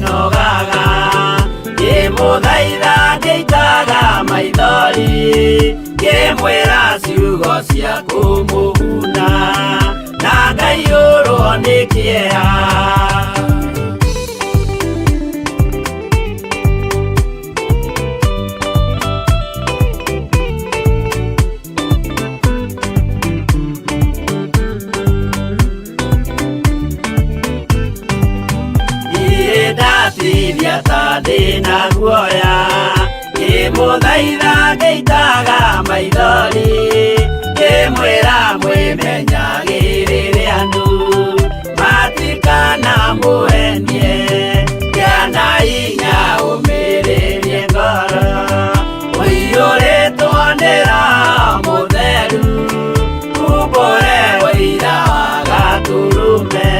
nogaga ngĩmũthaitha ngĩitaga maithori ngĩmwĩra ciugo cia kũmũguna na ngaiyũrwo nĩ kĩeha. Ndatiria ta ndĩna guoya ngĩmũthaitha ngĩitaga maithori ngĩmwĩra mwĩmenyagĩrĩre andũ matikanamũhenie kĩana hinya ũmĩrĩrie ngoro ũiyũrĩtwo nĩ Roho Mũtheru umbũre ũira wa Gatũrũme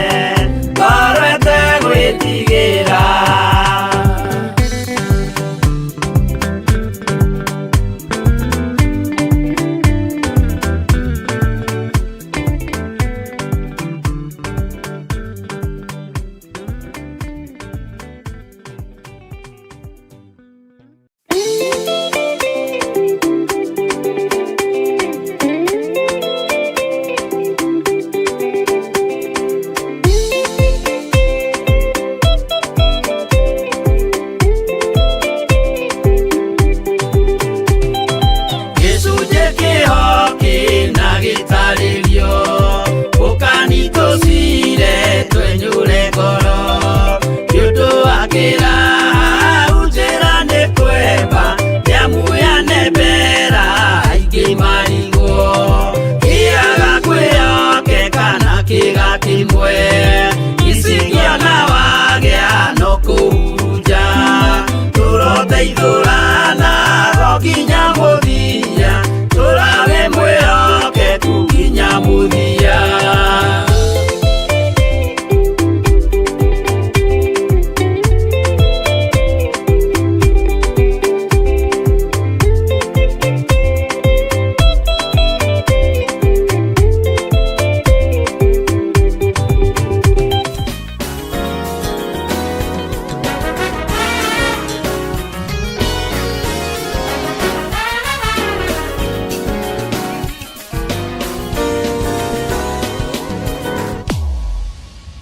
ngoro ĩtegwĩtigĩra.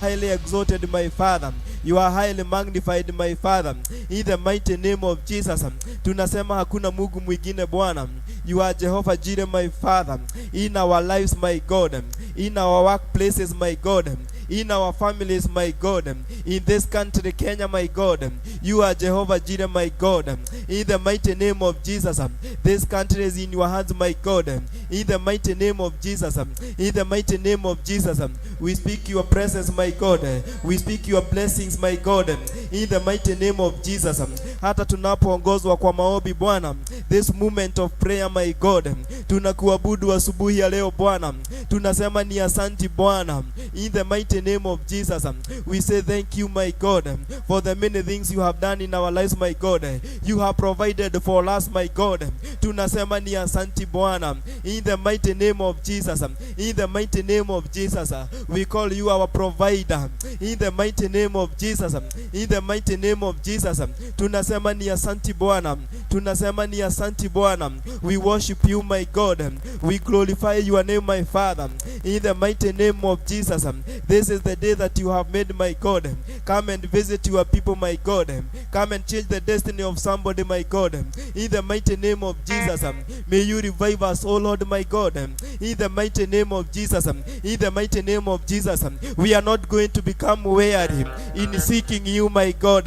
Highly exalted, my Father. You are highly magnified, my Father. In the mighty name of Jesus. Tunasema hakuna Mungu mwingine Bwana. You are Jehovah Jireh, my Father. In our lives, my God. In our workplaces, my God. In our families, my God. In this country, Kenya, my God. You are Jehovah Jireh, my God. In the mighty name of Jesus. This country is in your hands, my God. In the mighty name of Jesus. In the mighty name of Jesus. We speak your presence, my God. We speak your blessings, my God. In the mighty name of Jesus. Hata tunapoongozwa kwa maombi Bwana, this moment of prayer, my God, tunakuabudu asubuhi ya leo Bwana. Tunasema ni asante Bwana. In the mighty name of Jesus, we say thank you, my God, for the many things you have done in our lives, my God. You have provided for us, my God. Tunasema ni asante Bwana. In the mighty name of Jesus. In the mighty name of Jesus, we call you our provider. In the mighty name of Jesus. In the mighty name of Jesus, tunasema ni asante Bwana. Tunasema ni asante Bwana. We worship you, my God. We glorify your name, my Father. In the mighty name of Jesus. This is the day that you have made, my God. Come and visit your people, my God. Come and change the destiny of somebody, my God. In the mighty name of Jesus, may you revive us, oh Lord, my God. In the mighty name of Jesus. In the mighty name of Jesus, we are not going to become weary in seeking you, my God.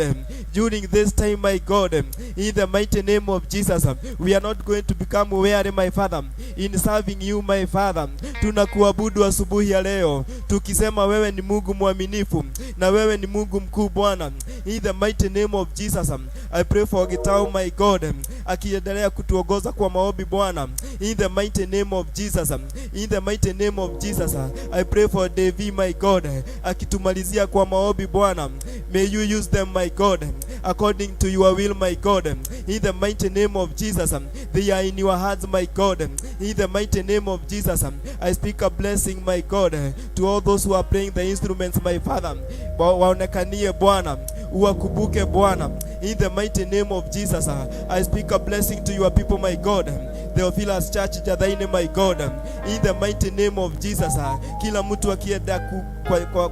During this time, my God, in the mighty name of Jesus, we are not going to become weary, my Father, in serving you, my Father. Tunakuabudu asubuhi ya leo tukisema wewe ni Mungu mwaminifu na wewe ni Mungu mkuu Bwana. In the mighty name of Jesus, I pray for Gitau, my God, akiendelea kutuongoza kwa maombi Bwana. In the mighty name of Jesus. In the mighty name of Jesus, I pray for David, my God, akitumalizia kwa maombi Bwana. May you use them, my God, according to your will, my God. In the mighty name of Jesus, they are in your hands, my God. In the mighty name of Jesus, I speak a blessing, my God, to all those who are playing the instruments, my Father. Waonekanie Bwana, uwakumbuke Bwana. In the mighty name of Jesus, I speak a blessing to your people, my God. Theophilus Church Jadhaine, my God. In the mighty name of Jesus, kila mtu akienda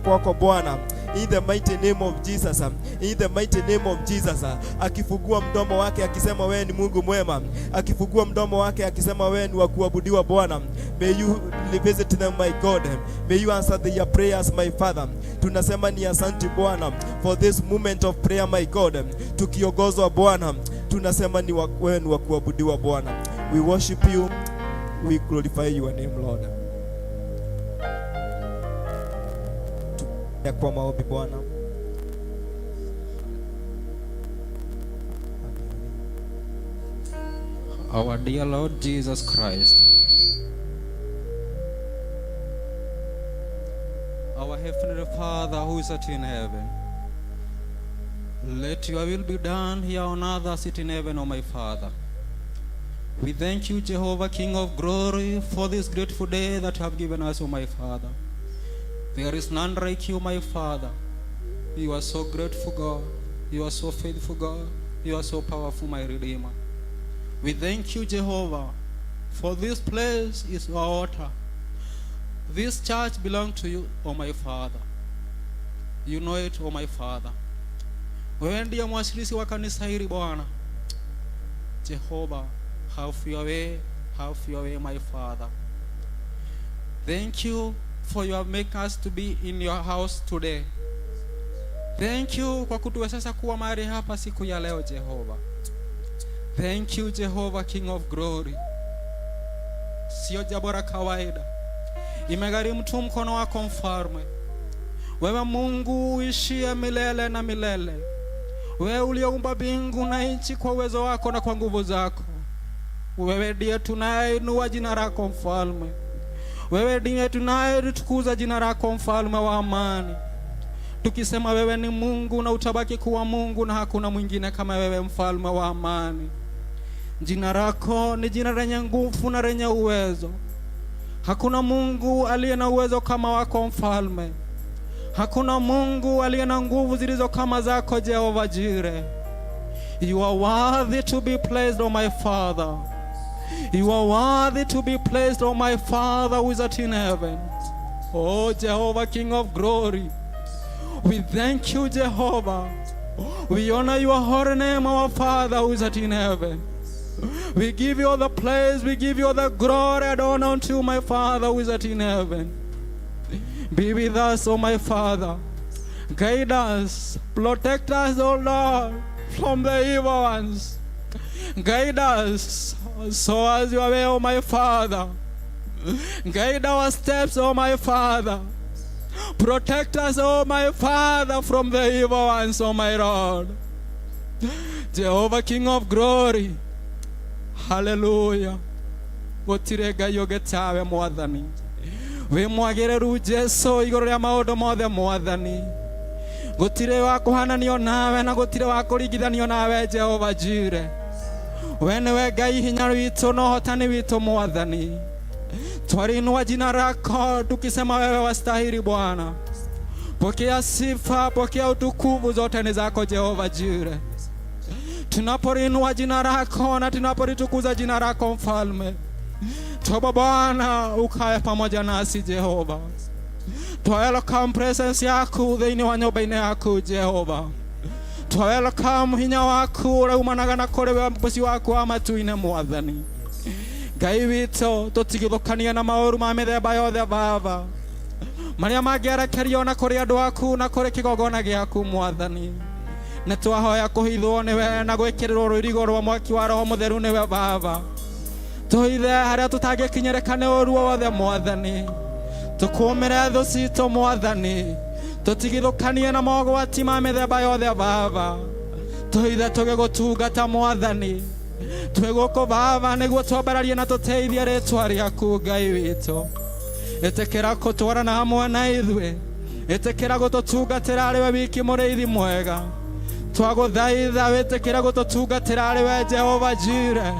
kwako Bwana. In the mighty name of Jesus, in the mighty name of Jesus, akifungua mdomo wake akisema wewe ni Mungu mwema, akifungua mdomo wake akisema wewe ni wa kuabudiwa Bwana. May you visit them, my God. May you answer their prayers, my Father. Tunasema ni asante Bwana for this moment of prayer, my God. Tukiongozwa Bwana, tunasema ni wewe ni wa kuabudiwa Bwana. We worship you, we glorify your name, Lord. Kwa maombi Bwana. Our dear Lord Jesus Christ, our Heavenly Father who is in heaven, let your will be done here on earth as it in heaven, O my Father. We thank you, Jehovah, King of glory, for this grateful day that you have given us, O my Father. There is none like you, my Father. You are so grateful, God. You are so faithful, God. You are so powerful, my Redeemer. We thank you, Jehovah, for this place is our altar. This church belongs to you, O my Father. You know it, O my Father. Wewe ndiye mwanzilishi wa kanisa hili Bwana. Jehovah, have your way, my Father. Thank you for you have make us to be in your house today. Thank you kwa kutuwezesha kuwa mahali hapa siku ya leo, Jehovah. Thank you, Jehovah, King of glory. Sio jambo la kawaida, imegharimu tu mkono wako Mfalme. Wewe Mungu uishie milele na milele. Wewe uliyeumba mbingu na nchi kwa uwezo wako na kwa nguvu zako. Wewe ndiye tunayeinua jina lako Mfalme. Wewe ndiye tunayetukuza jina lako Mfalme wa amani. Tukisema wewe ni Mungu na utabaki kuwa Mungu na hakuna mwingine kama wewe, Mfalme wa amani. Jina lako ni jina lenye nguvu na lenye uwezo. Hakuna Mungu aliye na uwezo kama wako Mfalme. Hakuna Mungu aliye na nguvu zilizo kama zako, Jehovah Jireh. You are worthy to be praised, O my Father. You are worthy to be praised, O my Father who is in heaven. Oh Jehovah, King of glory, we thank you, Jehovah. We honor your holy name, our Father who is in heaven. We give you all the praise, we give you all the glory and honor unto my Father who is in heaven. Be with us, O my Father. Guide us, protect us, O Lord, from the evil ones. Guide us, so as you are, O my Father. Guide our steps, O my Father. Protect us, O my Father, from the evil ones, O my Lord. Jehovah, King of glory. Hallelujah. Gotirega yogetawe mwathani. We mwagereru Jesu igoro ya maundu mothe mwathani. Gotire wa kuhananio nawe na gotire wa kurigithanio nawe, Jehovah Jireh. We niwe Ngai hinya witũ na ũhotani witũ mwathani. Twarinua jina lako tukisema wewe wastahili Bwana. Pokea sifa, pokea utukufu, zote ni zako Jehovah Jireh. Tunaporinua jina lako na tunapolitukuza jina lako Mfalme, tuomba Bwana ukae pamoja nasi Jehovah. Welcome presence yako thĩinĩ wa nyũmba-inĩ yaku Jehovah. Welcome hinya waku ũrĩa umanaga na kũrĩ we mũciĩ waku wa matu-inĩ mwathani. Ngai witũ, tũtigithũkanie na maũru ma mĩthemba yothe Baba, marĩa mangĩerekerio na kũrĩ andũ aku na kũrĩ kĩgongona gĩaku mwathani. Nĩ twahoya kũhithwo nĩwe na gwĩkĩrĩrwo rũirigo rwa mwaki wa Roho Mũtheru nĩwe Baba. Tũhithe harĩa tũtangĩkinyĩrĩka nĩ ũru wothe mwathani. Tũkũmĩre thũ citũ mwathani. Tũtigithũkanie na mogwati ma mĩthemba yothe Baba. Tũhithe tũgĩgũtungata mwathani. Twĩgũkũ Baba nĩguo twambararie na tũteithie rĩĩtwa rĩaku Ngai witũ. Ĩtĩkĩra gũtwarana hamwe na ithuĩ. Ĩtĩkĩra gũtũtungatĩra arĩ we wiki mũrĩithi mwega. Twagũthaitha wĩtĩkĩra gũtũtungatĩra arĩ we Jehovah Jireh.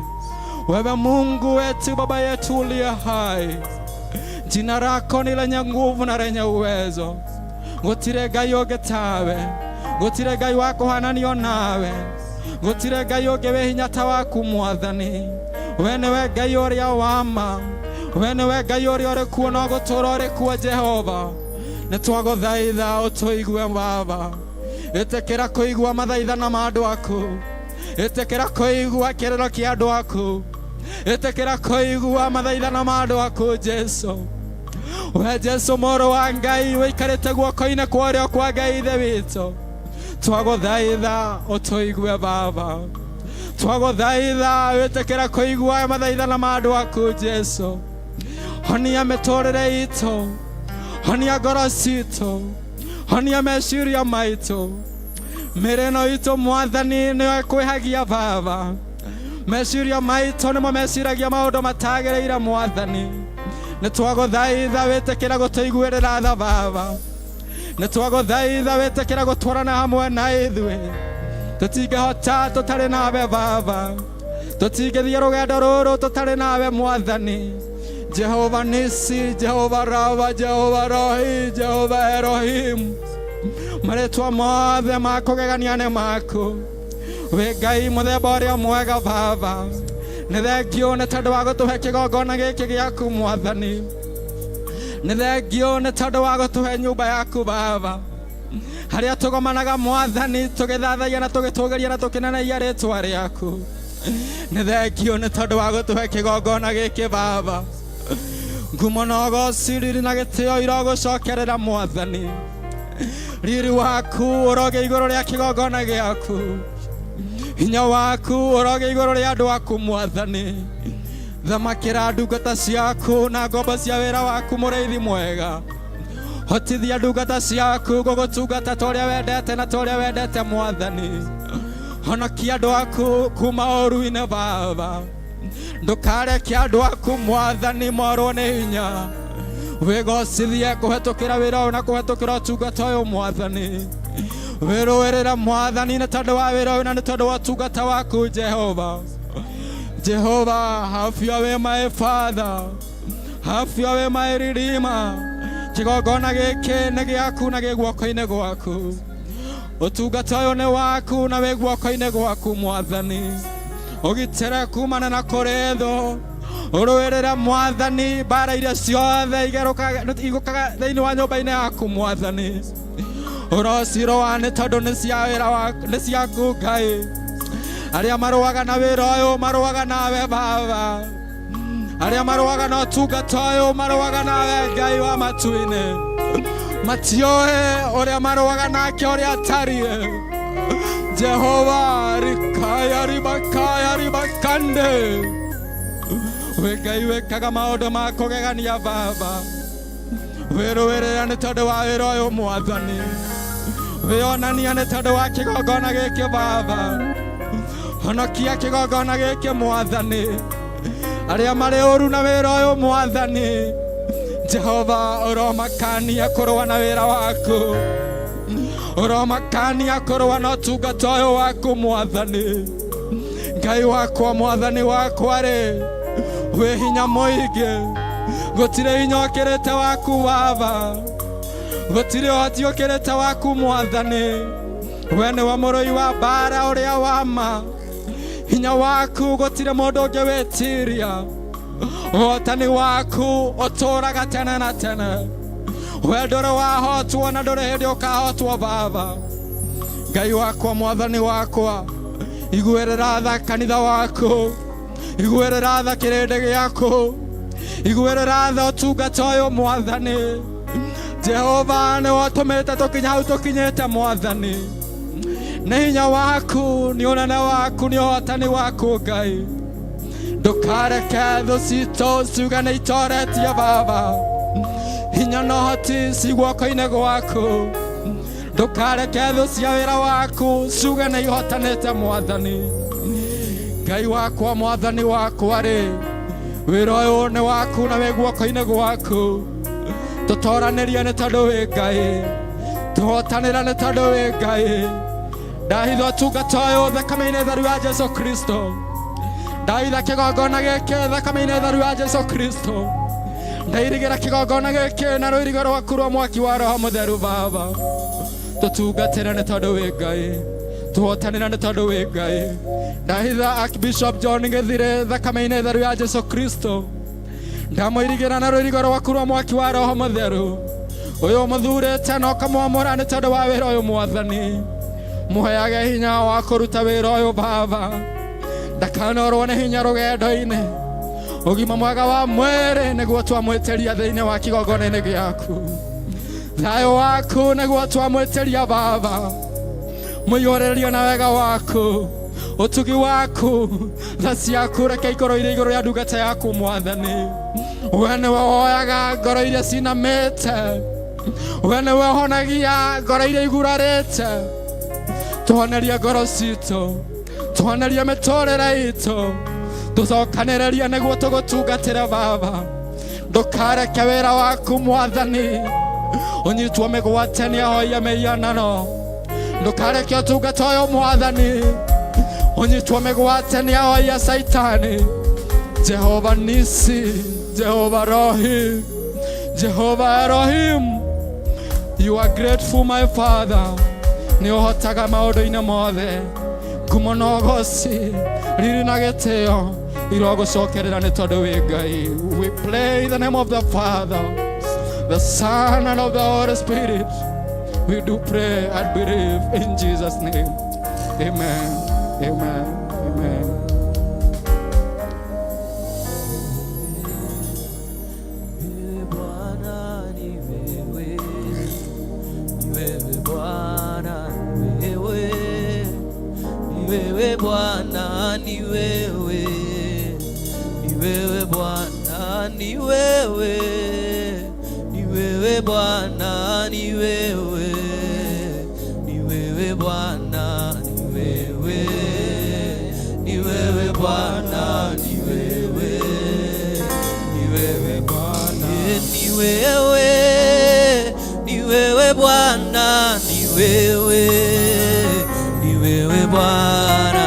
Wewe Mungu wetu, Baba yetu uliye hai. Jina lako ni lenye nguvu na lenye uwezo. Gũtirĩ Ngai ũngĩ tawe. gutire ngai wa kuhananio nawe, gutire ngai ungi wi hinya ta waku Mwathani. We niwe ngai uria wa ma, we niwe ngai uria uri kuo no gutura uri kuo Jehova. Ni twaguthaitha utuigue Baba, itikira kuigua mathaithana ma andu aku, itikira kuigua kiriro kia andu aku, itikira kuigua mathaithana ma andu aku Jesu. We Jesu moro wa Ngai wikarite guoko-ini kwa urio kwa Ngai ithe witu, twaguthaitha utuigue Baba, twaguthaitha witikira kuigua mathaithana ma andu aku Jesu. Honia miturire itu, honia ngoro citu, honia meciria maitu, mireno itu Mwathani niwe kwihagia Baba. Meciria maitu nimo meciragia maundu matagireire Mwathani. Ni twaguthaitha witikira gutuiguirira tha Baba, ni twaguthaitha witikira gutwarana hamwe na ithui. Tutingihota tutari nawe Baba, tutingithia rugendo ruru tutari nawe Mwathani. Jehova Nisi, Jehova Rafa, Jehova Rohi, Jehova Elohim, maritwa mothe makugegania ni maku. We Ngai muthemba uria mwega Baba, ni thengio ni tondu wa gutuhe kigongona giki giaku Mwathani, ni thengio ni tondu wa gutuhe nyumba yaku Baba, haria tugomanaga Mwathani tugithathagia na tugitugeria na tukinenagia ritwa riaku. Ni thengio ni tondu wa gutuhe kigongona giki Baba. Ngumo na ugoci riri na gitio irogucokerera Mwathani. Riri waku uroge iguru ria kigongona giaku, hinya waku uroge iguru ria andu aku Mwathani. Thamakira ndungata ciaku na ngombo cia wira waku Muriithi mwega. Hotithia ndungata ciaku gugutungata ta uria wendete na ta uria wendete Mwathani. Honokia andu aku kuma uru-ini Baba, ndukareke andu aku Mwathani morwo ni hinya. Wigocithie kuhetukira wira uyu na kuhetukira utungata uyu Mwathani. Wiruirira Mwathani ni tondu wa wira uyu na ni tondu wa utungata waku Jehova. Jehova, have your way my Father, have your way my Redeemer. Kigongona giki ni giaku na gi guoko-ini gwaku, utungata uyu ni waku na wi guoko-ini gwaku Mwathani. Ugitire kumana na kuri thu, uruirire Mwathani bara iria ciothe igukaga thiini wa nyumba-ini yaku Mwathani. Urocirwa ni tondu ni cia wira waku, ni ciaku Ngai. Aria maruaga na wira uyu maruaga nawe Baba, aria maruaga na utungata uyu maruaga nawe Ngai wa matu-ini. Matioe uria maruaga nake uria atarie. Jehova rikaya ribakaya ribakande. We Ngai wikaga maundu ma kugegania Baba, wiruirira ni tondu wa wira uyu Mwathani. Wionania ni tondu wa kigongona giki Baba, honokia kigongona giki Mwathani. Aria mari uru na wira uyu Mwathani, Jehova uromakania kurwa na wira waku, uromakania kurwa na utungata uyu waku Mwathani. Ngai wakwa Mwathani wakwa ri, wi hinya muingi, gutire hinya ukirite waku Baba, gutire uhoti ukirite waku Mwathani. We niwe murui wa bara uria wa ma, hinya waku gutire mundu ungi witiria. Uhotani waku uturaga tene na tene. We nduri wahotwo na nduri hindi ukahotwo Baba. Ngai wakwa Mwathani wakwa, iguirira tha kanitha waku, iguirira tha kirindi giaku, iguirira tha utungata uyu Mwathani. Jehova ni watumite tukinya hau tukinyite Mwathani. Ni hinya waku, ni unene waku, ni uhotani waku Ngai. Ndukareke thu citu ciugane itoretie Baba, hinya na uhoti ci guoko-ini gwaku. Ndukareke thu cia wira waku ciugane ihotanite Mwathani. Ngai wakwa Mwathani wakwa ri, wira uyu ni waku na wi guoko-ini gwaku. Tutoranirie ni tondu wi Ngai, tuhotanira ni tondu wi Ngai. Ndahitha utungata uyu thakame-ini theru ya Jesu Kristo, ndahitha kigongona giki thakame-ini theru ya Jesu Kristo. Ndairigira kigongona giki na rwirigo rwaku rwa mwaki wa Roho Mutheru Baba. tutungatĩre nĩ tondũ wĩ Ngai, tuhotanĩra nĩ tondũ wĩ Ngai. Ndahitha Archbishop John Gĩthirĩ thakame-inĩ theru ya Jesu Kristo, ndamũirigĩra na rũirigo rwaku rwa mwaki wa Roho Mũtheru, ũyũ mũthurĩte na ũkamwamũra nĩ tondũ wa wĩra ũyũ Mwathani. Mũheage hinya wa kũruta wĩra ũyũ Baba, ndakanorwo nĩ hinya rũgendo-inĩ, ũgima mwega wa mwĩrĩ nĩguo twamwĩtĩria thĩinĩ wa kĩgongona-inĩ gĩaku. Thayũ waku nĩguo twamwĩtĩria Baba, mũiyũrĩrio na wega waku, ũtugi waku, tha ciaku reke ikorwo irĩ igũrũ rĩa ndungata yaku Mwathani. We nĩwe woyaga ngoro iria cinamĩte, we nĩwe ũhonagia ngoro iria igurarĩte. Tũhonerie ngoro citũ, tũhonerie mĩtũrĩre itũ, tũcokanĩrĩrie nĩguo tũgũtungatĩre Baba. Ndũkareke wĩra waku Mwathani ũnyitwo mĩgwate nĩ ahoi a mĩhianano. Ndũkareke ũtungata ũyũ Mwathani ũnyitwo mĩgwate nĩ ahoi a Saitani. Jehova Nisi, Jehova Rohi, Jehova Elohim, you are grateful my Father. Nĩ ũhotaga maũndũ-inĩ mothe, ngumo na ũgoci, riri na gĩtĩo irogũcokerera nĩ tondũ wĩ Ngai. We pray in the name of the Father, the Son and of the Holy Spirit. We do pray and believe in Jesus' name. Amen. Amen. Amen. Bwana ni wewe, ni wewe Bwana ni wewe, ni wewe Bwana ni wewe, ni wewe Bwana ni wewe, ni wewe Bwana ni wewe, ni wewe Bwana ni wewe, ni wewe Bwana ni wewe, ni wewe Bwana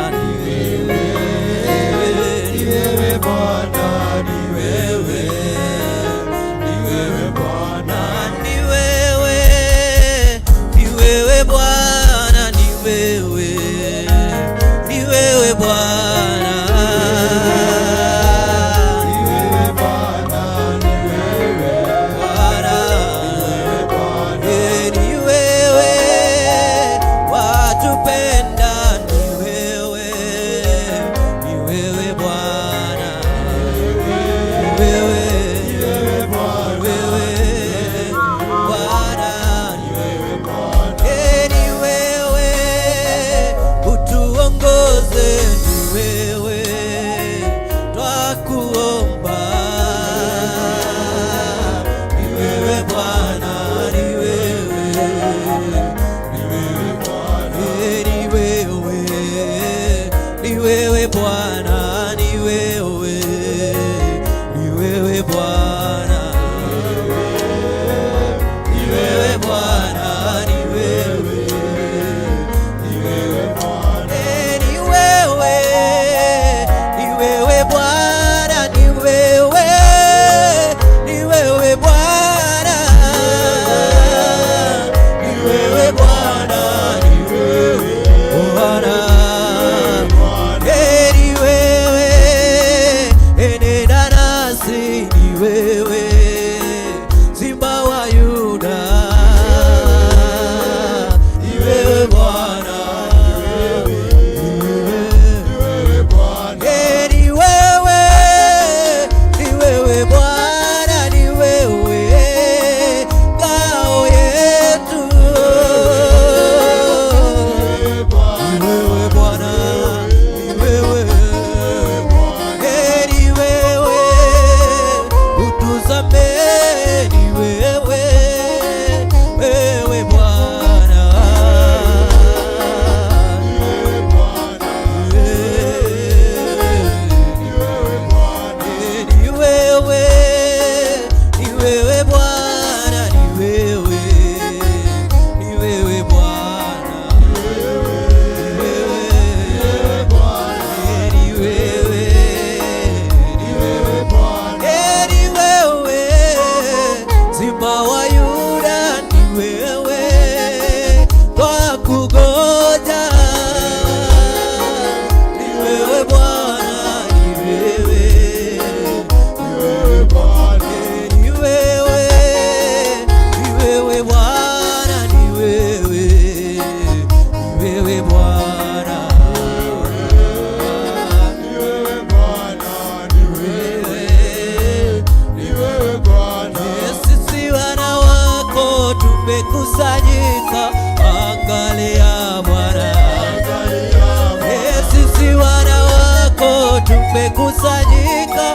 tumekusanyika,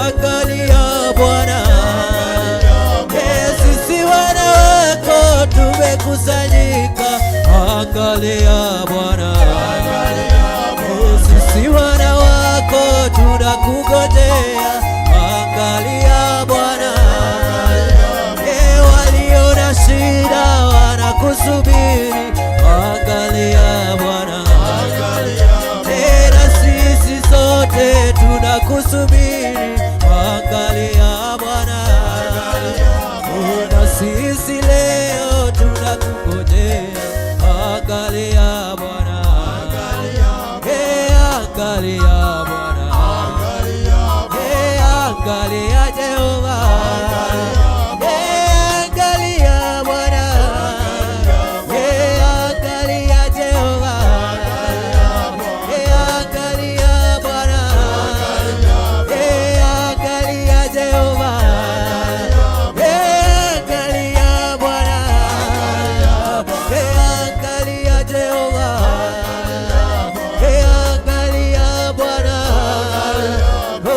angalia Bwana. Sisi wana wako tumekusanyika, angalia Bwana. Sisi wana wako tunakungojea, angalia Bwana. Walio na shida wanakusubiri, angalia Bwana. Na sisi sote tunakusubiri, angalia Bwana. Na sisi leo tunakungojea, angalia Bwana. Angalia Bwana. Angalia Jehova. Angalia Bwana. Angalia Jehova. Angalia Bwana. Angalia Jehova. Angalia Bwana. Angalia Jehova. Angalia Bwana. Oh,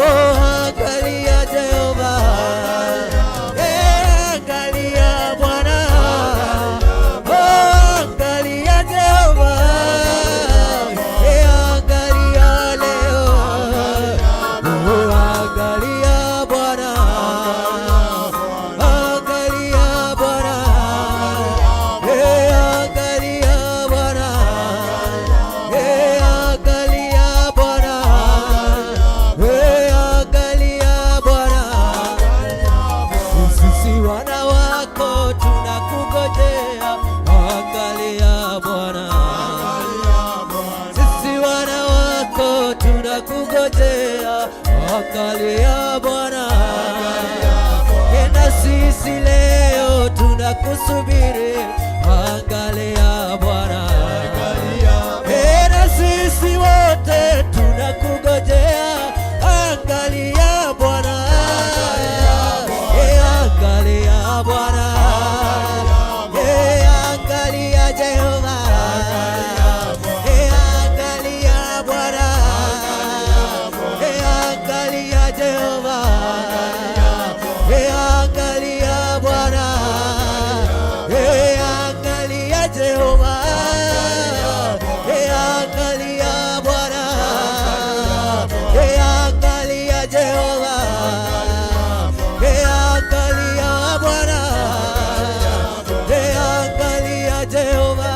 angalia Jehova. Angalia Bwana. Oh, angalia Jehova. Angalia leo. Oh, angalia Bwana. Angalia Bwana. Angalia Bwana. Angalia Bwana. Angalia Bwana. Sisi wana wako tunakungojea, angalia Bwana. Sisi wana wako tunakungojea, angalia Bwana. Na sisi leo tunakusubiri, angalia Bwana. Na sisi wote tunakungojea, angalia Bwana. Angalia Bwana. Angalia Jehova. Angalia Bwana. Angalia Jehova. Angalia Bwana. Angalia Jehova. Angalia Bwana. Angalia Jehova. Angalia Bwana. Angalia Jehova.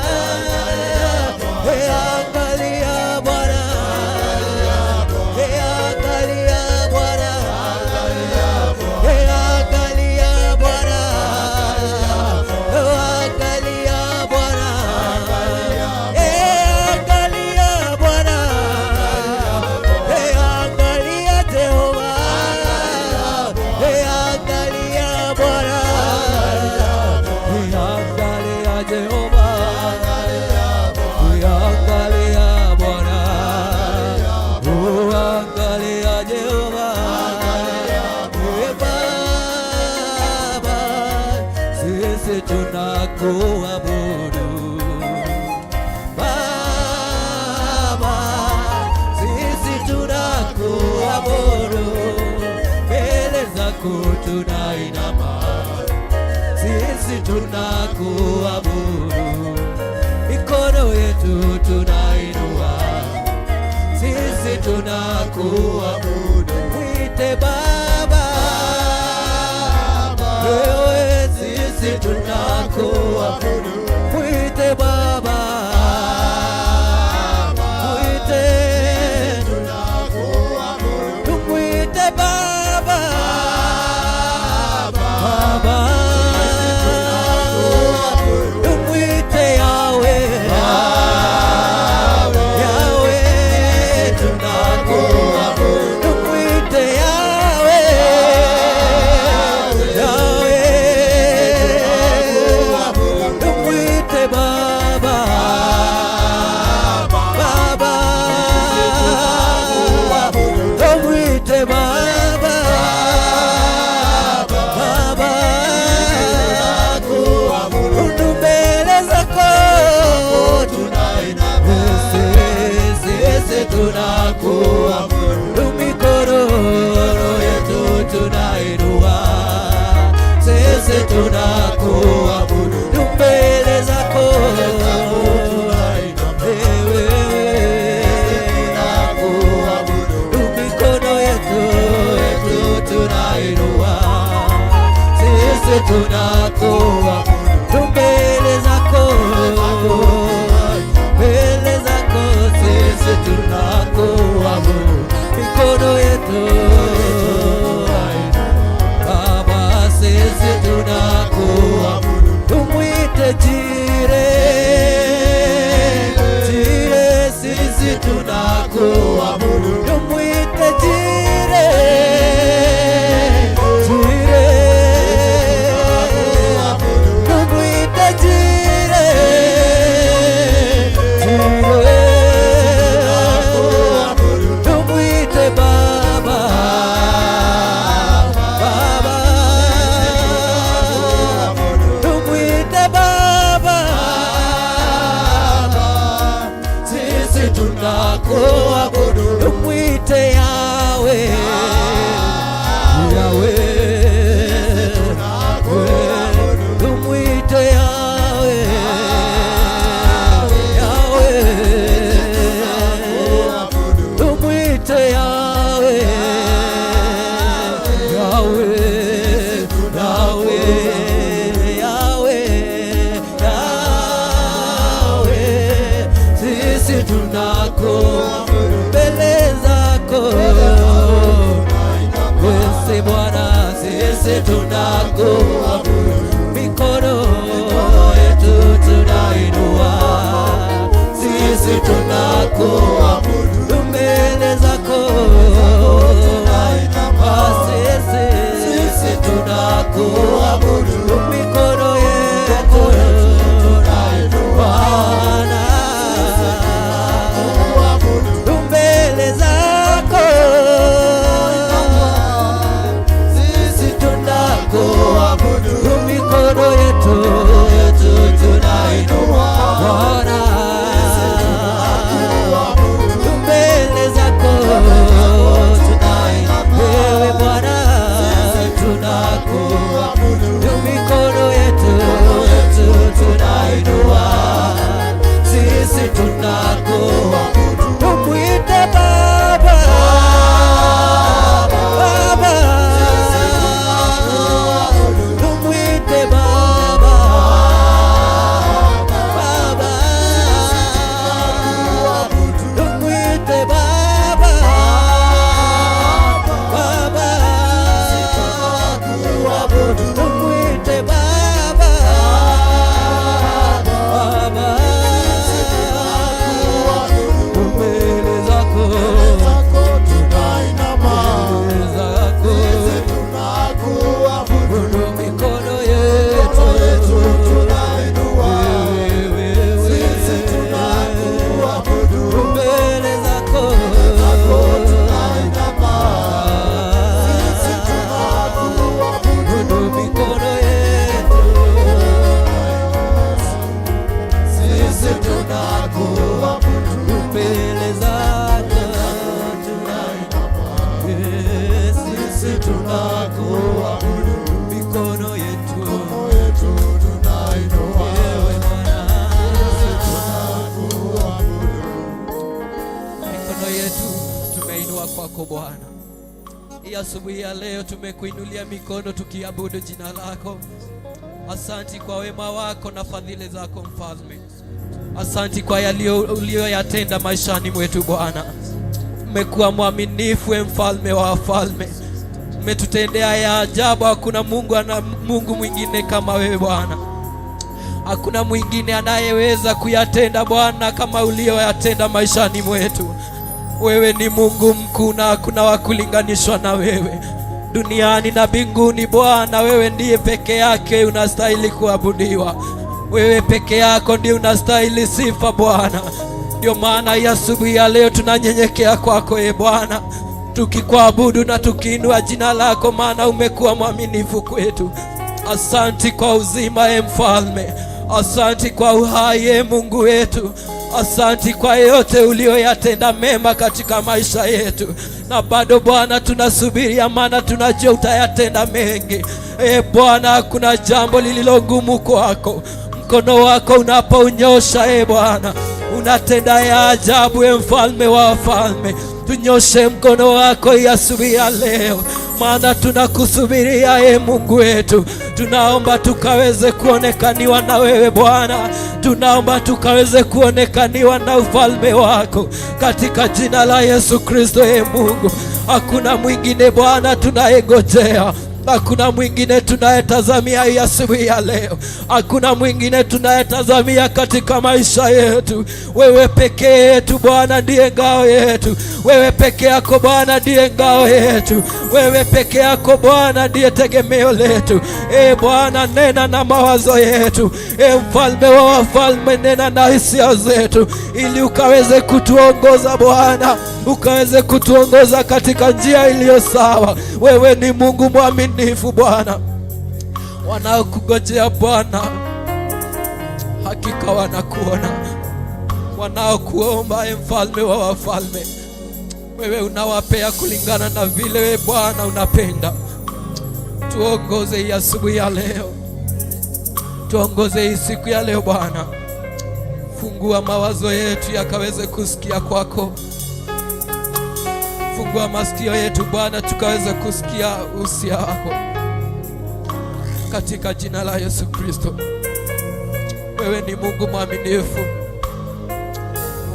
Angalia Bwana. Angalia Bwana. Angalia Bwana. Angalia Bwana. Angalia Bwana. Angalia Jehova. Angalia Bwana. Angalia Jehova. Angalia Bwana. Angalia Jehova. Baba, sisi tunakuabudu. Baba, sisi tunakuabudu. Mbele zako tunainama, sisi tunakuabudu. Mikono yetu tunainua, sisi tunakuabudu. Mwite Baba, wewe sisi tunakuabudu. Mwite Baba, mwite, tumwite Baba. Baba, tumwite Yahweh. Yahweh tunakuabudu. Tumwite Yahweh. tunakuabudu. Tumwite Yawe, Yawe, tumwite Yawe, Yawe, tumwite Yawe, Yawe, Yawe, Yawe, Yawe, sisi tunakuabudu mbele zako wewe Bwana, sisi tunakuabudu, mikono yetu tunainua, sisi tunakuabudu mbele zako, sisi tunakuabudu, mikono yetu tunainua mbele zako, sisi tunakuabudu, mikono yetu tunainua Bwana, mbele zako wewe Bwana, tunakuabudu, mikono yetu tunainua, sisi tunakuabudu, tumwite Baba, Baba, tumwite Baba, Baba, tumwite Baba, Baba, tumwite Baba, Baba, mbele zako tunainama, mbele zako tunakuabudu, mikono yetu tunainua, sisi tunakuabudu, mbele zako tunainama, sisi tunakuabudu, mikono yetu sisi tunakuabudu, mbele zako tunainama, sisi tunakuabudu, mikono yetu tunainua, wewe Bwana, mikono yetu tumeinua kwako Bwana. Hii asubuhi ya leo tumekuinulia mikono tukiabudu jina lako. Asanti kwa wema wako na fadhili zako Mfalme. Asanti kwa uliyoyatenda maishani mwetu Bwana. Umekuwa mwaminifu Mfalme wa wafalme. Umetutendea ya ajabu. Hakuna Mungu mwingine kama wewe Bwana. Hakuna mwingine anayeweza kuyatenda Bwana kama uliyoyatenda maishani mwetu. Wewe ni Mungu mkuu na hakuna wa kulinganishwa na wewe duniani na mbinguni Bwana. Wewe ndiye peke yake unastahili kuabudiwa. Wewe peke yako ndiye unastahili sifa Bwana. Ndio maana asubuhi ya leo tunanyenyekea kwako Bwana, tukikuabudu na tukiinua jina lako, maana umekuwa mwaminifu kwetu. Asanti kwa uzima Mfalme. Asanti kwa uhai Mungu wetu. Asanti kwa yote uliyoyatenda mema katika maisha yetu. Na bado Bwana tunasubiria, maana tunajua utayatenda mengi. Bwana, hakuna jambo lililogumu kwako. Mkono wako unapounyosha Bwana, unatenda ya ajabu Mfalme wa wafalme. Tunyoshe mkono wako asubuhi ya leo, maana tunakusubiria Mungu wetu. Tunaomba tukaweze kuonekaniwa na wewe Bwana. Tunaomba tukaweze kuonekaniwa na ufalme wako katika jina la Yesu Kristo Mungu. Hakuna mwingine Bwana tunayegojea. Hakuna mwingine tunayetazamia asubuhi ya leo. Hakuna mwingine tunayetazamia katika maisha yetu. Wewe pekee yetu Bwana ndiye ngao yetu. Wewe pekee yako Bwana ndiye ngao yetu. Wewe pekee yako Bwana ndiye tegemeo letu. Bwana, nena na mawazo yetu. Mfalme wa wafalme, nena na hisia zetu, ili ukaweze kutuongoza Bwana, ukaweze kutuongoza katika njia iliyo sawa. Wewe ni Mungu mwaminifu Bwana. Wanaokungojea Bwana hakika wanakuona. wanaokuomba, mfalme wa wafalme. Wewe unawapea kulingana na vile wewe Bwana unapenda. Tuongoze hii asubuhi ya leo, tuongoze hii siku ya leo Bwana. Fungua mawazo yetu yakaweze kusikia kwako. Fungua masikio yetu Bwana, tukaweze kusikia usia wako, katika jina la Yesu Kristo. Wewe ni Mungu mwaminifu,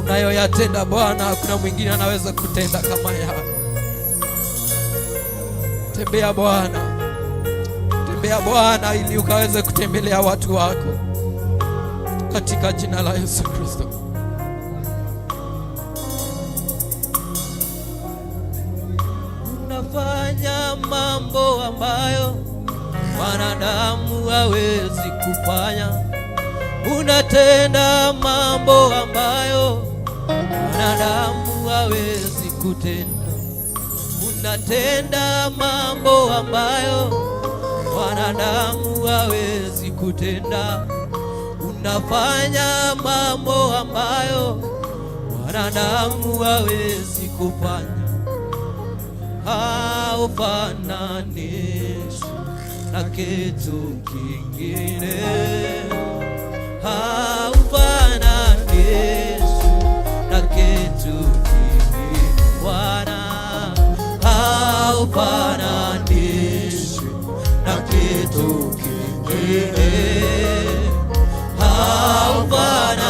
unayoyatenda Bwana hakuna mwingine anaweza kutenda kama yako. Tembea Bwana, tembea Bwana, ili ukaweze kutembelea watu wako, katika jina la Yesu Kristo. Unafanya mambo ambayo wanadamu hawezi kufanya. Unatenda mambo ambayo wanadamu hawezi kutenda. Unatenda mambo ambayo wanadamu hawezi kutenda. Unafanya mambo ambayo wanadamu hawezi kufanya. Haufananishi na kitu kingine. Haufananishi na kitu kingine Bwana. Haufananishi na kitu kingine.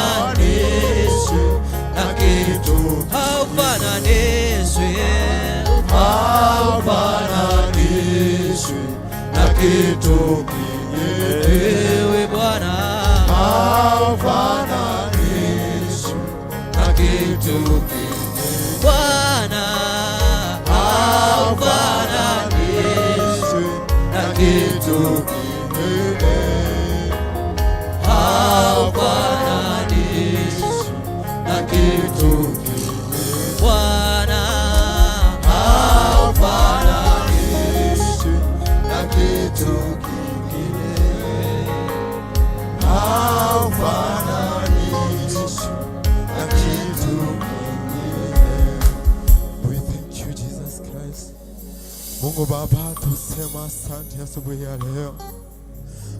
Haufananishi na kitu, haufananishi, haufananishi na kitu kingine. Ewe Bwana, haufananishi na kitu kingine. Bwana, haufananishi na kitu kingine. Haufananishi na kitu kingine. Bwana, haufananishi na kitu kingine. Haufananishi na kitu kingine. We thank you Jesus Christ. Mungu Baba, tusema asante asubuhi ya leo.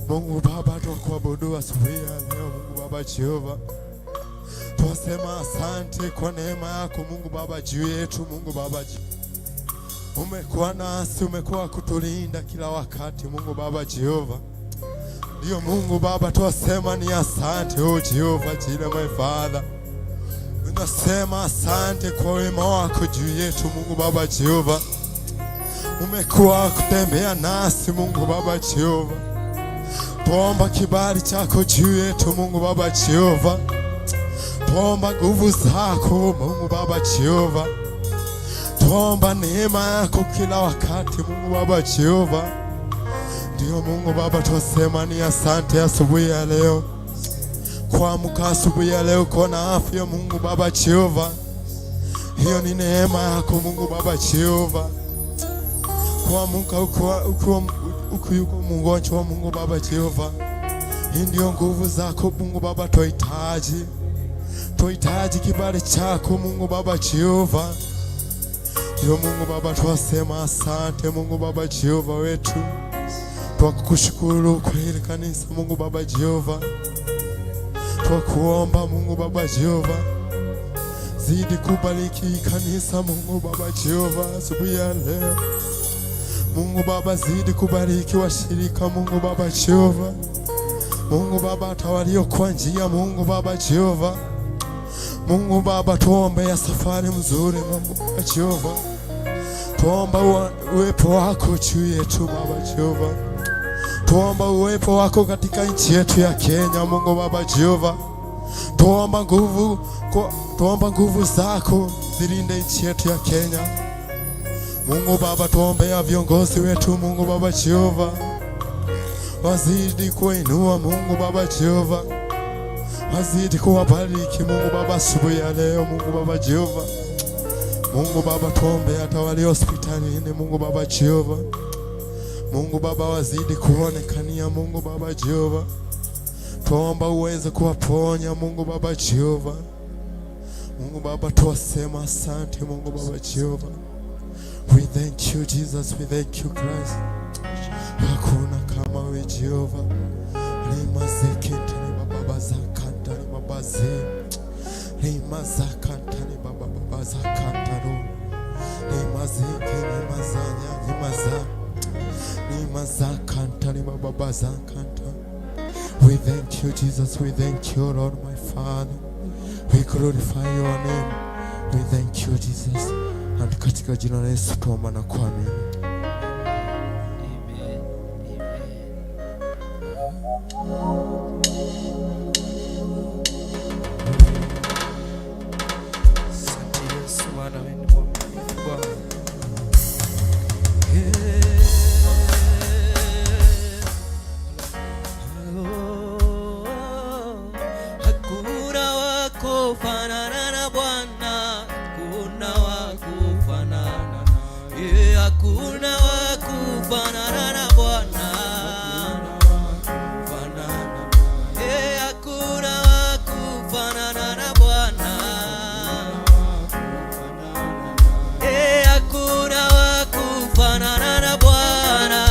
Mungu Baba, tukuabudu asubuhi ya leo. Mungu Baba Jehova, tusema asante kwa neema yako Mungu Baba juu yetu. Mungu Baba, umekuwa nasi, umekuwa kutulinda kila wakati Mungu Baba Jehova. Ndio Mungu Baba, tusema ni asante oh Jehova Jireh my Father. Unasema asante kwa wema wako juu yetu Mungu Baba Jehova. Umekuwa kutembea nasi Mungu Baba Jehova. Tuomba kibali chako juu yetu Mungu Baba Jehova. Tuomba nguvu zako Mungu Baba Jehova. Tuomba neema yako kila wakati Mungu Baba Jehova. Ndio Mungu Baba, tusema ni asante asubuhi ya leo. Kuamka asubuhi ya leo kwa afya Mungu Baba Jehova, hiyo ni neema yako Mungu Baba Jehova. Kuamka uko mgonjwa Mungu Baba Jehova, hii ndio nguvu zako Mungu Baba tuhitaji. Tuhitaji kibali chako Mungu Baba Jehova. Ndio Mungu Baba, twasema asante Mungu Baba Jehova wetu. Twakushukuru kwa hili kanisa Mungu Baba Jehova. Twakuomba Mungu Baba Jehova, zidi kubariki kanisa Mungu Baba Jehova asubuhi ya leo. Mungu Baba, zidi kubariki washirika Mungu Baba Jehova. Mungu Baba, tawalio kwa njia Mungu Baba Jehova. Mungu Baba, tuombe ya safari mzuri Mungu Baba Jehova. Tuomba uwepo wako juu yetu Baba Jehova. Tuomba uwepo wako katika nchi yetu ya Kenya Mungu Baba Jehova. Tuomba nguvu zako zilinde nchi yetu ya Kenya Mungu Baba. Tuombe ya viongozi wetu Mungu Baba Jehova, wazidi kuinua Mungu Baba Jehova, wazidi kuwabariki Mungu Baba asubuhi ya leo Mungu Baba Jehova. Mungu Baba, tuombe hata walio hospitalini Mungu Baba Jehova. Mungu Baba, wazidi kuonekania Mungu Baba Jehova. Tuomba uweze kuwaponya Mungu Baba Jehova. Mungu Baba, tuwasema asante Mungu Baba Jehova. We thank you Jesus, we thank you Christ. Hakuna kama wewe Jehova. Rema zekete ni baba zakanta ni baba ze. Rema zakanta ni baba zakanta ro. Rema zeke ni mazanya ni maza. Rema zakanta ni baba zakanta. We thank you Jesus, we thank you Lord my Father. We glorify your name. We thank you Jesus. And katika jina la Yesu tuomba na kuamini. Amen. Asante Yesu, maana wewe ni mwaminifu Bwana. Hakuna wa kufanana na Bwana, hakuna wa kufanana naye, hakuna wa kufanana na Bwana, hakuna wa kufanana na Bwana, hakuna wa kufanana na Bwana.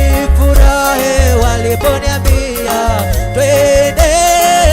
Nilifurahi waliponiambia twende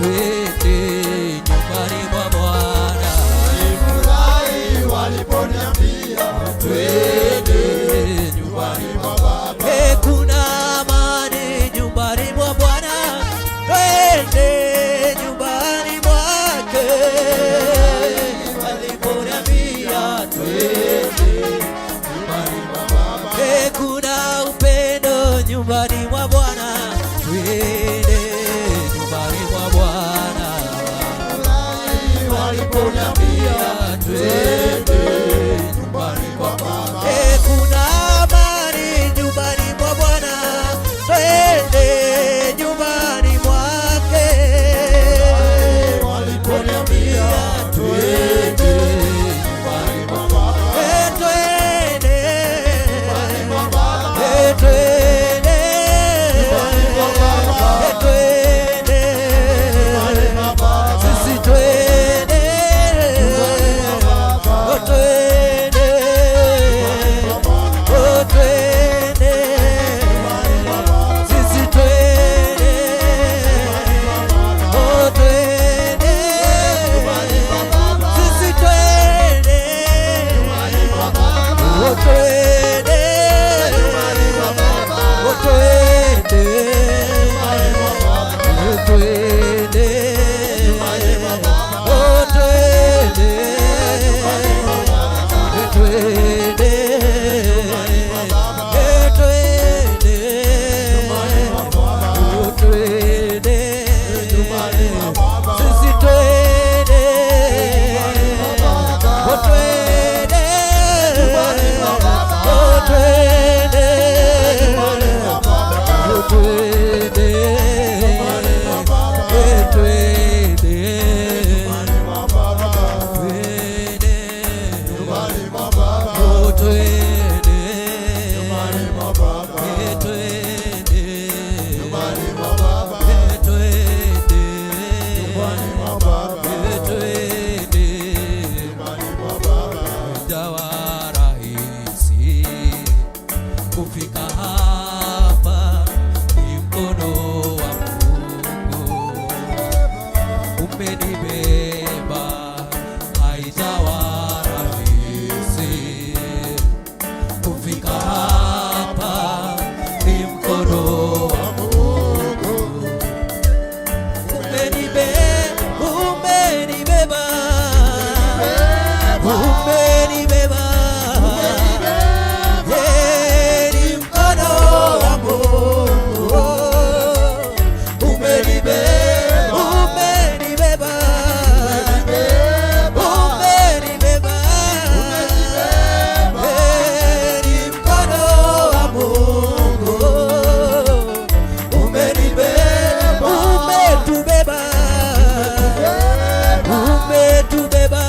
twende nyumbani mwa Bwana. Nilifurahi waliponiambia twende nyumbani mwa Baba. Kuna amani nyumbani mwa Bwana, twende nyumbani mwake. Waliponiambia twende nyumbani mwa Baba. Kuna upendo nyumbani mwa Bwana, twende nyumbani mwa Bwana. Waliponiambia twende nyumbani mwa Baba. Kuna amani nyumbani mwa Bwana, twende nyumbani mwake. Waliponiambia twende nyumbani mwa Baba. Twende Nyumbani mwa Baba. twende Nyumbani mwa Baba. twende Nyumbani mwa Baba. sisi twende Nyumbani mwa Baba. twende twende sisi twende twende sisi twende kufika hapa ni mkono wa Mungu umenibeba, haijawa rahisi kufika hapa ni mkono wa Mungu umenibeba, umenibeba, umenibeba. Umetubeba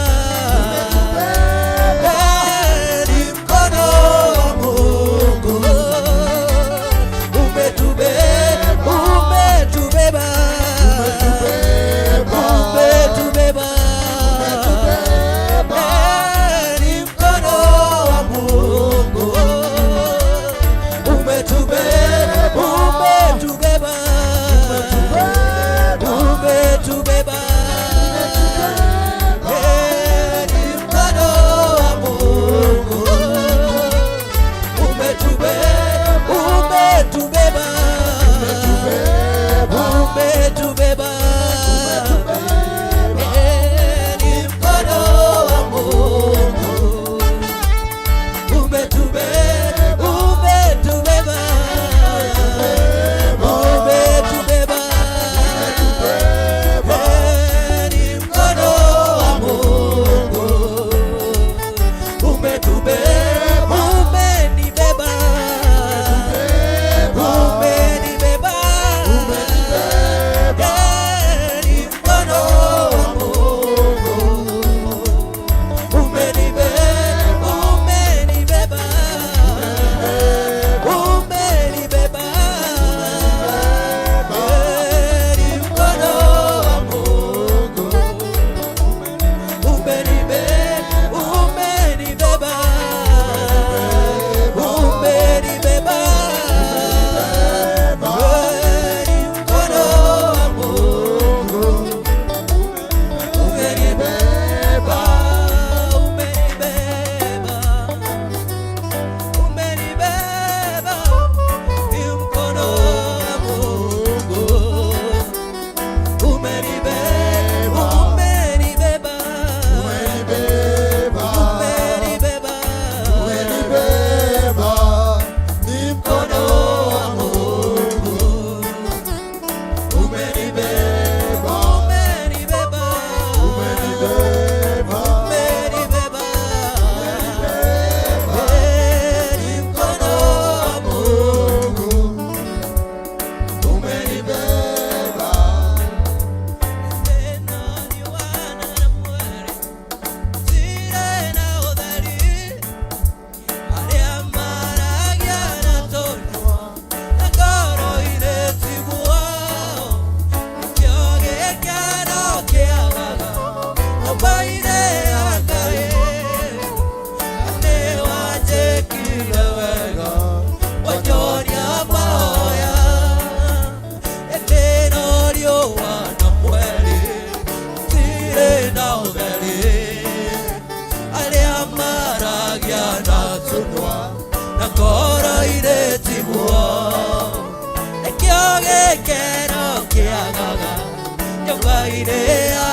ine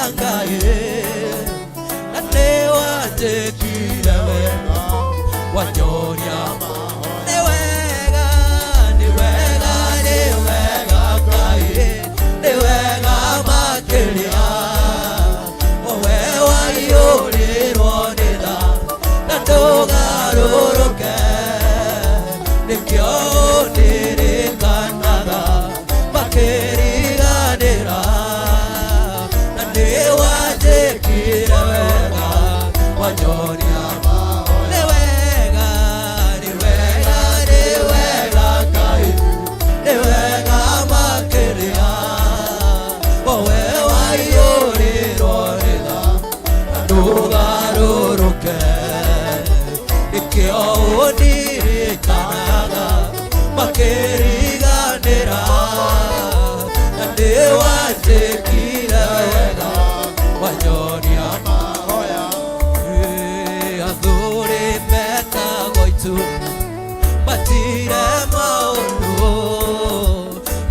angaye nane watekire wega wanyoria ni wega ni wega ni wega Ngai ni wega makiria owe waiyurirwo ni tha na ndugaruruke nikio ndirikanaga makiriganira na ndiwajikire wega wanyoria ni wega ni wega ni wega Ngai ni wega makiria owe waiyurirwo ni tha na ndugaruruke nikio ndirikanaga makiriganira na ndiwajikire wega wanyoria mahoya athuri metagwo itu matire maundu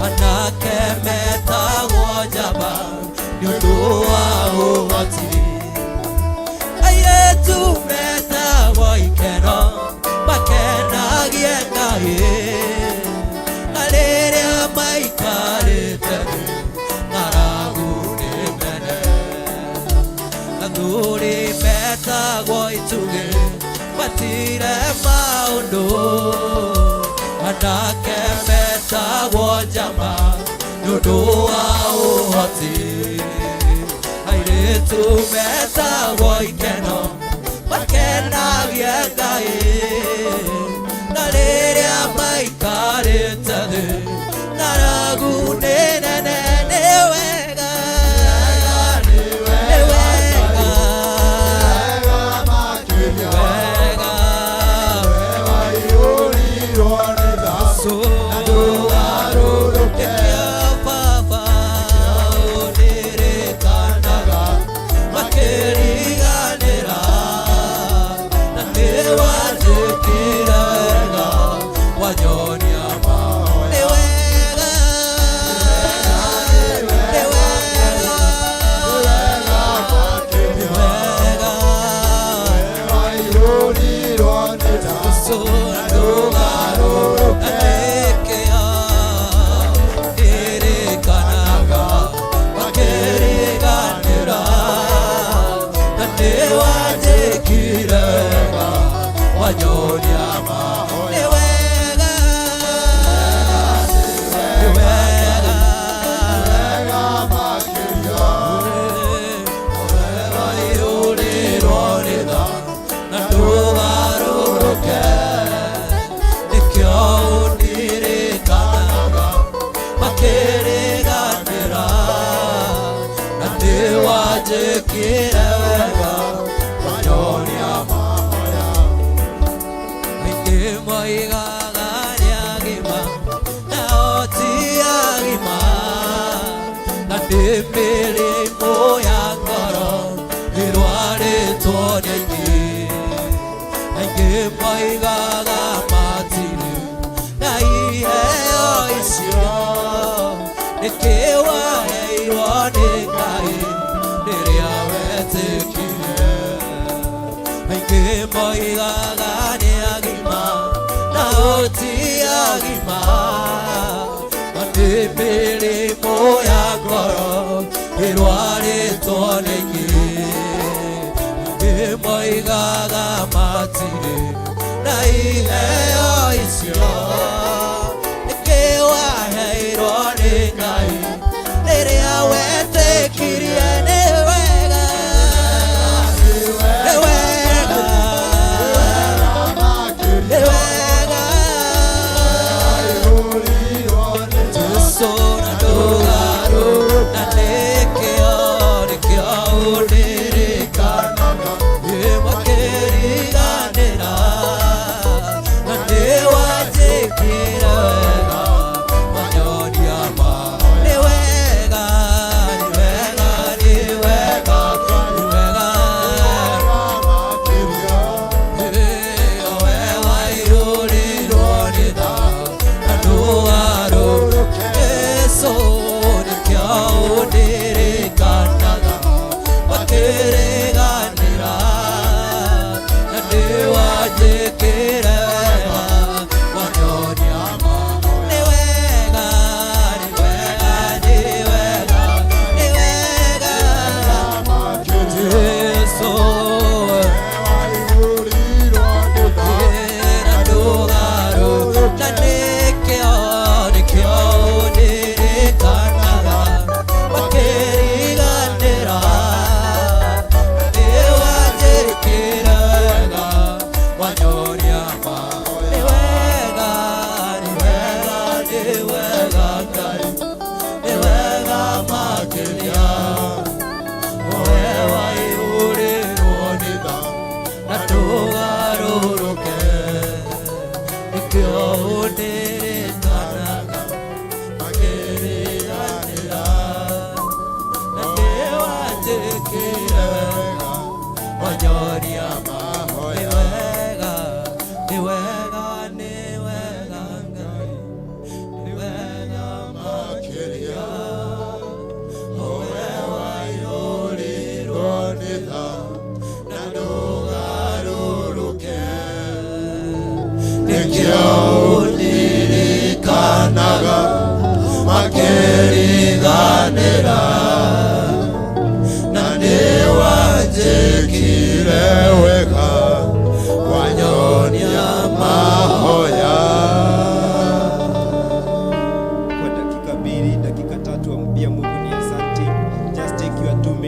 anake metagwo njamba ni undu wa uhoti airĩtu metagwo ikeno makenagie Ngai na rĩrĩa maikarĩte ng'aragu nĩ mene athuri metagwo itugĩ matire maũndũ anake metagwo njamba nĩ ũndũ wa ũhoti airĩtu metagwo ikeno makenagie Ngai na rĩrĩa maikarĩte thĩ ng'aragu nĩ nene nĩ wega nĩ wega wega nĩkĩo Baba ũndirikanaga makĩriganĩra na nĩwajĩkire wega wanyoria mahoya nĩ wega nĩ wega nĩ wega gũcũra ndũgarũrũke nĩkĩo ndirikanaga makĩriganĩra na nĩwajĩkire wega wanyoria mahoya nĩ wega nĩ wega waiyũrirwo nĩ tha na ndũgarũrũke nĩkĩo ũndirikanaga makĩriganĩra na nĩwajĩkire wega wanyoria mahoya aingĩ moigaga nĩ agima nao ti agima na ndĩ mĩrimũ ya ngoro ĩrwarĩtwo nĩ aingĩ aingĩ moigaga matirĩ na iheo icio nĩkĩ waheirwo nĩ Ngai rĩrĩa wetĩkire aingĩ moigaga nĩ agima nao ti agima na ndĩ mĩrimũ ya ngoro ĩrwarĩtwo nĩ aingĩ aingĩ moigaga matirĩ na iheo icio nĩkĩ waheirwo nĩ Ngai rĩrĩa wetĩkirie nĩ wega nĩ wega nĩ wega Jesũ na ndũgarũrũke na nĩkĩo ũndirikanaga makĩriganĩra na nĩwajĩkire wega wanyoria mahoya nĩ wega nĩ wega nĩ wega nĩ wega owe waiyũrirwo nĩ tha na ndũgarũrũke Jesũ nĩkĩo ũndirikanaga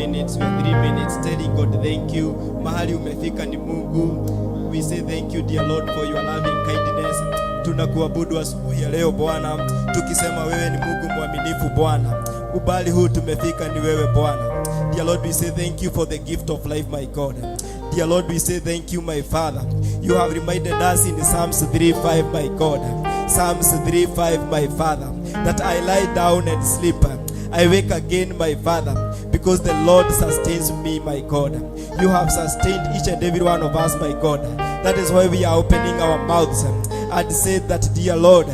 minutes, we are 3 minutes telling God thank you. Mahali umefika ni Mungu. We say thank you dear Lord for your loving kindness. Tunakuabudu asubuhi ya leo Bwana, tukisema wewe ni Mungu mwaminifu Bwana. Ubali huu tumefika ni wewe Bwana. Dear Lord, we say thank you for the gift of life, my God. Dear Lord, we say thank you, my Father. You have reminded us in Psalms 3:5, my God. Psalms 3:5, my Father, that I lie down and sleep. I wake again, my Father, because the Lord sustains me, my God. You have sustained each and every one of us, my God. That is why we are opening our mouths and say that, dear Lord,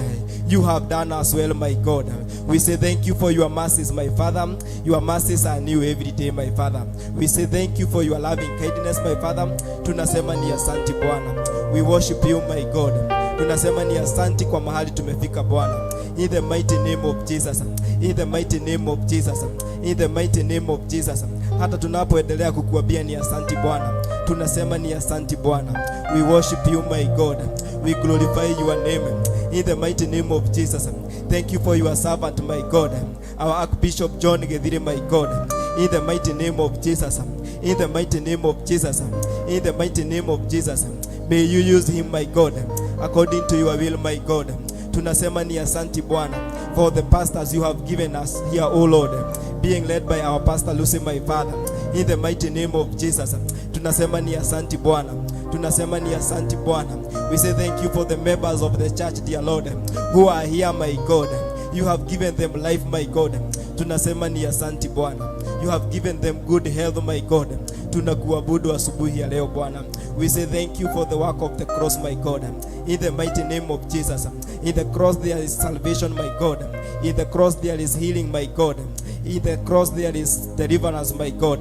you have done us well, my God. We say thank you for your mercies, my Father. Your mercies are new every day, my Father. We say thank you for your loving kindness, my Father. Tunasema ni asante Bwana. We worship you, my God. Tunasema ni asante kwa mahali tumefika Bwana. In the mighty name of Jesus. In the mighty name of Jesus. In the mighty name of Jesus. Hata tunapoendelea kukuambia ni asante Bwana. Tunasema ni asante Bwana. We worship you, my God. We glorify your name. In the mighty name of Jesus. Thank you for your servant, my God. Our Archbishop John Gethire, my God. In the mighty name of Jesus. In the mighty name of Jesus. In the mighty name of Jesus. May you use him, my God, according to your will, my God. Tunasema ni asante Bwana for the pastors you have given us here, O Lord, being led by our pastor Lucy, my Father. In the mighty name of Jesus. Tunasema ni asante Bwana. Tunasema ni asante Bwana. We say thank you for the members of the church, dear Lord, who are here, my God. You have given them life, my God. Tunasema ni asante Bwana. You have given them good health, my God. Tunakuabudu asubuhi ya leo Bwana. We say thank you for the work of the cross, my God. In the mighty name of Jesus. In the cross there is salvation, my God. In the cross there is healing, my God. In the cross there is deliverance, my God.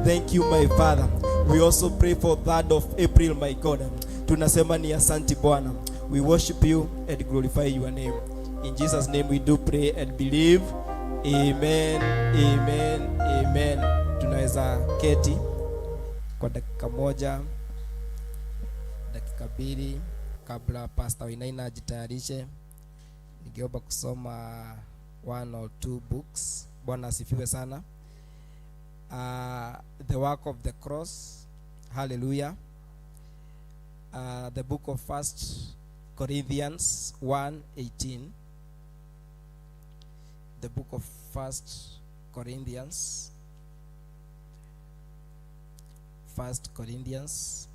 Thank you, my Father. We also pray for 3rd of April, my God. Tunasema ni asante Bwana. We worship you and glorify your name. In Jesus' name we do pray and believe. Amen, amen, amen. Tunaweza keti kwa dakika moja, dakika mbili kabla Pastor Wainaina ajitayarishe. Ningeomba kusoma 1 or 2 books. Bwana asifiwe sana. The work of the cross. Hallelujah. The book of 1 Corinthians 1:18. The book of 1 Corinthians. 1 Corinthians.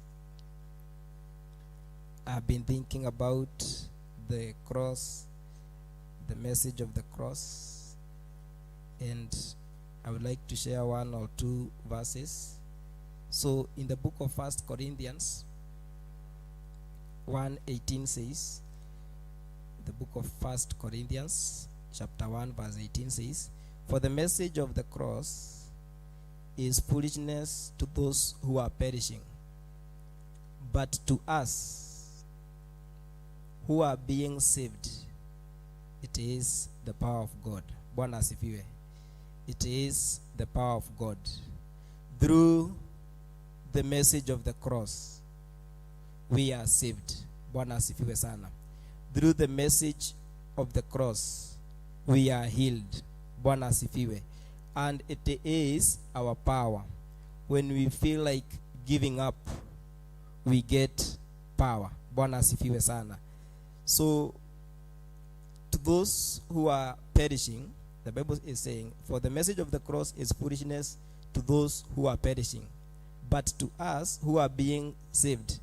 I've been thinking about the cross, the message of the cross, and I would like to share 1 or 2 verses. So in the book of 1 Corinthians 1:18 says, the book of 1 Corinthians chapter 1 verse 18 says, for the message of the cross is foolishness to those who are perishing, but to us who are being saved, it is the power of God. Bwana asifiwe. It is the power of God. Through the message of the cross, we are saved. Bwana asifiwe sana. Through the message of the cross, we are healed. Bwana asifiwe. And it is our power. When we feel like giving up, we get power. Bwana asifiwe sana. So, to those who are perishing, the Bible is saying, for the message of the cross is foolishness to those who are perishing, but to us who are being saved,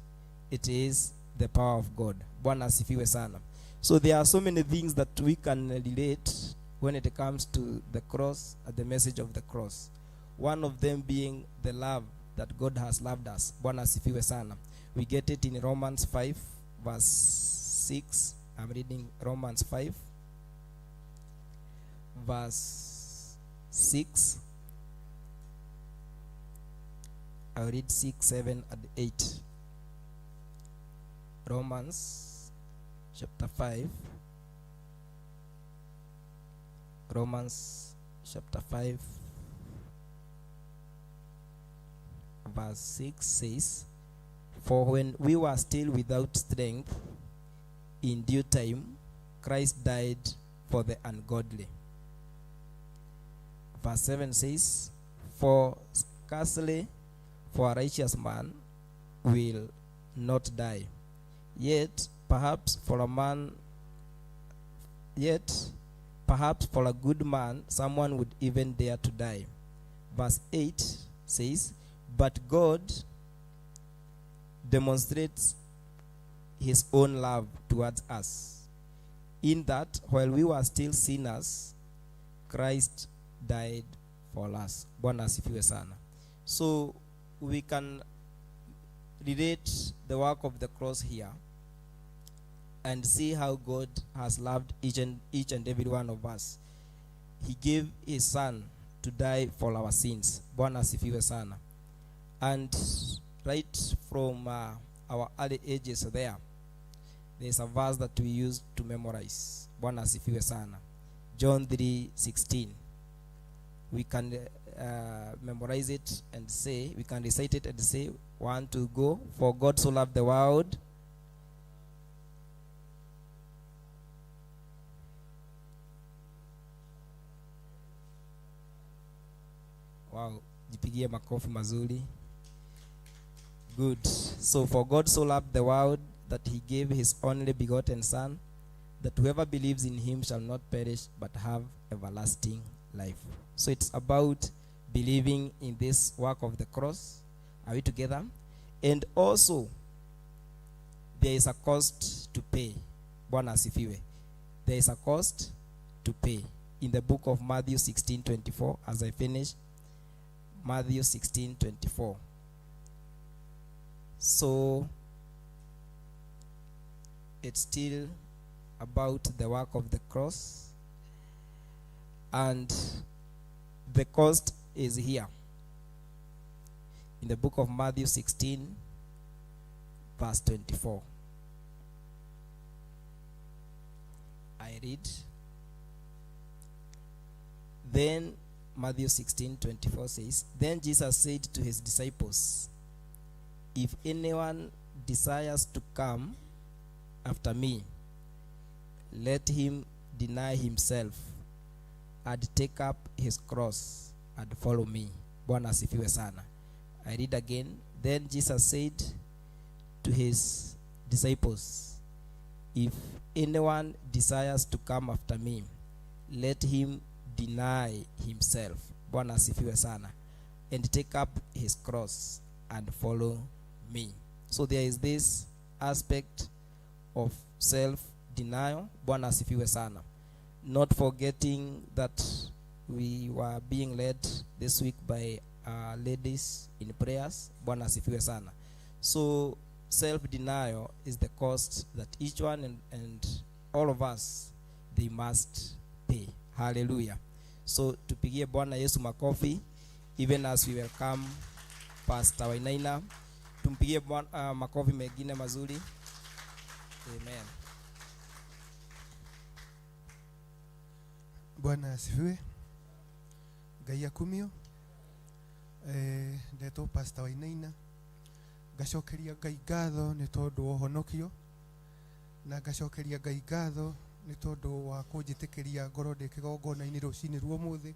it is the power of God. Bwana asifiwe sana. So there are so many things that we can relate when it comes to the cross and the message of the cross. One of them being the love that God has loved us. Bwana asifiwe sana. We get it in Romans 5 verse 6. I'm reading Romans 5 verse 6. I'll read 6, 7, and 8. Romans chapter 5. Romans chapter 5 verse 6 says, for when we were still without strength, in due time Christ died for the ungodly. Verse 7 says, For scarcely for a righteous man will not die, yet perhaps for a good man someone would even dare to die. Verse 8 says, but God demonstrates his own love towards us, in that while we were still sinners, Christ died for us. Bwana asifiwe sana. So we can relate the work of the cross here and see how God has loved each and every one of us. He gave his son to die for our sins. Bwana asifiwe sana. And right from our early ages there's a verse that we use to memorize. Bwana asifiwe sana. John 3:16. We can memorize it and say, we can recite it and say, 1, 2, go. For God so loved the world. Wow, jipigie makofi mazuri. Good. So for God so loved the world that he gave his only begotten son, that whoever believes in him shall not perish but have everlasting life. So it's about believing in this work of the cross. Are we together? And also, there is a cost to pay. Bwana asifiwe. There is a cost to pay. In the book of Matthew 16:24, as I finish, Matthew 16:24. So, it's still about the work of the cross, and the cost is here. In the book of Matthew 16, verse 24. I read. Then Matthew 16:24 says, then Jesus said to his disciples, if anyone desires to come after me, let him deny himself and take up his cross and follow me. Bwana asifiwe sana. I read again. Then Jesus said to his disciples, if anyone desires to come after me, let him deny himself. Bwana asifiwe sana. And take up his cross and follow me. So there is this aspect of self-denial. Bwana asifiwe sana. Not forgetting that we were being led this week by ladies in prayers. Bwana asifiwe sana. So self-denial is the cost that each one and all of us, they must pay. Hallelujah. So tupigie Bwana Yesu makofi, even as we welcome Pastor Wainaina. Tumpigie Bwana makofi mengine mazuri. Amen. Bwana asifiwe. Ngai akumio. Ndeto Pastor Wainaina. Gacokeria Ngai ngatho nĩ tondũ wa ũhonokio, na gacokeria Ngai ngatho nĩ tondũ wa kũnjĩtĩkĩria ngoro ndĩ kĩgongona-inĩ rũcinĩ rwa ũmũthĩ.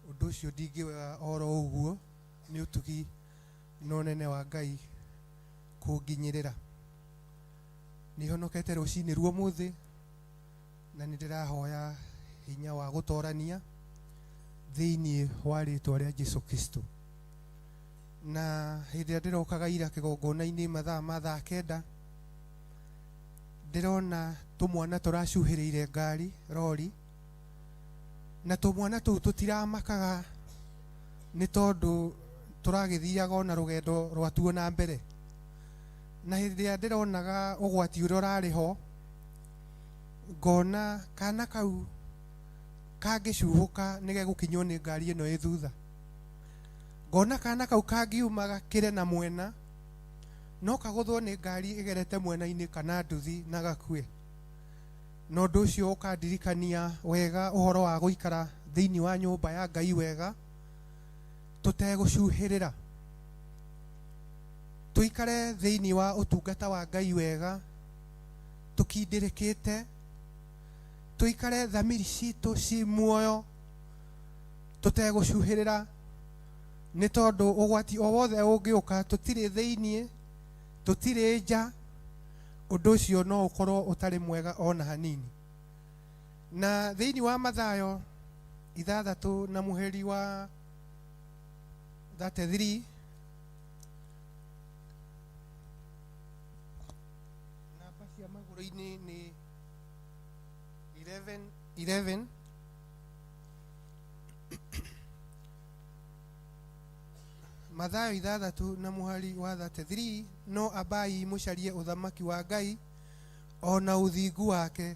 Ũndũ ũcio ndingĩwega oro ũguo, nĩ ũtugi na ũnene wa Ngai kũnginyĩrĩra. Nĩhonokete rũcinĩ rwa ũmũthĩ, na nĩndĩrahoya hinya wa gũtorania thĩinĩ wa rĩĩtwa rĩa Jesũ Kristo. Na hĩndĩ ĩrĩa ndĩrokaga ira kĩgongona-inĩ mathaa kenda, ndĩrona tũmwana tũracuhĩrĩire ngari rori, na tũmwana tũu tũtiramakaga nĩ tondũ tũragĩthiaga ona rũgendo rwatuo na mbere. Na hĩndĩ ĩrĩa ndĩronaga ũgwati ũrĩa ũrarĩ ho, ngona kana kau kangĩcuhũka nĩgegũkinywo nĩ ngari ĩno ĩ thutha. Ngona kana kau kangiumaga kĩre na mwena, no kagũthwo nĩ ngari ĩgerete mwena-inĩ kana nduthi na gakue. Na ũndũ ũcio ũkandirikania wega ũhoro wa gũikara thĩinĩ wa nyũmba ya Ngai wega, tũtegũcuhĩrĩra. Tũikare thĩinĩ wa ũtungata wa Ngai wega, tũkindĩrĩkĩte. Tũikare thamiri citũ ci muoyo, tũtegũcuhĩrĩra. nĩ tondũ ũgwati o wothe ũngĩũka tũtirĩ thĩiniĩ, tũtirĩ nja, ũndũ ũcio no ũkorwo ũtarĩ mwega ona hanini. Na thĩinĩ wa Mathayo 6 na mũheri wa 33 namba cia magũrũ-inĩ nĩ 11 Mathayo 6 na mũhari wa 33, no ambai mũcarie ũthamaki wa Ngai ona ũthingu wake,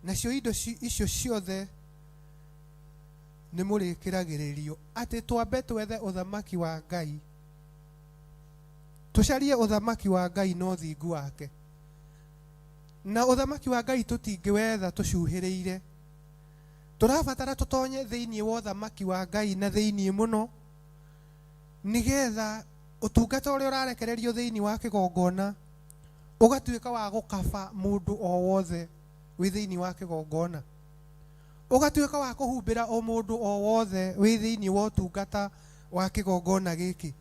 nacio indo icio ciothe nĩ mũrĩkĩragĩrĩrio. Atĩ twambe twethe ũthamaki wa Ngai, tũcarie ũthamaki wa Ngai na ũthingu wake. Na ũthamaki wa Ngai tũtingĩwetha tũcuhĩrĩire, tũrabatara tũtonye thĩinĩ wa ũthamaki wa Ngai na thĩinĩ mũno, nigetha ũtungata ũrĩa ũrarekererio thĩinĩ wa kĩgongona ũgatuĩka wa gũkaba mũndũ o wothe wĩ thĩinĩ wa kĩgongona, ũgatuĩka wa kũhumbĩra o mũndũ o wothe wĩ thĩinĩ wa ũtungata wa kĩgongona gĩkĩ.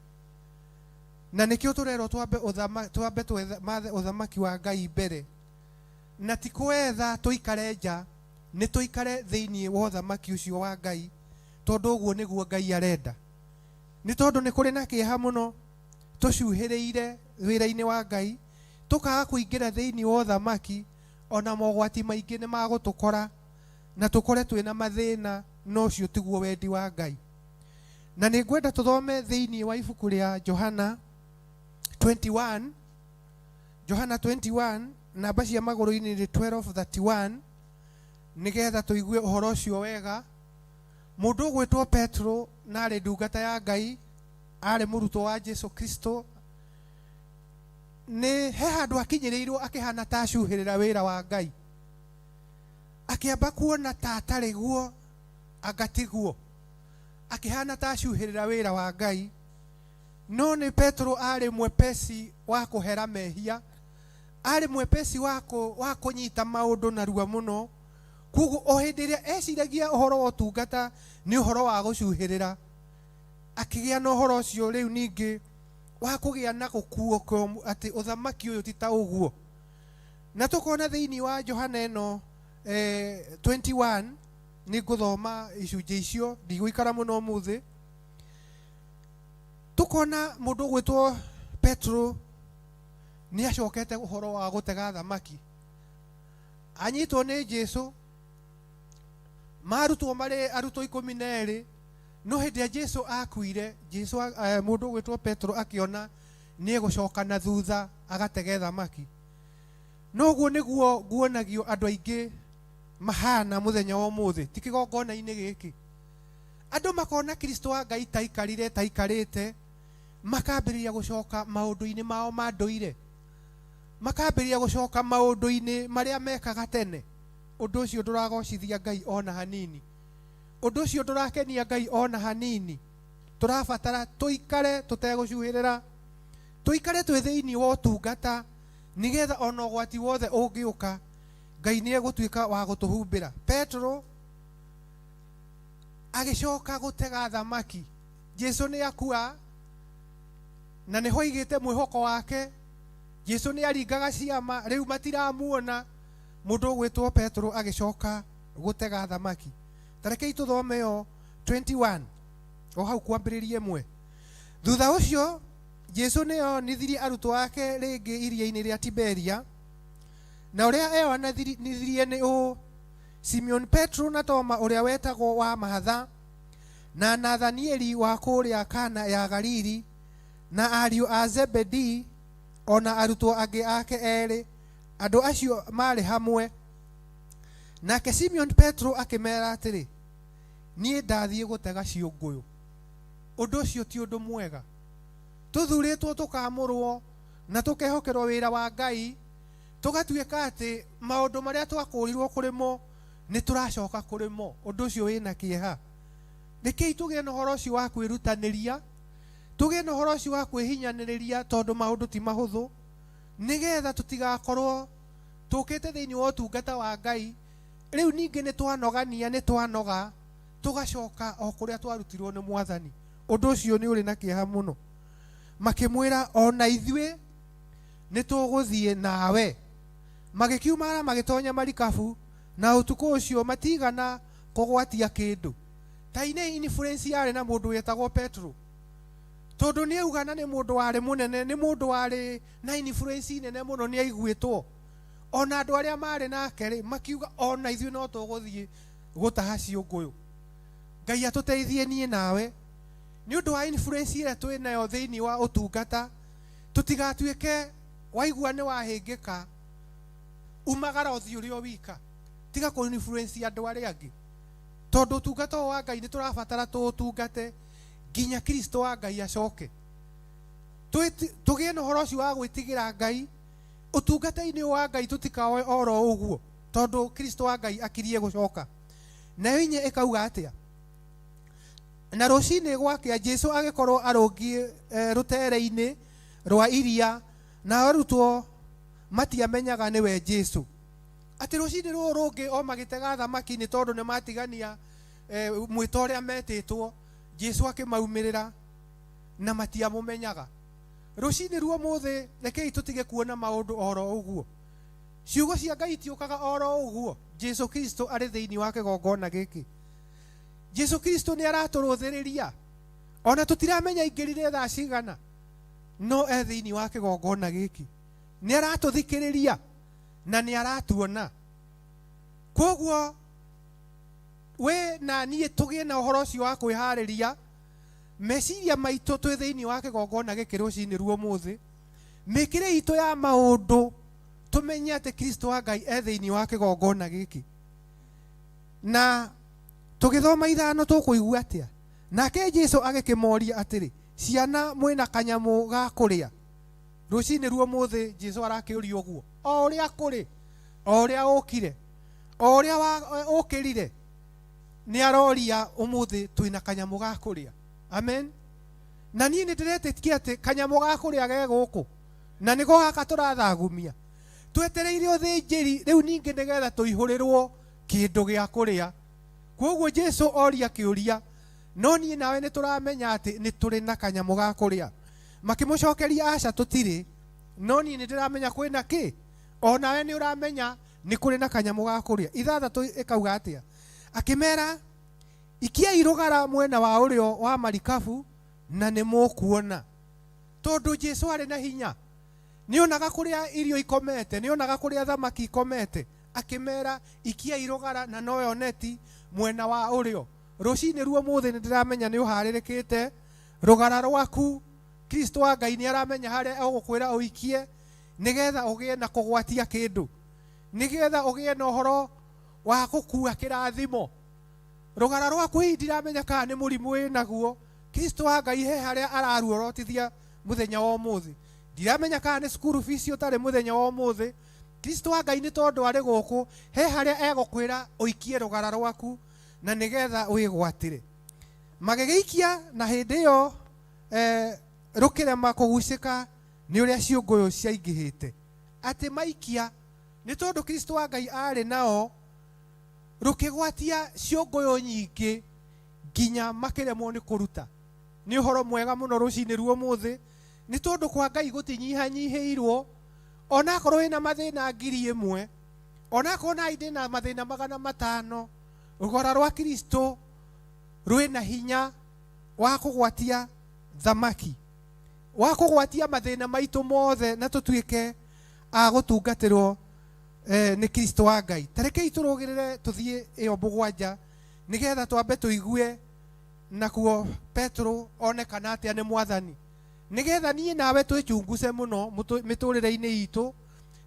Na nĩkĩo tũrerwo twambe twethe ũthamaki wa Ngai mbere, na ti kwetha tũikare nja, nĩ tũikare thĩinĩ wa ũthamaki ũcio wa Ngai, tondũ ũguo nĩguo Ngai arenda. Nĩ tondũ nĩ kũrĩ na kĩeha mũno tũcuhĩrĩire wĩra-inĩ wa Ngai, tũkaga kũingĩra thĩinĩ wa ũthamaki, ona mogwati maingĩ nĩ magũtũkora na tũkore twĩna mathĩna, no ũcio tiguo wendi wa Ngai. Na nĩ ngwenda tũthome thĩinĩ wa ibuku rĩa Johana 21, Johana 21 namba cia magũrũ-inĩ nĩ 12:31, nigetha tũigue ũhoro ũcio wega. Mũndũ ũgwĩtwo Petro na arĩ ndungata ya Ngai, arĩ mũrutwo wa Jesu Kristo, nĩ he handũ akinyĩrĩirwo akĩhana ta acuhĩrĩra wĩra wa Ngai, akĩamba kuona ta atarĩ guo agatiguo, akĩhana ta acuhĩrĩra wĩra wa Ngai. No nĩ Petro arĩ mwepesi wa kũhera mehia, arĩ mwepesi wa kũnyita maũndũ narua mũno. Koguo o hĩndĩ ĩrĩa eciragia ũhoro wa ũtungata nĩ ũhoro wa gũcuhĩrĩra, akĩgĩa na ũhoro ũcio rĩu ningĩ wa kũgĩa na gũkuo atĩ ũthamaki ũyũ ti ta ũguo. Na tũkona thĩinĩ wa Johana ĩno 21, nĩ ngũthoma icunjĩ icio, ndigũikara mũno ũmũthĩ. Tũkona mũndũ ũgwĩtwo Petro nĩ acokete ũhoro wa gũtega thamaki, anyitwo nĩ Jesu, marutwo marĩ arutwo 12. No hĩndĩ ya Jesu akuire, Jesu mũndũ ũgwĩtwo Petro akĩona nĩ egũcoka na thutha agatege thamaki. No guo nĩguo nguonagio andũ aingĩ mahana mũthenya wa ũmũthĩ, ti kĩgongona-inĩ gĩkĩ. Andũ makona Kristo wa Ngai taikarĩte, makambĩrĩria gũcoka maũndũ-inĩ mao ma ndũire, makambĩrĩria gũcoka maũndũ-inĩ marĩa mekaga tene. Ũndũ ũcio ndũragocithia Ngai ona hanini, ũndũ ũcio ndũrakenia Ngai ona hanini. Tũrabatara tũikare tũtegũcuhĩrĩra, tũikare twĩ thĩinĩ wa ũtungata, nigetha ona ũgwati wothe ũngĩũka Ngai nĩ egũtuĩka wa gũtũhumbĩra. Petro agĩcoka gũtega thamaki, Jesu nĩ akua na nĩ hoigĩte mwĩhoko wake. Jesu nĩ aringaga ciama, rĩu matiramuona. Mũndũ ũgwĩtwo Petro agĩcoka gũtega thamaki. Tarekei tũthome yo 21 o hau kwambĩrĩria 1. Thutha ũcio Jesu nĩ onithirie arutwo ake rĩngĩ iria-inĩ rĩa Tiberia, na ũrĩa eonithirie nĩ ũũ: Simon Petro na Toma ũrĩa wetagwo wa Mahatha, na Nathanieli wa kũrĩa Kana ya Galili, na ariũ a Zebedi, ona arutwo angĩ ake erĩ. Andũ acio marĩ hamwe. Nake Simon Petro akĩmera atĩrĩ, niĩ ndathiĩ gũtega ciũngũyũ. Ũndũ ũcio ti ũndũ mwega. Tũthurĩtwo tũkamũrwo na tũkehokerwo wĩra wa Ngai, tũgatuĩka atĩ maũndũ marĩa twakũrirwo kũrĩ mo nĩ tũracoka kũrĩ mo. Ũndũ ũcio wĩna kĩeha. Rekei tũgĩe na ũhoro ũcio wa kwĩrutanĩria, tũgĩe na ũhoro ũcio wa kwĩhinyanĩrĩria, tondũ maũndũ ti mahũthũ, nigetha tũtigakorwo tũkĩte thĩinĩ wa ũtungata wa Ngai, rĩu ningĩ nĩ twanogania, nĩ twanoga, tũgacoka o kũrĩa twarutirwo nĩ Mwathani. undu ucio ni uri na kieha muno makimwira ona ithue nituguthie nawe magikiumara magitonya marikabu na utuku ucio matigana kugwatia kindu taine influence yari na mundu wetagwo Petro tondu ni augana ni mundu wari munene ni mundu wari na influence nene muno ni aiguitwo ona andu aria mari nake ri makiuga ona ithue no tuguthie gutaha ciunguyu Ngai atuteithie nie nawe ni undu wa influence ira twinayo thiini wa utungata tutigatuike waigua ni wahingika umagara uthi urio wika tiga ku influence andu aria angi tondu utungata wa Ngai ni turabatara tutungate nginya Kristo wa Ngai acoke tugie no horo ucio wa gwitigira Ngai utungata-ini wa Ngai tutikawe oro uguo tondu Kristo wa Ngai akirie gucoka na inye ikauga atia na rucini gwake Jesu agikorwo arungi rutere-ini rwa iria na arutwo matiamenyaga niwe Jesu ati rucini ru rungi o magitega thamaki ni tondu ni matigania mwito uria metitwo Jesu akimaumirira na matiamumenyaga rucini ruo muthi rekei tutige kuona maundu oro uguo ciugo cia Ngai tiukaga oro uguo Jesu Kristo ari thiini wa kigongona giki Jesu Kristo ni araturuthiriria ona tutiramenya ingirire thaa cigana no thiini wa kigongona giki ni aratuthikiriria na ni aratuona koguo we na nie tugie na uhoro ucio wa kwihariria meciria maitu twi thiini wa kigongona giki rucini ruo muthi mikire itu ya maundu tumenye ati Kristo wa Ngai thiini wa kigongona giki na tugithoma ithano tukuigua atia nake Jesu agikimoria atiri ciana mwina kanyamu ga kuria rucini ruo muthi Jesu arakiuria uguo o uria kuri o uria ukire o uria ukirire ni aroria umuthi twina kanyamu ga kuria amen na nie ni ndiretetikia ati kanyamu ga kuria ge guku na nigo gaka turathagumia twetereire uthinjiri riu ningi nigetha tuihurirwo kindu gia kuria koguo Jesu oria kiuria no nie nawe ni turamenya ati ni turi na kanyamu ga kuria makimucokeria aca tutiri no nie ni ndiramenya kwina ki o nawe ni uramenya ni kuri na kanyamu ga kuria ithathatu ikauga atia akimera ikia irugara mwena wa urio wa marikabu na ni mukuona tondu Jesu ari na hinya ni onaga kuria irio ikomete ni onaga kuria thamaki ikomete akimera ikia irugara na noyo neti mwena wa urio rucini ruo muthi ni ndiramenya ni uharirikite rugara rwaku Kristo wa Ngai ni aramenya haria egukwira uikie nigetha ugie na kugwatia kindu nigetha ugie na uhoro wa gukua kirathimo rugara rwaku hi ndiramenya kana ni murimu winaguo Kristo wa Ngai he haria araruorotithia muthenya wa muthi ndiramenya kana ni school fees utari muthenya wa muthi Kristo wa Ngai ni tondu ari guku he haria egukwira uikie rugara rwaku na nigetha wigwatire magigiikia na hindi yo rukirema kugucika ni uria ciunguyu ciaingihite ati maikia ni tondu Kristo wa Ngai ari nao rukigwatia ciunguyu nyingi nginya makiremwo ni kuruta ni uhoro mwega muno rucini ruo muthi ni tondu kwa Ngai gutinyihanyihiirwo ona korwo ina mathina 1000 ona korwo na ina mathina 500 rugora rwa Kristo rwina hinya wa kugwatia thamaki wa kugwatia mathina maitu mothe na tutuike a gutungatirwo ni Kristo wa Ngai tarekei turugirire tuthie iyo bugwanja nigetha twambe tuigue nakuo Petro onekana atia ni mwathani nigetha nie nawe twicunguse muno miturire-ini itu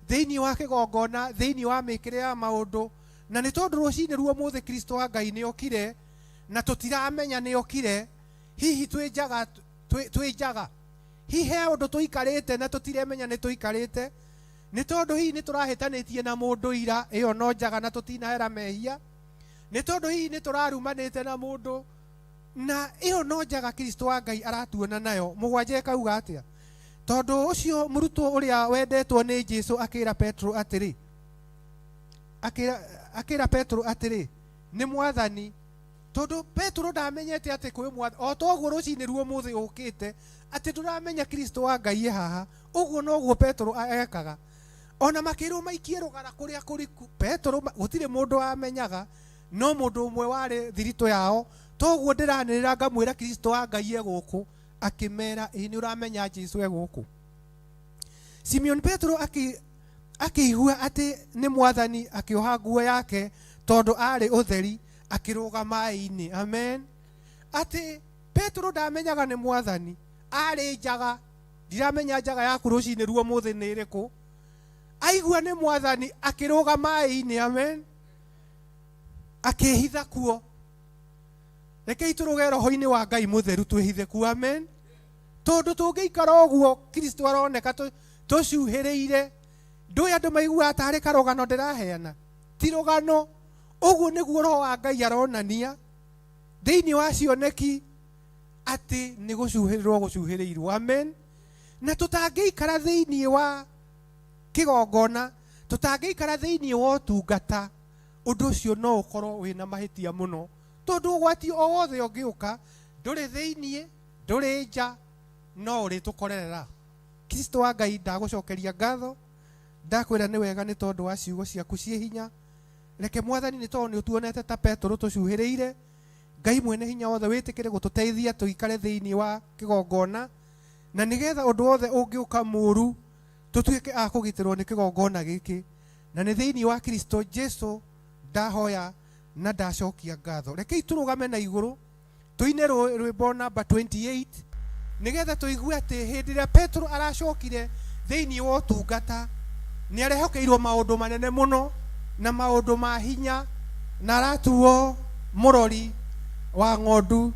thiini wa kigongona thiini wa mikire ya maundu na ni tondu rucini ruo muthi Kristo wa Ngai ni okire na tutiramenya ni okire hihi twijaga hihe undu tuikarite na tutiremenya ni tuikarite ni tondu hihi ni turahitanitie na mundu ira iyo no njaga na tutinahera mehia ni tondu hihi ni turarumanite na mundu na iyo no njaga Kristo wa Ngai aratuona nayo mugwanje kauga atia tondu ucio murutwo uria wendetwo ni Jesu akira Petro atiri ni mwathani tondu Petro ndamenyete ati kwi mwathi o toguo rucini ruo muthi ukite ati nduramenya Kristo wa Ngai haha uguo noguo Petro ekaga ona makiru maikie rugara kuria kuriku Petro gutire mundu amenyaga no mundu umwe wari thirito yao toguo ndiranirira ngamwira Kristo wa Ngai eguku akimera ni uramenya Jesu eguku Simeon Petro akiigua ati ni mwathani akioha nguo yake tondu ari utheri akiruga mai-ini amen ati Petro ndamenyaga ni mwathani ari njaga ndiramenya njaga yaku rucini ruo muthi ni iriku aigua ni mwathani akiruga mai-ini amen akihitha kuo rekei turuge roho-ini wa Ngai mutheru twihithe kuo amen tondu tungiikara uguo Kristo aroneka tucuhiriire ndui andu maigua atari karugano ndiraheana ti rugano uguo niguo roho wa Ngai aronania thiini wa cioneki ati ni gucuhirirwo gucuhiriirwo amen na tutangiikara thiini wa kigongona tutangiikara thiini wa utungata undu ucio no ukorwo wina mahitia muno tondu ugwati o wothe ungiuka nduri thiini nduri nja no uri tukorerera Kristo wa Ngai ndagucokeria ngatho ndakwira ni wega ni tondu wa ciugo ciaku cie hinya reke mwathani ni tondu tuonete ta Petro tucuhiriire Ngai mwene hinya wothe witikire gututeithia tuikare thiini wa kigongona na nigetha undu wothe ungiuka muru tutuike a kugitirwo ni kigongona giki na ni thiini wa Kristo Jesu ndahoya na ndacokia ngatho rekei turugame na iguru tuine rwimbo number 28 nigetha tuigue ati hindi ria Petro aracokire thiini wa utungata ni arehokeirwo maundu manene muno na maundu ma hinya na aratuo murori wa ng'ondu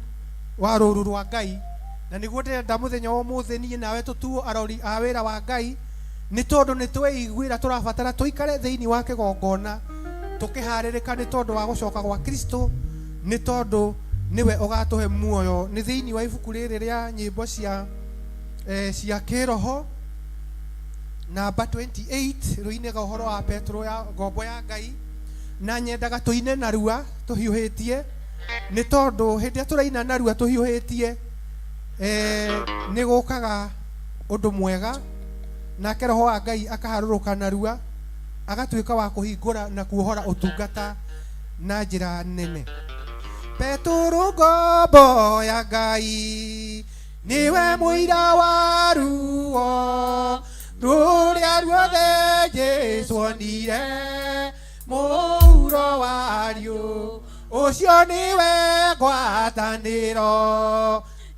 wa ruru rwa Ngai na niguo ndirenda muthenya wa umuthi nie nawe tutuo arori a wira wa Ngai ni tondu ni tweiguira turabatara tuikare thiini wa kigongona tukiharirika ni tondu wa gucoka gwa Kristo ni tondu niwe ugatuhe muoyo ni thiini wa ibuku riri ria nyimbo cia kiroho namba 28 ruinega uhoro wa Petro ya ngombo ya Ngai na nyendaga tuine narua tuhiuhitie ni tondu hindi turaina narua tuhiuhitie ni gukaga undu mwega na roho wa Ngai akaharuruka narua agatuika wa kuhingura na kuohora utungata na njira nene Petro ngombo ya Ngai niwe muira wa ruo ruria ruothe Jesu onire muuro wario ucio niwe ngwataniro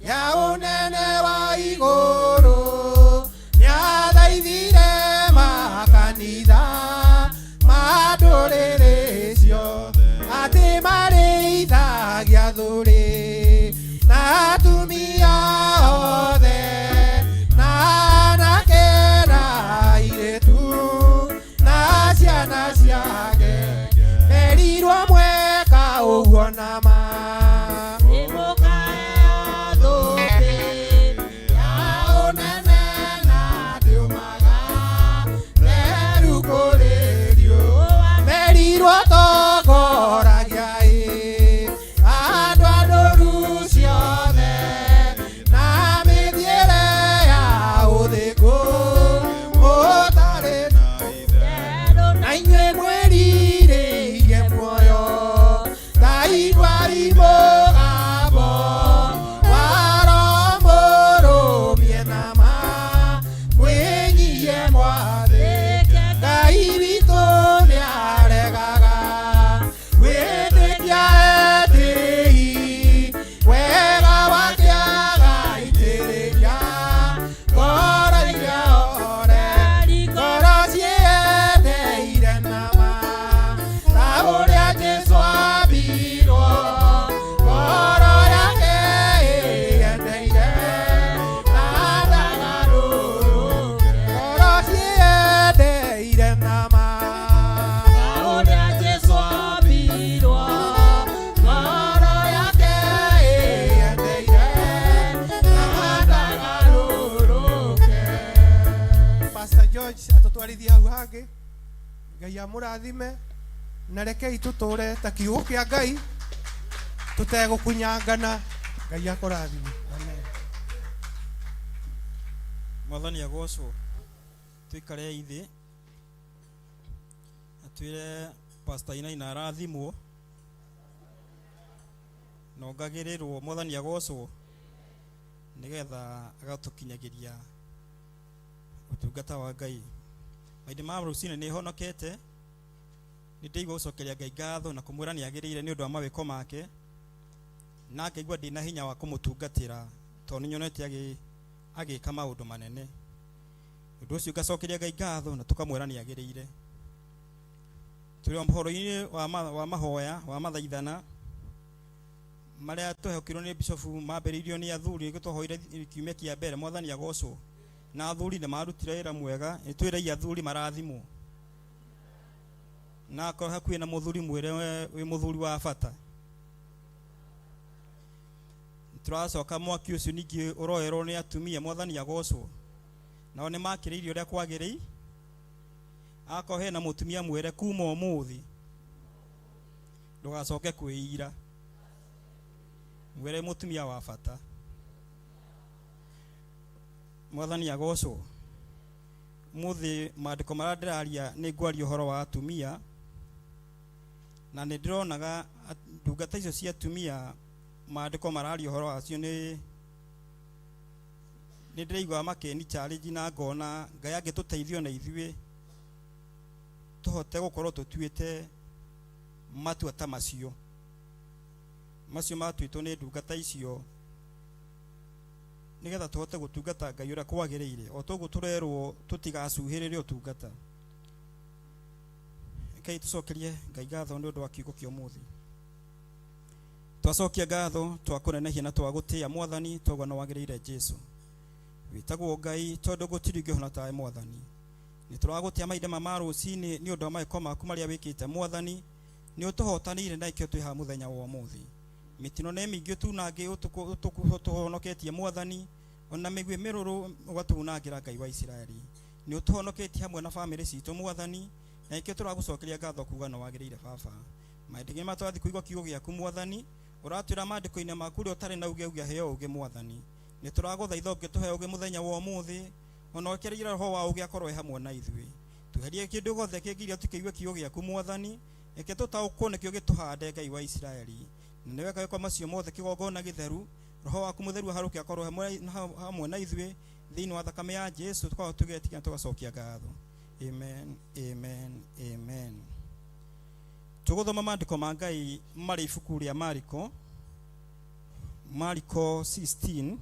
ya unene wa iguru niathaithire makanitha maduriricio ati marithagia thuri na atumia othe na anake na airitu na ciana ciake merirwo mweka uguo nama atutwarithia hau hangi Ngai amurathime na rekei tuture ta kiugo kia Ngai tutegũkunyangana. Ngai akũrathime. Amen. Mwathani agocwo. Tuikare ithi atwire Pastor Inaina arathimwo nongagirirwo. Mwathani agocwo nigetha agatukinyagiria utungata wa Ngai. Maindi ma rucine ni honokete, ni ndeigua gucokeria Ngai ngatho na kumwira ni agirire ni undu wa mawiko make, na ngaigua ndina hinya wa kumutungatira to ni nyonete agika maundu manene. Undu ucio ngacokeria Ngai ngatho na tukamwira ni agirire. Turi mporo-ini wa mahoya wa mathaithana maria tuhekirwo ni Bishop mambiririo ni athuri gituhoire kiumia kia mbere. Mwathani agocwo na athuri ni marutire wira mwega. Nitwire athuri marathimwo na ko hakuye na muthuri mwire wi muthuri wa bata. Turacoka mwaki ucio ningi uroerwo ni atumia. Mwathani agocwo nao ni makiriirio ria kwagirei. Ako hena mutumia mwire kuma umuthi ndugacoke kwiira, mwire mutumia wa bata. Mwathani agocwo muthi maandiko maria ndiraria ni ngwaria uhoro wa atumia, na ni ndironaga ndungata icio cia atumia maandiko mararia uhoro wacio ni ndiraigua makeni challenge na ngona Ngai angituteithio na ithuĩ tuhote gukorwo tutuite matua ta macio matuitwo ni ndungata icio nigetha tuhote gutungata Ngai uria kwagiriire o toguo turerwo tutigacuhirire utungata. Ngai tucokerie Ngai ngatho ni undu wa kiugo kia umuthi. Twacokia ngatho twakunenehia na twagutia Mwathani twaugwa no wagiriire Jesu. Witagwo Ngai tondu gutiri ngihona tawe Mwathani. Ni turagutia mainde ma rucini ni undu wa maiko maku maria wikite Mwathani. Ni utuhotanire na ikio twi ha muthenya wa umuthi. Mitino ne mingi tunangi utuhonoketie Mwathani, ona migwi miruru ugatunangira Ngai wa Israeli. Ni utuhonoketie hamwe na family citu Mwathani, na ikio turagucokeria ngatho kuga no wagiriire baba. Maindigi matwathi kuigwa kiugo giaku Mwathani, uratwira maandiko-ini maku ri utari na uge heo uge Mwathani. Ni turaguthaitha ungituhe uge muthenya wa umuthi, ona ukereira roho wa uge akorwo hamwe na ithui. Tuherie kindu gothe kingiria tukiigwe kiugo giaku Mwathani, eke tutaukone kio gituhande Ngai wa Israeli. Niwe kae kwa macio mothe kigongona githeru, roho waku mutheru haruke akorwo hamwe na ithui thiini wa thakame ya Jesu tukao tugetika tugacokia ngatho. Amen, amen, amen. Tuguthoma maandiko ma Ngai mari ibuku ria Mariko 16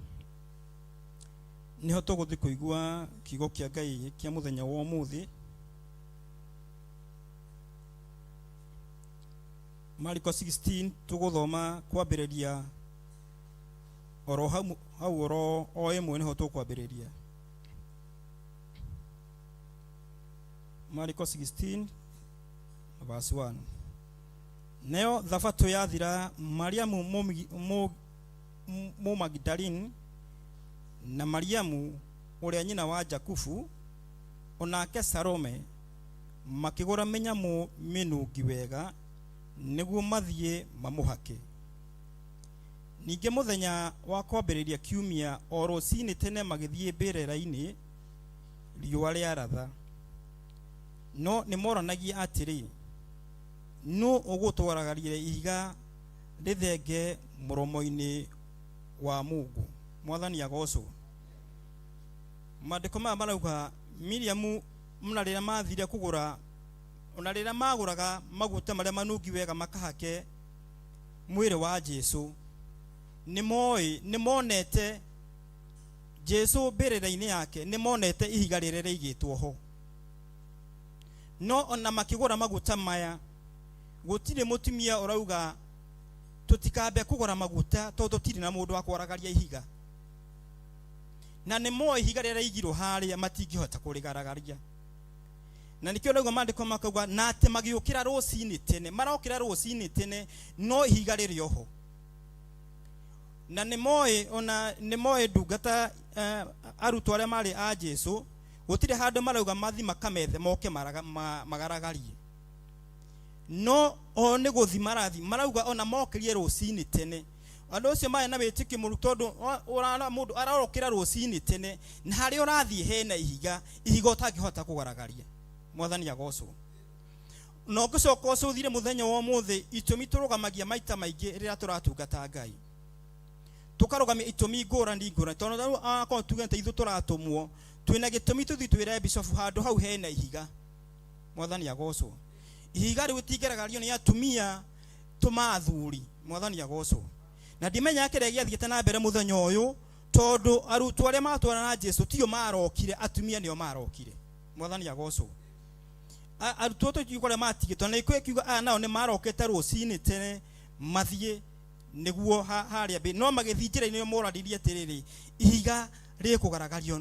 niho tuguthi kuigua kiugo kia Ngai kia muthenya wa umuthi. Mariko 16 tuguthoma kwambiriria oro hau oro o emwe niho tukwambiriria. Mariko 16 verse 1. Neo thabato yathira, Mariamu mu Magdalene na Mariamu uria nyina wa Jakubu onake Salome makigura menyamu minungi wega niguo mathie mamuhake. Ninge muthenya wa kwambiriria kiumia o rucini tene magithie mbirera-ini riua riaratha, no ni moranagia atiri no ugutwaragariire ihiga rithenge muromo-ini wa Mungu. Mwathani agocwo. Maandiko maya marauga Miriamu mna rira mathire kugura, ona rira maguraga maguta maria manungi wega makahake mwire wa Jesu, ni monete Jesu mbirira-ini yake, ni monete ihiga rire rigitwo ho. No ona makigura maguta maya gutire mutumia urauga tutikambe kugura maguta to tutiri na mundu akwaragaria ihiga, na ni mo ihiga rire igiro haria matingihota kurigaragaria. Na nikio rauga maandiko makauga na ate magiukira rucini tene, marokira rucini tene no ihiga rire oho. Na ni moe ndungata arutwo aria mari a Jesu gutire handu marauga mathi makamethe moke magaragarie. no o ne guthima rathi marauga ona mokirie rucini tene andu ucio maye na witiki muru tondu urana mundu ararokira rucini tene na hari urathie hena ihiga utangihota kugaragaria mwathani agocwo no gucoka ucuthire muthenya wa muthi itumi turugamagia maita maingi rira turatungata Ngai tukarugamia itumi ngurani tondu akorwo tugente ithu turatumwo twina gitumi tuthi twire bishop handu hau hena ihiga mwathani agocwo ihiga riu tigeragario ni atumia tumathuri mwathani agocwo na ndimenya kire giathiete na mbere muthenya uyu tondu arutwo aria matwara na Jesu tio marokire atumia nio marokire mwathani agocwo arutwo tukikore matigitwo na ikwe kiuga nao ni marokete rucini tene mathie niguo haria be no magithijira-ini moraririe tiriri ihiga rikugaragario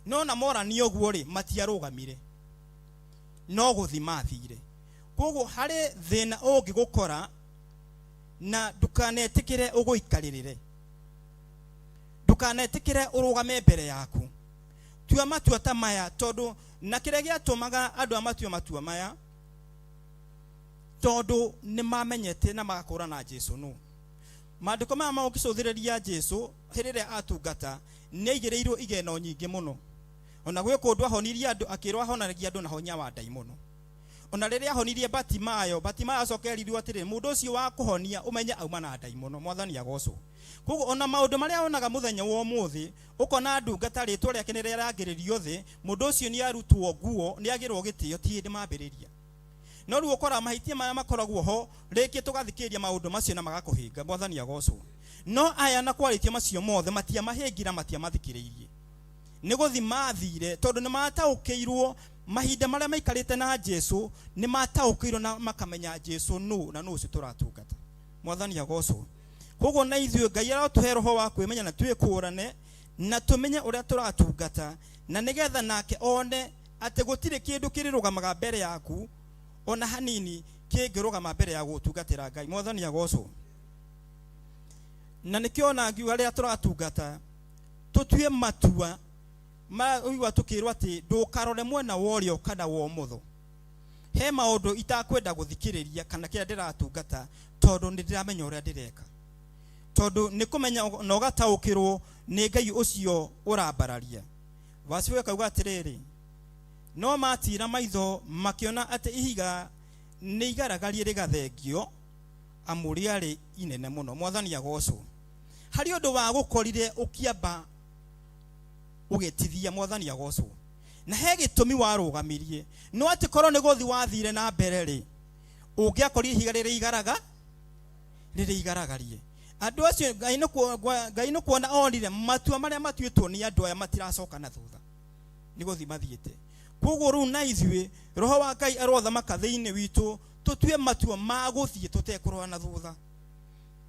no na morani oguo ri matiarugamire no guthima thire koguo hari thina ungigukora na ndukanetikire uguikaririre ndukanetikire urugame mbere yaku tua matua ta maya tondu na kire giatumaga andu amatua matua maya tondu ni mamenyete na magakura na Jesu mandiko maya maukicuthireria Jesu hirire atungata ni igireirwo igeno nyingi muno ona gwe kundu ahonirie andu akirwa ahonagia andu na honya wa daimono ona riria ahonirie Batimayo acokerirwo atiri mundu ucio wa kuhonia umenya auma na daimono mwathani agocwo koguo ona maundu maria onaga muthenya wa umuthi ukona ndungata ritwa riake ni rirangiririo thi mundu ucio ni arutwo nguo ni agirwo gitio ti ndi mambiriria no riu ukora mahitia maya makoragwo ho riki tugathikiria maundu macio na magakuhinga mwathani agocwo no aya na kwaritia macio mothe matia mahingira matia mathikiririe ni guthima thire tondu ni mataukiirwo mahinda maria maikarite na Jesu ni mataukiirwo na makamenya Jesu na ucio turatungata mwathani agocwo koguo na ithuĩ Ngai aratuhe roho wa kwĩmenya na twĩkũrane na tumenye uria turatungata na nigetha nake one ati gutire kindu kirirugamaga mbere yaku ona hanini kingirugama mbere ya gutungatira Ngai mwathani agocwo na nikiona ngiuga ria turatungata tutue matua uigwa tukirwo ati ndukarore mwena worio kana wo mutho he maundu itakwenda guthikiriria kana kira ndiratungata tondu ndiramenya uria ndireka tondu nikumenya no gataukirwo ni Ngai ucio urambararia wasiwe kauga atiriri no matira maitho makiona ati ihiga ni igaragarie rigathengio amuri ari inene muno mwathani agocwo hari undu wa gukorire ukiamba ugetithia mwathani agocwo na he gitumi warugamirie no ati korwo ni guthi wathire na mbere ri ungiakorire ihiga riri igaragarie andu acio Ngai no kuona onire matua maria matuitwo ni andu aya matiracoka na thutha ni guthi mathiete koguo ru na ithuĩ roho wa Ngai arothamaka thiini witu tutue matua ma guthie tutekurwa na thutha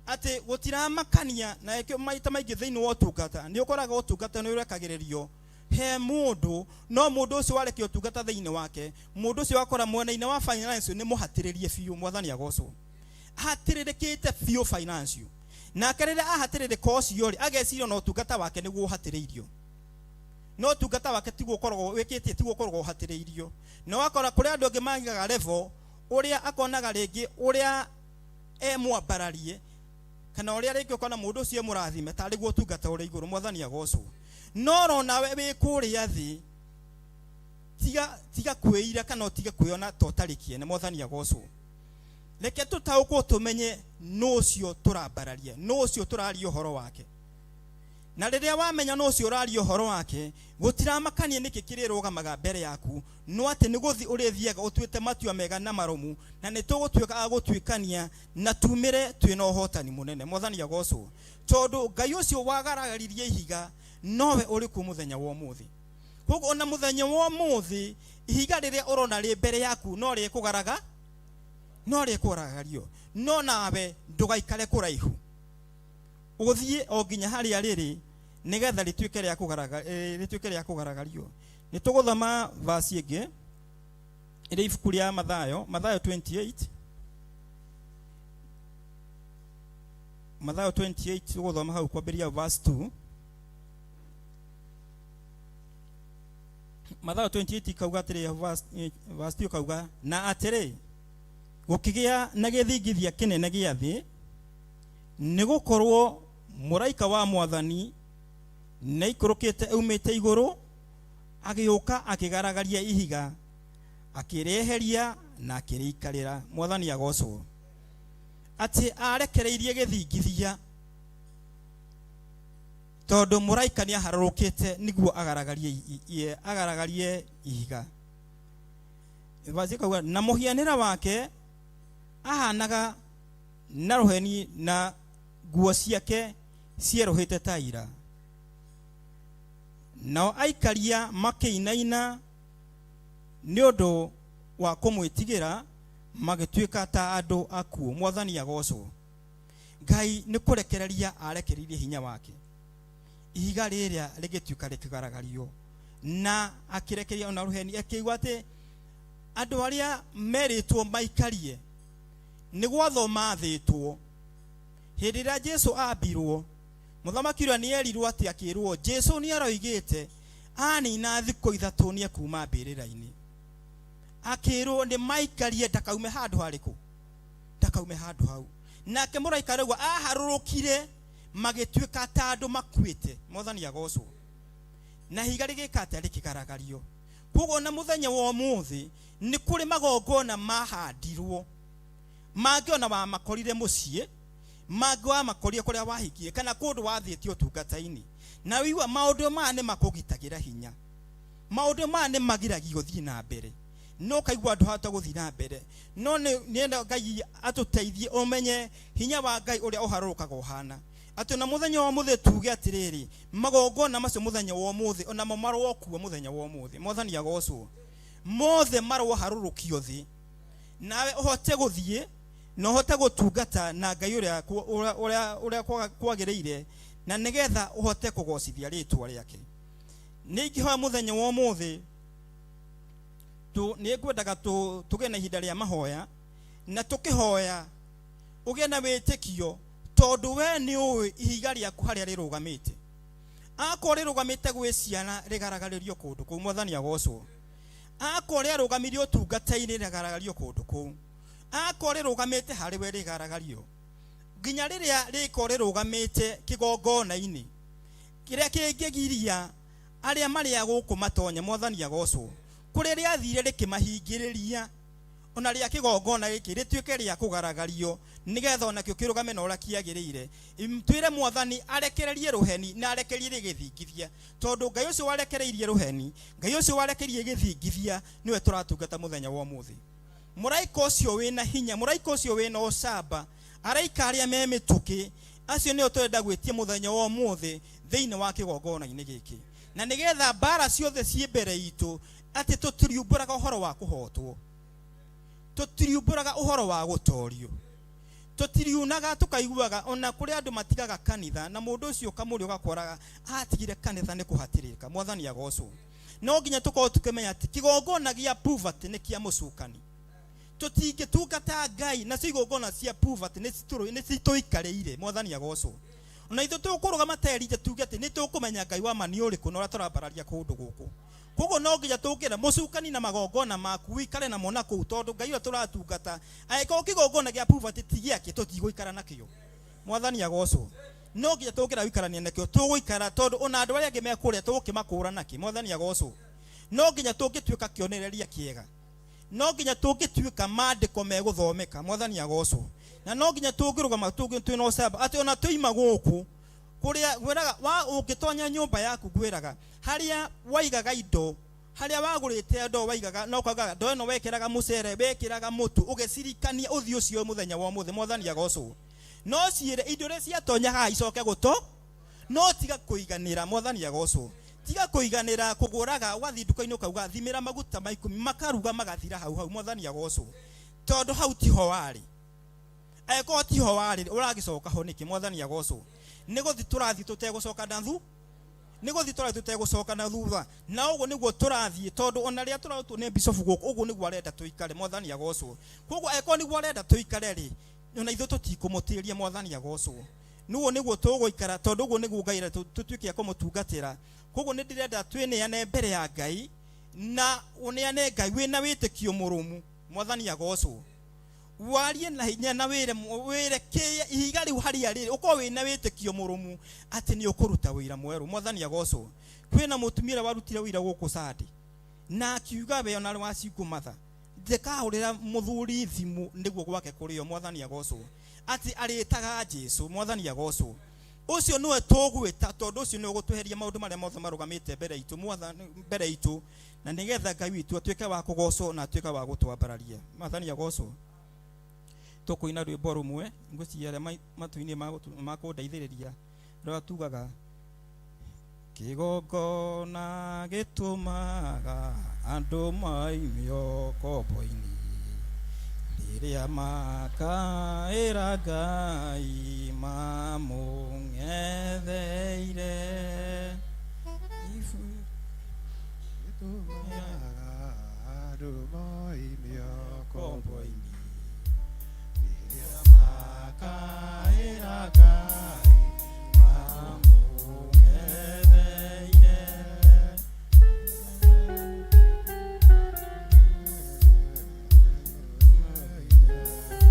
ati gutiramakania na ekyo maita maingi thiini wa utungata ni ukoraga utungata ni urekagiririo he mundu no mundu ucio wareke utungata thiini wake mundu ucio wakora mwena-ini wa finance ni muhatiririe biu mwathani agocwo hatiririkite biu finance na karira ahatiririka ucio ri agecirio no utungata wake niguo uhatiriirio no utungata wake tiguo korogwo wikite tiguo korogwo uhatiriirio no wakora kuri andu angi mangigaga level uria akonaga ringi uria mwambararie kana uria ringi ukona mundu ucio murathime tari guo utungata uri iguru mwathani agocwo no rona we kuria thi tiga kwira kana tiga kwiona totarikie ni mwathani agocwo reke tutaukwo tumenye no ucio turambararia no ucio turaria uhoro wake na riria wamenya no ucio uraria uhoro wake gutiramakanie niki kirirugamaga mbere yaku no ati ni guthi urithiaga utuite matua mega na marumu na ni tugutwika agutwikania na tumire twina uhotani munene mwathani agocwo tondu Ngai ucio wagaragaririe ihiga nowe uri ku muthenya wa umuthi koguo ona muthenya wa umuthi ihiga riria urona ri mbere yaku no ri kugaraga no ri kuragario no nawe ndugaikare kuraihu uthie o nginya haria riri nigetha rituike ria kugaragario ni tuguthoma verse ingi iri ibuku ria Mathayo 28 Mathayo 28 tuguthoma hau kwambiria verse 2 Mathayo 28 kauga atiri verse 2 kauga na atiri gukigia na githingithia kinene gia thi ni gukorwo muraika wa mwathani na ikurukite umite iguru agiuka akigaragaria ihiga akireheria na akiriikarira. Mwathani agocwo ati arekereirie githingithia tondu muraika ni aharurukite niguo agaragarie ihiga. Vazika na muhianira wake ahanaga na ruheni na nguo ciake cieruhite taira. Nao aikaria makiinaina ni undu wa kumwitigira magituika ta andu akuo. Mwathani agocwo. Ngai ni kurekereria arekereirie hinya wake. Ihiga riria rigituika rikigaragario na akirekeria ona ruheni akiigua ati andu aria meritwo maikarie ni gwathoma thitwo. Hindi ira Jesu ambirwo muthamaki uria ni erirwo ati akirwo Jesu ni aroigite anina thikũ 3 ni akuma mbirira-ini. Akirwo ni maikarie ndakaume handu hariku, ndakaume handu hau. Nake muraika rĩu aharurukire magituika ta andu makuite. Mwathani agocwo. Na higa rigikate rikigaragario. Koguo na muthenya wa umuthi ni kuri magongona mahandirwo mangiona wa makorire mucie magwa makorie kuria wahikie kana kundu wathietie utungata-ini na wiwa maundu mane makugitagira hinya. Maundu mane magiragia guthii na mbere no kaigwa andu hata guthii na mbere no nienda Ngai atuteithie umenye hinya wa Ngai uria uharurukaga uhana ati na muthenya wa umuthi tuge atiriri magongona macio muthenya wa umuthi ona mo marwo kuo muthenya wa umuthi. Mwathani agocwo. Mothe marwo harurukio thi nawe uhote guthie no uhote gutungata na Ngai uria kwagiriire na nigetha uhote kugocithia ritwa riake. Ningihoya muthenya wa umuthi ni ngwendaga tuge na ihinda ria mahoya na tukihoya ugie na witikio tondu we ni uwi ihiga riaku haria rirugamite. Akore rirugamite gwi ciana rigaragaririo kundu kuu. Mwathani agocwo. Akore rugamirio utungata-ini rigaragario kundu kuu. Akore rugamite hari we rigaragario nginya riria rikore rugamite kigongona-ini kiria kingigiria aria maria guku matonye. Mwathani agocwo. Kuri ria thire rikimahingiriria ona ria kigongona giki rituike ria kugaragario nigetha ona kio kirugame na ura kiagiriire. Twire Mwathani arekererie ruheni na arekererie githingithia tondu Ngai ucio warekereirie ruheni, Ngai ucio warekereirie githingithia niwe turatungata muthenya wa umuthi. Muraika ucio wina hinya, muraika ucio wina ucamba araika aria me mituki acio ni twenda gwitia muthenya wa umuthi thiini wa kigongona-ini giki na nigetha bara ciothe cie mbere itu ati tutiriumburaga uhoro wa kuhotwo, tutiriumburaga uhoro wa gutorio, tutiriunaga tukaiguaga ona kuri andu matigaga kanitha na mundu ucio kamuri ugakoraga atigire kanitha ni kuhatirika. Mwathani agocwo. No nginya tukorwo tukimenya ati kigongona gia poverty ni kia mucukani. Tutinge tungata Ngai na cigongona cia poverty ni cituikariire. Mwathani agocwo. Ona ithu tukuruga materite tuge ati ni tukumenya Ngai wa mani uriku na turambararia kundu guku. Koguo no nginya tukira mucukani na magongona maku ikare na mona kuu tondu Ngai turatungata aiko kigongona gia poverty tigiake tutiguikara nakio. Mwathani agocwo. No nginya tukira wikarania nakio tuguikara tondu ona andu aria angi mekuria tugukimakura naki. Mwathani agocwo. No nginya tungituika kionereria kiega, no nginya tungituika mandiko meguthomeka. Mwathani agocwo. Na no nginya tungirugama twina ucamba ati ona tuima guku kuria gwiraga wa ungitonya nyumba yaku gwiraga haria waigaga indo haria wagurite ndo waigaga no kwagaga ndo no wekeraga mucere wekiraga mutu ugecirikania uthio cio muthenya wa muthi. Mwathani agocwo. No ciire indo ria ciatonyaga icoke guto no tiga kuiganira. Mwathani agocwo. Tiga kuiganira kuguraga wathi nduka-ini ukauga thimira maguta ma 10 makaruga magathira hau. Mwathani agocwo. Tondu hau tiho wari eko tiho wari uragicoka ho niki. Mwathani agocwo. Niguthi turathi tutegucoka na thu niguthi turathi tutegucoka na thutha na uguo niguo turathi tondu ona ria turatu ne bishop guku uguo niguo arenda tuikare. Mwathani agocwo. Koguo eko niguo arenda tuikare ri ona ithu tutikumutiria. Mwathani agocwo. Nuo niguo tuguikara tondu uguo niguo Ngai tutuikia kumutungatira. Koguo ni ndirenda twineane mbere ya Ngai na uneane Ngai wina witikio murumu. Mwathani agocwo. warie na hinya na wire ke ihiga riu haria riri uko wina witikio murumu ati ni ukuruta wira mweru. Mwathani agocwo. Kwina mutumira warutire wira guku Sadi na akiuga we ona waciku matha ndikahurira muthuri thimu niguo gwake kurio. Mwathani agocwo ati aritaga Jesu. Mwathani agocwo ucio niwe tugwita tondu ucio ni ugutuheria maundu maria mothe marugamite mbere itu. Mwathani mbere itu na nigetha Ngai witu atuike wa kugocwo na atuike wa gutwambararia. Mwathani agocwo tukuina rwimbo rumwe nguciare matuini makundeithiriria rwa tugaga kigongona gitumaga andu maimio kobo-ini riria makaira Ngai mamung'etheire gitumaga andu maimio kobo-ini kaira Ngai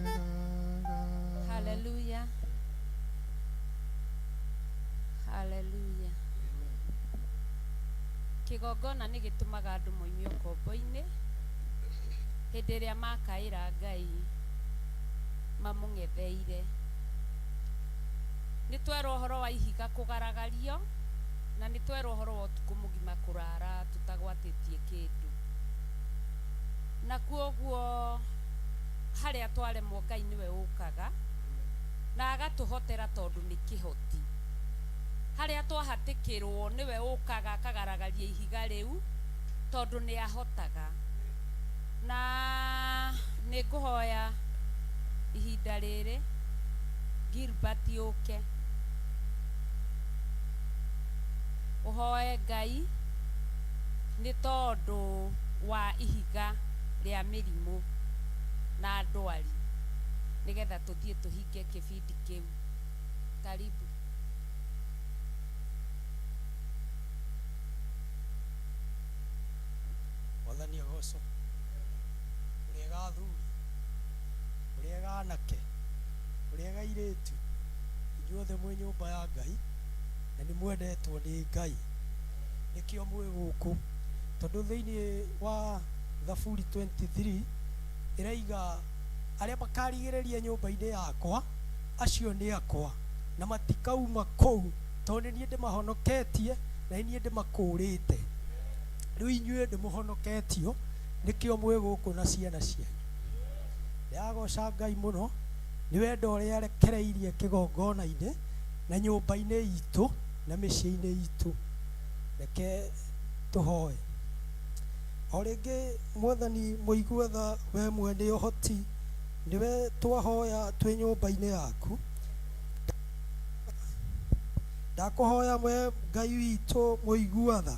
mamung'etheire. Kigongona nĩ gĩtũmaga andũ moimio kombo-inĩ hĩndĩ ĩrĩa makaĩra Ngai mamũng'etheire. Nĩ twerwo ũhoro wa ihiga kũgaragario na nĩ twerwo ũhoro wa ũtukũ mũgima kũrara tũtagwatĩtie kĩndũ. Na kuoguo harĩa twaremwo Ngai nĩwe ũkaga na agatũhotera tondũ nĩ kĩhoti. haria twahatikirwo niwe ukaga akagaragaria ihiga riu tondu ni ahotaga na niguhoya ihinda riri Gilbert yuke uhoe Ngai ni tondu wa ihiga ria mirimu na ndwari nigetha tuthie tuhinge kibindi kiu. Karibu. Wathani agoco urega athuri urega anake urega iretu inyuothe mwe nyumba ya Ngai na ni mwendetwo ni Ngai nikio mwe guku tondu thiini wa Thaburi 23 iraiga aria makarigiriria nyumba-ini yakwa acio ni akwa na matikauma kou tondu nie ndimahonoketie na nie ndimakurite riu inyue ndimuhonoketio nikio mwe guku na ciana cianyu. Ndagoca Ngai muno ni wendo uria arekereirie kigongona-ini na nyumba-ini itu na micii-ini itu. Reke tuhoe. O ringi Mwathani muigua tha we mwene uhoti niwe twahoya twi nyumba-ini yaku. Ndakuhoya we Ngai witu muigua tha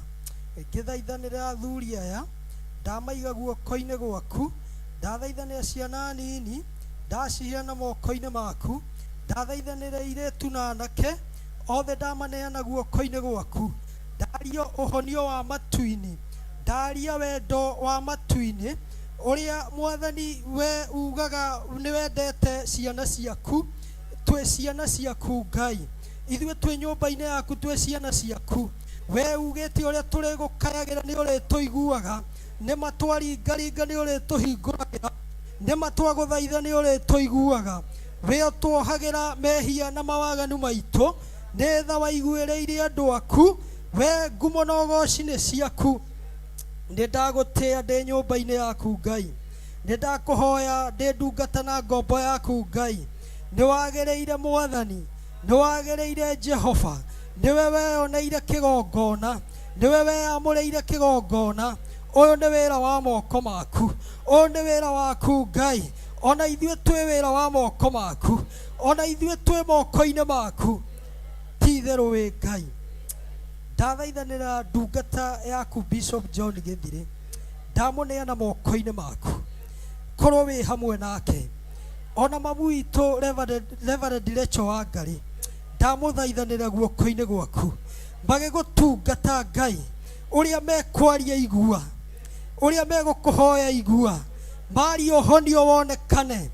ngithaithanira athuri aya ndamaiga guoko-ini gwaku ndathaithanira ciana nini ndaciheana moko-ini maku ndathaithanira iretu na anake othe ndamaneana guoko-ini gwaku ndaria uhonio wa matu-ini ndaria wendo wa matu-ini uria Mwathani we ugaga ni wendete ciana ciaku twi ciana ciaku Ngai ithwe twi nyumba-ini yaku twi ciana ciaku we ugite uria turi gukayagira ni uri tuiguaga ni matwaringaringa ni uri tuhinguragira ni matwaguthaitha ni uri tuiguaga we twohagira mehia na mawaganu maitu ni tha waiguireirie andu aku we ngumo na ugoci ni ciaku ni ndagutia ndi nyumba-ini yaku Ngai ni ndakuhoya ndi ndungata na ngombo yaku Ngai ni wagereire Mwathani ni wagereire Jehova niwe weoneire kigongona niwe weamureire kigongona uyu ni wira wa moko maku uyu ni wira waku Ngai ona ithue twi wira wa moko maku ona ithue twi moko-ini maku titheru wi Ngai. Ndathaithanira ndungata yaku Bishop John Githire ndamuneana moko-ini maku korwo wi hamwe nake ona mamu witu Reverend Rachel Wangari ndamuthaithanira guoko-ini gwaku magigutungata Ngai uria mekwaria igua uria megukuhoya igua maria uhonio wonekane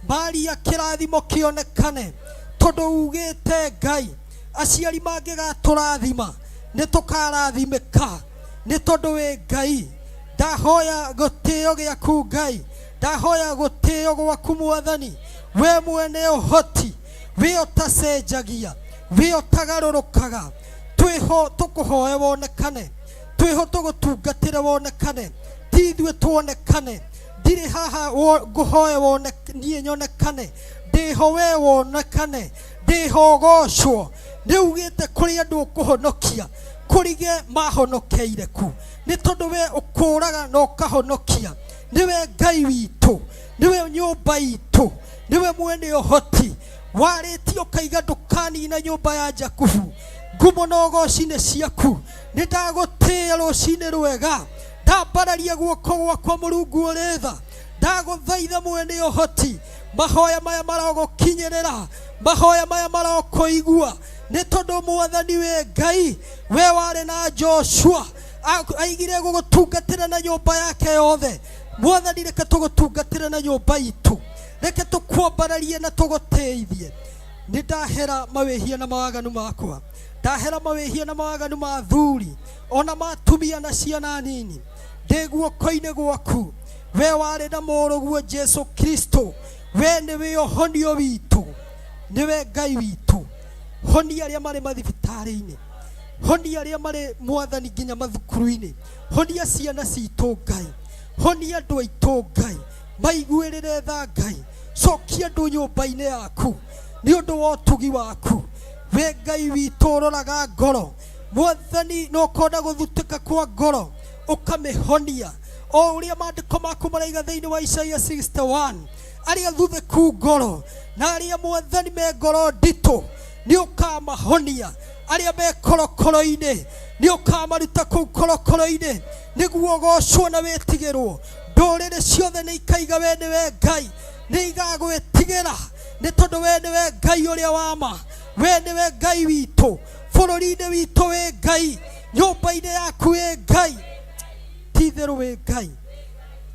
maria kirathimo kionekane tondu ugite Ngai aciari mangigaturathima ni tukarathimika ni tondu wi Ngai. Ndahoya gutio giaku Ngai ndahoya gutio gwaku Mwathani we mwene uhoti we utacenjagia we utagarurukaga twiho tukuhoe wonekane twiho tugutungatire wonekane tithue tuonekane ndiri haha nguhoe wonekane nyonekane ndiho we wonekane ndiho gocwo ni ugite kuri andu ukuhonokia kurige mahonokeire ku ni tondu we ukuraga no kahonokia niwe Ngai witu niwe nyumba itu niwe mwene uhoti waritio kaiga ndukani na nyumba ya Jakubu ngumo na ugoci ni ciaku ni ndagutia rucini rwega ndambararia guoko gwakwa Murungu uri tha ndaguthaitha mwene uhoti mahoya maya maragukinyirira mahoya maya marakuigua ni tondu Mwathani we Ngai we wari na Joshua aigire gugutungatira na nyumba yake yothe. Mwathani reke tugutungatire na nyumba itu reke tukwambararie na tuguteithie. Ni ndahera mawihia na mawaganu makwa ndahera mawihia na mawaganu ma athuri ona matumia na ciana nini ndi guoko-ini gwaku we wari na muruguo Jesu Kristo we niwe uhonio witu niwe Ngai witu. Honia aria mari mathibitari-ini honia aria mari Mwathani nginya mathukuru-ini honia ciana citu Ngai honia andu aitu Ngai maiguirire tha Ngai cokia andu nyumba-ini yaku ni undu wa utugi waku we Ngai witũ ũroraga ngoro Mwathani no kona guthutĩka kwa ngoro ũkamĩhonia o ũrĩa maandĩko maku maraiga thĩinĩ wa Isaiah 61 arĩa thuthĩku ngoro na arĩa Mwathani me ngoro nditũ nĩ ũkamahonia arĩa me korokoro-inĩ nĩ ũkamaruta kũu korokoro-inĩ nĩguo ũgocwo na wĩtigĩrwo ndũrĩrĩ ciothe nĩ ikaiga we nĩwe Ngai nĩ igagwĩtigĩra nĩ tondũ we nĩwe Ngai ũrĩa wa ma we nĩwe Ngai witũ bũrũri-inĩ witũ wĩ Ngai nyũmba-inĩ yaku wĩ Ngai ti-itherũ wĩ Ngai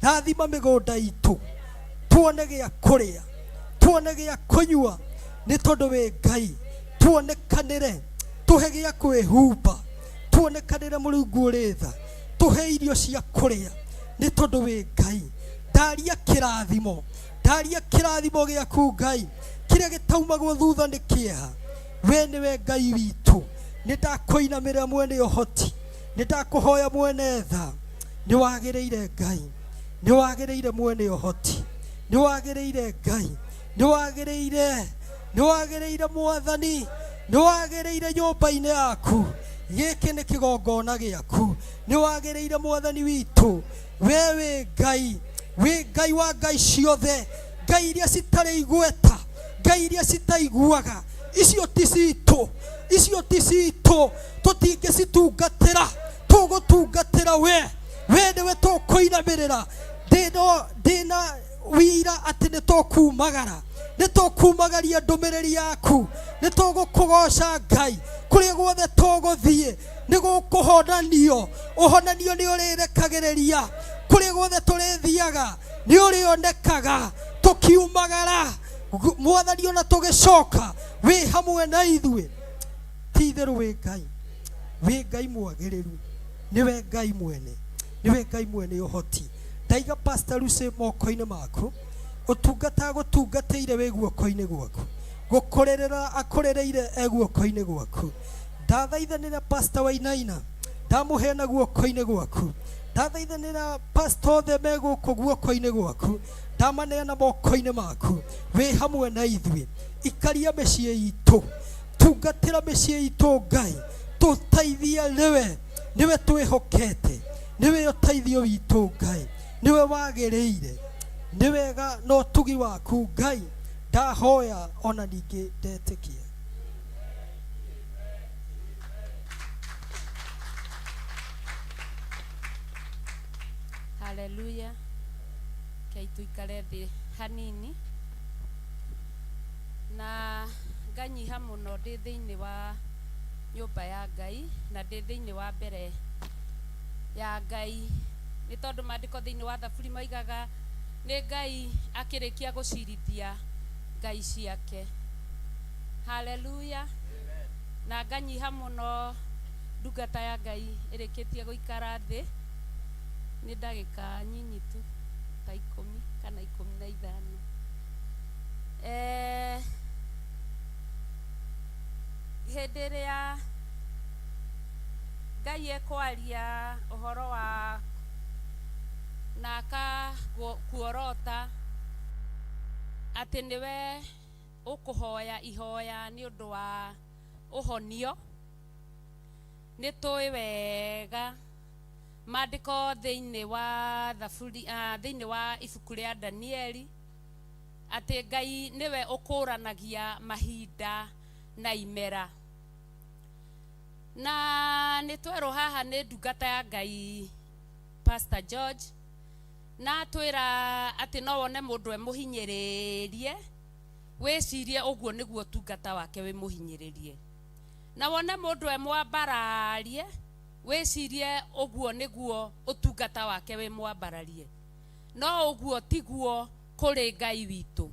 rathima mĩgũnda itũ tuone gĩa kũrĩa tuone gĩa kũnyua nĩ tondũ wĩ Ngai tuonekanĩre tuhe gĩa kwĩhumba tuonekanĩre Mũrungu ũrĩ tha tuhe irio cia kũrĩa nĩ tondũ wĩ Ngai ndaria kĩrathimo gĩaku Ngai kĩrĩa gĩtaumagwo thutha nĩ kĩeha we nĩwe Ngai witũ nĩ ndakũinamĩrĩra mwene ũhoti nĩ ndakũhoya mwene tha nĩ wagĩrĩire Ngai nĩ wagĩrĩire mwene ũhoti nĩ wagĩrĩire Ngai nĩ wagĩrĩire Mwathani nĩ wagĩrĩire nyũmba-inĩ yaku gĩkĩ nĩ kĩgongona gĩaku nĩ wagĩrĩire Mwathani witũ we wĩ Ngai wĩ Ngai wa Ngai ciothe Ngai iria citarĩ igweta Ngai iria citaiguaga icio ti citũ tũtingĩcitungatĩra tũgũtungatĩra we nĩwe tũkũinamĩrĩra ndĩna wira atĩ nĩ tũkumagara nĩ tũkumagaria ndũmĩrĩri yaku nĩ tũgũkũgoca Ngai kũrĩa guothe tũgũthiĩ nĩ gũkũhonanio ũhonanio nĩ ũrĩrekagĩrĩria kũrĩa guothe tũrĩthiaga nĩ ũrĩonekaga tũkiumagara Mwathani ona tũgĩcoka wĩ hamwe na ithuĩ ti-itherũ wĩ Ngai mwagĩrĩru nĩwe Ngai mwene ũhoti ndaiga Pastor Lucy moko-inĩ maku ũtungata gũtungatĩire wĩ guoko-inĩ gwaku gũkũrerera akũrereire guoko-inĩ gwaku ndathaithanĩra Pastor Wainaina ndamũheana guoko-inĩ gwaku ndathaithanĩra Pastor othe me gũkũ guoko-inĩ gwaku ndamaneana moko-inĩ maku wĩ hamwe na ithuĩ ikaria mĩciĩ itũ tungatĩra mĩciĩ itũ Ngai tũteithie nĩwe twĩhokete nĩwe ũteithio witũ Ngai nĩwe wagĩrĩire nĩ wega no tugi waku Ngai ndahoya ona ningĩ ndetĩkia haleluya kei tuikare thĩ hanini na nganyiha mũno ndĩ thĩinĩ wa nyũmba ya Ngai na ndĩ thĩinĩ wa mbere ya Ngai nĩ tondũ maandĩko thĩinĩ wa Thaburi maigaga nĩ Ngai akĩrĩkia gũcirithia ngai ciake haleluya na nganyiha mũno ndungata ya Ngai ĩrĩkĩtie gũikara thĩ nĩ ndagĩka nyinyi tu ta 10 kana 15 hĩndĩ ĩrĩa Ngai ekwaria ũhoro wa na akakuorota atĩ nĩwe ũkũhoya ihoya nĩ ũndũ wa ũhonio nĩ tũĩ wega maandĩko thĩinĩ wa Thaburi thĩinĩ wa ibuku rĩa Danieli atĩ Ngai nĩwe ũkũranagia mahinda na imera na nĩ twerwo haha nĩ ndungata ya Ngai Pastor George na twĩra atĩ no wone mũndũ mũhinyĩrĩrie wĩcirie ũguo nĩguo tungata wake wĩ mũhinyĩrĩrie na wone mũndũ mwambararie wĩcirie ũguo nĩguo ũtungata wake wĩ mwambararie no ũguo tiguo kũrĩ Ngai witũ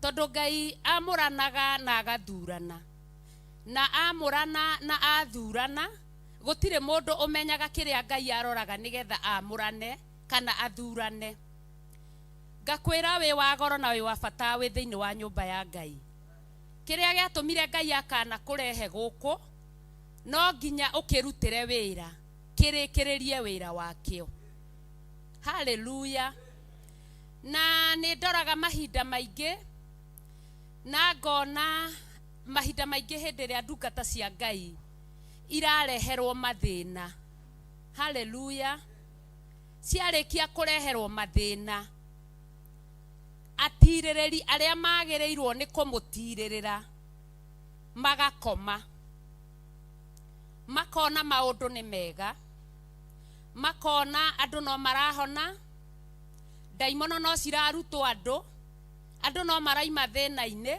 tondũ Ngai amũranaga na agathurana na amũrana na athurana gũtirĩ mũndũ ũmenyaga kĩrĩa Ngai aroraga nĩgetha amũrane kana athurane ngakwĩra wĩ wa goro na wĩ wa bata wĩ thĩinĩ wa nyũmba ya Ngai kĩrĩa gĩatũmire Ngai akana kũrehe gũkũ no nginya ũkĩrutĩre wĩra kĩrĩkĩrĩrie wĩra wakĩo haleluya na nĩ ndoraga mahinda maingĩ na ngona mahinda maingĩ hĩndĩ ĩrĩa ndungata cia Ngai irareherwo mathĩna, haleluya, ciarĩkia kũreherwo mathĩna, atirĩrĩri arĩa magĩrĩirwo nĩ kũmũtirĩrĩra magakoma, makona maũndũ nĩ mega, makona andũ no marahona, ndaimono no cirarutwo andũ no maraima thĩna-inĩ,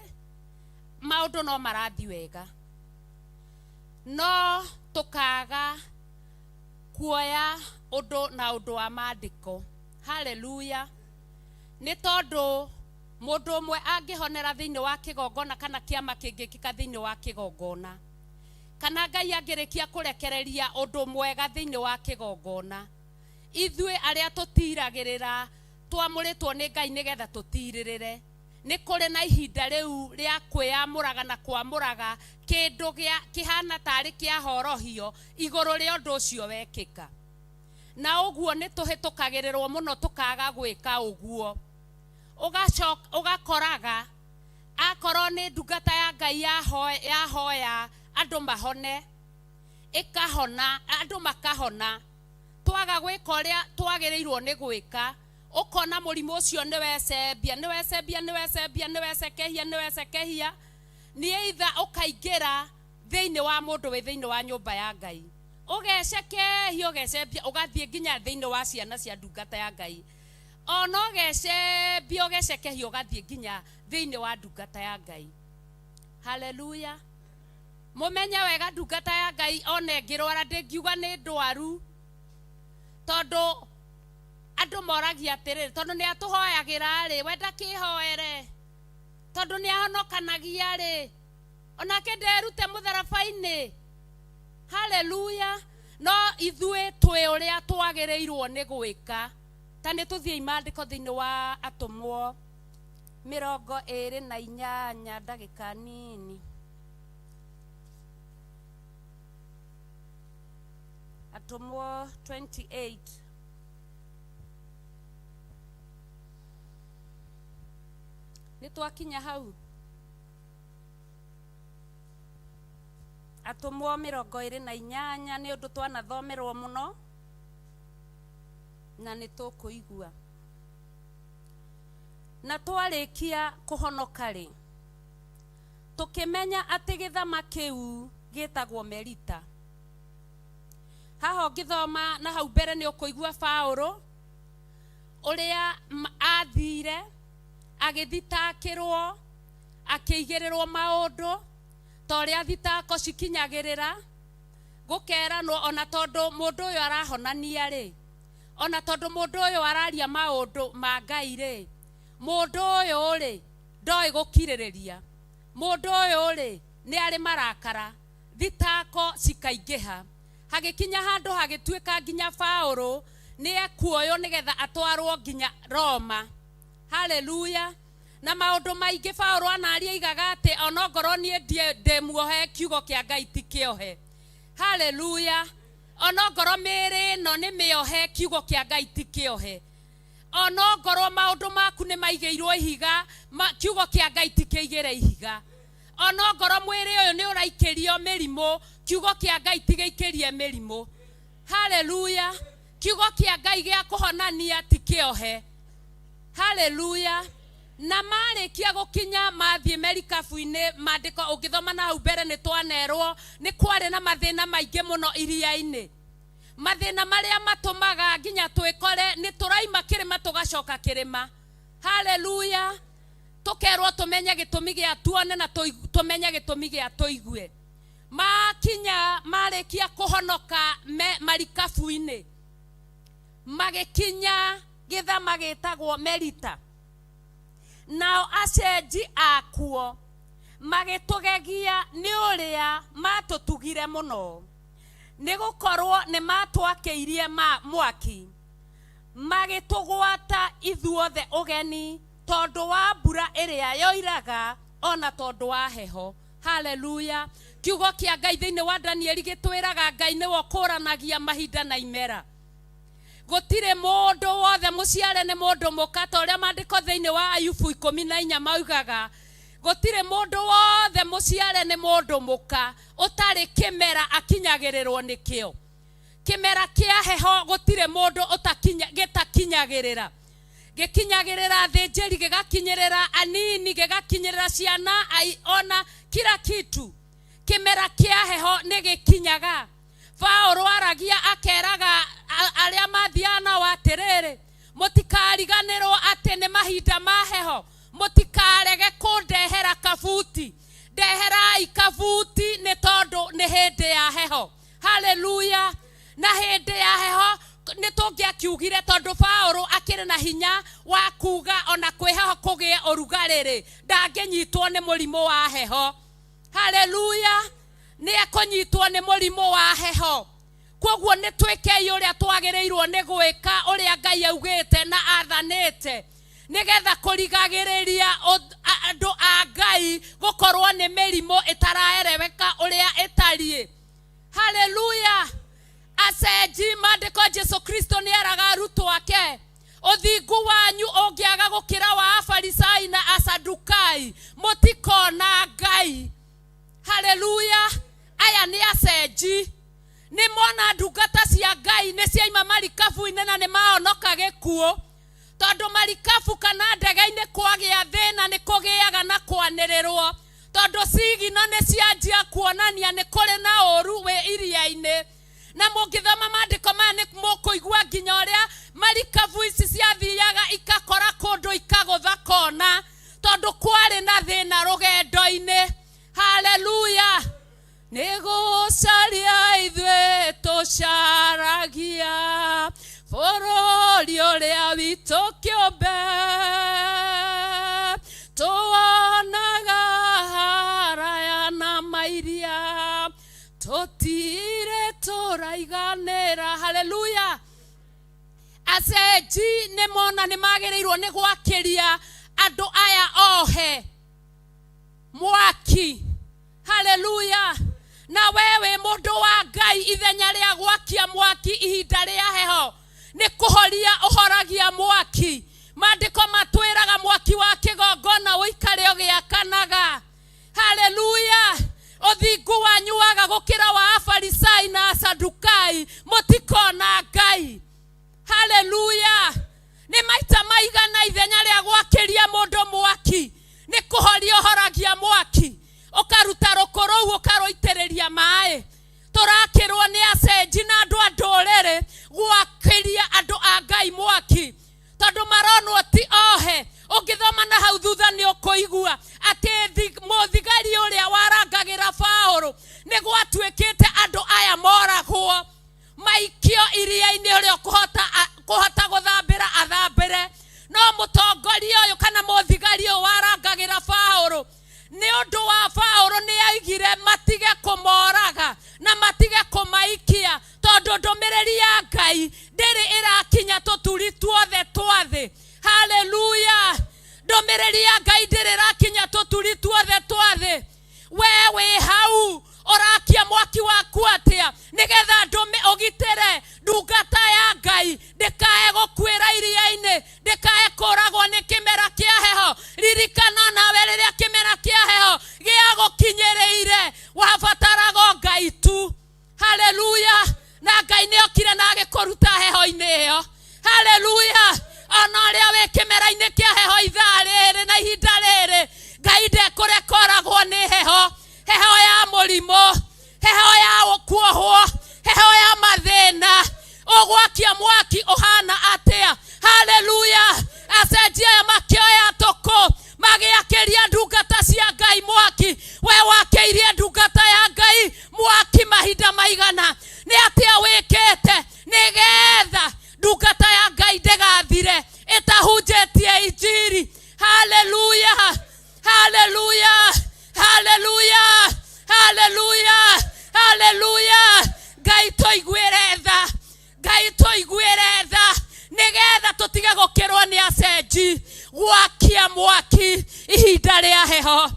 maũndũ no marathi wega, no tũkaga kuoya ũndũ na ũndũ wa maandĩko, haleluya, nĩ tondũ mũndũ ũmwe angĩhonera thĩinĩ wa kĩgongona kana kĩama kĩngĩkĩka thĩinĩ wa kĩgongona, kana Ngai angĩrĩkia kũrekereria ũndũ mwega thĩinĩ wa kĩgongona, ithuĩ arĩa tũtiragĩrĩra twamũrĩtwo nĩ Ngai nĩgetha tũtirĩrĩre, nĩ kũrĩ na ihinda rĩu rĩa kwĩyamũraga na kwamũraga kĩndũ kĩhana tarĩ kĩa horohio igũrũ rĩa ũndũ ũcio wekĩka, na ũguo nĩ tũhĩtũkagĩrĩrwo mũno tũkaga gwĩka ũguo, ũgakoraga akorwo nĩ ndungata ya Ngai yahoya andũ mahone, ĩkahona, andũ makahona, twaga gwĩka ũrĩa twagĩrĩirwo nĩ gwĩka, ũkona mũrimũ ũcio nĩwecekehia, nĩ either ũkaingĩra thĩinĩ wa mũndũ wĩ thĩinĩ wa nyũmba ya Ngai, ũgecekehia ũgathiĩ nginya thĩinĩ wa ciana cia ndungata ya Ngai, ona ũgecekehia ũgathiĩ nginya thĩinĩ wa ndungata ya Ngai, haleluya. Mũmenye wega ndungata ya Ngai ona ĩngĩrwara ndĩngiuga nĩ ndwaru, tondũ andũ moragia atĩrĩrĩ, tondũ nĩ atũhoyagĩra rĩ, wenda kĩhoere, tondũ nĩ ahonokanagia rĩ, onake nderute mũtharaba-inĩ, haleluya. No ithuĩ twĩ ũrĩa twagĩrĩirwo nĩ gwĩka, ta nĩ tũthiĩ maandĩko thĩinĩ wa Atũmwo 28 ndagĩka nini. Atũmwo 28 nĩ twakinya hau. Atũmwo 28 nĩ ũndũ twanathomerwo mũno na nĩ tũkũigua. Na twarĩkia kũhonoka rĩ, tũkĩmenya atĩ gĩthama kĩu gĩtagwo Melita. Haha ũngĩthoma na hau mbere nĩ ũkũigua Paũlũ ũrĩa athire agĩthitakĩrwo, akĩigĩrĩrwo maũndũ ta ũrĩa thitako cikinyagĩrĩra, gũkeranwo ona tondũ mũndũ ũyũ arahonania rĩ, ona tondũ mũndũ ũyũ araria maũndũ ma Ngai rĩ, mũndũ ũyũ rĩ ndoĩ gũkirĩrĩria, mũndũ ũyũ rĩ nĩ arĩ marakara, thitako cikaingĩha, hagĩkinya handũ hagĩtuĩka nginya Paũlũ nĩ ekuoywo nĩgetha atwarwo nginya Roma, haleluya. Na maũndũ maingĩ Paũlũ anaria igaga atĩ onokorwo niĩ ndĩmuohe kiugo kĩa Ngai ti kĩohe, haleluya. Onokorwo mĩĩrĩ ĩno nĩ mĩohe kiugo kĩa Ngai ti kĩohe, onokorwo maũndũ maku nĩ maigĩirwo ihiga kiugo kĩa Ngai ti kĩigĩre ihiga, onokorwo mwĩrĩ ũyũ nĩ ũraikĩrio mĩrimũ kiugo kĩa Ngai ti gĩikĩrie mĩrimũ, haleluya. Kiugo kĩa Ngai gĩa kũhonania ti kĩohe, haleluya. Na marĩkia gũkinya mathiĩ merikabu-inĩ, maandĩko ũngĩthoma na hau mbere nĩ twanerwo nĩ kwarĩ na mathĩna maingĩ mũno iria-inĩ, mathĩna marĩa matũmaga nginya twĩkore nĩ tũraima kĩrĩma tũgacoka kĩrĩma, haleluya. Tũkerwo tũmenye gĩtũmi gĩa tuone na tũmenye gĩtũmi gĩa tũigue. Makinya marĩkia kũhonoka marikabu-inĩ, magĩkinya gĩthama gĩtagwo Melita, nao acenji akuo magĩtũgegia nĩ ũrĩa matũtugire mũno, nĩ gũkorwo nĩ matwakĩirie mwaki, magĩtũgwata ithuothe ũgeni tondũ wa mbura ĩrĩa yoiraga ona tondũ wa heho, haleluya. Kiugo kĩa Ngai thĩinĩ wa Danieli gĩtwĩraga Ngai nĩwe ũkũranagia mahinda na imera, gũtirĩ mũndũ wothe mũciare nĩ mũndũ mũka, ta ũrĩa maandĩko thĩinĩ wa Ayubu 14 maugaga gotire mundu wothe muciare ni mundu muka utari kimera akinyagirirwo nikio. Kimera kia heho gotire mundu gitakinyagirira. Gikinyagirira thinjiri, gigakinyirira anini, gigakinyirira ciana, ona kila kitu. Kimera kia heho ni gikinyaga. Paulo aragia akeraga aria mathiana watiriri, mutikariganirwo ati ni mahinda ma heho, mutikarege kundehera kabuti. Ndeherai kabuti ni tondu ni hindi ya heho. Hallelujah. Na hindi ya heho ni tungiakiugire tondu Paulo akiri na hinya wa kuga ona kwiheho kugie urugariri ndanginyitwo ni murimo wa heho. Hallelujah. Ni akunyitwo ni murimo wa heho. Koguo ni twikei uria twagirirwo ni gwika uria Ngai augite na athanite, nigetha kurigagiriria andu a Ngai gukorwo ni mirimo itaraereweka uria itarie. Hallelujah. Aseji mandiko Jesu Kristo ni araga arutwo ake, uthingu wanyu ungiaga gukira wa Afarisai na Asadukai mutikona Ngai. Hallelujah. Aya ni aseji, ni mona ndungata cia Ngai ni ciaima marikabu-ini na ni maonoka gikuo, tondu marikabu kana ndege-ini kwagia thina ni kugiaga na kwanirirwo, tondu sigino ni cianjia kuonania ni kuri na uru we iria-ini. Na mungithoma mandiko maya ni mukuigua nginya uria marikabu ici ciathiaga ikakora kundu ikagutha kona, tondu kwari na thina rugendo-ini. Hallelujah. Negosaria idwe tosharagia forori uria witũ kĩũmbe tuonaga haraya na mairia tũtire tũraiganĩra. Hallelujah. Aseji nĩ mona nĩ magĩrĩirwo nĩ gwakĩria andũ aya ohe mwaki. Hallelujah. Na wewe mundu wa Ngai ithenya ria gwakia mwaki ihinda ria heho ni kuhoria uhoragia mwaki. Mandiko matwiraga mwaki wa kigongona uikare ugiakanaga. Hallelujah. Uthingu wanyu waga gukira wa Afarisai na Asadukai mutikona Ngai. Hallelujah. Ni maita maigana ithenya ria gwakiria mundu mwaki ni kuhoria uhoragia mwaki, ukaruta rukuru ukaroitereria mai. Turakirwo ni aseji na andu andurere gwakiria andu a Ngai mwaki, tondu maronwo ti ohe. Ungithoma na hau thutha ni ukuigua ati muthigari uria warangagira Paulo ni gwatwikite andu aya moragwo maikio iria-ini uria kuhota guthambira athambire. No mutongoria uyu kana muthigari uyu warangagira Paulo ni undu wa Paulo ni aigire matige kumoraga na matige kumaikia, tondu ndumiriri ya Ngai ndiri irakinya tuturi tuothe twathi. Hallelujah. Ndumiriri ya Ngai ndiri irakinya tuturi tuothe twathi. Wewe hau orakia mwaki waku atia nigetha ndume ugitire ndungata ya Ngai ndikae gukwira iria-ini, ndikae kuragwo ni kimera kia heho. Ririkana nawe riria kimera kia heho gia gukinyereire wabataraga Ngai tu. Hallelujah. Na Ngai ni okire na agikuruta heho-ini iyo. Hallelujah. Ona ria we kimera-ini kia heho ithaa riri na ihinda riri Ngai ndekurekoragwo ni heho. Heho ya murimo, heho ya kuohwo, heho ya mathina. Ugwakia mwaki uhana atia. Hallelujah. Asenjia ya makioya toko magiakiria ndungata cia Ngai mwaki. We wakeirie ndungata ya Ngai mwaki mahinda maigana ni atia wikite nigetha ndungata ya Ngai ndegathire itahunjetie injiri. Hallelujah. Hallelujah. Hallelujah. Hallelujah. Hallelujah. Ngai toiguire tha, Ngai toiguire tha nigetha tutige gukirwo ni aseji gwakia mwaki ihinda ria heho.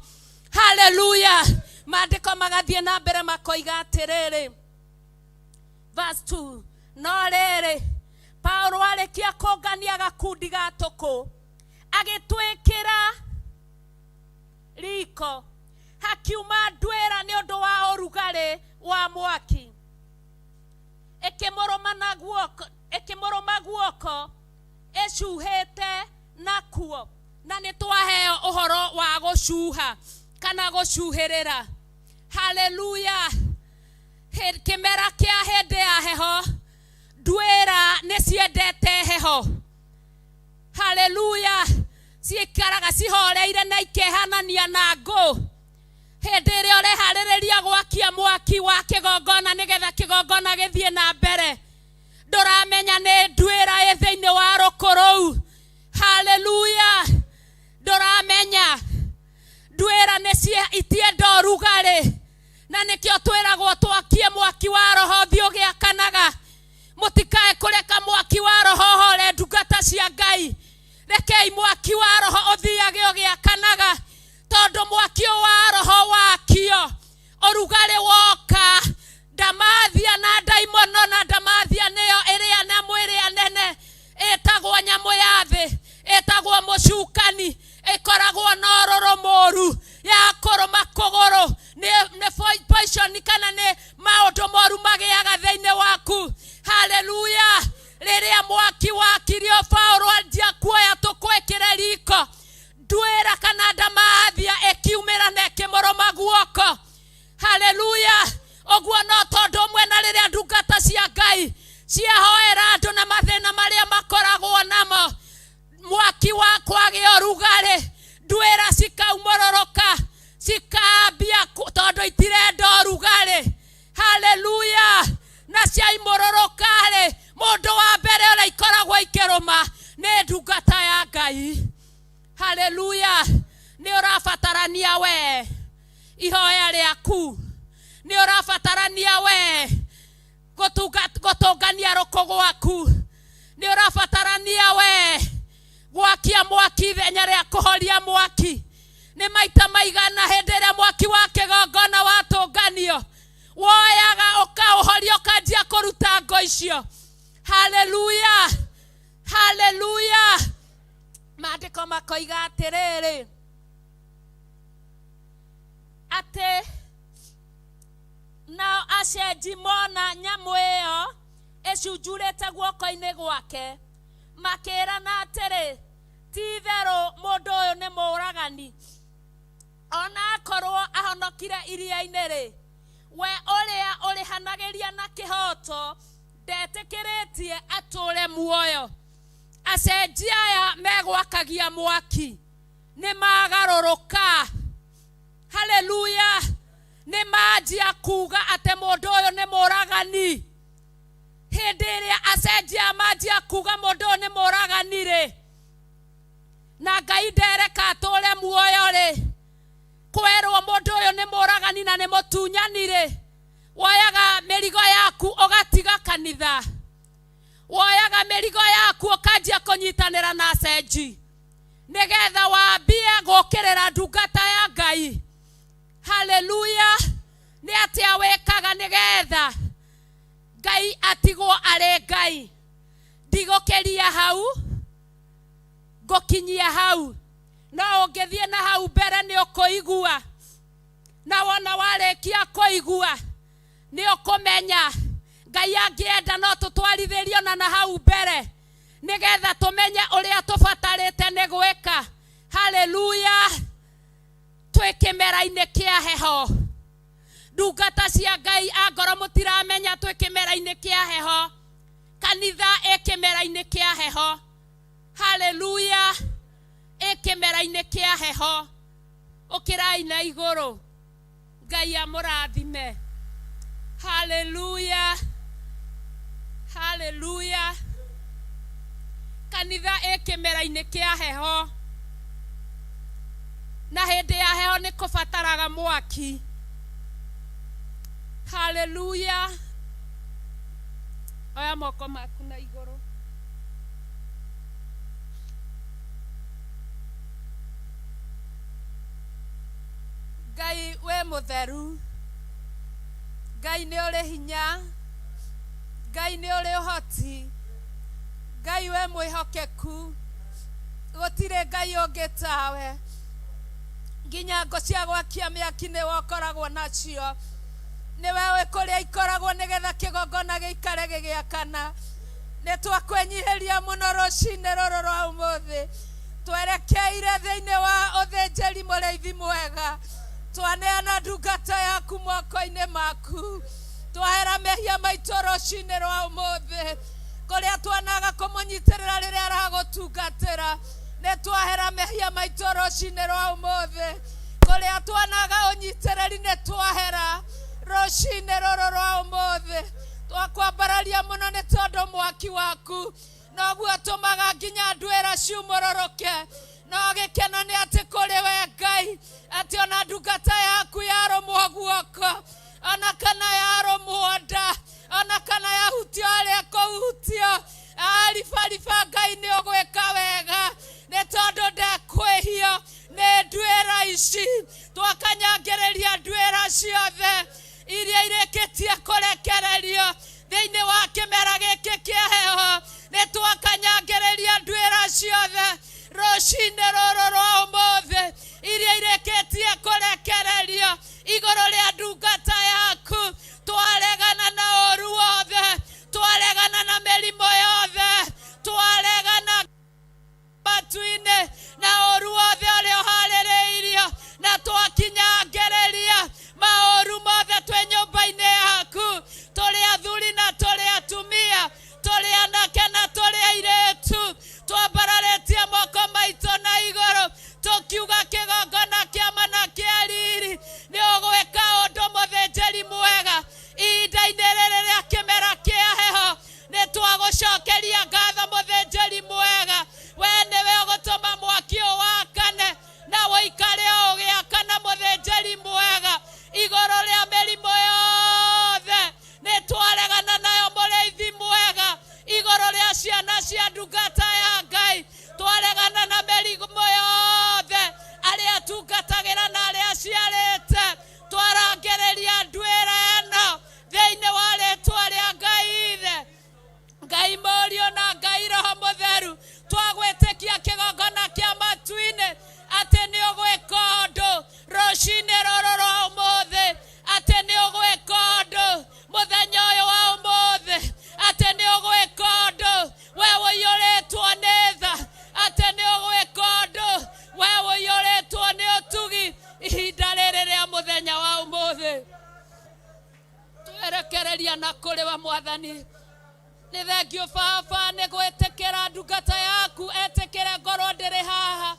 Hallelujah. Mandiko magathie na mbere makoiga atiriri, verse 2, no riri Paulo arikia kungania gakundi gatuku agitwikira riko hakiuma ndwira ni undu wa urugari wa mwaki ikimuruma guoko ecuhite nakuo na ni twaheo uhoro wa gucuha kana gucuhirira. Haleluya. Kimera kia hende ya heho ndwira ni ciendete heho. Haleluya. Ciikaraga cihoreire na ikehanania na ngũ hĩndĩ ĩrĩa ũreharĩrĩria gwakia mwaki wa kĩgongona nĩgetha kĩgongona gĩthiĩ na mbere. Ndũramenya nĩ ndwĩra ĩ thĩinĩ wa rũkũ. Haleluya. Ndũramenya ndwĩra nĩ itienda ũrugarĩ na nĩkĩo twĩragwo twakie mwaki wa roho ũthiĩ ũgĩakanaga. Mũtikae kũreka mwaki wa roho ũhore ndungata cia Ngai. Rekei mwaki wa roho ũthiage ũgĩakanaga tondũ mwaki wa roho wakio ũrugarĩ woka ndamathia na ndaimono na ndamathia nĩyo ĩrĩa na mwĩrĩ anene ĩtagwo nyamũ ya thĩ ĩtagwo mũcukani ĩkoragwo na ũrũrũ mũru ya kũrũma kũgũrũ nĩ poison kana nĩ maũndũ moru magĩaga thĩinĩ waku. Haleluya. Rĩrĩa mwaki wakirio Paulo anjia kuoya tũkwĩkĩre riko ndwĩra kana ndamathia ĩkiumĩra na ĩkĩmũrũma guoko. Haleluya. Ũguo no tondũ ũmwe na rĩrĩa ndungata cia Ngai ciahoera andũ na mathĩna marĩa makoragwo namo mwaki wa kwagĩa ũrugarĩ ndwĩra cikaumũrũrũka cikambia tondũ itirenda ũrugarĩ. Haleluya. Na ciaimũrũrũka-rĩ mũndũ wa mbere ũrĩa ikoragwo ikĩrũma nĩ ndungata ya Ngai. Haleluya. Nĩ ũrabatarania we ihoya rĩaku. Nĩ ũrabatarania we gũtũngania rũkũ gwaku. Nĩ ũrabatarania we gwakia mwaki ithenya rĩa kũhoria mwaki. Nĩ maita maigana hĩndĩ ĩrĩa mwaki wa kĩgongona watũnganio woyaga ũkaũhoria ũkanjia kũruta ngo icio. Haleluya. Haleluya. Maandĩko makoiga atĩrĩrĩ atĩ nao acenji mona nyamũ ĩyo ĩcunjurĩte guoko-inĩ gwake makĩrana atĩrĩ ti-itherũ mũndũ ũyũ nĩ mũũragani ona akorwo ahonokire iria-inĩ-rĩ we ũrĩa ũrĩhanagĩria na kĩhoto ndetĩkĩrĩtie atũre muoyo. Acenji aya megwakagia mwaki nĩ magarũrũka. Haleluya. Nĩ manjia kuga atĩ mũndũ ũyũ nĩ mũũragani. Hĩndĩ ĩrĩa acenji aya manjia kuga mũndũ ũyũ nĩ mũũragani-rĩ na Ngai ndereka atũre muoyo-rĩ kwerwo mũndũ ũyũ nĩ mũũragani na nĩ mũtunyani-rĩ woyaga mĩrigo yaku ũgatiga kanitha. Woyaga mĩrigo yaku ũkanjia kũnyitanĩra na acenji nĩgetha wambie gũkĩrĩra ndungata ya Ngai. Haleluya. Nĩ atĩa wĩkaga nĩgetha Ngai atigwo arĩ Ngai? Ndigũkĩria hau ngũkinyia hau no ũngĩthiĩ na hau mbere nĩ ũkũigua na wona warĩkia kũigua nĩ ũkũmenya Ngai angĩenda no tũtwarithĩrio na hau mbere nĩgetha tũmenye ũrĩa tũbatarĩte nĩ gwĩka. Haleluya. Twĩ kĩmera-inĩ kĩa heho. Ndungata cia Ngai angorwo mũtiramenya twĩ kĩmera-inĩ kĩa heho. Kanitha ĩ kĩmera-inĩ kĩa heho. Haleluya. Ĩ kĩmera-inĩ kĩa heho. Ũkĩrai na igũrũ. Ngai amũrathime. Haleluya. Haleluya. Kanitha ĩ kĩmera-inĩ kĩa heho. Na hĩndĩ ya heho nĩ kũbataraga mwaki. Haleluya. Oya moko maku na igũrũ. Ngai we mũtheru. Ngai nĩ ũrĩ hinya. Ngai nĩ ũrĩ ũhoti. Ngai we mwĩhokeku. Gũtirĩ Ngai ũngĩ tawe. nginya ngo cia gwakia mĩaki nĩ wokoragwo nacio nĩ we kũrĩa ikoragwo nĩgetha kĩgongona gĩikare gĩgĩakana. Nĩ twakwenyiheria mũno rũcinĩ rũrũ rwa ũmũthĩ, twerekeire thĩinĩ wa ũthĩnjĩri mũrĩithi mwega, twaneana ndungata yaku moko-inĩ maku, twahera mehia maitũ rũcinĩ rwa ũmũthĩ kũrĩa twanaga kũmũnyitĩrĩra rĩrĩa aragũtungatĩra. Nĩ twahera mehia maitũ rũcinĩ rwa ũmũthĩ kũrĩa twanaga ũnyitĩrĩri, nĩ twahera rũcinĩ rũrũ rwa ũmũthĩ. Twakwambararia mũno nĩ tondũ mwaki waku noguo tũmaga nginya ndwĩra ciumũrũrũke. No gĩkeno nĩ atĩ kũrĩ we Ngai, atĩ ona ndungata yaku yarũmwo guoko, ona kana yarũmwo nda, ona kana yahutio arĩa kũhutio, aribariba Ngai nĩ ũgwĩka wega nĩ tondũ ndekwĩhio nĩ ndwĩra ici. Twakanyangĩrĩria ndwĩra ciothe iria irĩkĩtie kũrekererio thĩinĩ wa kĩmera gĩkĩ kĩa heho. Nĩ twakanyangĩrĩria ndwĩra ciothe rũcinĩ rũrũ rwa ũmũthĩ iria irĩkĩtie kũrekererio igũrũ rĩa ndungata yaku. Twaregana na ũru wothe, twaregana na mĩrimũ yothe, twaregana matu-inĩ na ũru wothe ũrĩa ũharĩrĩirio, na twakinyangĩrĩria maũru mothe twĩ nyũmba-inĩ yaku, tũrĩ athuri na tũrĩ atumia, tũrĩ anake na tũrĩ airĩtu. Twambararĩtie moko maitũ na igũrũ tũkiuga kĩgongona kĩa ma na kĩa riri nĩ ũgwĩka ũndũ mũthĩnjĩri mwega ihinda-inĩ rĩrĩ rĩa kĩmera kĩa heho. Nĩ twagũcokeria ngatho mũthĩnjĩri mwega, we nĩwe ũgũtũma mwaki wakane na ũikare ũgĩakana mũthĩnjĩri mwega igũrũ rĩa mĩrimũ yothe. Nĩ twaregana nayo mũrĩithi mwega igũrũ rĩa ciana cia ndungata ya Ngai, twaregana na mĩrimũ yothe arĩa tungatagĩra na arĩa ciarĩte. Twarangĩrĩria ndwĩra ĩno thĩinĩ wa rĩtwa rĩa Ngai Ithe, Ngai Mũriũ na Ngai Roho Mũtheru. Twagwĩtĩkia kĩgongona kĩa matu-inĩ atĩ nĩ ũgwĩka ũndũ rũcinĩ rũrũ rwa ũmũthĩ, atĩ nĩ ũgwĩka ũndũ mũthenya ũyũ wa ũmũthĩ, atĩ nĩ ũgwĩka ũndũ we ũiyũrĩtwo nĩ tha, atĩ nĩ ũgwĩka ũndũ we ũiyũrĩtwo nĩ ũtugi ihinda rĩrĩ rĩa mũthenya wa ũmũthĩ. Twerekereria na kũrĩ we Mwathani. Nĩ thengiũ Baba nĩ gwĩtĩkĩra ndungata yaku etĩkĩre ngorwo ndĩrĩ haha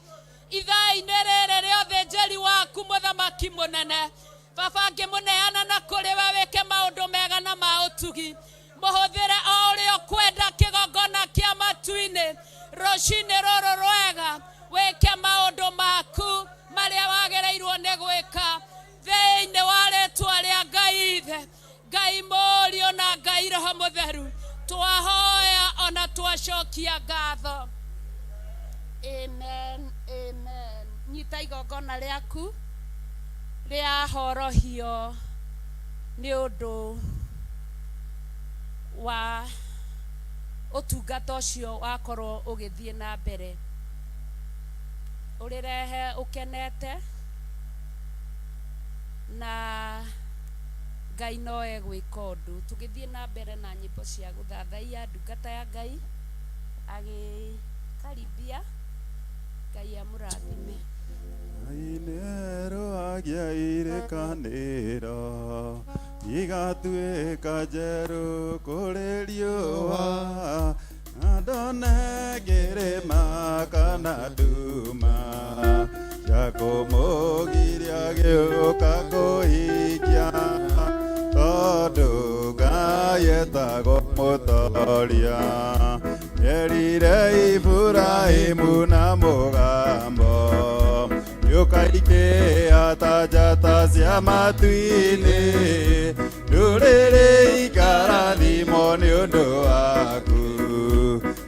ithaa-inĩ rĩrĩ rĩa ũthĩnjĩri waku mũthamaki mũnene. Baba ngĩmũneana na kũrĩ we wĩke maũndũ mega na ma ũtugi, mũhũthĩre o ũrĩa ũkwenda kĩgongona kĩa matu-inĩ rũcinĩ rũrũ rwega, wĩke maũndũ maku marĩa wagĩrĩirwo nĩ gwĩka thĩinĩ wa rĩtwa rĩa Ngai Ithe, Ngai Mũriũ na Ngai Roho Mũtheru. Twahoya ona twacokia ngatho. Amen, amen. Nyita igongona rĩaku rĩa horohio nĩ ũndũ wa ũtungata ũcio wakorwo ũgĩthiĩ na mbere. Ũrĩrehe ũkenete na Ngai no egwĩka ũndũ. Tũgĩthiĩ na mbere na nyĩmbo cia gũthathaiya ndungata ya Ngai agĩkaribia. Ngai amũrathime. Aineroagia irikanĩro igatuĩka njerũ kũrĩ riũa, na ndonekĩrĩma kana nduma cia kũmũgiria gĩũka kũhikia, tondũ Ngai etagwo mũtoria. Erire Iburahĩmu na mũgambo, yũkaikĩra ta njata cia matu-inĩ, ndũrĩrĩ ikarathimo nĩ ũndũ waku.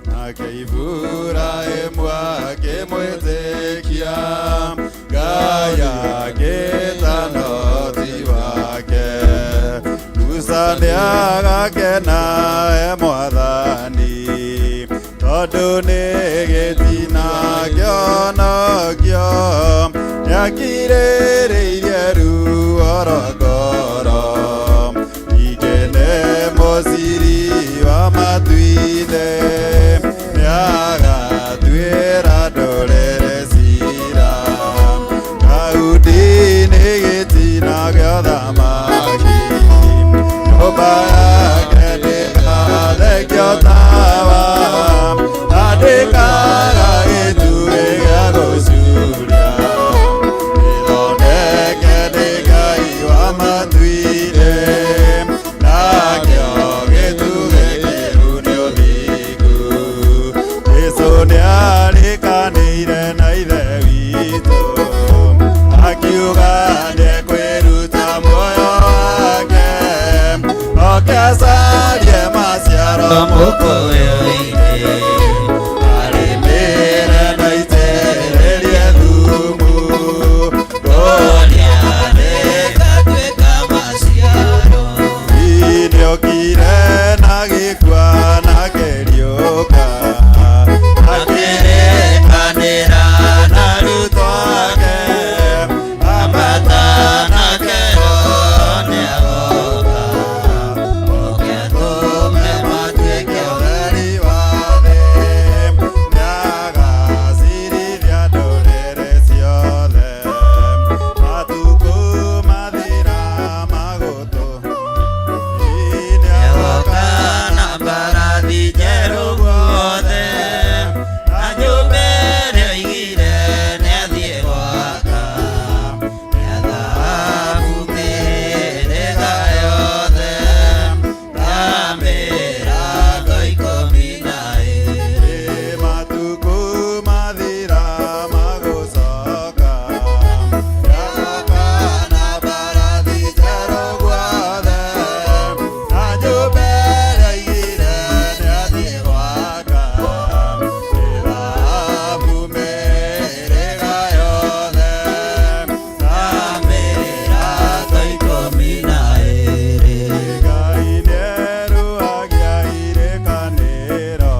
Nake Iburahĩmu akĩmwĩtĩkia, Ngai agĩĩta Noti wake. Musa nĩagakena Mwathani, tondũ nĩ gĩtina kĩonokio Yakirĩrĩirie ruo rwa ngoro, igene mũciri wa matu-inĩ, nĩagatuĩra ndũrĩrĩ cira. Daudi-inĩ gĩtina gĩa ũthamaki, nyũmba yake ndĩgathekio tawa, andĩkaga gĩtugĩ gĩa gũcuria. Gĩthondeke nĩ Ngai wa matu-inĩ, nakĩo gĩtugĩ kĩu nĩ ũthingu. Jesũ nĩarĩkanĩire na ithe witũ, akiuga nĩekwĩruta muoyo wake, oke acarie maciaro mũkũyũ-inĩ, arĩmĩre na itĩrĩrie thumu, ngonia nĩgatuĩka maciaro. Nĩokire na gĩkua na kĩriũka, akĩrĩkanĩra na arutwo ake, ambata nake nĩagoka, oke atũme matuĩke ũtheri wa thĩ, nĩagacirithia ndũrĩrĩ ciothe. Matukũ mathira magũtũ, nĩagoka na mbarathi njerũ guothe, na nyũmba ĩrĩa oigire nĩathiĩ gwaka, ya thahabu mĩhĩrĩga yothe, ya mĩrango 12. Matukũ mathira magũcoka, nĩagoka na mbarathi njerũ guothe, na nyũmba ĩrĩa oigire nĩathiĩ gwaka, thahabu mĩhĩrĩga yothe, na mĩrango 12. Ngai nĩerũhagia irĩkanĩro,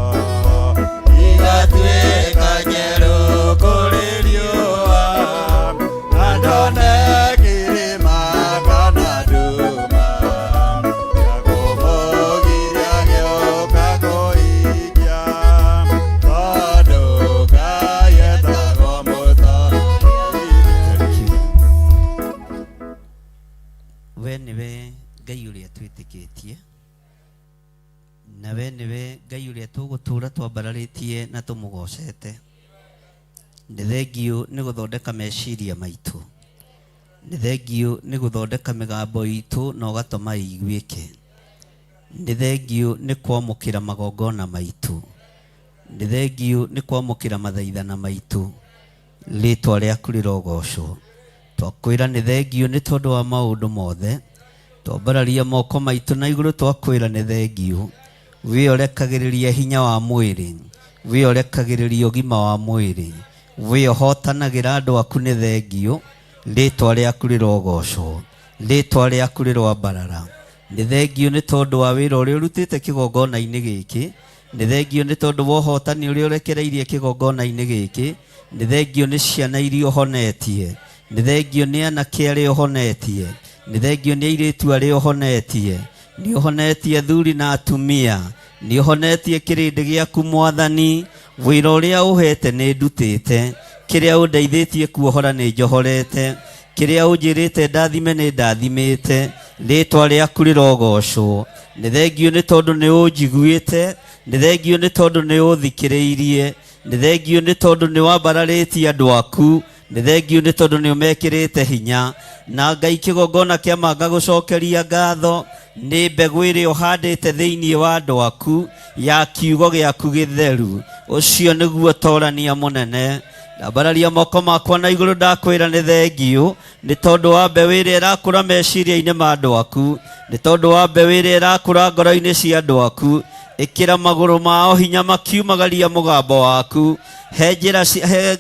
igatuĩka njerũ kũrĩ riũa, na ndone kĩrĩma kana nduma, gĩa kũmũgiria gĩũka kũhingia, tondũ Ngai etagwo mũtongoria. We nĩwe Ngai ũrĩa twĩtĩkĩtie, na we nĩwe Ngai ũrĩa tũgũtũũra twambararĩtie na tũmũgocete. Nĩ thengiũ nĩ gũthondeka meciria maitũ, nĩ thengiũ nĩ gũthondeka mĩgambo itũ na ũgatũma iguĩke. Nĩ thengiũ nĩ kwamũkĩra magongona maitũ, nĩ thengiũ nĩ kwamũkĩra mathaithana maitũ. Rĩĩtwa rĩaku rĩrogocwo. Twakwĩra nĩ thengiũ nĩ tondũ wa maũndũ mothe, twambararia moko maitũ na igũrũ twakwĩra nĩ thengiũ. We ũrekagĩrĩria hinya wa mwĩrĩ, we ũrekagĩrĩria ũgima wa mwĩrĩ, we ũhotanagĩra andũ aku nĩ thengiũ. Rĩĩtwa rĩaku rĩrogocwo, rĩĩtwa rĩaku rĩrwambarara. Nĩ thengiũ nĩ tondũ wa wĩra ũrĩa ũrutĩte kĩgongona-inĩ gĩkĩ, nĩ thengiũ nĩ tondũ wa ũhotani ũrĩa ũrekereirie kĩgongona-inĩ gĩkĩ, nĩ thengiũ nĩ ciana iria ũhonetie, nĩ thengiũ nĩ anake arĩa ũhonetie, nĩ thengiũ nĩ airĩtu arĩa ũhonetie, nĩ ũhonetie athuri na atumia, nĩ ũhonetie kĩrĩndĩ gĩaku Mwathani. Wĩra ũrĩa ũhete nĩ ndutĩte, kĩrĩa ũndeithĩtie kuohora nĩ njohorete, kĩrĩa ũnjĩrĩte ndathime nĩ ndathimĩte. Rĩĩtwa rĩaku rĩrogocwo. Nĩ thengiũ nĩ tondũ nĩ ũnjiguĩte, nĩ thengiũ nĩ tondũ nĩ ũthikĩrĩirie, nĩ thengiũ nĩ tondũ nĩ wambararĩtie andũ aku, nĩ thengiũ nĩ tondũ nĩ ũmekĩrĩte hinya. Na Ngai kĩgongona kĩama ngagũcokeria ngatho nĩ mbegũ ĩrĩa ũhandĩte thĩinĩ wa andũ aku ya kiugo gĩaku gĩtheru. Ũcio nĩguo torania mũnene. Ndambararia moko makwa na igũrũ ndakwĩra nĩ thengiũ nĩ tondũ wa mbeũ ĩrĩa ĩrakũra meciria-inĩ ma andũ aku, nĩ tondũ wa mbeũ ĩrĩa ĩrakũra ngoro-inĩ cia andũ aku. Ĩkĩra magũrũ mao hinya makiumagaria mũgambo waku, he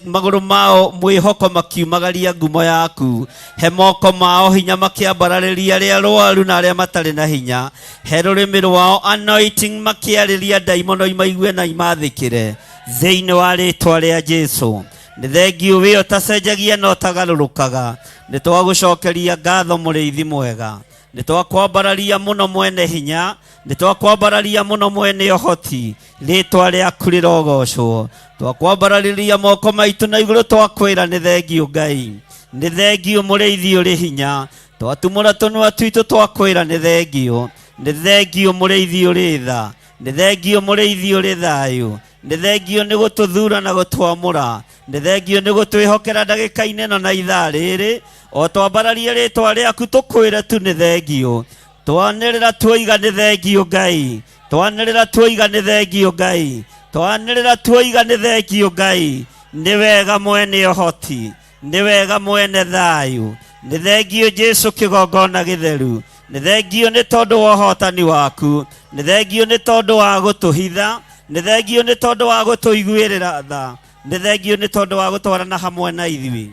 magũrũ mao mwĩhoko makiumagaria ngumo yaku, he moko mao hinya makĩambararĩria arĩa arwaru na arĩa matarĩ na hinya, he rũrĩmĩ rwao anointing makĩarĩria ndaimono imaigue na imathĩkĩre thĩinĩ wa rĩĩtwa rĩa Jesũ. nĩ thengiũ wĩ ũtacenjagia na ũtagarũrũkaga. Nĩ twagũcokeria ngatho mũrĩithi mwega. Nĩ twakwambararia mũno mwene hinya, nĩ twakwambararia mũno mwene ũhoti. Rĩĩtwa rĩaku rĩrogocwo. Twakwambararĩria moko maitũ na igũrũ twakwĩra nĩ thengiũ Ngai. Nĩ thengiũ mũrĩithi ũrĩ hinya. Twatumũra tũnua twitũ twakwĩra nĩ thengiũ. Nĩ thengiũ mũrĩithi ũrĩ tha. Nĩ thengiũ mũrĩithi ũrĩ thayũ. Nĩ thengiũ nĩ gũtũthura na gũtwamũra. Nĩ thengiũ nĩ gũtwĩhokera ndagĩka-inĩ ĩno na ithaa rĩrĩ. O twambararie rĩĩtwa rĩaku tũkwĩre tu nĩ thengiũ. Twanĩrĩra tuoiga nĩ thengiũ Ngai. Twanĩrĩra tuoiga nĩ thengiũ Ngai. Twanĩrĩra tuoiga nĩ thengiũ Ngai. Nĩ wega mwene ũhoti. Nĩ wega mwene thayũ. Nĩ thengiũ Jesũ kĩgongona gĩtheru. Nĩ thengiũ nĩ tondũ wa ũhotani waku. Nĩ thengiũ nĩ tondũ wa gũtũhitha. Nĩ thengiũ nĩ tondũ wa gũtũiguĩrĩra tha. Nĩ thengiũ nĩ tondũ wa gũtwarana hamwe na ithuĩ.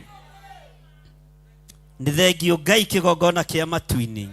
Nĩ thengiũ Ngai kĩgongona kĩa matu-inĩ.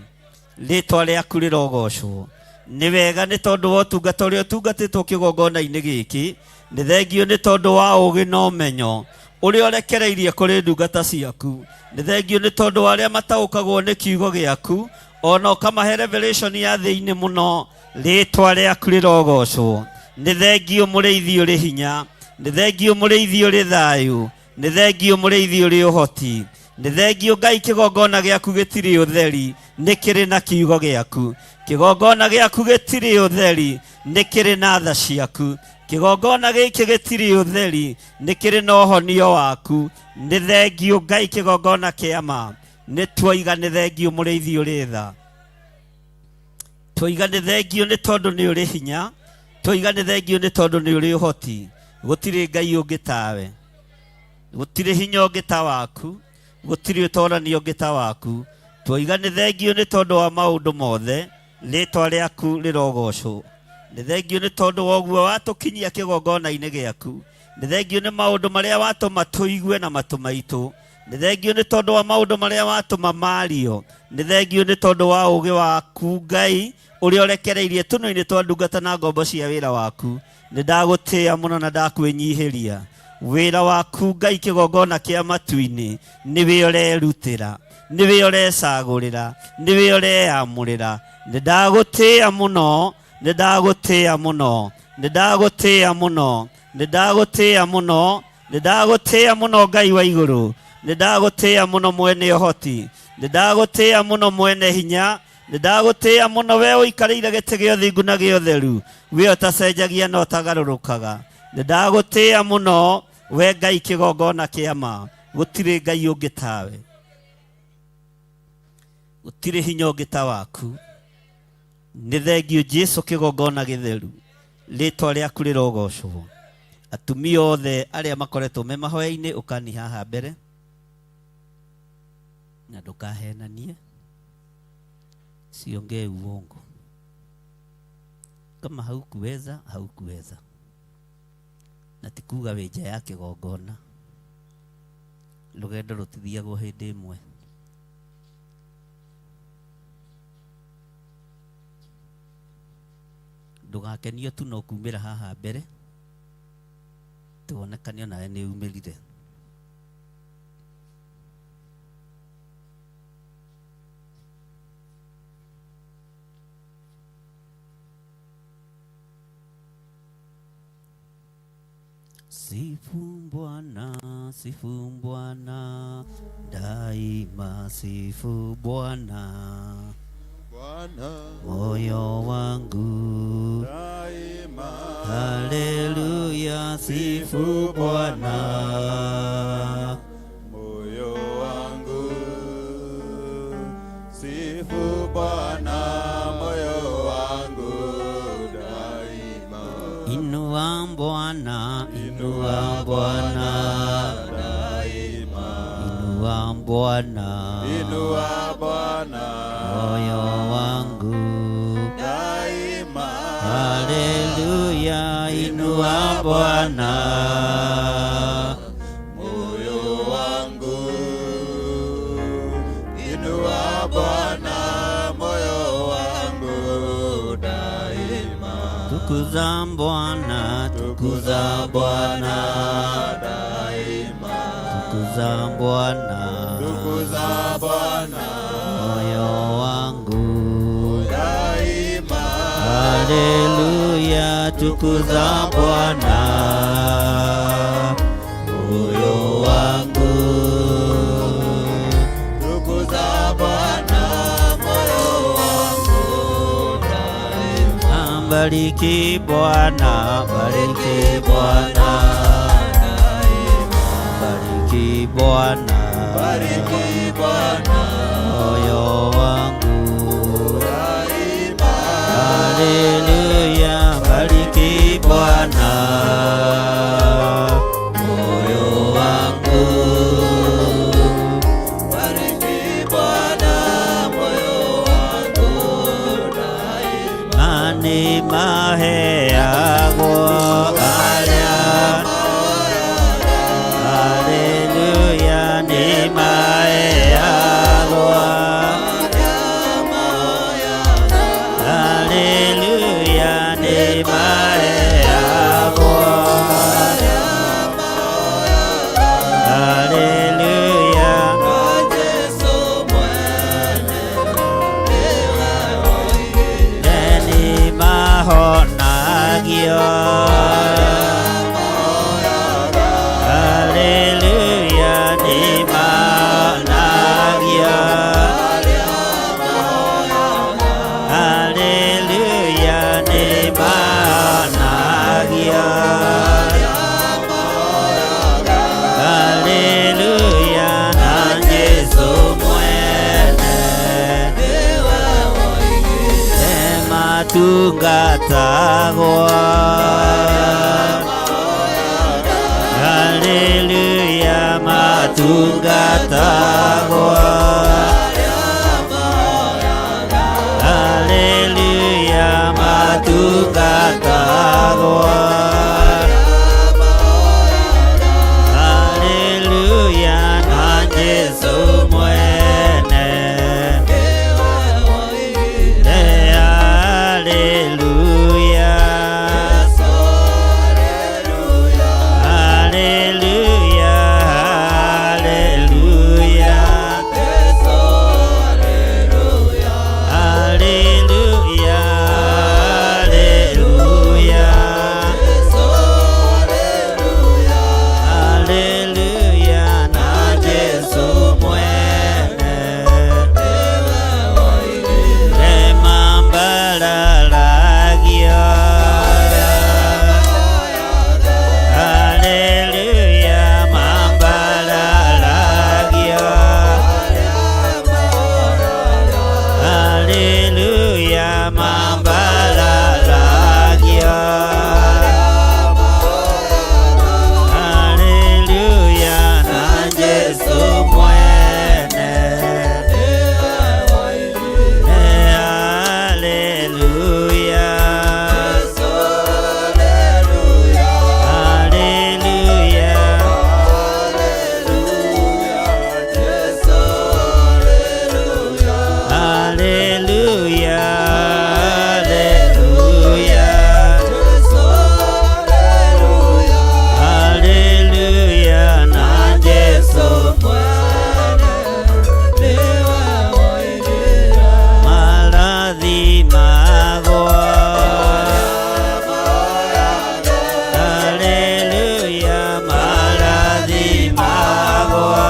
Rĩĩtwa rĩaku rĩrogocwo. Nĩ wega nĩ tondũ wa ũtungata ũrĩa ũtungatĩtwo kĩgongona-inĩ gĩkĩ. Nĩ thengiũ nĩ tondũ wa ũũgĩ na ũmenyo ũrĩa ũrekereirie kũrĩ ndungata ciaku. Nĩ thengiũ nĩ tondũ wa arĩa mataũkagwo nĩ kiugo gĩaku, ona ũkamahe revelation ya thĩinĩ mũno. Rĩĩtwa rĩaku rĩrogocwo. Nĩ thengiũ mũrĩithi ũrĩ hinya. Nĩ thengiũ mũrĩithi ũrĩ thayũ. Nĩ thengiũ mũrĩithi ũrĩ ũhoti. Nĩ thengiũ Ngai kĩgongona gĩaku gĩtirĩ ũtheri, nĩ kĩrĩ na kiugo gĩaku. Kĩgongona gĩaku gĩtirĩ ũtheri, nĩ kĩrĩ na tha ciaku. Kĩgongona gĩkĩ gĩtirĩ ũtheri, nĩ kĩrĩ na ũhonio waku. Nĩ thengiũ Ngai kĩgongona kĩa ma. Nĩ twoiga nĩ thengiũ mũrĩithi ũrĩ tha. Twoiga nĩ thengiũ nĩ tondũ nĩ ũrĩ hinya. Twoiga nĩ thengiũ nĩ tondũ nĩ ũrĩ ũhoti. Gũtirĩ Ngai ũngĩ tawe. Gũtirĩ hinya ũngĩ ta waku. Gũtirĩ ũtonania ũngĩ ta waku. Twoiga nĩ thengiũ nĩ tondũ wa maũndũ mothe. Rĩĩtwa rĩaku rĩrogocwo. Nĩ thengiũ nĩ tondũ wa ũguo watũkinyia kĩgongona-inĩ gĩaku. Nĩ thengiũ nĩ maũndũ marĩa watũma tũigue na matũ maitũ. Nĩ thengiũ nĩ tondũ wa maũndũ marĩa watũma mario. Nĩ thengiũ nĩ tondũ wa ũũgĩ waku Ngai ũrĩa ũrekereirie tũnua-inĩ twa ndungata na ngombo cia wĩra waku. Nĩ ndagũtĩĩa mũno na ndakwĩnyihĩria. Wĩra waku Ngai kĩgongona kĩa matu-inĩ nĩwe ũrerutĩra, nĩwe ũrecagũrĩra, nĩwe ũreyamũrĩra. Nĩ ndagũtĩĩa mũno, nĩ ndagũtĩĩa mũno, nĩ ndagũtĩĩa mũno, nĩ ndagũtĩĩa mũno, nĩ ndagũtĩĩa mũno Ngai wa igũrũ. Nĩ ndagũtĩĩa mũno mwene ũhoti. Nĩ ndagũtĩĩa mũno mwene hinya. Nĩ ndagũtĩĩa mũno we ũikarĩire gĩtĩ gĩa ũthingu na gĩa ũtheru, we ũtacenjagia na ũtagarũrũkaga. Nĩ ndagũtĩĩa mũno we Ngai kĩgongona kĩa ma. Gũtirĩ Ngai ũngĩ tawe. Gũtirĩ hinya ũngĩ ta waku. Nĩ thengiũ Jesũ kĩgongona gĩtheru. Rĩĩtwa rĩaku rĩrogocwo. Atumia othe arĩa makoretwo me mahoya-inĩ ũkani haha mbere. Na ndũkahenanie. Siongee uongo. Kama haukuweza, haukuweza. Na tikuga wĩ nja ya kĩgongona. Rũgendo rũtithiagwo hĩndĩ ĩmwe. Ndũgakenio tu no kumĩra haha mbere. Tuonekane nawe nĩ umĩrire. Sifu Bwana, daima sifu Bwana. Moyo wangu daima, haleluya, sifu Bwana. Moyo wangu sifu Bwana, moyo wangu daima. Inua Bwana, inua Bwana daima. Inua Bwana, inua Bwana, moyo wangu daima. Haleluya, inua Bwana. Moyo wangu inua Bwana, moyo wangu daima. Tukuza Bwana, tukuza Bwana daima. tukuza Bwana, tukuza Bwana moyo wangu daima. Haleluya, tukuza Bwana moyo wangu, Tukuza Bwana moyo wangu daima. bariki Bwana, bariki Bwana, bariki Bwana, Bariki Bwana moyo wangu daima. haleluya, bariki Bwana moyo wangu, Bariki Bwana moyo wangu daima. ani maheagwo aria haleluya, ni maheagwo haleluya, ni maheagwo haleluya, ni mahonagio haleluya, ni mahonagio haleluya, ni mahonagio haleluya, na Yesu mwene ematungatagwo haleluya, matungatagwo haleluya, matungatagwo haleluya, na Yesu mwene haleluya haleluya haleluya haleluya haleluya, na Yesu mwene emambararagio haleluya, mambararagio haleluya, mambararagio haleluya, na Yesu mwene haleluya haleluya haleluya haleluya, na Yesu maradhi magwa haleluya, maradhi magwa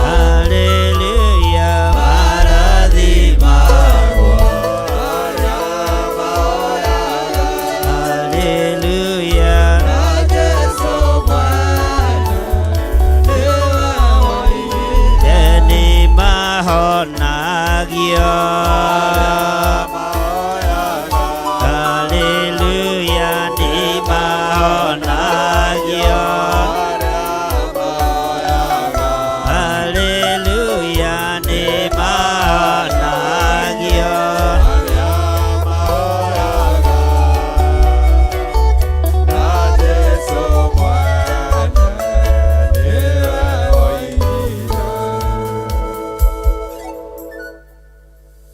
haleluya, maradhi magwa haleluya ni mahonagio haleluya, ni mahonagio haleluya, ni mahonagio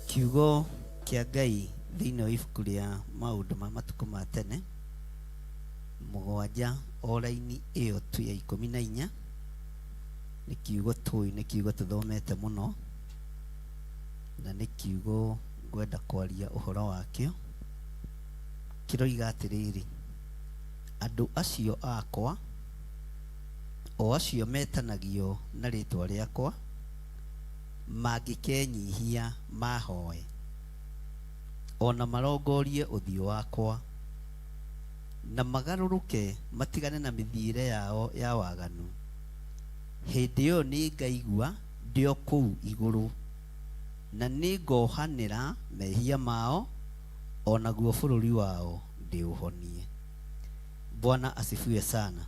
kiugo kĩa Ngai thĩinĩ wa ibuku rĩa maũndũ ma matukũ ma tene mugwanja o raini iyo tu ya 14 nĩ kiugo tũĩ, nĩ kiugo tũthomete mũno, na nĩ kiugo ngwenda kwaria ũhoro wakĩo. Kĩroiga atĩrĩrĩ, andũ acio akwa, o acio metanagio na rĩtwa rĩakwa, mangĩkenyihia mahoe, ona marongorie ũthiũ wakwa, na magarũrũke matigane na mĩthiĩre yao ya waganu, hĩndĩ ĩyo nĩ ngaigua ndĩ o kũu igũrũ, na nĩ ngohanĩra mehia mao, onaguo bũrũri wao ndĩũhonie. Bwana asifiwe sana.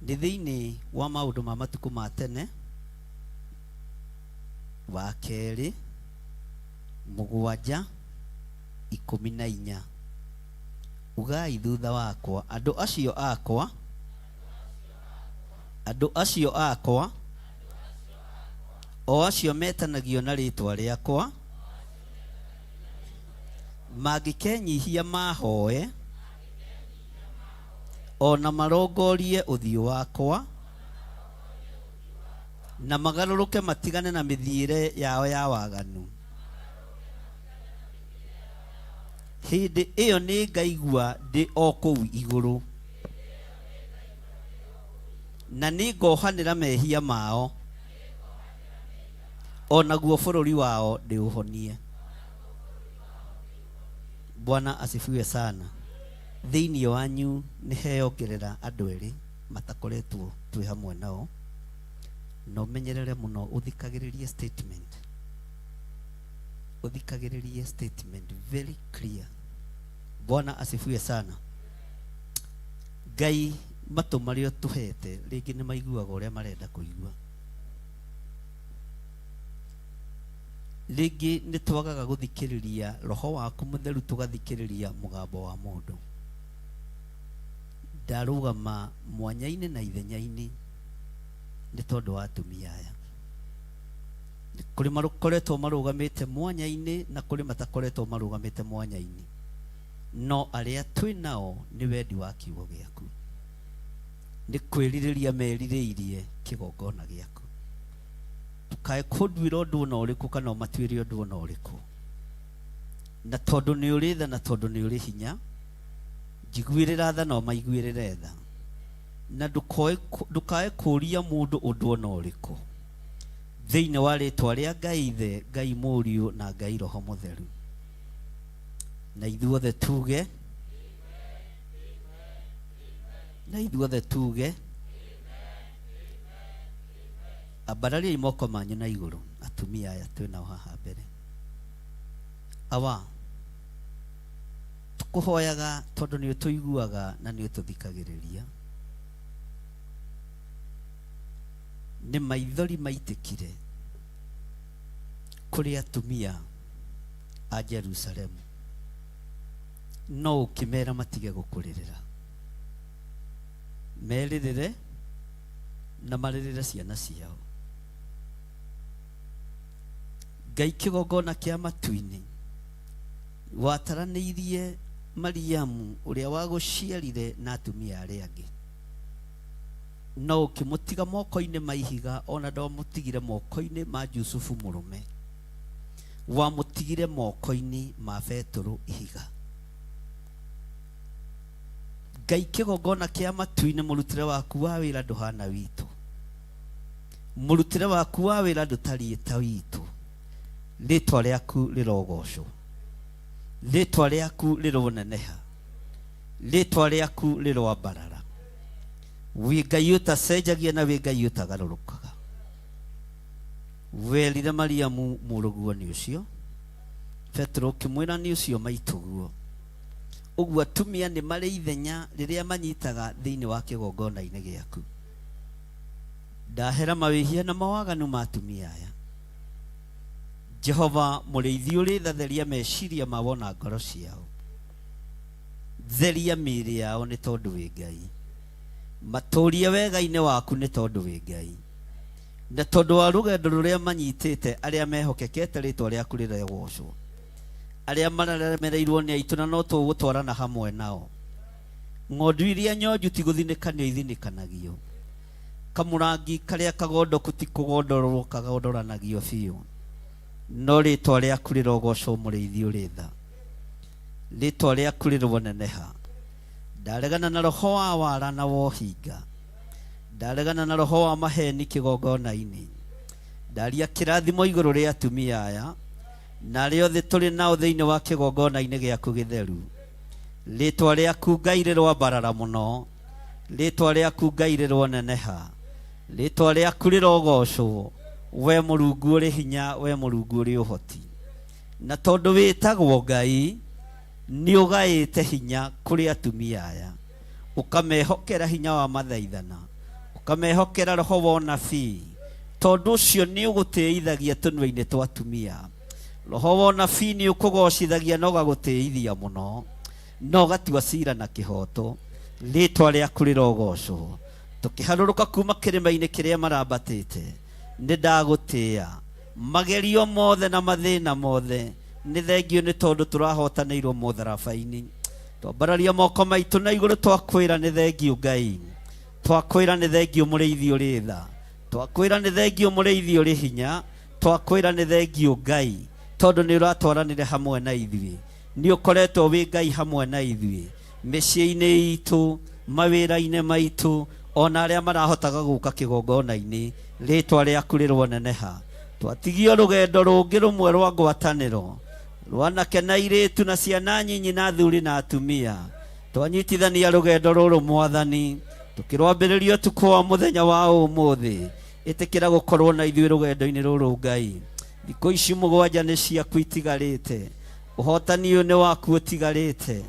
Nĩ thĩinĩ wa maũndũ ma matukũ ma tene wa kerĩ 7:14, ugai thutha wakwa, andũ acio akwa, o acio metanagio na rĩtwa rĩakwa, mangĩkenyihia mahoe, ona marongorie ũthiũ wakwa, na magarũrũke matigane na mĩthiĩre yao ya waganu, hĩndĩ ĩyo nĩ ngaigua ndĩ o kũu igũrũ, na nĩ ngohanĩra mehia mao, onaguo bũrũri wao ndĩũhonie. Bwana asifiwe sana. Thĩinĩ wanyu nĩ heyongerera andũ erĩ matakoretwo twĩ hamwe nao, na ũmenyerere mũno ũthikagĩrĩrie statement, ũthikagĩrĩrie statement very clear. Bwana asifiwe sana. Ngai matũ marĩa tũhete rĩngĩ nĩ maiguaga ũrĩa marenda kũigua, rĩngĩ nĩ twagaga gũthikĩrĩria roho waku mũtheru, tũgathikĩrĩria mũgambo wa mũndũ. Ndarũgama mwanya-inĩ na ithenya-inĩ nĩ tondũ wa atumia aya. Kũrĩ makoretwo marũgamĩte mwanya-inĩ na kũrĩ matakoretwo marũgamĩte mwanya-inĩ, no arĩa twĩ nao nĩ wendi wa kiugo gĩaku, nĩ kwĩrirĩria merirĩirie kĩgongona gĩaku. Tukae kũnduĩra ũndũ ona ũrĩkũ kana ũmatuĩre ũndũ ona ũrĩkũ, na tondũ nĩ ũrĩ tha na tondũ nĩ ũrĩ hinya, njiguĩrĩra tha na ũmaiguĩrĩre tha, na ndũkae kũria mũndũ ũndũ ona ũrĩkũ, thĩinĩ wa rĩtwa rĩa Ngai Ithe, Ngai Mũriũ na Ngai Roho Mũtheru. Na ithuothe tuge, na ithuothe tuge, ambararia moko manyu na igũrũ, atumia aya twĩ nao haha mbere. Awa tũkũhoyaga tondũ nĩ ũtũiguaga na nĩ ũtũthikagĩrĩria. Nĩ maithori maitĩkire kũrĩ atumia a Jerusalemu, no ũkĩmera matige gũkũrĩrĩra, merĩrĩre na marĩrĩre ciana ciao. Ngai kĩgongona kĩa matu-inĩ wataranĩirie Mariamu ũrĩa wagũciarire na atumia arĩa angĩ, no ũkĩmũtiga moko-inĩ ma ihiga, ona ndwamũtigire moko-inĩ ma Jusufu mũrũme, wamũtigire moko-inĩ ma Petero ihiga. Ngai kĩgongona kĩa matu-inĩ, mũrutĩre waku wa wĩra ndũhana witũ, mũrutĩre waku wa wĩra ndũtariĩ ta witũ. Rĩtwa rĩaku rĩrogocwo, rĩtwa rĩaku rĩroneneha, rĩtwa rĩaku rĩroambarara. Wĩ Ngai ũtacenjagia na wĩ Ngai ũtagarũrũkaga. Werire Mariamu mũrũguo nĩ ũcio, Petero ũkĩmwĩra nĩ ũcio maitũguo. Ũguo atumia nĩ marĩ ithenya rĩrĩa manyitaga thĩinĩ wa kĩgongona-inĩ gĩaku. Ndahera mawĩhia na mawaganu ma atumia aya. Jehova mũrĩithi ũrĩ tha, theria meciria mao na ngoro ciao, theria mĩĩrĩ yao nĩ tondũ wĩ Ngai, matũũrie wega-inĩ waku nĩ tondũ wĩ Ngai, na tondũ wa rũgendo rũrĩa manyitĩte, arĩa mehokekete rĩtwa rĩaku rĩregocwo, arĩa mararemereirwo nĩ aitũ na no tũgũtwarana hamwe nao. ng'ondu iria nyonju ti gũthinĩkanio ithinĩkanagio, kamũrangi karĩa kagondoku ti kũgondorwo kagondoranagio biũ, no rĩtwa rĩaku rĩrogocwo mũrĩithi ũrĩ tha, rĩtwa rĩaku rĩroneneha. Ndaregana na roho wa wara na wohinga, ndaregana na roho wa maheni kĩgongona-inĩ, ndaria kĩrathimo igũrũ rĩa atumia aya na arĩa othe tũrĩ nao thĩinĩ wa kĩgongona-inĩ gĩaku gĩtheru. Rĩtwa rĩaku Ngai rĩrwambarara mũno, rĩtwa rĩaku Ngai rĩrwoneneha, rĩtwa rĩaku rĩrogocwo, we Mũrungu ũrĩ hinya, we Mũrungu ũrĩ ũhoti. Na tondũ wĩtagwo Ngai, nĩ ũgaĩte hinya kũrĩ atumia aya, ũkamehokera hinya wa mathaithana, ũkamehokera roho wa ũnabii. Tondũ ũcio nĩ ũgũtĩithagia tũnua-inĩ twa atumia, roho wa ũnabii nĩ ũkũgocithagia na ũgagũtĩithia mũno, na ũgatua cira na kĩhoto. Rĩtwa rĩaku rĩrogocwo. Tũkĩharũrũka kuma kĩrĩma-inĩ kĩrĩa marambatĩte, nĩ ndagũtĩĩa magerio mothe na mathĩna mothe. Nĩ thengio nĩ tondũ tũrahotanĩirwo mũtharaba-inĩ. Twambararia moko maitũ na igũrũ twakwĩra nĩ thengio Ngai, twakwĩra nĩ thengio mũrĩithi ũrĩ tha, twakwĩra nĩ thengio mũrĩithi ũrĩ hinya, twakwĩra nĩ thengio Ngai, tondũ nĩ ũratwaranire hamwe na ithuĩ, nĩ ũkoretwo wĩ Ngai hamwe na ithuĩ mĩciĩ-inĩ itũ, mawĩra-inĩ maitũ, ona arĩa marahotaga gũka kĩgongona-inĩ. Rĩtwa rĩaku rĩrwoneneha. Twatigio rũgendo rũngĩ rũmwe rwa ngwatanĩro rwanake na airĩtu na ciana nyinyi na athuri na atumia, twanyitithania rũgendo rũrũ Mwathani, tũkĩrwambĩrĩria ũtukũ wa mũthenya wa ũmũthĩ. Ĩtĩkĩra gũkorwo na ithuĩ rũgendo-inĩ rũrũ Ngai. Thikũ ici mũgwanja nĩ ciaku itigarĩte, ũhotani ũyũ nĩ waku ũtigarĩte.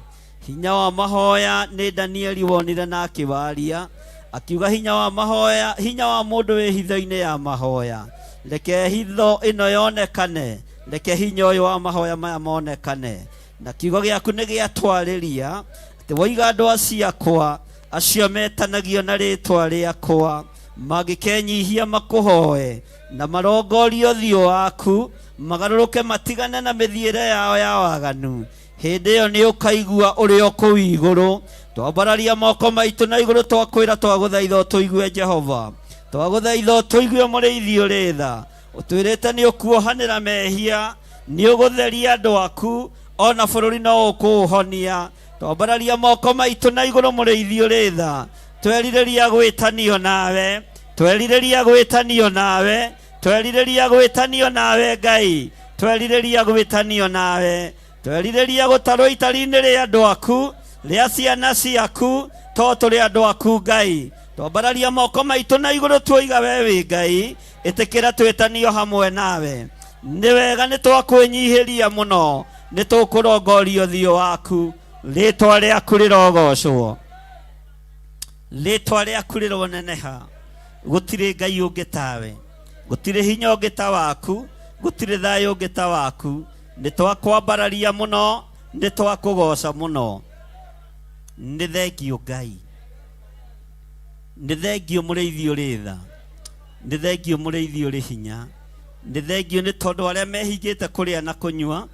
Hinya wa mahoya nĩ Danieli wonire na akĩwaria, akiuga hinya wa mahoya, hinya wa mũndũ wĩ hitho-inĩ ya mahoya. Reke hitho ĩno yonekane, reke hinya ũyũ wa mahoya maya monekane. Na kiugo gĩaku nĩ gĩatwarĩria atĩ woiga andũ aciakwa acio metanagio na rĩtwa rĩakwa magĩkenyihia makũhoe na marongorio ũthiũ waku, magarũrũke matigane na mĩthiĩre yao ya waganu, hĩndĩ ĩyo nĩ ũkaigua ũrĩ o kũu igũrũ. Twambararia moko maitũ na igũrũ twakwĩra twagũthaitha ũtũigue Jehova, twagũthaitha ũtũigue mũrĩithi ũrĩ tha. Ũtwĩrĩte nĩ ũkuohanĩra mehia, nĩ ũgũtheria andũ aku, ona bũrũri no ũkũũhonia. Twambararia moko maitũ na igũrũ mũrĩithi ũrĩ tha, twerirĩria gwĩtanio nawe, twerirĩria gwĩtanio nawe, twerirĩria gwĩtanio nawe Ngai, twerirĩria gwĩtanio nawe, twerirĩria gũtarwo itari-inĩ rĩa andũ aku, rĩa ciana ciaku, to tũrĩ andũ aku Ngai. Twambararia moko maitũ na igũrũ tuoiga we wĩ Ngai, ĩtĩkĩra twĩtanio hamwe nawe. Nĩ wega nĩ twakwĩnyihĩria mũno, nĩ tũkũrongoria ũthiũ waku. Rĩtwa rĩaku rĩrogocwo, rĩtwa rĩaku rĩroneneha. Gũtirĩ Ngai ũngĩ tawe, gũtirĩ hinya ũngĩ ta waku, gũtirĩ thayũ ũngĩ ta waku. Nĩ twakwambararia mũno, nĩ twakũgoca mũno. Nĩ thengio Ngai, nĩ thengio mũrĩithi ũrĩ tha, nĩ thengio mũrĩithi ũrĩ hinya, nĩ thengio nĩ tondũ arĩa mehingĩte kũrĩa na kũnyua,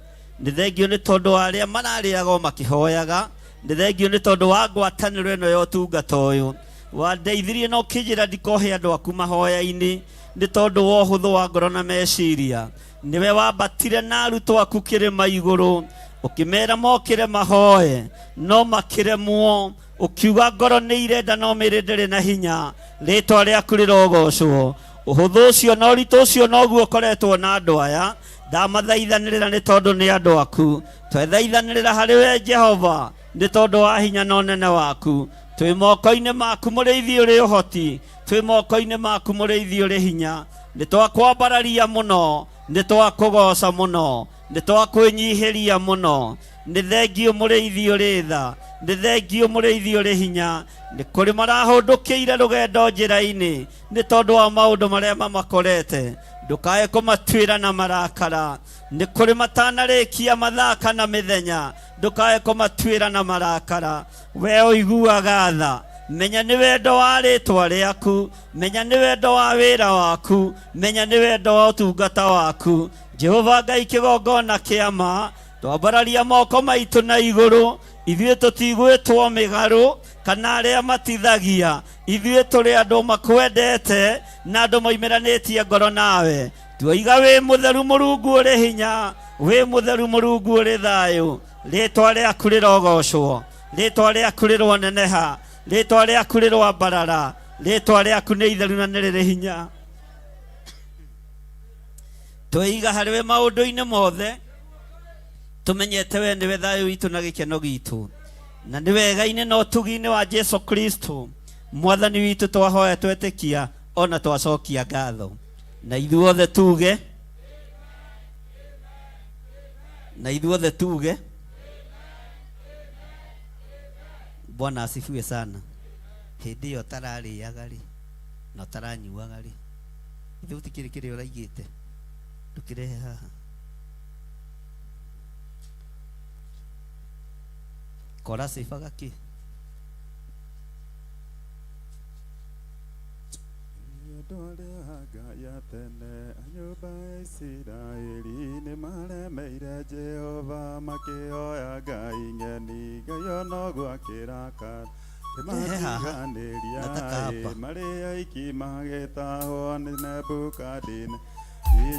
nĩ thengio nĩ tondũ arĩa mararĩaga o makĩhoyaga, nĩ thengio nĩ tondũ wa ngwatanĩro ĩno ya ũtungata ũyũ. Wandeithirie na ũkĩnjĩra ndikohe andũ aku mahoya-inĩ, nĩ tondũ wa ũhũthũ wa ngoro na meciria. Nĩwe wambatire na arutwo aku kĩrĩma igũrũ, ũkĩmera mokĩre mahoye, no makĩremwo. Ũkiuga ngoro nĩ irenda no mĩĩrĩ ndĩrĩ na hinya. Rĩtwa rĩaku rĩrogocwo. Ũhũthũ ũcio na ũritũ ũcio noguo ũkoretwo na andũ aya. Ndamathaithanĩrĩra nĩ tondũ nĩ andũ aku. Twethaithanĩrĩra harĩ we Jehova, nĩ tondũ wa hinya na ũnene waku. Twĩ moko-inĩ maku mũrĩithi ũrĩ ũhoti, twĩ moko-inĩ maku mũrĩithi ũrĩ hinya. Nĩ twakwambararia mũno, nĩ twakũgoca mũno, nĩ twakwĩnyihĩria mũno. Nĩ thengio mũrĩithi ũrĩ tha, nĩ thengio mũrĩithi ũrĩ hinya. Nĩ kũrĩ marahũndũkĩire rũgendo njĩra-inĩ, nĩ tondũ wa maũndũ marĩa mamakorete. Ndũkae kũmatuĩra na marakara. Nĩ kũrĩ matanarĩkia mathaka na mĩthenya, ndũkae kũmatuĩra na marakara. We ũiguaga tha, menya nĩ wendo wa rĩtwa rĩaku, menya nĩ wendo wa wĩra waku, menya nĩ wendo wa ũtungata waku. Jehova Ngai kĩgongona kĩama, twambararia moko maitũ na igũrũ, ithuĩ tũtigwĩtwo mĩgarũ, kana arĩa matithagia ithuĩ tũrĩ andũ makwendete na andũ moimeranĩtie ngoro nawe tuoiga wĩ mũtheru Mũrungu ũrĩ hinya wĩ mũtheru Mũrungu ũrĩ thayũ rĩĩtwa rĩaku rĩrogocwo rĩĩtwa rĩaku rĩroneneha rĩĩtwa rĩaku rĩrwambarara rĩĩtwa rĩaku nĩ itheru na nĩ rĩrĩ hinya tũiga harĩwe maũndũ-inĩ mothe tũmenyete we nĩwe thayũ witũ na gĩkeno gitũ na nĩ wega-inĩ na ũtugi-inĩ wa Jesu Kristo mwathani witũ twahoya twetĩkia ona twacokia ngatho na ithuothe tuge Bwana asifiwe sana hĩndĩ ĩyo tararĩaga rĩ na taranyuaga rĩ ithuĩ tikĩrĩ kĩrĩa ũraigĩte ndũkĩrehe haha kora sifaga kĩ ya tene nyũmba ya Isiraeli nĩ maremeire Jehova makĩhoya Ngai ng'eni Ngai ona ũguo akĩrakara kĩmatiganĩria marĩ aiki magĩtahwo nĩ Nebukadineza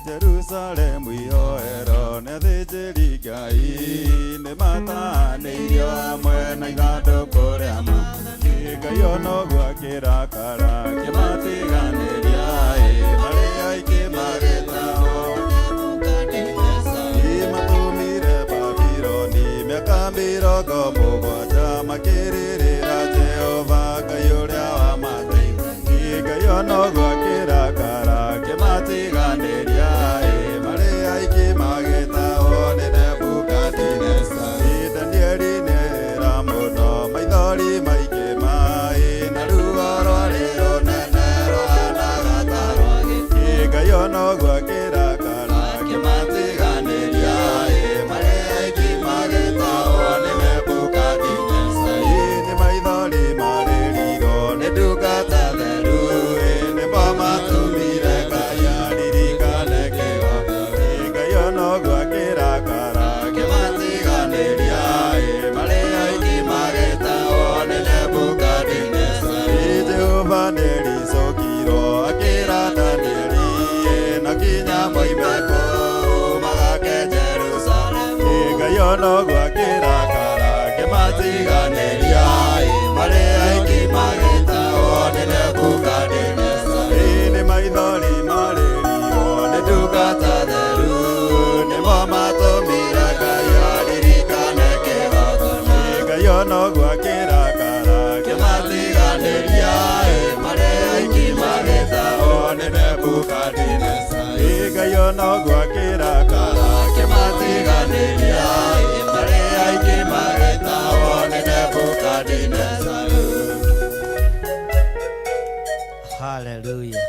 Jerusalemu ihoero nĩ athĩnjĩri Ngai nĩ mataanĩirio hamwe na ithandũkũ rĩa Ngai ona ũguo akĩrakara kĩmatiganĩria marĩ aiki magĩtahwo matũmire Babironi mĩaka 70 makĩrĩrĩra Jehova Ngai ũrĩa wamateithirie Ngai ona ũguo akĩrakara kĩmatiganĩria marĩ aiki magĩtahwo nĩ Nebukadineza Danieli nĩera mũno maithori maingĩ maĩ na ruo rwarĩ rũnene rũhanaga ta rwagĩ Ngai ona ũguo akĩrakara kĩmatiganĩria marĩ aiki magĩtahwo nĩ Nebukadineza nĩ maithori marĩ rigo nĩ ndungata theru nĩmo matũmire Ngai aririkane kĩgoka Ngai ona ũguo akĩrakara kĩmatiganĩria marĩ aiki magĩtahwo nĩ Nebukadineza Jehova nĩricokirwo akĩra Danieli na kinya moime kũu magake Jerusalemu Ngai ona ũguo akĩrakara kĩmatiganĩria marĩ aiki magĩtahwo nĩ Nebukadineza nĩ maithori marĩ rigo nĩ ndungata theru nĩmo matũmire Ngai aririkane kĩgongona Ngai ona ũguo akĩrakara kĩmatiganĩria marĩ aiki magĩtahwo nĩ Nebukadineza Ngai ona ũguo akĩrakara kĩmatiganĩria marĩ aiki magĩtahwo nĩ Nebukadineza Haleluya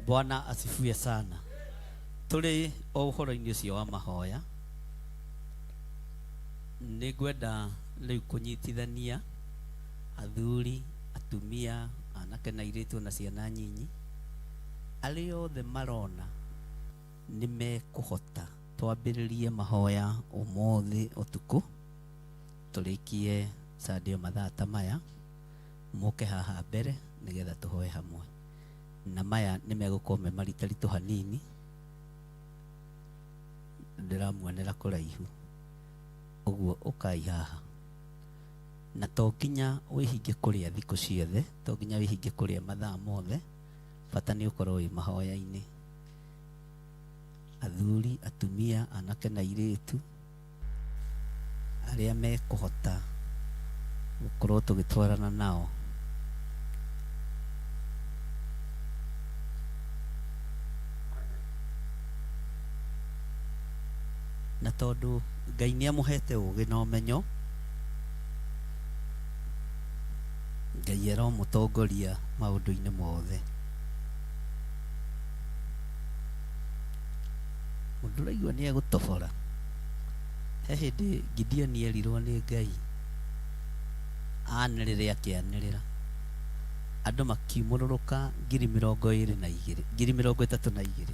Bwana asifiwe sana tũrĩ o ũhoro-inĩ ũcio wa mahoya nĩ ngwenda rĩu kũnyitithania athuri atumia anake na airĩtu na ciana nyinyi arĩa othe marona nĩ mekũhota twambĩrĩrie mahoya ũmũthĩ ũtukũ tũrĩkie Sunday mathaa ta maya mũke haha mbere nĩgetha tũhoe hamwe na maya nĩ megũkorwo me maritaritũ hanini ndĩramuonera kũraihu ũguo ũkai haha na to nginya wĩhinge kũrĩa thikũ ciothe to nginya wĩhinge kũrĩa mathaa mothe bata nĩ ũkorwo wĩ mahoya-inĩ athuri atumia anake na airĩtu arĩa mekũhota gũkorwo tũgĩtwarana nao na tondũ Ngai nĩ amũhete ũgĩ na ũmenyo Ngai aromũtongoria maũndũ-inĩ mothe mũndũ ũraigua nĩ egũtobora he hĩndĩ Gideon erirwo nĩ Ngai anĩrĩre akĩanĩrĩra andũ makiumũrũrũka 32,000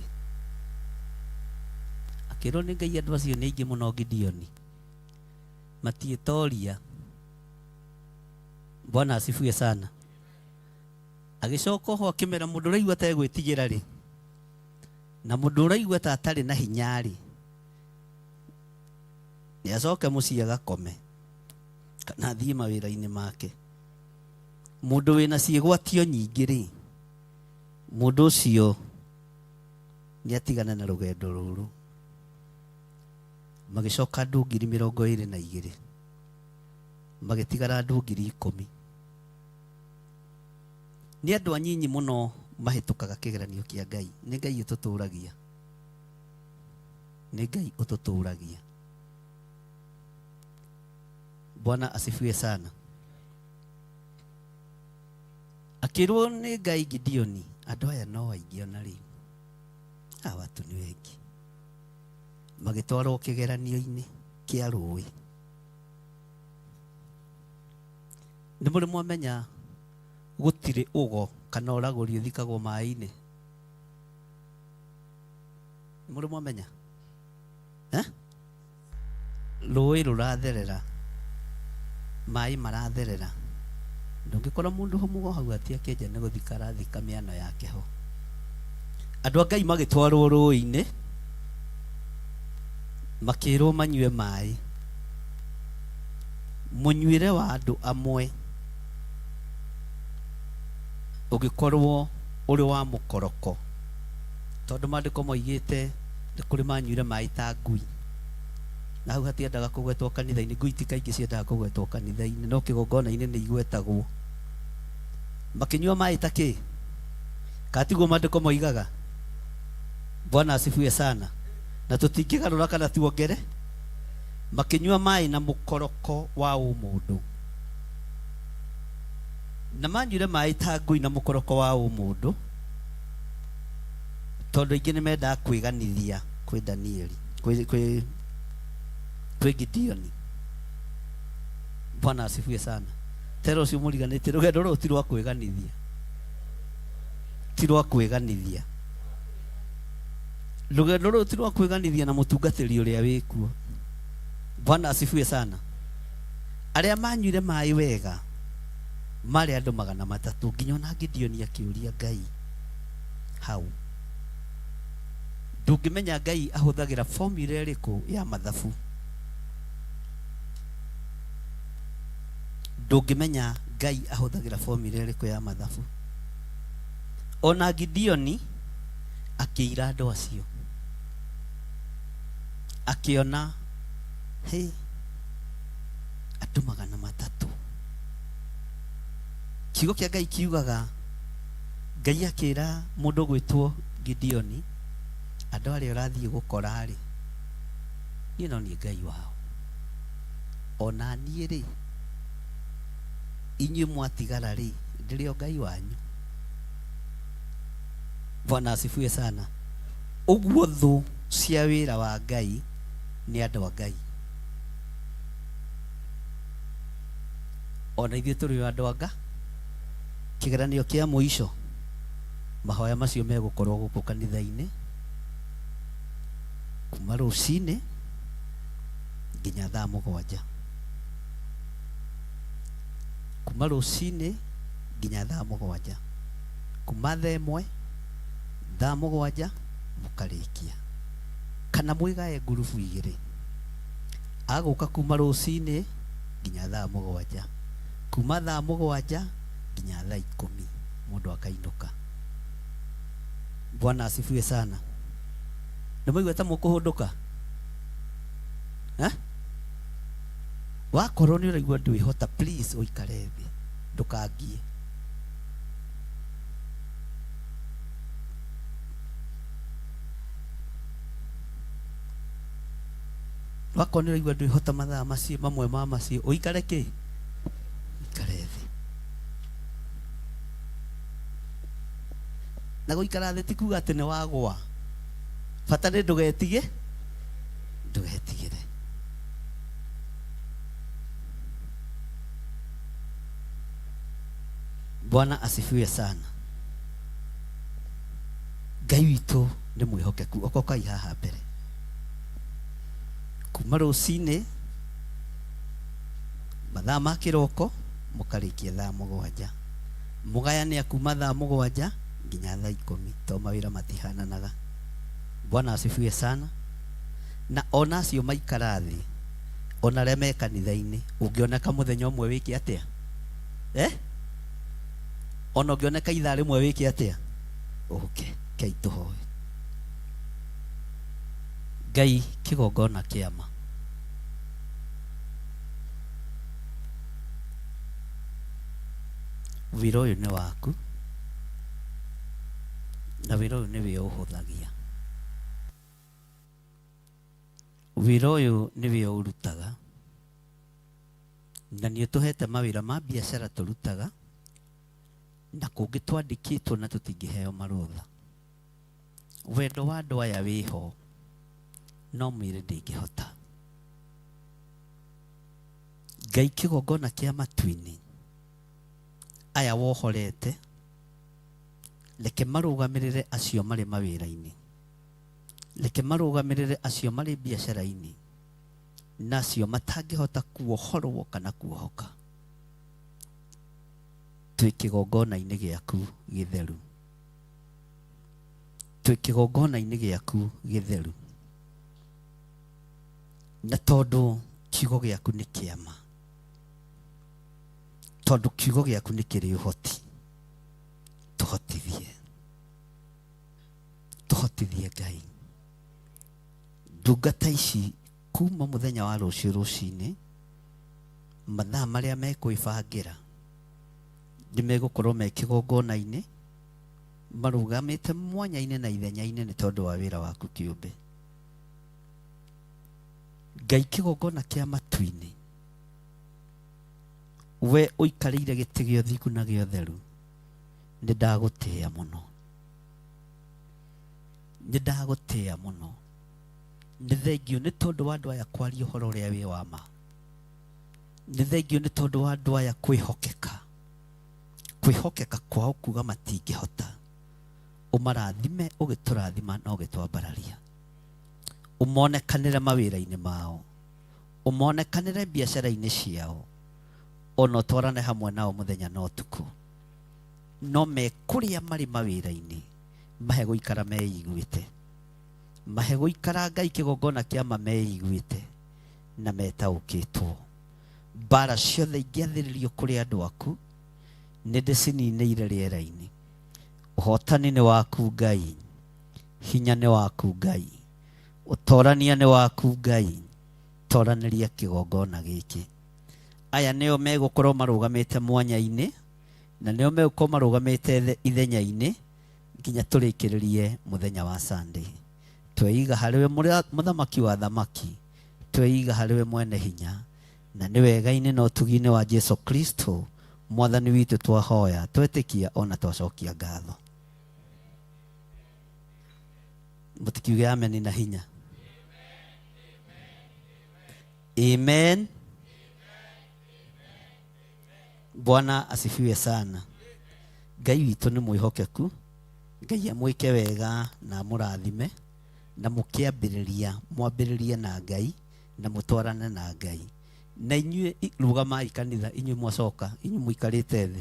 akĩrwo nĩ Ngai andũ acio nĩ aingĩ mũno Gideon matiĩtoria Bwana asifiwe sana. Agicoka ho akimera mundu raigua ta gwitigira ri na mundu raigua ta atari na hinya ri ni acoke muciĩ agakome kana thiĩ mawĩra-inĩ make. Mundu wĩna ciĩgwatio nyingĩ ri mundu ũcio ni atigana na rũgendo rũrũ. Magicoka andũ 22,000 magitigara andũ 10,000. Ni andũ anyinyi muno mahĩtũkaga kĩgeranio kĩa Ngai. Nĩ Ngai ũtũtũragia, nĩ Ngai ũtũtũragia. Bwana asifiwe sana. Akĩrwo nĩ Ngai Gideoni, andũ aya no aingĩ ona rĩu, watu nĩ wengi, magĩtwarwo kĩgeranio-inĩ kĩa rũĩ. Nĩ mũrĩ mwamenya gũtirĩ ũgo kana ũragũri ũthikagwo maĩ-inĩ? Nĩ mũrĩ mwamenya rũĩ rũratherera, maĩ maratherera, ndũngĩkora mũndũ mũgo hau ati akĩenja nĩ gũthika arathika mĩano yake ho. Andũ a Ngai magĩtwarwo rũĩ-inĩ makĩrwo manyue maĩ. Mũnyuĩre wa andũ amwe ũgĩkorwo ũrĩ wa mũkoroko, tondũ maandĩko moigĩte nĩ kũrĩ manyuire maĩ ta ngui, na hau hatiendaga kũgwetwo kanitha-inĩ. Ngui ti kaingĩ ciendaga kũgwetwo kanitha-inĩ, no kĩgongona-inĩ nĩ igwetagwo. Makĩnyua maĩ ta kĩ? Katiguo maandĩko moigaga? Bwana asifiwe sana. Na tũtingĩgarũra kana tuongere. Makĩnyua maĩ na mũkoroko wa ũmũndũ, na manyuire maĩ ta ngui na mũkoroko wa ũmũndũ, tondũ aingĩ nĩ mendaga kwĩganithia kwĩ Danieli, kwĩ Gideoni. Bwana asifiwe sana. Tero ũcio mũriganĩtie, rũgendo rũrũ ti rwa kwĩganithia, ti rwa kwĩganithia. Rũgendo rũrũ ti rwa kwĩganithia na mũtungatĩri ũrĩa wĩkuo. Bwana asifiwe sana. Arĩa manyuire maĩ wega marĩ andũ 300, nginya ona Gideoni akĩũria Ngai hau. Ndũngĩmenya Ngai ahũthagĩra formula ĩrĩkũ ya mathabu. Ndũngĩmenya Ngai ahũthagĩra formula ĩrĩkũ ya mathabu. Ona Gideoni akĩira andũ acio, akĩona andũ 300. Kiugo kĩa Ngai kiugaga, Ngai akĩra mũndũ gwĩtwo Gideoni, andũ arĩa ũrathiĩ gũkora rĩ, niĩ no niĩ Ngai wao, ona niĩ rĩ, inyuĩ mwatigara rĩ, ndĩrĩ o Ngai wanyu. Bwana asifiwe sana. Ũguo thũ cia wĩra wa Ngai nĩ andũ a Ngai. Ona ithuĩ tũrĩ andũ a Ngai. Kĩgeranio kĩa mũico, mahoya macio megũkorwo gũkũ kanitha-inĩ kuma rũcinĩ nginya thaa 7, kuma rũcinĩ nginya thaa 7, kuma thaa 1 thaa 7 mũkarĩkia, kana mũigae ngurubu 2, agũka kuma rũcinĩ nginya thaa 7, kuma thaa 7 nginya thaa 10 mũndũ akainũka. Bwana asifiwe sana. Nĩ mũigua ta mũkũhũndũka? Wakorwo nĩ ũraigua ndwĩhota, please ũikare thĩ, ndũkangie. Wakorwo nĩ ũraigua ndwĩhota mathaa macio, mamwe ma macio, ũikare kĩ? Ũikare thĩ. Na gũikara thĩ ti kuuga atĩ nĩ wagwa, bata nĩ ndũgetigĩre. Bwana asifiwe sana. Ngai witũ nĩ mwĩhokeku. Okokai haha mbere, kuma rũcinĩ mathaa ma kĩroko mũkarĩkia thaa mũgwanja. Mũgayania kuma thaa mũgwanja nginya thaa 10 to mawĩra matihananaga. Bwana asifiwe sana. Na ona acio maikara thĩ, ona arĩa me kanitha-inĩ, ũngĩoneka mũthenya ũmwe wĩke atĩa? Ona ũngĩoneka ithaa rĩmwe wĩke atĩa? Okay, Ngai tũhoe. Ngai kĩgongona kĩama. Wĩra ũyũ nĩ waku, na wĩra ũyũ nĩwe ũhũthagia. Wĩra ũyũ nĩwe ũrutaga, na nĩ ũtũhete mawĩra ma biacara tũrutaga, na kũngĩ twandĩkĩtwo na tũtingĩheo marũtha. Wendo wa andũ aya wĩho, no mwĩre ndĩngĩhota. Ngai kĩgongona kĩa matu-inĩ aya wohorete, reke marũgamĩrĩre acio marĩ mawĩra-inĩ, reke marũgamĩrĩre acio marĩ biacara-inĩ, na acio matangĩhota kuohorwo kana kuohoka. Twĩ kĩgongona-inĩ gĩaku gĩtheru, twĩ kĩgongona-inĩ gĩaku gĩtheru, na tondũ kiugo gĩaku nĩ kĩama, tondũ kiugo gĩaku nĩ kĩrĩ ũhoti, tũhotithie, tũhotithie Ngai. Ndungata ici kuma mũthenya wa rũciũ rũcinĩ, mathaa marĩa mekwĩbangĩra nĩmegũkorwo me kĩgongona-inĩ, marũgamĩte mwanya-inĩ na ithenya-inĩ nĩ tondũ wa wĩra waku kĩũmbe. Ngai kĩgongona kĩa matu-inĩ, we ũikarĩire gĩtĩ gĩa ũthingu na gĩa ũtheru, nĩ ndagũtĩĩa mũno, nĩ ndagũtĩĩa mũno. Nĩ thengio nĩ tondũ wa andũ aya kwaria ũhoro ũrĩa wĩ wa ma. Nĩ thengio nĩ tondũ wa andũ aya kwĩhokeka, kwĩhokeka kwao kuga matingĩhota. Ũmarathime, ũgĩtũrathima na ũgĩtwambararia. Ũmonekanĩre mawĩra-inĩ mao, ũmonekanĩre biacara-inĩ ciao, ona ũtwarane hamwe nao mũthenya na ũtukũ. No mekũrĩa marĩ mawĩra-inĩ, mahe gũikara meiguĩte, mahe gũikara Ngai kĩgongona kĩama meiguĩte na metaũkĩtwo. Mbara ciothe ingĩathĩrĩrio kũrĩ andũ aku nĩ ndĩcininĩire rĩera-inĩ. Ũhotani nĩ waku Ngai, hinya nĩ waku Ngai, ũtorania nĩ waku Ngai. Toranĩria kĩgongona gĩkĩ. Aya nĩo megũkorwo marũgamĩte mwanya-inĩ, na nĩo megũkorwo marũgamĩte ithenya-inĩ nginya tũrĩkĩrĩrie mũthenya wa Sunday. Tweiga harĩwe mũthamaki wa thamaki, tweiga harĩwe mwene hinya, na nĩ wega-inĩ na ũtugi-inĩ wa Jesu Kristo mwathani witũ twahoya, twetĩkia ona twacokia ngatho. Mũtikiuge amen na hinya. Amen. Bwana asifiwe sana. Ngai witũ nĩ mwĩhokeku, Ngai amwĩke wega na mũrathime, na mwambĩrĩrie na Ngai, na mũtwarane na Ngai. Na inyuĩ rũgamai kanitha, inyuĩ mwacoka, inyuĩ mũikarĩte thĩ,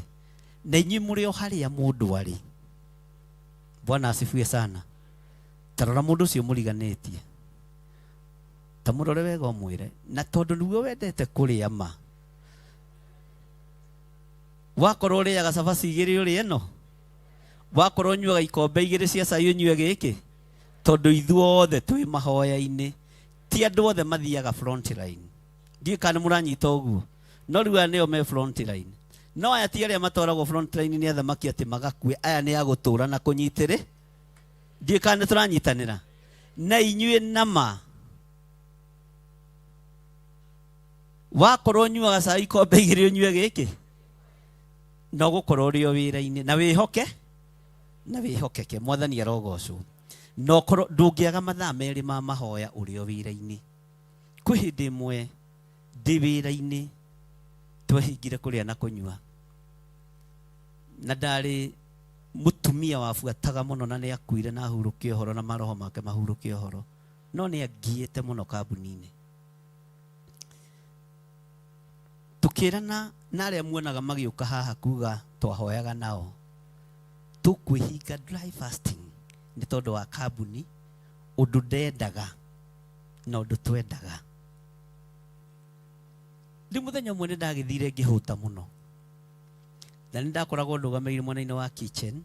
na inyuĩ mũrĩ o harĩa mũndũ arĩ. Bwana asifiwe sana. Tarora mũndũ ũcio mũriganĩtie, ta mũrore wega ũmwĩre, na tondũ nĩguo wendete kũrĩa ma, wakorwo ũrĩaga cabaci igĩrĩ ũrĩe ĩno, wakorwo ũnyuaga ikombe igĩrĩ cia cai ũnyue gĩkĩ, tondũ ithuothe twĩ mahoya-inĩ, ti andũ othe mathiaga front line. Ndiũĩ kana nĩ mũranyita ũguo, no rĩu aya nĩo me front line. No aya ti arĩa matwaragwo front line nĩ athamaki atĩ magakue, aya nĩ agũtũra na kũnyitĩrĩ. Ndiũĩ kana nĩ tũranyitanĩra. Na inyuĩ nama, wakorwo ũnyuaga cai ikombe igĩrĩ ũnyue gĩkĩ, no gũkorwo ũrĩ o wĩra-inĩ, na wĩhoke, na wĩhokeke, mwathani arogocwo. No korwo ndũngĩaga mathaa merĩ ma mahoya ũrĩ o wĩra-inĩ. Kwĩ hĩndĩ ĩmwe ndĩ wĩra-inĩ twehingire kũrĩa na kũnyua, na ndarĩ mũtumia wabuataga mũno na nĩ akuire na ahurũke ũhoro na maroho make mahurũke ũhoro, no nĩ angiĩte mũno kambuni-inĩ. tukirana na aria muonaga magiuka haha kuga twahoyaga nao tukwihinga dry fasting ni tondu wa kambuni undu ndendaga na undu twendaga. Ndi muthenya umwe ndagithire ngihuta muno na ndakoragwo ndugamirire mwena-ini wa kitchen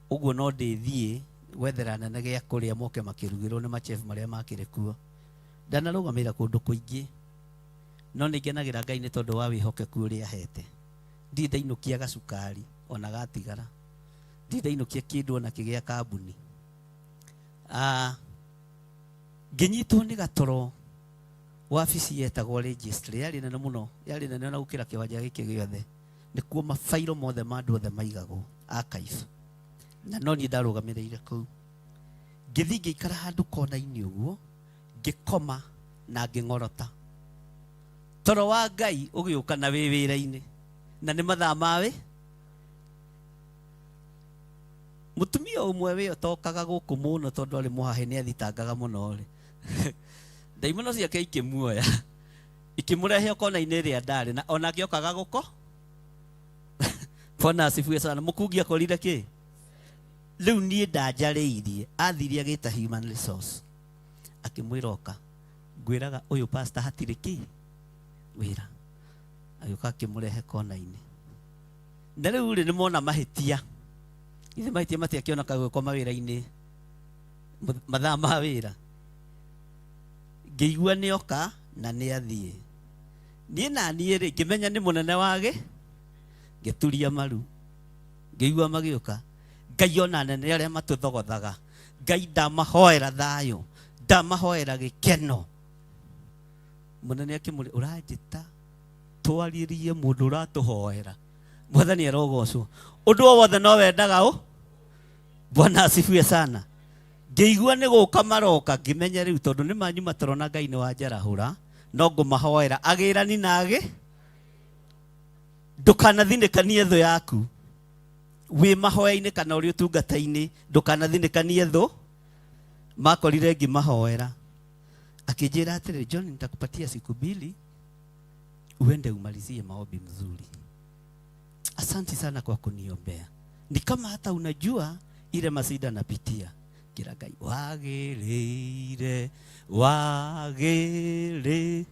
uguo no ndithie gwethera nene gia kuria moke makirugirwo ni machef maria makire kuo. Ndanarugamira kundu kuingi no ningenagira Ngai ni tondu wa wihokeku uria hete. Ndi ndainukia gacukari ona gatigara, ndi ndainukia kindu ona kigia kambuni. Nginyitwo ni gatoro wabici yetagwo registry yari nene muno, yari nene na gukira kiwanja giki giothe. Nikuo mafairo mothe ma andu othe maigagwo archive, na no ni ndarugamirire kuu. Ngithi ngikara handu kona-ini uguo ngikoma na nging'orota. Toro wa Ngai ugiuka na wi wira-ini na ni mathaa mawe. Mutumia umwe wi otokaga guku muno tondu ari muhahe ni athitangaga muno ri ndaimono ciake ikimuoya ikimurehe kona-ini ria ndari na ona ngiokaga guko. Bwana asifiwe sana. Mukungi akorire ki riu nie ndanjariirie athirie agita human resource akimwira oka ngwiraga uyu pastor hatire ki wira ayuka akimurehe kona-ini na riu ri ni mona mahitia ithe mahitia matiakiona kagwikwo mawira-ini mathaa ma wira. Ngiigua ni oka na ni athie nie na nie ri ngimenya ni munene wage ngituria maru ngiigua magiuka. Ngai ona nene aria matuthogothaga Ngai ndamahoera thayo ndamahoera gikeno. Munene akimuri urajita twaririe mundu uratuhoera Mwathani arogocwo undu wothe no wendaga u. Bwana asifiwe sana. Ngiigua ni guka maroka ngimenya riu tondu ni manyu matarona Ngai ni wanjarahura no ngumahoera agirani nage ndukanathinikanie thu yaku wi mahoya-ini kana uri utungata-ini ndukanathinikanie thu. Makorire ngimahoera akijira atiri John nitakupatia siku 2 uende umalizie maombi mzuri. Asante sana kwa kuniombea. Ni kama hata unajua ile masida napitia. Kila Ngai wagirire wagire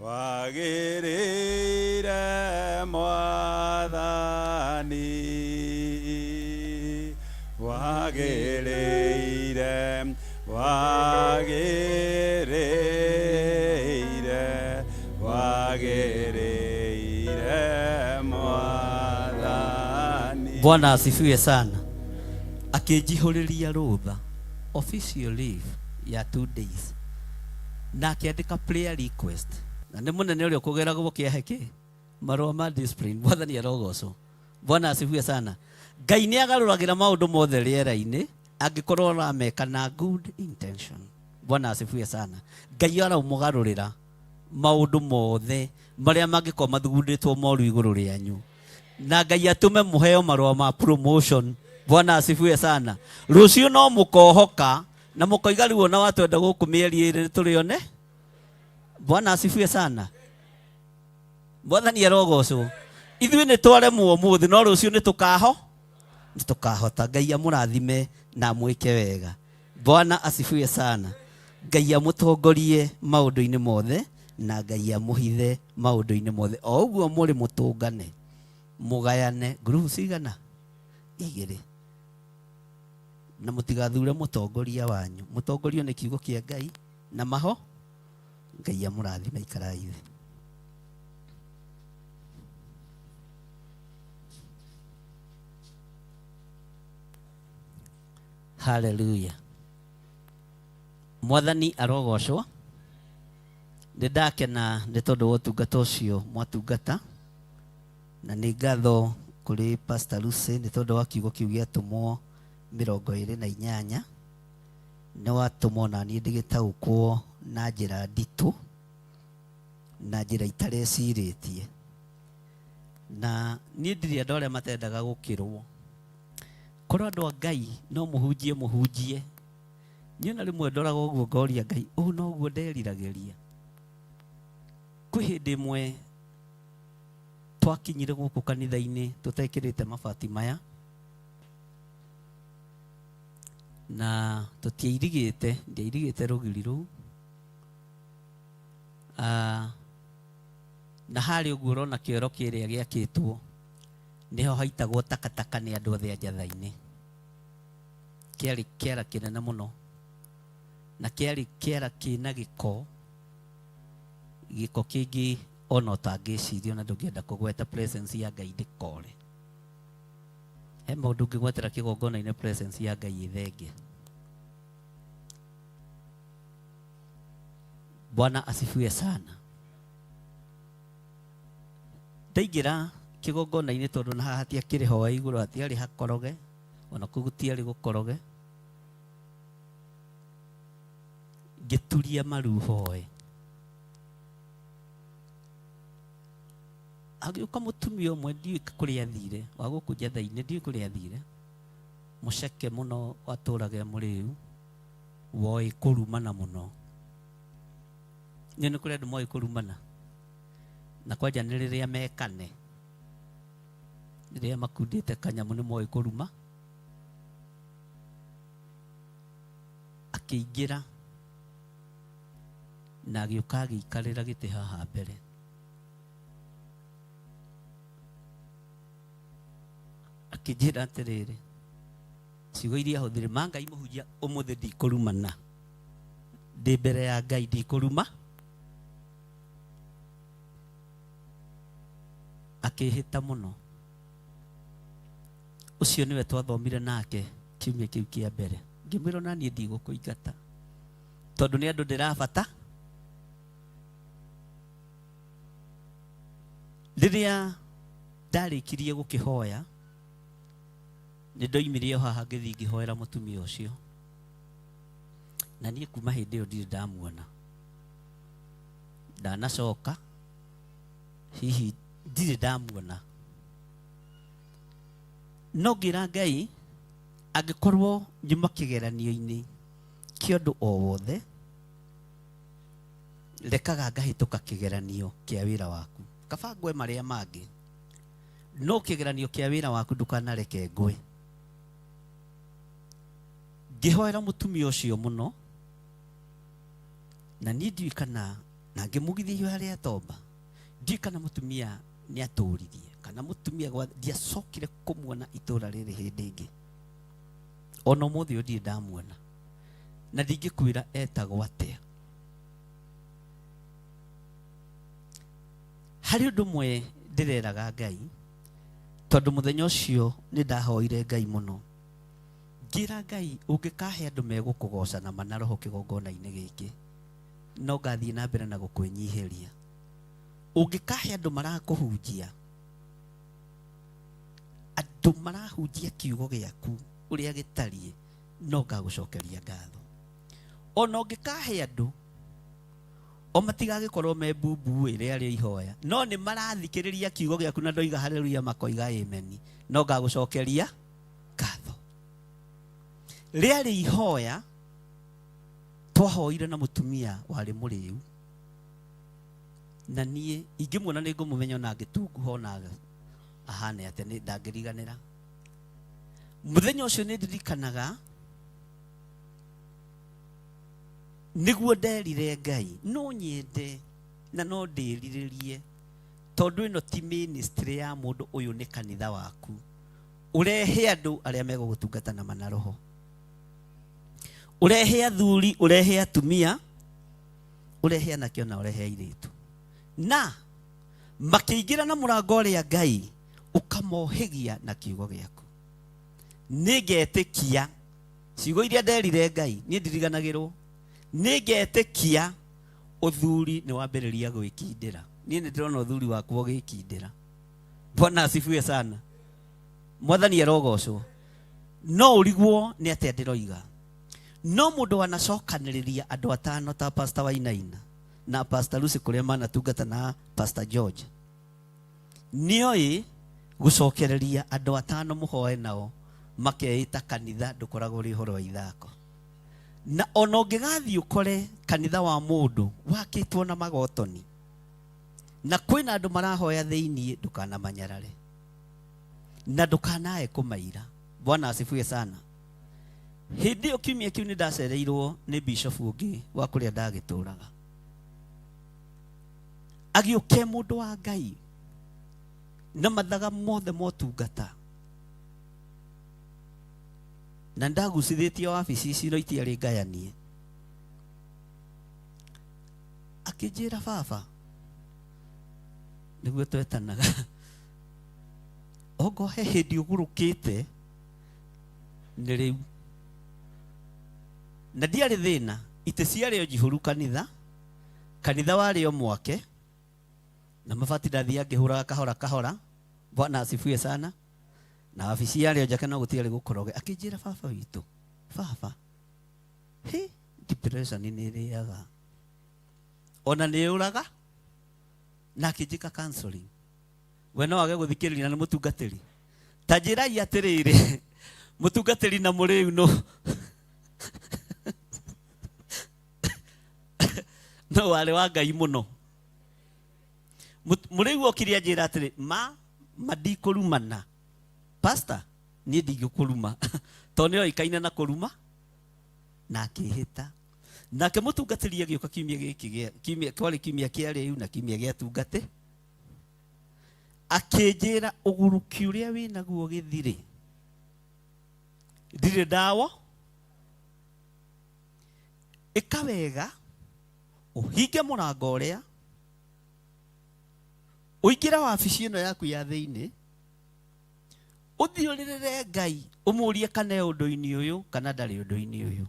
wagirire Mwathani wagirire wagirire wagirire Mwathani. Bwana asifiwe sana. Akijihuriria rutha official leave ya 2 days na akiandika prayer request na ni munene uria kugeragwo kiaheki marua ma discipline. Mwathani arogocwo. Bwana asifiwe sana. Ngai ni agaruragira maundu mothe riera-ini angikorwo rameka na good intention. Bwana asifiwe sana. Ngai araumugarurira maundu mothe maria mangikorwo mathugunditwo moru iguru rianyu na Ngai atume muheo marua ma promotion. Bwana asifiwe sana. Rucio no mukohoka na mukoiga riu na watu enda guku mieri iri turione. Bwana asifiwe sana. Mwathani arogocwo. Ithuĩ nĩ twaremwo ũmũthĩ no rũciũ nĩ tukahota. Ngai amũrathime na mwĩke wega. Bwana asifiwe sana. Ngai amũtongorie maũndũ-inĩ mothe na Ngai amũhithe maũndũ-inĩ mothe. O ũguo mũrĩ mũtũngane mũgayane group cigana 2 na mũtigathure mũtongoria wanyu. Mũtongorio nĩ kiugo kĩa Ngai na maho. Ngai amũrathime ikarai thĩ. Hallelujah. Mwathani arogocwo. Ndakena nĩ tondu wa ũtungata ũcio mwatungata na nĩ ngatho kuri Pastor Lucy nĩ tondu wa kiugo kiu gĩatũmwo 28 nĩ watũmwo na niĩ ndĩgĩtaũkwo na njĩra nditũ na njĩra itarĩ cirĩtie na niĩ ndirĩ andũ arĩa matendaga gũkĩrwo. Korwo andũ a Ngai no mũhunjie niĩ na rĩmwe ndoraga ũguo ngoria Ngai, ũũ noguo nderiragĩria. Kwĩ hĩndĩ ĩmwe twakinyire gũkũ kanitha-inĩ tũtekĩrĩte mabati maya na ndiairigĩte rũgiri rũu. Na harĩ ũguo ũrona kĩoro kĩrĩa gĩakĩtwo nĩho haitagwo takataka nĩ andũ othe a Njatha-inĩ. Kĩarĩ kĩara kĩnene mũno na kĩarĩ kĩara kĩna gĩko kĩngĩ ona ũtangĩciria na ndũngĩenda kũgweta presence ya Ngai ndĩkore. He maũndũ ũngĩgwetera kĩgongona-inĩ presence ya Ngai ĩthenge. Bwana asifiwe sana. Ndaingĩra kĩgongona-inĩ tondũ na haha hatiakĩrĩ hoa igũrũ, hatiarĩ hakoroge ona kũu gũtiarĩ gũkoroge. Ngĩturia maru hoe. Agĩũka mũtumia ũmwe ndiũĩ kũrĩa athire, wa gũkũ Njatha-inĩ ndiũĩ kũrĩa athire, mũceke mũno watũraga mũrĩu, woĩ kũrumana mũno. Nĩ kũrĩ andũ moĩ kũrumana na kwanja nĩ rĩrĩa mekane, rĩrĩa makundĩte kanyamũ nĩ moĩ kũruma. Akĩingĩra na agĩũka agĩikarĩra gĩtĩ haha mbere. Akĩnjĩra atĩrĩrĩ, ciugo iria hũthĩrĩ, ma Ngai mũhunjia ũmũthĩ ndikũrumana, ndĩ mbere ya Ngai ndikũruma. Akĩhĩta mũno. Ũcio nĩwe twathomire nake kiumia kĩu kĩa mbere. Ngĩmwĩra na niĩ ndigũkũingata tondũ nĩ andũ ndĩrabata. Rĩrĩa ndarĩkirie gũkĩhoya nĩ ndoimire o haha ngĩthiĩ ngĩhoera mũtumia ũcio, na niĩ kuma hĩndĩ ĩyo ndirĩ ndamuona. Ndanacoka hihi ndirĩ ndamuona. No ngĩra Ngai angĩkorwo nyuma kĩgeranio-inĩ kĩa ũndũ o wothe, rekaga ngahĩtũka kĩgeranio kĩa wĩra waku, kaba ngwe marĩa mangĩ, no kĩgeranio kĩa wĩra waku ndũkanareke ngwe. Ngĩhoera mũtumia ũcio mũno na niĩ ndiũĩ kana, na ngĩmugithia harĩa atomba, ndiũĩ kana mũtumia nĩ atũririe kana mũtumia ndiacokire kũmuona itũra rĩrĩ hĩndĩ ĩngĩ. Ona ũmũthĩ ũyũ ndirĩ ndamuona na ndingĩkwĩra etagwo atĩa. Harĩ ũndũ ũmwe ndĩreraga Ngai, tondũ mũthenya ũcio nĩ ndahoire Ngai mũno. Ngĩra Ngai, ũngĩkahe andũ megũkũgoca na manaroho kĩgongona-inĩ gĩkĩ, no ngathiĩ na mbere na gũkwĩnyihĩria. Ũngĩkahe andũ marakũhunjia, andũ marahunjia kiugo gĩaku ũrĩa gĩtariĩ, no ngagũcokeria ngatho. Ona ũngĩkahe andũ o matigagĩkorwo me mbubu ĩrĩa arĩa ihoya, no nĩ marathikĩrĩria kiugo gĩaku na ndoiga haleluya makoiga amen, no ngagũcokeria ngatho. Rĩarĩ ihoya twahoire na mũtumia warĩ mũrĩu, na niĩ ingĩmuona nĩ ngũmũmenya ona ngĩtunguha na ahane atĩ nĩ ndangĩriganĩra. Mũthenya ũcio nĩ ndirikanaga nĩguo nderire Ngai, no nyende na no ndĩrirĩrie, tondũ ĩno ti ministry ya mũndũ ũyũ, nĩ kanitha waku. Ũrehe andũ arĩa megũgũtungata na manaroho, ũrehe athuri, ũrehe atumia, ũrehe anake ona ũrehe airĩtu, na makĩingĩra na mũrango ũrĩa Ngai ũkamohegia na kiugo gĩaku. Nĩngetĩkia ciugo iria nderire Ngai, niĩ ndiriganagĩrwo, nĩngetĩkia ũthuri nĩ wambĩrĩria gwĩkindĩra. Niĩ nĩ ndĩrona ũthuri waku ũgĩkindĩra. Bwana asifiwe sana. Mwathani arogocwo. No ũrigwo nĩ atĩa ndĩroiga. No mũndũ wanacokanĩrĩria andũ atano ta Pastor Wainaina na Pastor Lucy kũrĩa manatungata na Pastor George, nioi gucokereria andu atano muhoe nao makeita kanitha ndukoragwo ri horo wa ithako na ona ungigathi ukore kanitha wa mundu wakitwo na magotoni na kwina andu marahoya thiini ndukana manyarare na ndukanae kumaira. Bwana asifiwe sana. Hindi o kiumia kiu ni ndacereirwo ni bishop ungi wa kuria ndagituraga agiuke mundu wa Ngai na mathaga mothe motungata na ndagucithĩtie wabici ici no itiarĩ ngayanie. Akĩnjĩra baba nĩguo twetanaga ongo he hĩndĩ ũgurũkĩte nĩ rĩu na ndiarĩ thĩna itĩ ciarĩ o njihũru kanitha warĩ o mwake na mabati ndathia ngĩhũraga kahora kahora. Bwana asifiwe sana. Na wabici yarĩ o njake no gũtiarĩ gũkoroge. Akĩnjĩra baba witũ baba depression nĩ ĩrĩaga ona nĩ ũraga na akĩnjĩka counseling. We no wage gũthikĩrĩria na nĩ mũtungatĩri ta njĩrai atĩrĩrĩ mũtungatĩri na mũrĩu no warĩ wa Ngai mũno. Mũrĩu okire anjĩra atĩrĩ mandikũrumana pastor niĩ ndingĩkũruma tondũ nĩ oĩkaine na kũruma na akĩhĩta nake mũtungatĩri agĩũka kiumia gĩkĩ kwarĩ kiumia kĩa rĩu na kiumia gĩa tungatĩ akĩnjĩra ũguruki ũrĩa wĩnaguo gĩthirĩ ndirĩ ndawa ĩka wega ũhinge mũrango ũrĩa ũingĩra wabici ĩno yaku ya thĩinĩ ũthiũrĩrĩre Ngai ũmũrie kana ũndũ-inĩ ũyũ kana ndarĩ ũndũ-inĩ ũyũ.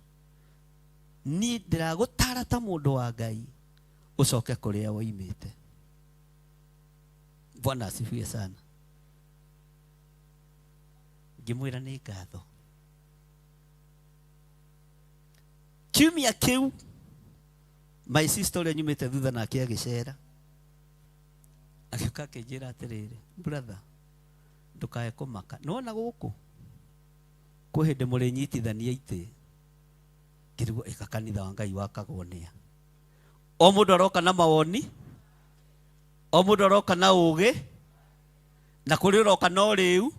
Niĩ ndĩragũtara ta mũndũ wa Ngai ũcoke kũrĩa woimĩte. Bwana asifiwe sana. Ngĩmwĩra nĩ ngatho. Kiumia kĩu my sister ũrĩa nyumĩte thutha nake agĩcera agĩũka akĩnjĩra atĩrĩrĩ brother ndukae kũmaka nona gũkũ kwĩ hĩndĩ mũrĩnyitithania itĩ ngĩrigwo ĩka kanitha wa Ngai wakagwo nĩa. O mũndũ aroka na mawoni o mũndũ aroka na ũgĩ na kũrĩ ũroka no rĩu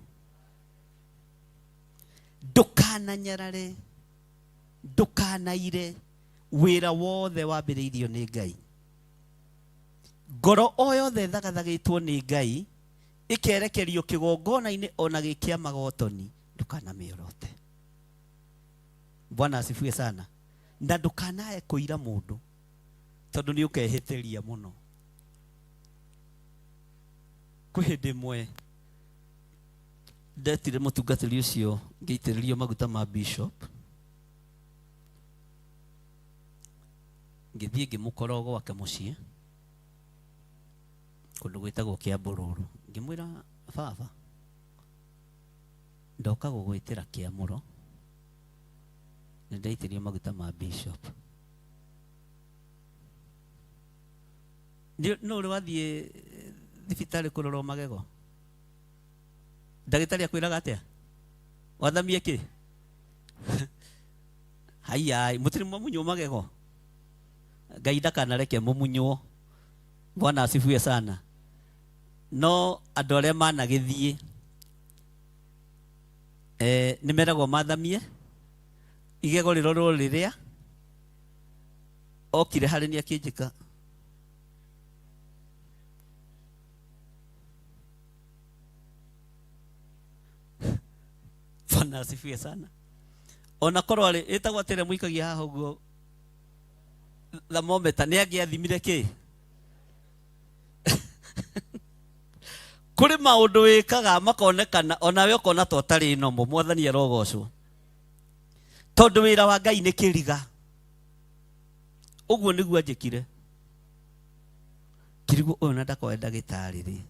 ndukananyarare ndukanaire wĩra wothe wambĩrĩirio nĩ Ngai. Ngoro o yothe thagathagĩtwo nĩ Ngai ikerekerio kĩgongona-inĩ ona gĩkĩa magotoni ndukanamĩorote. Bwana asifiwe sana. Na ndukanae kũira mũndũ tondũ nĩ ũkehĩtĩria mũno. Kwĩ hĩndĩ ĩmwe ndetire mũtungatĩri ũcio ngĩitĩrĩrio maguta ma bishop ngĩthiĩ ngĩmũkora gwake mũciĩ kũndũ gwĩtagwo Kĩambũrũrũ. Ngĩmwĩra baba ndoka gũgwĩtĩra kĩamũro nĩ ndaitĩrio maguta ma bishop. No ũrĩ wathiĩ thibitarĩ kũrorwo magego ndagĩtarĩ akwĩraga atĩa wathamie kĩ haiyai mũtirĩ mũmunywo magego Ngai ndakanareke mũmunywo. Bwana asifiwe sana. No andũ arĩa managĩthiĩ nĩ meragwo mathamie igego rĩrorwo rĩrĩa okire harĩ nĩ akĩnjĩka Bwana asifiwe sana. Ona korwo arĩ ĩtagwo atĩrĩa mũikagia haha ũguo thermometer nĩ angĩathimire kĩ kũrĩ maũndũ wĩkaga makonekana onawe ũkona to tarĩ nomo. Mwathani arogocwo tondũ wĩra wa Ngai nĩ kĩriga. Ũguo nĩguo anjĩkire kĩrigwo ũyũ na ndakoe ndagĩtarĩ rĩ.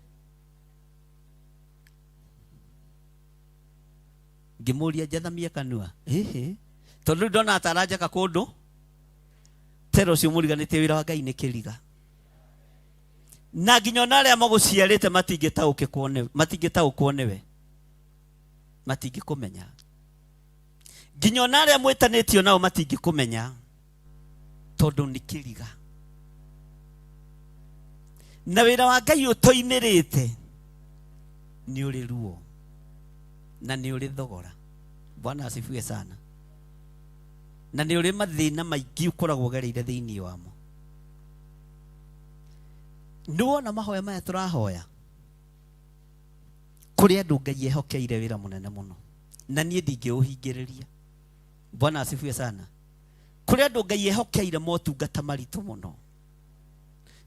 Ngĩmũria njathamie kanua tondũ rĩu ndona ataranjaka kũndũ tero ũcio mũriganĩtie wĩra wa Ngai nĩ kĩriga. na nginya naria maguciarite matingitaukwo niwe matingikumenya nginya naria mwitanitio nao matingikumenya tondu ni kiriga na wira wa Ngai utoimirite ni uri ruo na ni uri thogora. Bwana asifiwe sana. Na ni uri mathina maingi ukoragwo gereire thiini wamo. Nuona mahoya maya turahoya kuri andu Ngai ehokeire wira munene muno na nie ndingiuhingiriria. Bwana asifiwe sana. Kuri andu Ngai ehokeire motungata maritu muno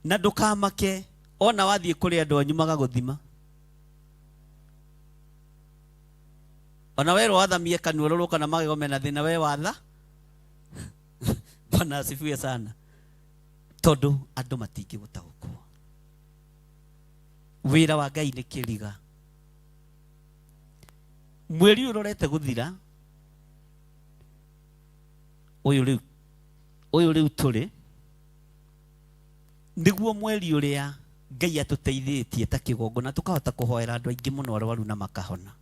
na ndukamake ona wathie kuri andu anyu magaguthima ona we wathamie kanua ruru kana magego mena thina we watha. Bwana asifiwe sana. Tondu andu matingi gutaukwo wira wa Ngai ni kiriga. Mweri urorete guthira uyu riu turi niguo mweri uria Ngai atuteithitie ta kigongo na tukahota kuhoera andu aingi muno arwaru na makahona.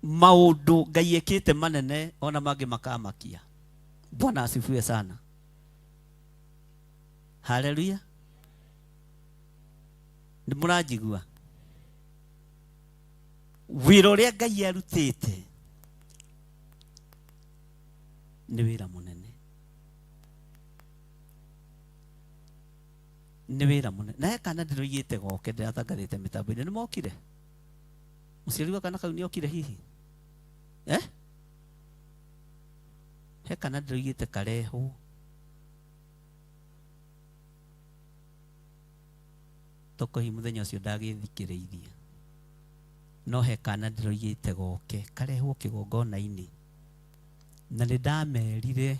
Maundu Ngai ekite manene ona mangi makamakia. Bwana asifiwe sana. Haleluya. Ni murajigua wira uria Ngai arutite ni wira munene, ni wira munene. Na kana ndiroigite goke ndiratangathite mitambo-ini ni mokire muciari kana kau ni okire hihi he kana ndiroigite kareho toko hi muthenya ucio ndagithikiriithia no he kana ndiroigite goke kareho kigongona-ini na ni ndamerire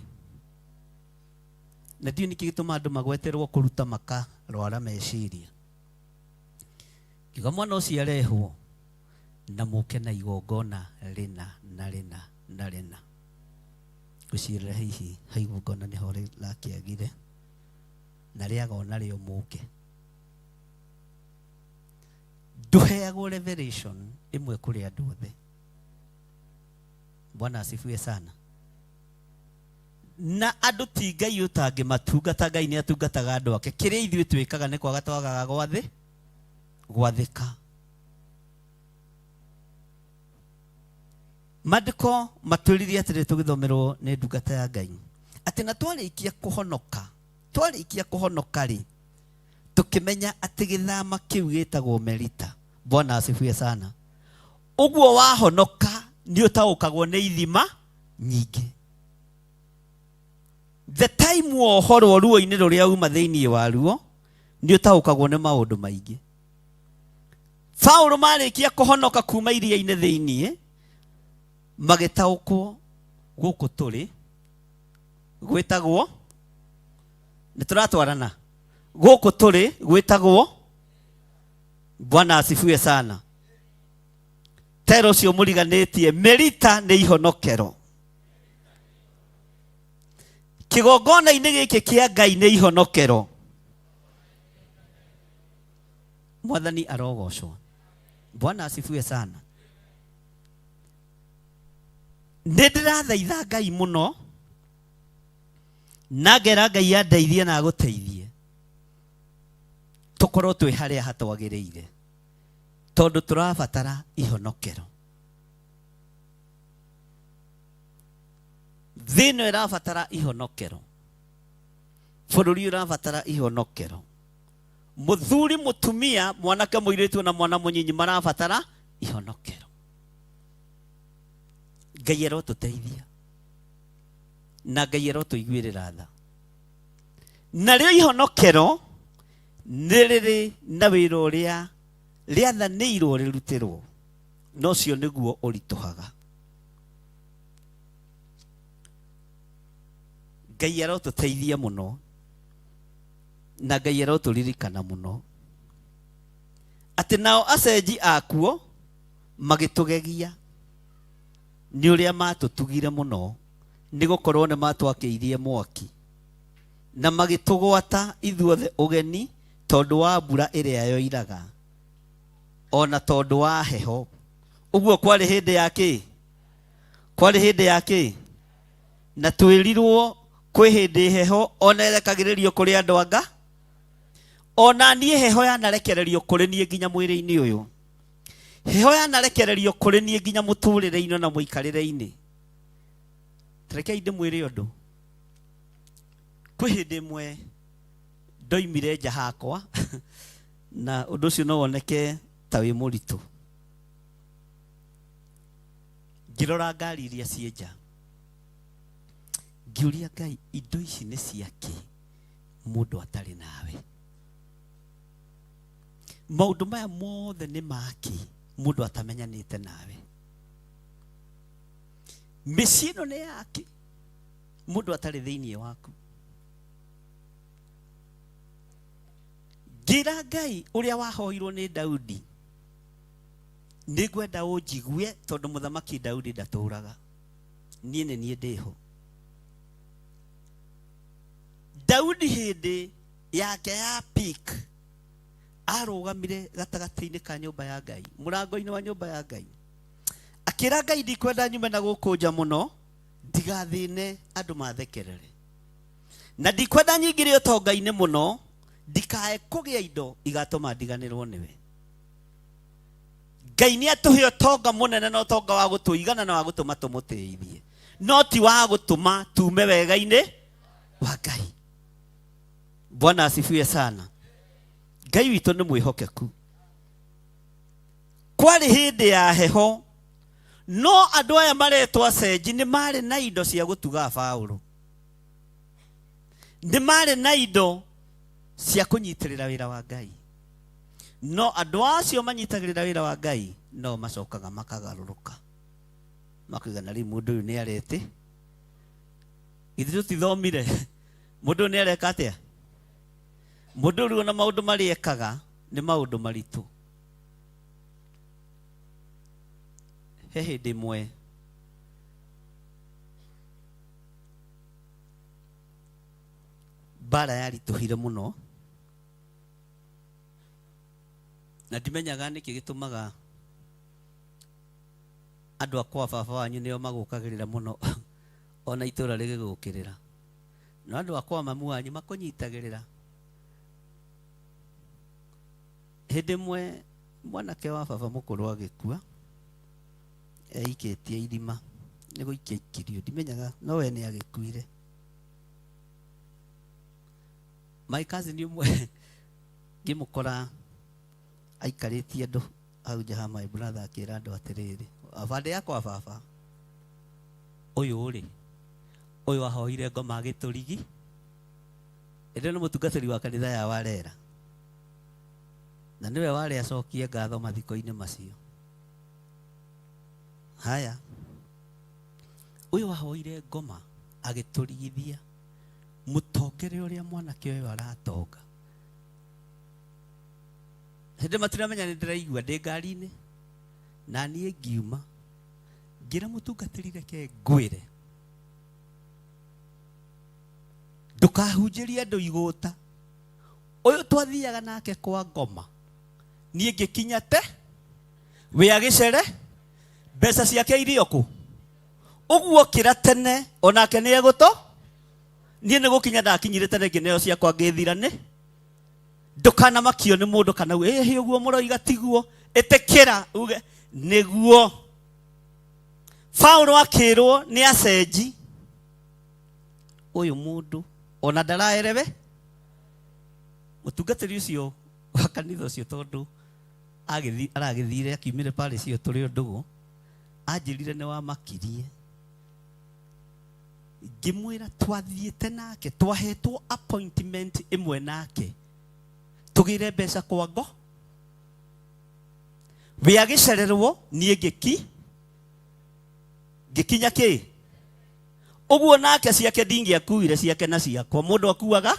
na ndiu niki gituma andu magweterwo kuruta maka rwara meciria kiuga mwana ucio arehwo na muke na igongona rina na rina na rina gucirira hihi ha igongona niho rakiagire na riagona rio muke nduheagwo revelation imwe kuri andu othe. Bwana asifiwe sana. Na andu ti Ngai utangi matungata, Ngai ni atungataga andu ake. Kiria ithuĩ twikaga nĩ kwaga twagaga gwathĩka. Mandĩko matwĩrire atĩrĩ tũgĩthomerwo nĩ ndungata ya Ngai atĩ na twarĩkia kũhonoka rĩ tukimenya atĩ gĩthama kĩu gĩtagwo merita. Bwana asifiwe sana. Ũguo wahonoka nĩ ũtaũkagwo nĩ ithima nyingĩ. The time wohorwo ruo-inĩ rũrĩa uma thĩinĩ waruo nĩ ũtaũkagwo nĩ maũndũ maingĩ. Paulo marĩkia kũhonoka kuma iria-inĩ thĩinĩ magĩtaũkwo gũkũ tũrĩ gwĩtagwo nĩ tũratwarana gũkũ tũrĩ gwĩtagwo. Bwana asifiwe sana. Tero cio mũriganĩtie merita nĩ ihonokero. Kigongona-inĩ gĩkĩ kĩa Ngai nĩ ihonokero. Mwathani arogocwo. Bwana asifiwe sana. Nĩ ndĩrathaitha Ngai mũno na ngera Ngai andeithie na agũteithie tukorwo twĩ harĩa hatwagĩrĩire tondu tũrabatara ihonokero. Thĩ ĩno ĩrabatara ihonokero. Bũrũri ũrabatara ihonokero. Mũthuri mũtumia, mwanake mũirĩtu na mwana mũnyinyi marabatara ihonokero. Ngai arotũteithia na Ngai arotũiguĩrĩra tha. Narĩo ihonokero nĩ rĩrĩ na wĩra ũrĩa rĩathanĩirwo rĩrutĩrwo, no cio nĩguo ũritũhaga. Ngai arotũteithia mũno na Ngai arotũririkana mũno atĩ nao acenji akuo magĩtũgegia nĩ ũrĩa matũtugire mũno nĩ gũkorwo nĩ matwakĩirie mwaki na magĩtũgwata ithuothe ũgeni tondu wa mbura iria yoiraga ona tondu wa heho. Uguo kwari hindi yake, kwari hindi yake, na twirirwo kwi hindi heho ona erekagiririo kuri andu anga, ona nie heho yanarekererio kuri nie nginya mwiri-ini uyu, heho yanarekererio kuri nie nginya muturire-ini na muikarire-ini. Rekei ndimwire undu, kwi hindi imwe ndoimire nja hakwa na undu ucio no woneke ta wi muritu. Ngirora ngari iria ciĩ nja, ngiuria Ngai, indo ici nĩ ciake mũndũ atarĩ nawe? Maũndũ maya mothe nĩ make mũndũ atamenyanĩte nawe? Mĩciĩ ĩno nĩ yake mũndũ atarĩ thĩinĩ waku? Ngira Ngai ũrĩa wahoirwo nĩ Daudi, nĩngwenda ũnjigue tondũ mũthamaki Daudi ndatũũraga, niĩ nĩ niĩ ndĩho. Daudi hĩndĩ yake ya peak arũgamire gatagatĩ-inĩ ka nyũmba ya Ngai, mũrango-inĩ wa nyũmba ya Ngai, akĩra Ngai, ndikwenda nyume na gũkũ nja mũno, ndigathĩne andũ mathekerere, na ndikwenda nyingĩre ũtonga-inĩ mũno, ndikae kũgĩa indo igatũma ndiganĩrwo nĩwe. Ngai nĩ atũhe ũtonga mũnene na ũtonga wa gũtũigana na wa gũtũma tũmũtĩithie, no ti wa gũtũma tume wega-inĩ wa Ngai. Bwana asifiwe sana. Ngai witũ nĩ mwĩhokeku. Kwarĩ hĩndĩ ya heho, no andũ aya maretwo acenji nĩ marĩ na indo cia gũtuga Paulo, nĩ marĩ na indo cia kũnyitĩrĩra wĩra wa Ngai, no andũ acio manyitagĩrĩra wĩra wa Ngai no macokaga makagarũrũka, makigana rĩu mũndũ ũyũ nĩ arete. Ithuĩ tũtithomire mũndũ ũyũ nĩ areka atĩa? Mũndũ ũyũ na maũndũ marĩa ekaga nĩ maũndũ maritũ. He hĩndĩ ĩmwe mbara yaritũhire mũno, na ndimenyaga nĩkĩ gĩtũmaga andũ akwa baba wanyu nĩo magũkagĩrĩra mũno ona itũra rĩgĩgũkĩrĩra, no andũ akwa mamu wanyu makũnyitagĩrĩra. Hĩndĩ ĩmwe mwanake wa baba mũkũrũ agĩkua, eikĩtie irima, nĩ gũikia ikirio, ndimenyaga no we nĩ agĩkuire. My cousin ũmwe ngĩmũkora aikarĩtie andũ hau nja ha my brother, akĩra andũ atĩrĩrĩ, abande yakwa baba ũyũ-rĩ, ũyũ ahoire ngoma gĩtũrigi, ĩndĩ nĩ mũtungatĩri wa kanitha ya Warera, na nĩwe warĩ acokie ngatho mathiko-inĩ macio. Haya, ũyũ ahoire ngoma agĩtũrigithia mũtongere ũrĩa mwanake ũyũ aratonga. Hĩndĩ matiramenya nĩ ndĩraigua ndĩ ngari-inĩ, na niĩ ngiuma ngira mũtungatĩri reke ngwĩre, ndũkahunjĩrie andũ igũta, ũyũ twathiaga nake kwa ngoma, niĩ ngĩkinya te we agĩcere, mbeca ciake irĩ kũ? Ũguo kĩra tene onake nĩ egũto, niĩ nĩ gũkinya ndakinyire tene ngĩneo ciakwa ngĩthirane. Ndũkanamakio nĩ mũndũ kana ĩhĩ ũguo mũroiga tiguo, ĩtĩkĩra uge nĩguo. Paulo akĩrwo nĩ acenji, ũyũ mũndũ ona ndaraerewe. Mũtungatĩri ũcio wa kanitha ũcio tondũ aragĩthire akiumire Paris ĩyo tũrĩ ũndũgũ, anjĩrire nĩ wamakirie. Ngĩmwĩra twathiĩte nake, twahetwo appointment ĩmwe nake, tũgĩre mbeca kwa ngo, we agĩcererwo, niĩ ngĩkinya kĩ? Ũguo nake ciake ndingĩakuire, ciake na ciakwa mũndũ akuaga.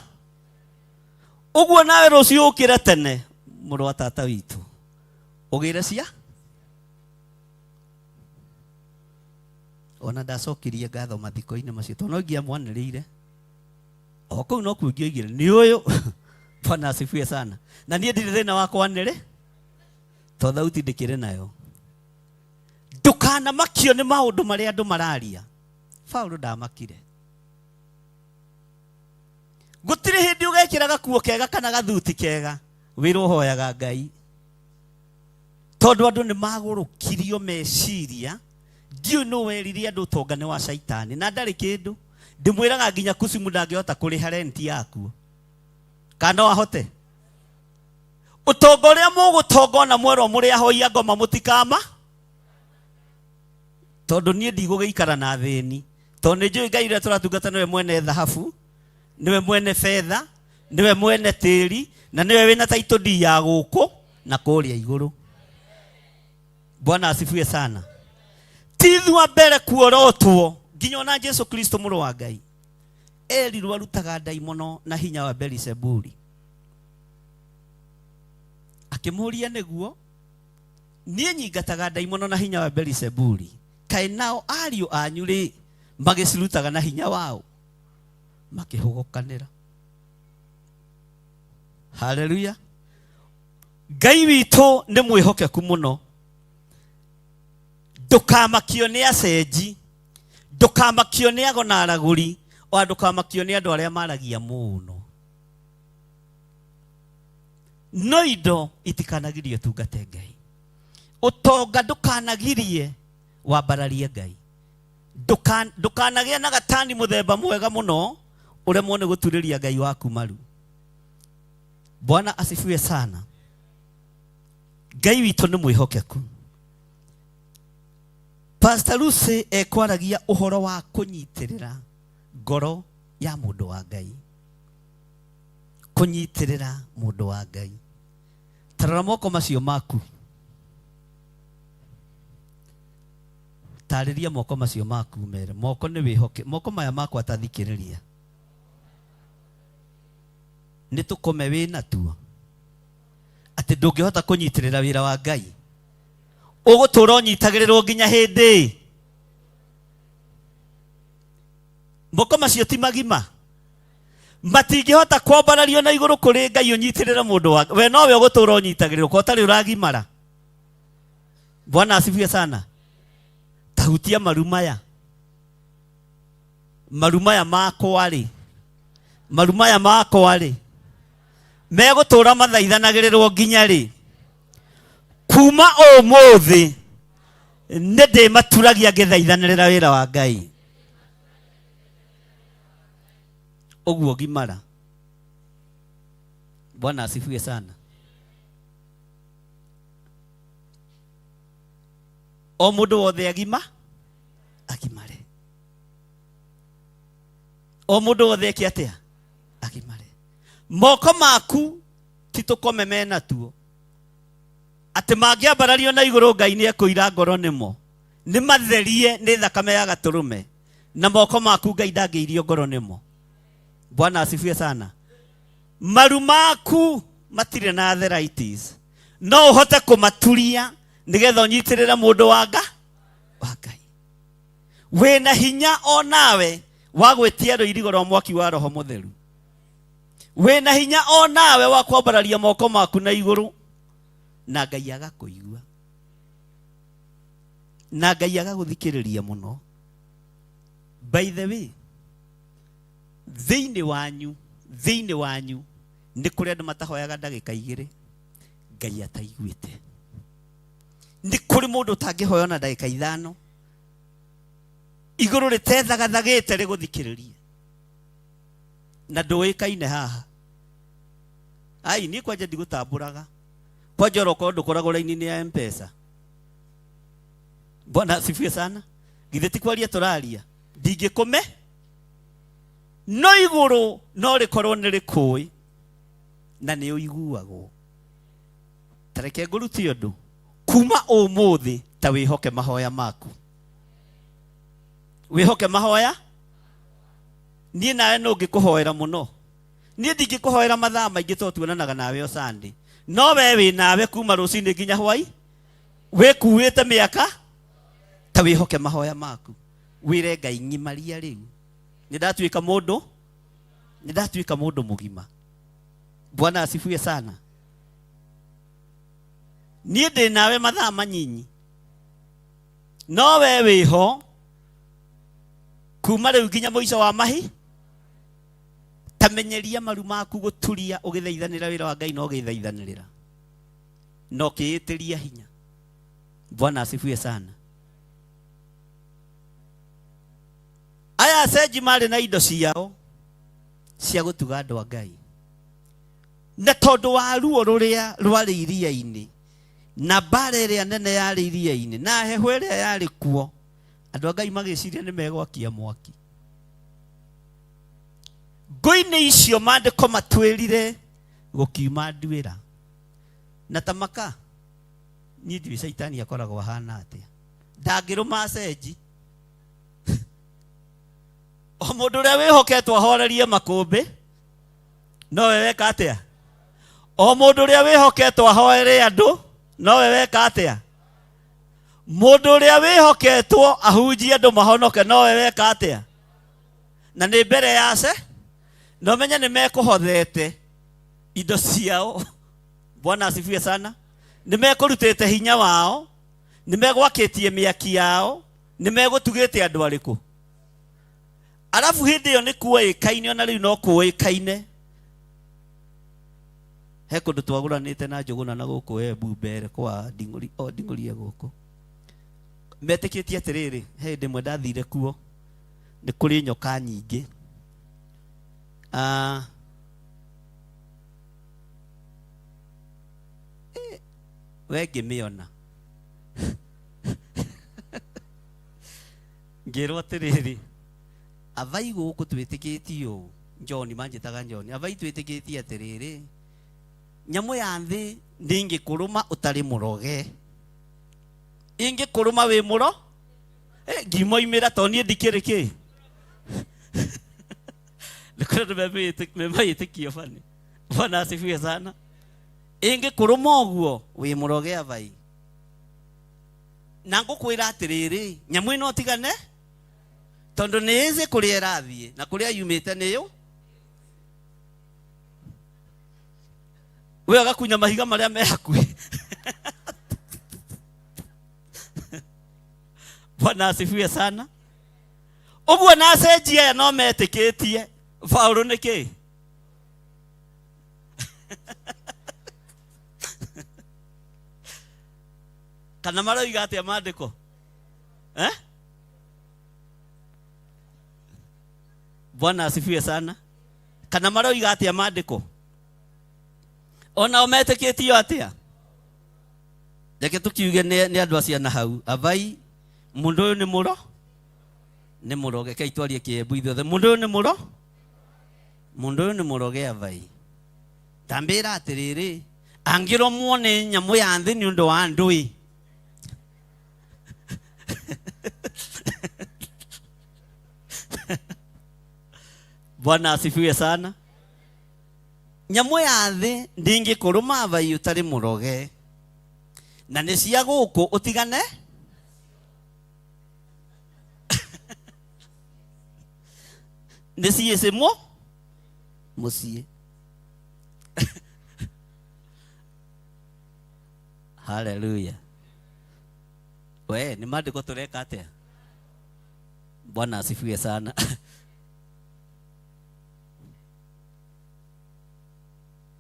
Ũguo nawe rũciũ ũkĩre tene, mũrũ wa tata witũ, ũgĩre cia ona ndacokirie ngatho mathiko-inĩ macio tondũ no ingĩamwanĩrĩire o kũu, no kuo ingĩoigire nĩ ũyũ Bwana asifiwe sana. Na niĩ ndirĩ thĩna wakwa nĩrĩ to thauti ndĩkĩrĩ nayo. Ndũkanamakio nĩ maũndũ marĩa andũ mararia. Paulo ndamakire. Gũtirĩ hĩndĩ ũgekĩra gakuo kega kana gathuti kega wĩra ũhoyaga Ngai. Tondũ andũ nĩ magũrũkirio meciria. Ndiũ no weririe andũ ũtonga nĩ wa Shaitani na ndarĩ kĩndũ. Ndĩmwĩraga nginya Kusimu ndangĩhota kũrĩha renti yaku. Kana ahote. Ũtonga ũrĩa mũgũtonga na mwerwo mũrĩ ahoia ngoma mũtikama. Tondũ niĩ ndigũgĩikara na thĩni. Tondũ nĩ njũĩ Ngai ũrĩa tũratungata nĩwe mwene thahabu, niwe mwene fedha, niwe mwene tĩri, na niwe wĩna taito ndi ya gũkũ na kũrĩa igũrũ. Bwana asifiwe sana. Tithua mbere kuorotwo nginya na Yesu Kristo mũrũ wa Ngai. Erirwo arutaga ndaimono na hinya wa Beelzebuli. Akĩmũria nĩguo niĩ nyingataga ndaimono na hinya wa Beelzebuli. Kaĩ nao ariũ anyu rĩ magĩcirutaga na hinya wao makĩhũgũkanĩra. Haleluya. Ngai witũ nĩ mwĩhokeku mũno. Ndũkamakio nĩ acenji, ndũkamakio nĩ ago na aragũri, o ndũkamakio nĩ andũ arĩa maragia mũno. No indo itikanagirie tungate Ngai. Ũtonga ndũkanagirie wambararie Ngai. Ndũkanagĩa na gatani mũthemba mwega mũno ũremwo nĩ gũturĩria Ngai waku maru. Bwana asifiwe sana. Ngai witũ nĩ mwĩhokeku. Pastor Lucy ekwaragia ũhoro wa kũnyitĩrĩra ngoro ya mũndũ wa Ngai. Kũnyitĩrĩra mũndũ wa Ngai. Tarora moko macio maku. Tarĩria moko macio maku mere. Moko nĩ wĩhoke. Moko maya makwa tathikĩrĩria. Nĩ tũkome wĩna tuo. Atĩ ndũngĩhota kũnyitĩrĩra wĩra wa Ngai. Ũgũtũra ũnyitagĩrĩrwo nginya hĩndĩ. Moko macio ti magima. Matingĩhota kwambarario na igũrũ kũrĩ Ngai ũnyitĩrĩre mũndũ wa. We nowe ũgũtũra ũnyitagĩrĩrwo ko ũtarĩ ũragimara. Bwana asifiwe sana. Tahutia marumaya. Marumaya makwa rĩ. Marumaya makwa rĩ. Megũtũra mathaithanagĩrĩrwo nginya rĩ. Kuma ũmũthĩ nĩ ndĩmaturagia ngĩthaithanĩrĩra wĩra wa Ngai. Ũguo gimara. Bwana asifiwe sana. O mũndũ wothe agima agimare. O mũndũ wothe akĩatea agimare. Moko maku titũkome mena tuo. Atĩ mangĩambarario na igũrũ Ngai nĩ ekũira ngoro nĩmo. Nĩ matherie nĩ thakame ya gatũrũme. Na moko maku Ngai ndangĩirio ngoro nĩmo. Bwana asifiwe sana. Maru maku matirĩ na arthritis. No ũhote kũmaturia nĩgetha ũnyitĩrĩre mũndũ wa Ngai. Wĩna hinya o nawe wa gwĩtia rũirigo rwa mwaki wa Roho Mũtheru. Wĩna hinya o nawe wa kwambararia moko maku na igũrũ. Na Ngai agakũigua. Na Ngai agagũthikĩrĩria mũno. By the way, thĩinĩ wanyu nĩ kũrĩ andũ matahoyaga ndagĩka 2 Ngai ataiguĩte. Nĩ kũrĩ mũndũ ũtangĩhoya na ndagĩka 5 igũrũ rĩtethagathagĩte rĩgũthikĩrĩrie. Na ndũĩkaine haha. Ai niĩ kwanja ndigũtambũraga. Kwanja ũrokorwo ndũkoragwo raini-inĩ ya M-Pesa. Bwana asifiwe sana. Githĩ ti kwaria tũraria. Ndingĩkũme. No igũrũ no rĩkorwo nĩ rĩkũĩ. Na nĩ ũiguagwo. Tareke ngũrutie ũndũ. Kuma ũmũthĩ ta wĩhoke mahoya maku. Wĩhoke mahoya. Niĩ nawe no ngĩkũhoera mũno. Niĩ ndingĩkũhoera mathaa maingĩ to tuonanaga nawe o Sunday. No we wĩ nawe kuma rũcinĩ nginya hwaĩ. Wĩkuĩte mĩaka. Ta wĩhoke mahoya maku. Wĩre Ngai ngimaria rĩu. Nĩ ndatuĩka mũndũ mũgima. Bwana asifiwe sana. Niĩ ndĩ nawe mathaa manyinyi, no we wĩho kuma rĩu nginya mũico wa mahi. Tamenyeria maru maku gũturia ũgĩthaithanĩra wĩra wa Ngai, no ũgĩthaithanĩrĩra no kĩĩtĩria hinya. Bwana asifiwe sana. Aya acenji marĩ na indo ciao cia gũtuga andũ a Ngai, na tondũ wa ruo rũrĩa rwarĩ iria-inĩ na mbara ĩrĩa nene yarĩ iria-inĩ na heho ĩrĩa yarĩ kuo, andũ a Ngai magĩciria nĩ megwakia mwaki. Ngũi-inĩ icio maandĩko matwĩrire gũkiuma nduĩra na tamaka. Niĩ ndiũĩ Caitani akoragwo ahana atĩa, ndangĩrũma acenji. O mũndũ ũrĩa wĩhoketwo ahorerie makũmbĩ, no we weka atĩa? O mũndũ ũrĩa wĩhoketwo ahoere andũ, no we weka atĩa? Mũndũ ũrĩa wĩhoketwo ahunjie andũ mahonoke, no we weka atĩa? Na nĩ mbere yace, no menya nĩ mekũhothete indo ciao. Bwana asifiwe sana. Nĩ mekũrutĩte hinya wao, nĩ megwakĩtie mĩaki yao, nĩ megũtugĩte andũ arĩkũ. Arabu hĩndĩ ĩyo nĩ kuoĩkaine, ona rĩu no kuoĩkaine. He kũndũ twagũranĩte na Njũgũna na gũkũ Embu mbere kwa Nding'ũrie gũkũ. Metĩkĩtie atĩrĩrĩ, he hĩndĩ ĩmwe ndathire kuo, nĩ kũrĩ nyoka nyingĩ. We ngĩmĩona ngĩrwo atĩrĩrĩ, avai gũkũ twĩtĩkĩtie ũũ, John manjĩtaga John, avai twĩtĩkĩtie atĩrĩrĩ, nyamũ ya thĩ ndĩngĩkũrũma ũtarĩ mũroge, ĩngĩkũrũma wĩ mũro ngimoimĩra, to niĩ ndikĩrĩ kĩ. Nĩ kũrĩ memeyĩtĩkio bani. Bwana asifiwe sana. Ĩngĩkũrũma ũguo wĩ mũroge avai. Na ngũkwĩra atĩrĩrĩ, nyamũ ĩno tigane, tondũ nĩ ĩzĩ kũrĩa ĩrathiĩ na kũrĩa yumĩte nĩyo. We agakunya mahiga marĩa me hakuhĩ. Bwana asifiwe sana. Ũguo na acenji aya no metĩkĩtie Paũlũ nĩkĩ? Kana maroiga atĩa maandĩko? Bwana asifiwe sana. Kana maroiga atĩa maandĩko? Ona metĩkĩtio atĩa? Reke tukiuge nĩ andũ acio na hau. Avai mũndũ ũyũ nĩ mũro, nĩ mũroge. Kei twarie Kĩembu ithuothe. Mũndũ ũyũ nĩ mũro, mũndũ ũyũ nĩ mũroge avai. Tambĩra atĩrĩrĩ, angĩrũmwo nĩ nyamũ ya thĩ nĩ ũndũ wa ndũĩ. Bwana asifiwe sana. Nyamũ ya thĩ ndĩngĩkũrũma avai ũtarĩ mũroge, na nĩ cia gũkũ ũtigane. Nĩ ciĩcimwo mũciĩ. Hallelujah. We nĩ maandĩko tũreka atĩa? Bwana asifiwe sana.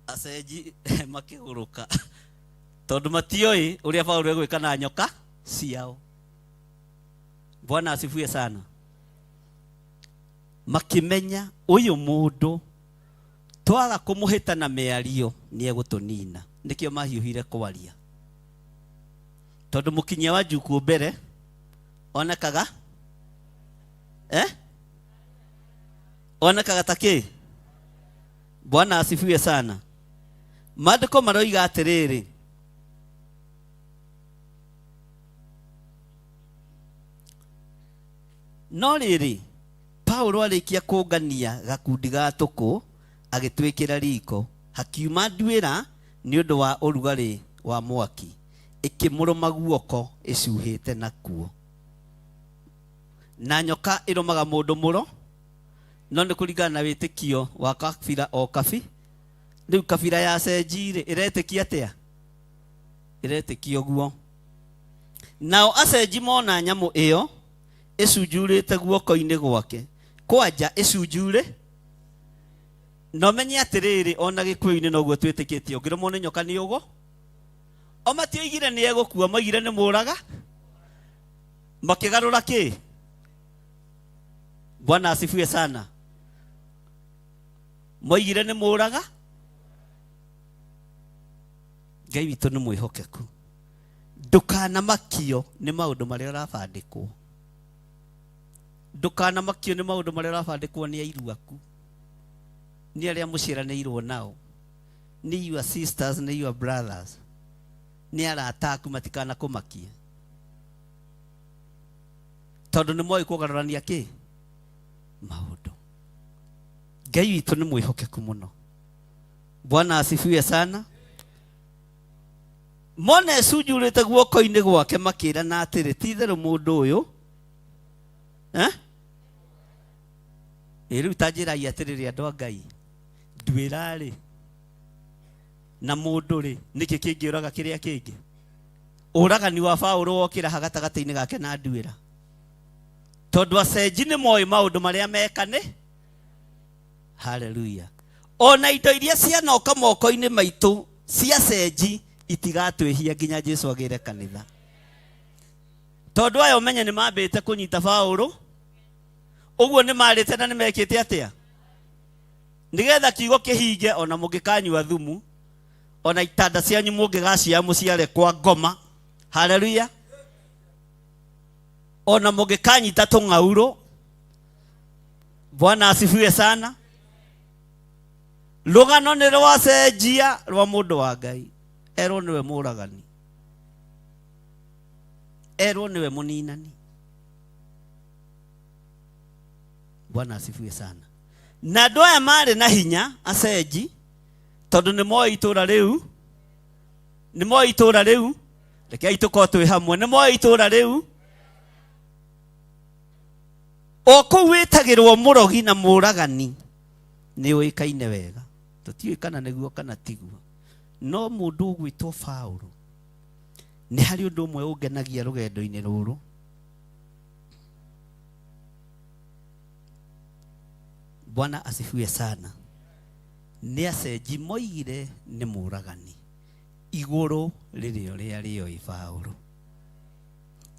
Acenji makĩgũrũka tondũ matioi ũrĩa Paũlũ egwĩka na nyoka ciao. Bwana asifiwe sana. Makĩmenya ũyũ mũndũ twaga kũmũhĩta na mĩario nĩ egũtũnina, nĩkĩo mahiũhire kwaria. Tondũ mũkinyia wa Njuku mbere onekaga onekaga ta kĩ? Bwana asifiwe sana. Maandĩko maroiga atĩrĩrĩ, no rĩrĩ Paũlũ arĩkia kũngania gakundi ga tũkũ agĩtwĩkĩra riko, hakiuma nduĩra nĩ ũndũ wa ũrugarĩ wa mwaki, ĩkĩmũrũma guoko ĩcuhĩte nakuo. Na nyoka ĩrũmaga mũndũ mũro, no nĩ kũringana na wĩtĩkio wa kabira o riu kabira ya cenjire iretekia atia iretekia guo nao acenji mona nyamu iyo icunjurite guoko-ini gwake kwanja icunjure no menye atiriri ona gikuyu-ini noguo twitikitie ungirumwo ni nyoka ni ugo o matioigire ni egukua maigire ni muraga makigarura ki Bwana asifiwe sana moigire ni muraga Ngai witũ nĩ mwĩhokeku ndũkanamakio nĩ maũndũ marĩa ũrabandĩkwo ndũkanamakio nĩ maũndũ marĩa ũrabandĩkwo nĩ airu aku nĩ arĩa mũciaranĩirwo nao nĩ your sisters nĩ your brothers nĩ arata aku matikanakũmakie tondũ nĩ moĩ kũgarũrania kĩ maũndũ Ngai witũ nĩ mwĩhokeku mũno Bwana asifiwe sana Mone icunjurite guoko-ini gwake makira na atiri titherũ mũndũ ũyũ riu tanjĩrai atĩrĩrĩ andũ a Ngai nduĩra-rĩ na mũndũ-rĩ nĩkĩ kĩngĩũraga kĩrĩa kĩngĩ ũragani wa Paũlũ wokĩra hagatagatĩ-inĩ gake na nduĩra tondũ acenji nĩ moĩ maũndũ marĩa mekanĩ haleluya ona indo iria cianoka moko-inĩ maitũ cia cenji itigatwĩhia nginya Jesu agĩre kanitha tondũ aya ũmenye nĩ mambĩte kũnyita Paũlũ ũguo nĩ marĩte na nĩ mekĩte atĩa nĩgetha kiugo kĩhinge ona mũngĩkanyua thumu ona itanda cianyu mũngĩgacia mũciare kwa ngoma haleluya ona mũngĩkanyita tũng'aurũ Bwana asifiwe sana rũgano nĩ rwacenjia rwa mũndũ wa Ngai erwo niwe mũragani erwo niwe mũninani Bwana asifiwe sana na andũ aya marĩ na hinya acenji tondũ nĩ moĩ itũũra rĩu rekei tũkorwo twĩ hamwe nĩ moĩ itũũra rĩu o kũu wĩtagĩrwo mũrogi na mũragani nĩ ũĩkaine wega tũtiũĩ kana nĩguo kana tiguo no mũndũ ũgwĩtwo Paũlũ nĩ harĩ ũndũ ũmwe ũngenagia rũgendo-inĩ rũrũ Bwana asifiwe sana nĩ acenji moigire nĩ mũragani igũrũ rĩrĩ ũrĩa rĩoĩ Paũlũ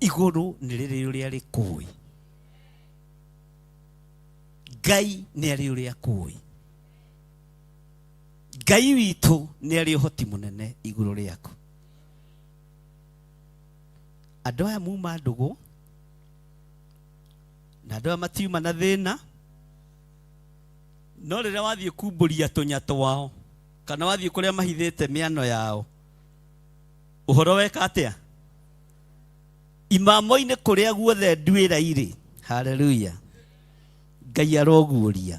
igũrũ nĩ rĩrĩ ũrĩa rĩkũĩ Ngai nĩ arĩ ũrĩa kũĩ Ngai witũ nĩ arĩ ũhoti mũnene igũrũ rĩaku andũ aya muma ndũgũ na andũ aya matiuma na thĩna no rĩrĩa wathiĩ kumbũria tũnya twao kana wathiĩ kũrĩa mahithĩte mĩano yao ũhoro weka atĩa imamo-inĩ kũrĩa guothe nduĩra irĩ haleluya Ngai aroguũria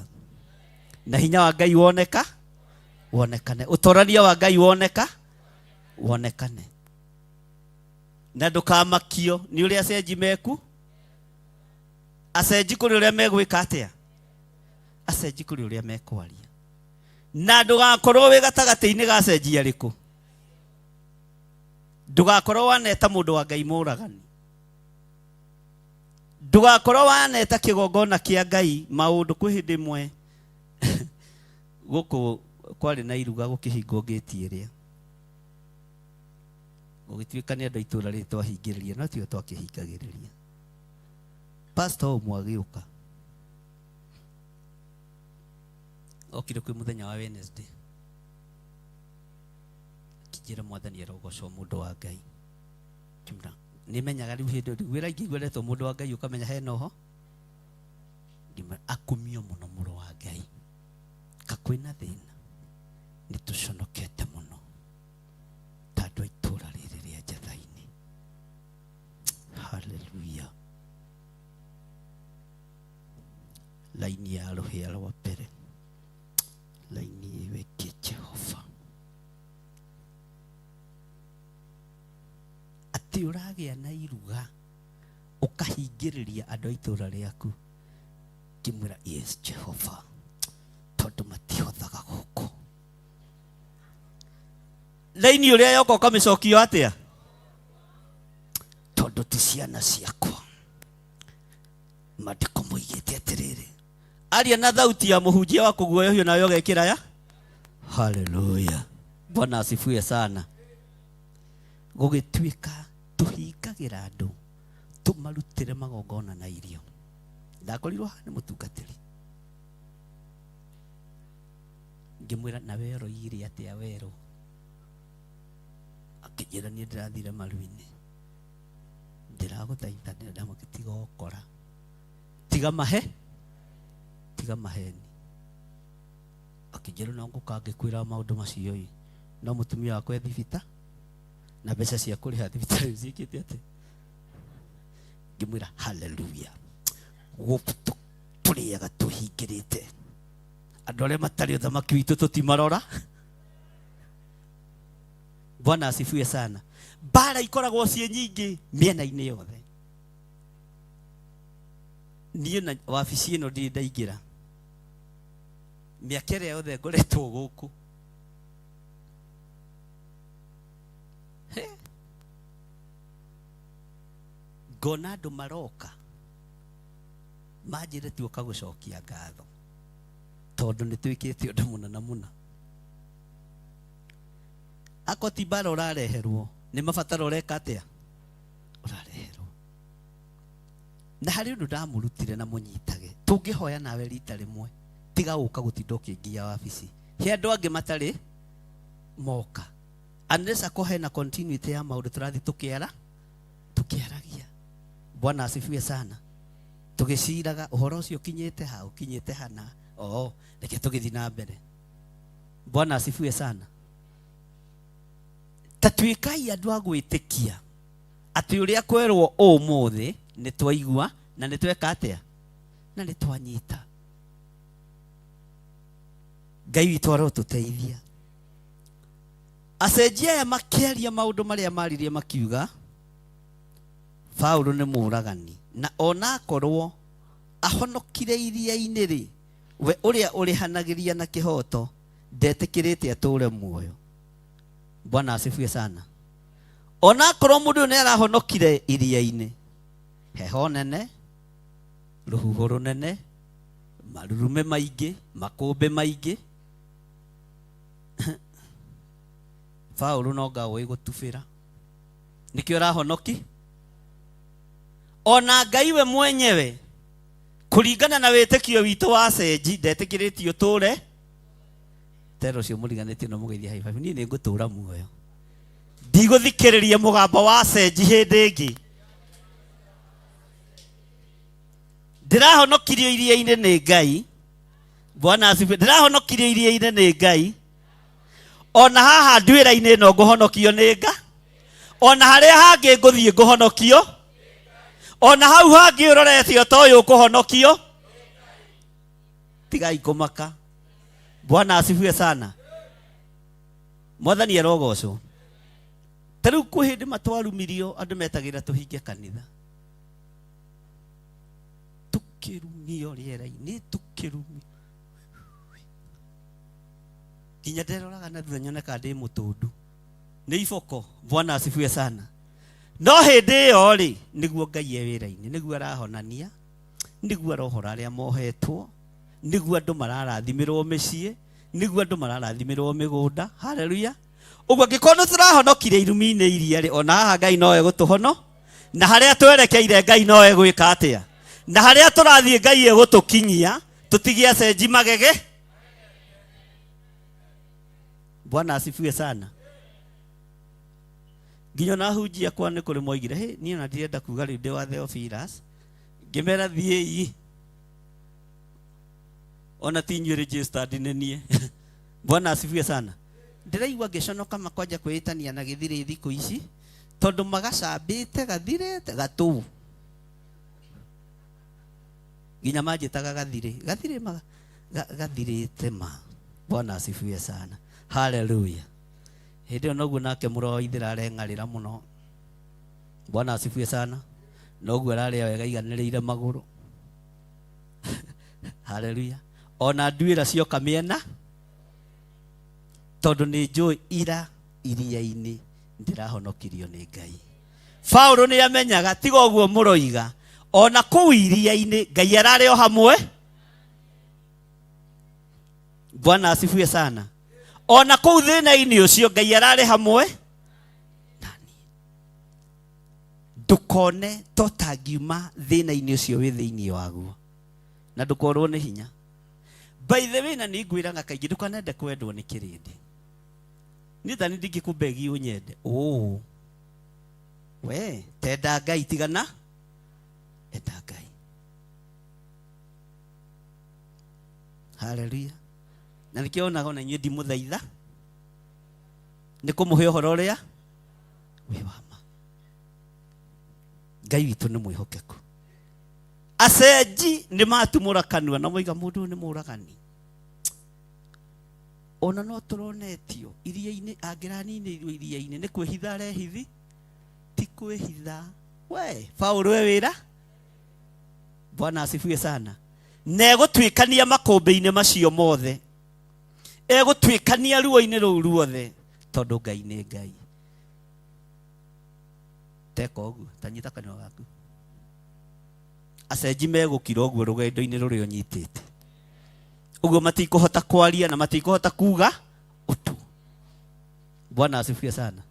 na hinya wa Ngai wonekane ũtorania wa Ngai wonekane na ndũkamakio nĩ ũrĩa acenji meku acenji kũrĩ ũrĩa megwĩka atĩa acenji kũrĩ ũrĩa mekwaria na ndũgakorwo wĩ gatagatĩ-inĩ ga acenji arĩkũ ndũgakorwo waneta mũndũ wa Ngai mũragani ndũgakorwo waneta kĩgongona kĩa Ngai maũndũ kwĩ hĩndĩ ĩmwe gũkũ kwarĩ na iruga gũkĩhingwo ngĩti ĩrĩa gũgĩtuĩka nĩ andũ a itũũra rĩrĩ twahingĩrĩria no tiwe twakĩhingagĩrĩria pastor ũmwe agĩũka okire kwĩ mũthenya wa Wednesday akĩnjĩra mwathani arogocwo mũndũ wa Ngai kimra nĩmenyaga rĩu hĩndĩ ĩyo wĩra ingĩgwetwo mũndũ wa Ngai ũkamenya hena ũho akumio mũno mũrũ wa Ngai kakwĩna thĩna nĩ tũconokete mũno ta andũ a itũũra rĩrĩ rĩa Njathainĩ haleluya laini ya rũhĩa rwa mbere laini ĩwĩkie Jehova atĩ ũragĩa na iruga ũkahingĩrĩria andũ a itũũra rĩaku kimwĩra yes Jehova tondũ matihothaga gũkũ laini uria yoko kamicokio atia tondu ti ciana ciakwa matiko muigite atiriri aria na thauti ya muhunjia wa kuguoyohio nayo gekira ya haleluya. Bwana asifiwe sana. Gugituika tuhingagira andu tumarutire magongona na irio. Ndakorirwo ni mutungatiri ngimwira na wero iri atia wero akijira ni ndirathire maruini ndiragutaitha ndamukitiga okora tiga maheni akijira no ngukangikwira maundu macio no mutumia wakwa thibita na mbeca cia kuriha thibitari zikite ati ngimwira haleluya gukutu turiaga tuhingirite andu aria matari uthamaki witu tutimarora. Bwana asifiwe sana. Bara ikoragwo cie nyingi miena-ini yothe. Niĩ na wabici ĩno ndĩ ndaingĩra mĩaka ĩrĩa yothe ngoretwo gũkũ ngona andũ maroka manjĩre tuoka gũcokia ngatho tondũ nĩ twĩkĩte ũndũ mũnene mũno. Akoti bara ũrareherwo nĩ mabataro ũreka atĩa ũrareherwo na harĩ ũndũ ndamũrutire na mũnyitage tũngĩhoya nawe rita rĩmwe tiga gũka gũtinda ũkĩngia wabici he andũ angĩ matarĩ moka unless akohe na continuity ya maũndũ tũrathi tukiaragia. Bwana asifiwe sana. Tugĩciraga ũhoro ũcio ũkinyĩte hana reke tũgĩthiĩ na mbere. Bwana asifiwe sana. Tatuĩkai andũ a gwĩtĩkia atĩ ũrĩa kwerwo ũmũthĩ nĩ twaigua na nĩ tweka atĩa na nĩ twanyita. Ngai witũ arotũteithia. Acenjia aya makĩaria maũndũ marĩa maririe makiuga Paulo nĩ mũragani na ona akorwo ahonokire iria-inĩ rĩ we ũrĩa ũrĩhanagĩria na kĩhoto ndetĩkĩrĩte atũre muoyo. Bwana asifiwe sana. Ona akorwo mũndũ nĩ arahonokire iria-inĩ heho nene rũhuho rũnene marurume maingĩ makũmbĩ maingĩ Paulo no ngaũĩ gũtubĩra nĩkĩo arahonoki. Ona Ngai we mwenyewe kũringana na wĩtĩkio witũ wa cenji ndetĩkĩrĩtio tũre tero ũcio mũriganĩtie no mũgeithia high five. Niĩ nĩ ngũtũra muoyo ndigũthikĩrĩria mũgambo wa cenji hĩndĩ ĩngĩ. Ndĩrahonokirio iria-inĩ nĩ Ngai. Bwana asifiwe. Ndĩrahonokirio iria-inĩ nĩ Ngai. Ona haha nduĩra-inĩ no ngũhonokio nĩ Ngai. Ona harĩa hangĩ ngũthiĩ ngũhonokio. Ona hau hangĩ ũrorete o ta ũyũ ũkũhonokio. Tigai kũmaka. Bwana asifiwe sana. Mwathani arogocwo. Ta rĩu kwĩ hĩndĩ matwarumirio andũ metagĩra tũhinge kanitha tukĩrumio rĩera-inĩ tukĩrumio nginya nderoraga na thutha nyoneka ndĩ mũtũndu nĩ iboko. Bwana asifiwe sana. No hĩndĩ ĩyo rĩ nĩguo Ngai e wĩra-inĩ nĩguo arahonania nĩguo arohora arĩa mohetwo nĩguo andũ mararathimĩrwo mĩciĩ nĩguo andũ mararathimĩrwo mĩgũnda. Haleluya. Ũguo angĩkorwo tũrahonokire irumi-inĩ iria rĩ ona haha Ngai no egũtũhono na harĩa twerekeire Ngai no egwĩka atĩa na harĩa tũrathiĩ Ngai egũtũkinyia tũtigie acenji magege. Bwana asifiwe sana. Nginya na hunjia kwa nĩ kũrĩ moigire niĩ ona ndirenda kuga rĩu ndĩ wa Theophilus ngĩmera thiĩi ona ti inyuĩ registered nĩ niĩ. Bwana asifiwe sana. Ndĩraigua ngĩconoka makwanja kwĩĩtania na gĩthirĩ thikũ ici tondũ magacambĩte gathirĩte gatũu nginya manjĩtaga gathirĩ gathirĩte ma. Bwana asifiwe sana. Haleluya. Hĩndĩ ĩyo noguo nake mũroithĩra areng'arĩra mũno. Bwana asifiwe sana. Noguo ararĩa wega iganĩrĩire magũrũ. Haleluya. Ona nduĩra cioka mĩena tondũ nĩ njũĩ ira iria-inĩ ndĩrahonokirio nĩ Ngai. Paulo nĩ amenyaga tiga ũguo mũroiga, ona kũu iria-inĩ Ngai ararĩ o hamwe. Bwana asifiwe sana. Ona kũu thĩna-inĩ ũcio Ngai ararĩ hamwe nani. Ndũkone totangiuma thĩna-inĩ ũcio wĩ thĩinĩ waguo, na ndũkorwo nĩ hinya. By the way, na nĩngwĩraga kaingĩ ndũkanende kwendwo nĩ kĩrĩndĩ. Niĩ ta ndingĩkũbegi ũnyende. We tenda Ngai tigana enda Ngai. Hallelujah. Na nikio onaga na inyuĩ ndimũthaitha nĩ kũmũhe ũhoro ũrĩa wĩ wa ma. Ngai witũ nĩ mwĩhokeku. Acenji nĩ matumũra kanua na moiga mũndũ nĩ mũragani. Ona no tũronetio iria-inĩ, angĩraninĩirwo iria-inĩ nĩ kwĩhitha arehithi, ti kwĩhitha. We Paulo we wĩra. Bwana asifiwe sana. Na egũtuĩkania makũmbĩ-inĩ macio mothe, egũtuĩkania ruo-inĩ rũu ruothe, tondũ Ngai nĩ Ngai. Teka ũguo, tanyita kanua gaku. Acenji megũkira ũguo rũgendo-inĩ rũrĩa ũnyitĩte. Ũguo matikũhota kwaria na matikũhota kuga ũtu. Bwana asifiwe sana.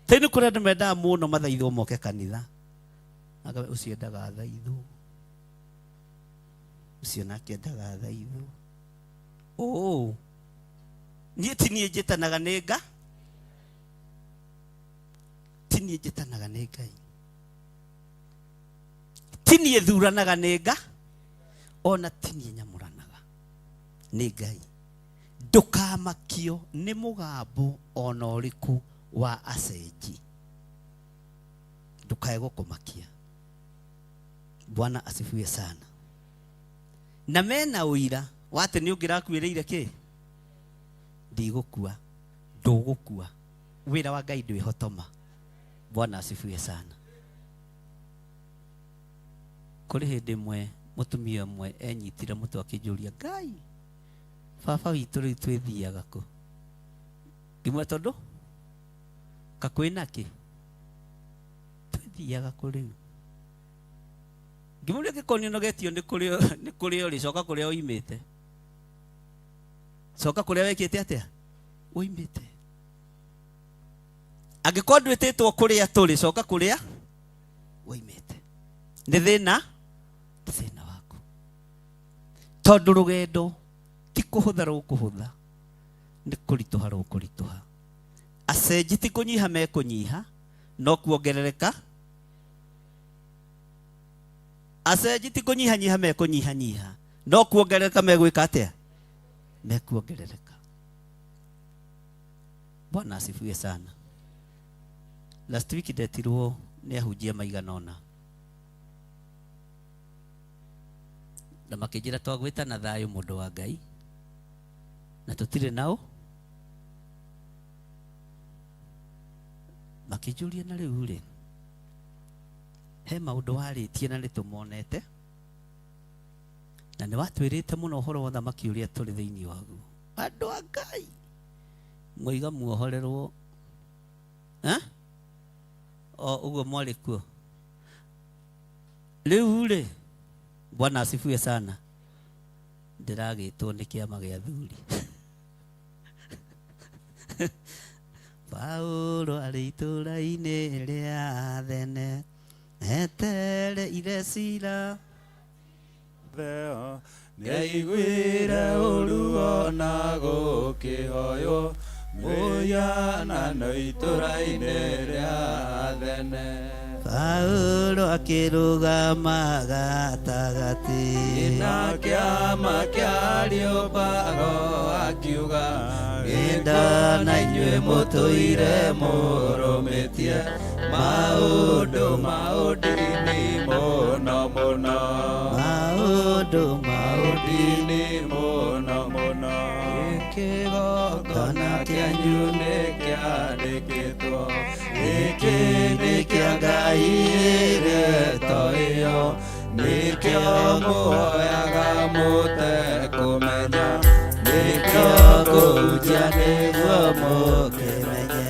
Tena kũrĩa andũ mendaga mũno mathaithwo moke kanitha. Agawe ũcio endaga thaithwo, ũcio nake endaga thaithwo. Niĩ ti niĩ njĩtanaga nĩ Ngai, ti niĩ njĩtanaga nĩ Ngai, ti niĩ thuranaga nĩ Ngai, ona ti niĩ nyamũranaga nĩ Ngai. Ndũkamakio nĩ mũgambo ona ũrĩkũ wa acenji, ndũkae gũkũmakia. Bwana asifiwe sana. Na mena ũira wate nĩ ũngĩrakuĩrĩire kĩ? Ndigũkua, ndũgũkua. Wĩra wa Ngai ndwĩhotoma. Bwana asifiwe sana. Kũrĩ hĩndĩ ĩmwe mũtumia ũmwe enyitire mũtwe akĩnjũria, Ngai, baba witũ rĩu twĩthiaga kũ? Ngĩmwĩra tondũ kakwĩna kĩ? Twĩthiaga kũ rĩu? Ngĩmũria gĩkonio getio nĩ kũrĩa ũrĩ, coka kũrĩa ũimĩte. Coka kũrĩa wekĩte atĩa? Ũimĩte. Angĩkorwo ndwĩtĩtwo kũrĩa tũrĩ, coka kũrĩa ũimĩte. Nĩ thĩna waku. Tondũ rũgendo ti kũhũtha rũkũhũtha, nĩ kũritũha rũkũritũha. Acenji ti kũnyiha mekũnyiha, no kuongerereka. Acenji ti kũnyihanyiha mekũnyihanyiha, no kuongerereka megwĩka atĩa? Mekuongerereka. Bwana asifiwe sana. Last week ndetirwo nĩ ahunjia maigana ũna, na makĩnjĩra twagwĩtana thayũ mũndũ wa Ngai, na tũtirĩ nao. Makĩnjũria na rĩu rĩ, he maũndũ warĩtie na nĩtũmonete, na nĩ watwĩrĩte mũno ũhoro wa thamaki ũrĩa tũrĩ thĩinĩ waguo. Andũ a Ngai moiga muohorerwo. Ũguo mwarĩ kuo rĩu rĩ. Bwana asifiwe sana. Ndĩragĩtwo nĩ kĩama gĩa athuri. Paulo arĩ itũũra-inĩ rĩa Athene, etereire cira nĩaiguire ũru ona gũkĩhoywo mũhianano itũũra-inĩ rĩa Athene. Paulo akĩrũgama gatagatĩ na kĩama kĩa Areopago akiuga, enda na inyuĩ mũtũire mũrũmĩtie maũndũ-inĩ mũno mũno, maũndũ-inĩ mũno mũno. Kĩgongona kĩanyu nĩ kĩandĩkĩtwo, gĩkĩ nĩ kĩa Ngai rĩĩtwa ĩyo, nĩkĩo mũhoyaga mũtekũmenya, nĩkĩo ngũnjia nĩguo mũkĩmenye.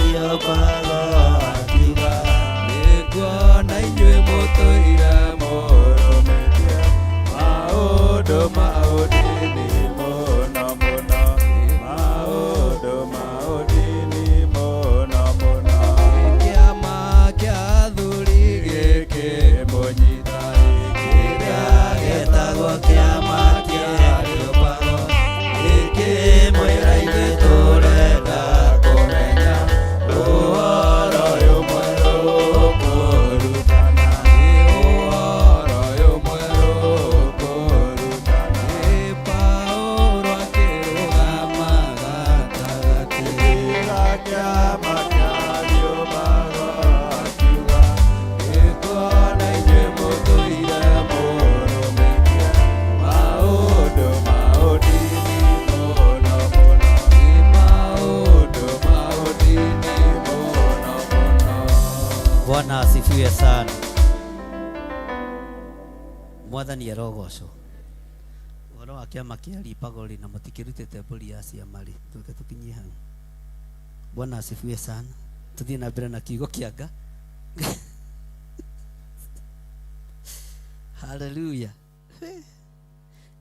Kĩopago akiuga nĩnguona inyuĩ mũtũire mũrũmĩtie maũndũ ma ũndini mũno mũno, maũndũ ma ũndini mũno mũno. Kĩama kĩa athuri gĩkĩ mũnyita kĩrĩa gĩtagwo kĩama kĩa Kĩopago gĩkĩmwĩra ithuĩ tũrenda kũmenya ũhoro ũyũ mwerũ kũrutana, ũhoro ũyũ mwerũ kũrutana. Paulo akĩrũgama gatagatĩ Kĩrĩa kĩama kĩa Kĩopago akiuga nĩnguona inyuĩ mũtũire mũrũmĩtie maũndũ ma ũndini mũno mũno, maũndũ ma ũndini mũno mũno. Bwana asifiwe sana. Mwathani arogocwo. Ũhoro wa kĩama kĩa Kĩopago na mũtikĩrutĩte mbũri ya ciama rĩ, tũke tũkinyie hau. Bwana asifiwe sana. Tuthiĩ na mbere na kiugo kĩa Nga. Haleluya.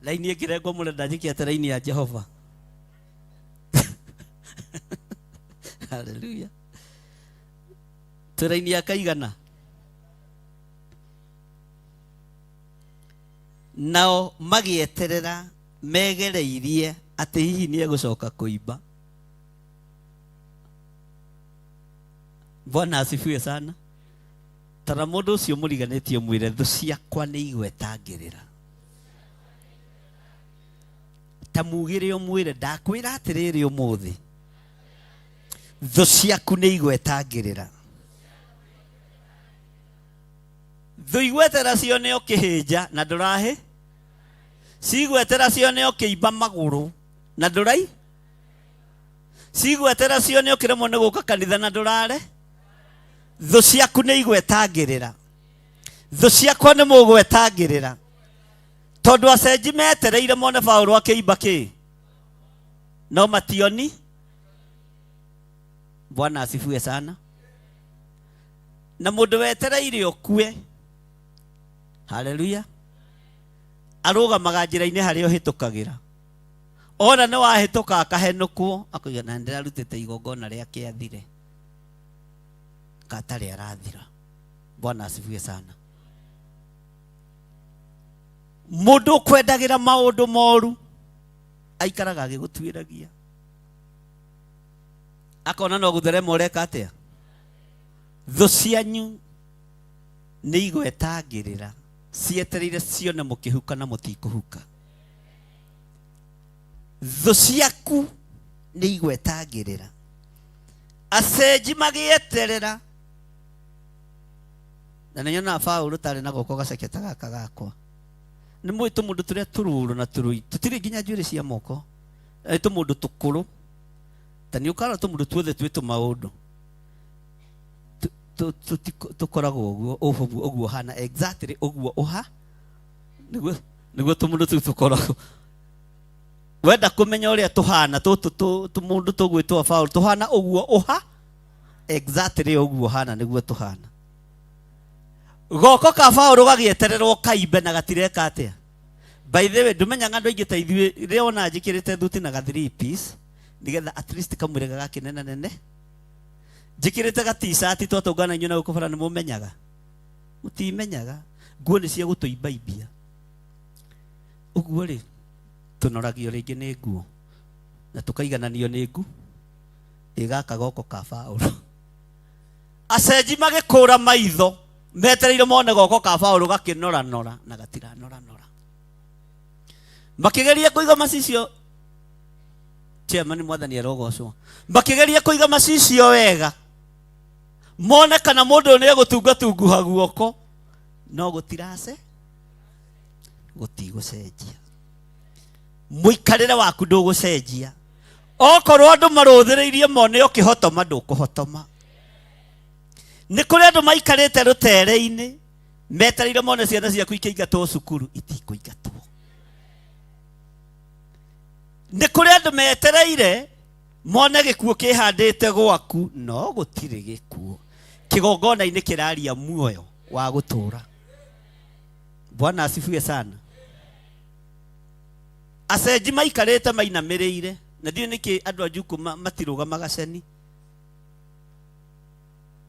Laini ĩkĩrengwo mũrenda njĩke atĩ laini ya Jehova. Haleluya. Tũraini ya kaigana. Nao magĩeterera megereirie atĩ hihi nĩ egũcoka kũimba. Bwana asifiwe sana. Tara mũndũ ũcio mũriganĩtie mwĩre thũ ciakwa nĩ igwetangĩrĩra. Ta mugĩre ũmwĩre ndakwĩra atĩrĩrĩ ũmũthĩ thũ ciaku nĩ igwetangĩrĩra. Thũ igwetera cio nĩ ũkĩhĩnja na ndũrahĩ, cigwetera cio nĩ ũkĩimba magũrũ na ndũrai, cigwetera cio nĩ ũkĩremwo nĩ gũka kanitha na ndũrare. Thũ ciaku nĩ igwetangĩrĩra. Thũ ciakwa nĩ mũgwetangĩrĩra tondũ acenji metereire mone Paulo akĩimba kĩ no mationi. Bwana asifiwe sana. Na mũndũ wetereire ũkue, haleluya, arũgamaga njĩra-inĩ harĩa ũhĩtũkagĩra. Ona nĩ wahĩtũka akahenũkwo akoiga na ndĩrarutĩte igongona rĩa kĩathire katarĩ arathira. Bwana asifiwe sana. Mũndũ kwendagĩra maũndũ moru aikaraga agĩgũtuĩragia, akona no gũtherema ũreka atĩa. Thũ cianyu nĩ igwetangĩrĩra cietereire cione mũkĩhuka na mũtikũhuka. Thũ ciaku nĩ igwetangĩrĩra. Acenji magĩeterera. Na nĩnyonaga Paulo tarĩ na goko gaceke ta gaka gakwa. Nĩ mũĩ tũmũndũ tũrĩa tũrũrũ na tũrũi tũtirĩ nginya njuĩrĩ cia moko. Nĩ tũmũndũ tũkũrũ. Ta nĩ ũkara tũmũndũ tuothe twĩ tũmaũndũ tũkoragwo ũguo hana exactly ũguo ũha nĩguo tũmũndũ tũu tũkoragwo. Wenda kũmenya ũrĩa tũhana tũmũndũ tũgwĩtwo Paulo tũhana ũguo ũha exactly ũguo hana nĩguo tũhana. Goko ka Paulo gagĩetererwo kaimbe na gatireka atĩa. By the way ndũmenyaga andũ aingĩ ta ithuĩ rĩrĩa ona njĩkĩrĩte thuti na ga 3 piece nigetha at least kamwĩrĩ gagakĩnena nene. Njĩkĩrĩte ga t-shirt twatũngana inyuĩ na gũkũ bara nĩ mũmenyaga. Mũtimenyaga nguo nĩ cia gũtũimbaimbia. Ũguo rĩ tũnoragio rĩngĩ nĩ nguo na tũkaigananio nĩ ngu ĩgaka goko ka Paulo. Acenji magĩkũra maitho metereire mone goko ka Paulo gakĩnoranora na gatiranoranora. Makĩgeria kũiga macicio Chairman Mwathani arogocwo. Makĩgeria kũiga macicio wega mone kana mũndũ nĩ egũtungatunguha guoko no gũtirace gũtigũcenjia. Mũikarĩre waku ndũgũcenjia. Okorwo andũ marũthĩrĩirie mone ũkĩhotoma ndũkũhotoma. Nĩ kũrĩ andũ maikarĩte rũtere-inĩ metereire mone ciana ciaku ikĩingatwo cukuru itikũingatwo. Nĩ kũrĩ andũ metereire mone gikuo kihandite gwaku no gutire gikuo kigongona-ini kiraria muoyo wa gutura. Bwana asifiwe sana. Acenji maikarite mainamiriire na ndio niki andu ajuku matiruga magaceni.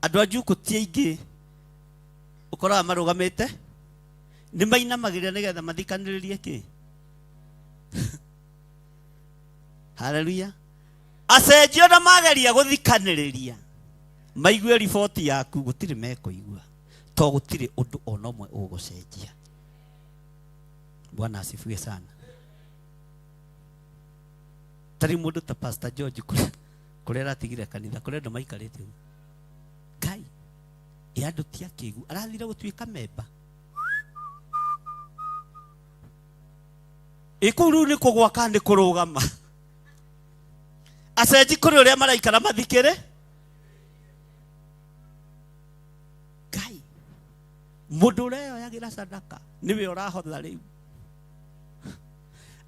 Andu ajuku ti aingi ukora marugamite ni mainamagirira nigetha mathikaniririe ki. Hallelujah. Acenji ona mageria guthikaniriria maigue riboti yaku gutire mekuigua to gutire undu ona umwe ugucenjia. Bwana asifiwe sana. Tari mundu ta Pastor George kurera atigire kanitha kurenda maikarite Ngai yandu ti akigu arathire gutuika memba ikuru ni kugwaka ni kurugama. Acenji kuri uria maraikara mathikire Ngai mundu reo yagira sadaka niwe urahotha riu.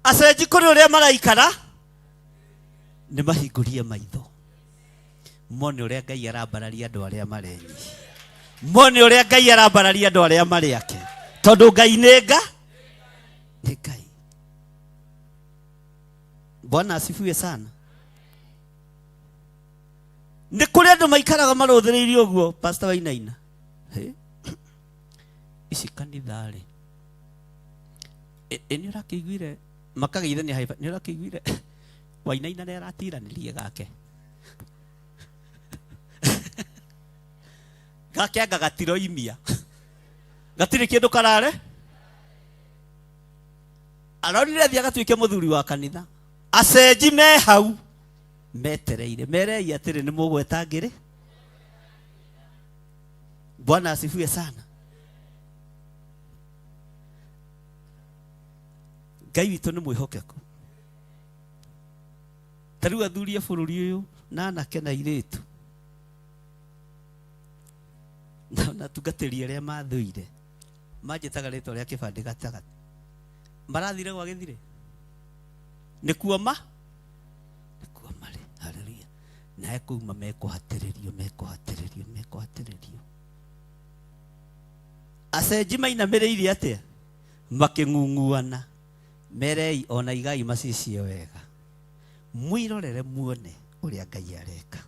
Acenji kuri uria maraikara ni mahingurie maitho mone uria Ngai arambararia andu aria marenyi, mone uria Ngai arambararia andu aria mari ake, tondu Ngai ni Ngai. Bwana asifiwe sana. Ni kuri andu maikaraga maruthiriirie uguo Pastor Wainaina ici kanithari ni urakiguire makageithania haiba ni urakiguire Wainaina ni aratiranirie gake gake anga gatiroimia gatire kindu karare aronire thia gatuike muthuri wa kanitha. Acenji me hau metereire merei atire ni mugweta ngiri. Bwana asifiwe sana. Ngai witu ni mwihokeku. Tariu athuria bururi uyu na anake na iritu na tugatiria aria mathuire manjitaga ritwa ria kibande gatagati marathire gwa githire ni kuoma ri. Haleluya. Na ekuma mekuhatiririo acenji mainamiriirie atia making'ung'uana merei ona igai macicie wega mwirorere muone uria Ngai areka,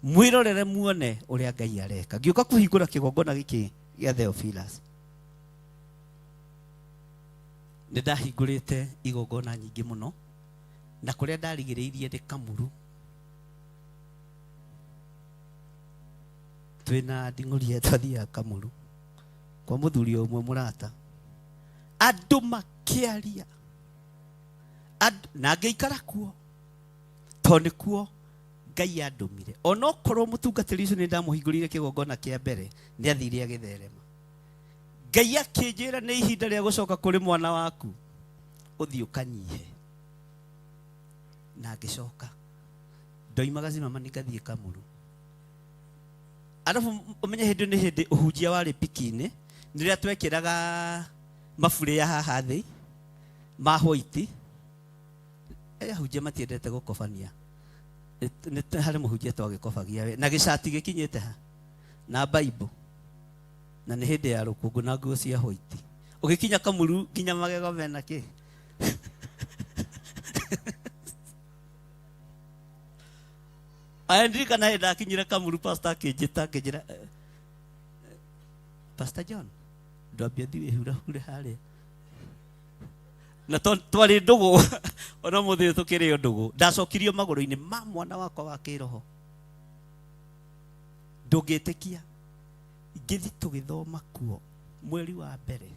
mwirorere muone uria Ngai areka. Ngiuka kuhingura kigongona giki gia Theophilus ni ndahingurite igongona nyingi muno na kuria ndarigiriirie ndi Kamuru twina ndingurie twathia Kamuru kwa muthuri umwe murata andu makiaria na ngeikara kuo tondu kuo Ngai andumire. Ona okorwo mutungatiri ucio ni ndamuhingurire kigongona kia mbere ni athire agitherema. Ngai akinjira ni ihinda ria gucoka kuri mwana waku uthii ukanyihe na ngicoka ndoimaga mama ningathie Kamuru. Arafu umenye hindi ni hindi uhunjia wari pikini niria twekiraga maburi ya haha thi ma white ahunjia matiendete gukobania ni hari muhunjia twagikobagia we na gicati gikinyite ha na Bible na ni hindi ya rukungu na nguo cia white ugikinya Kamuru nginya magego mena ki Andika na heda kinyira Kamuru pastor akijita kijira Pastor John ndwambia thiwe hura haria na twari ndugu ona muthi tukiri ndugu ndacokirio maguru-ini ma mwana wakwa wa kiroho ndungitikia ngithi tugithoma kuo mweri wa mbere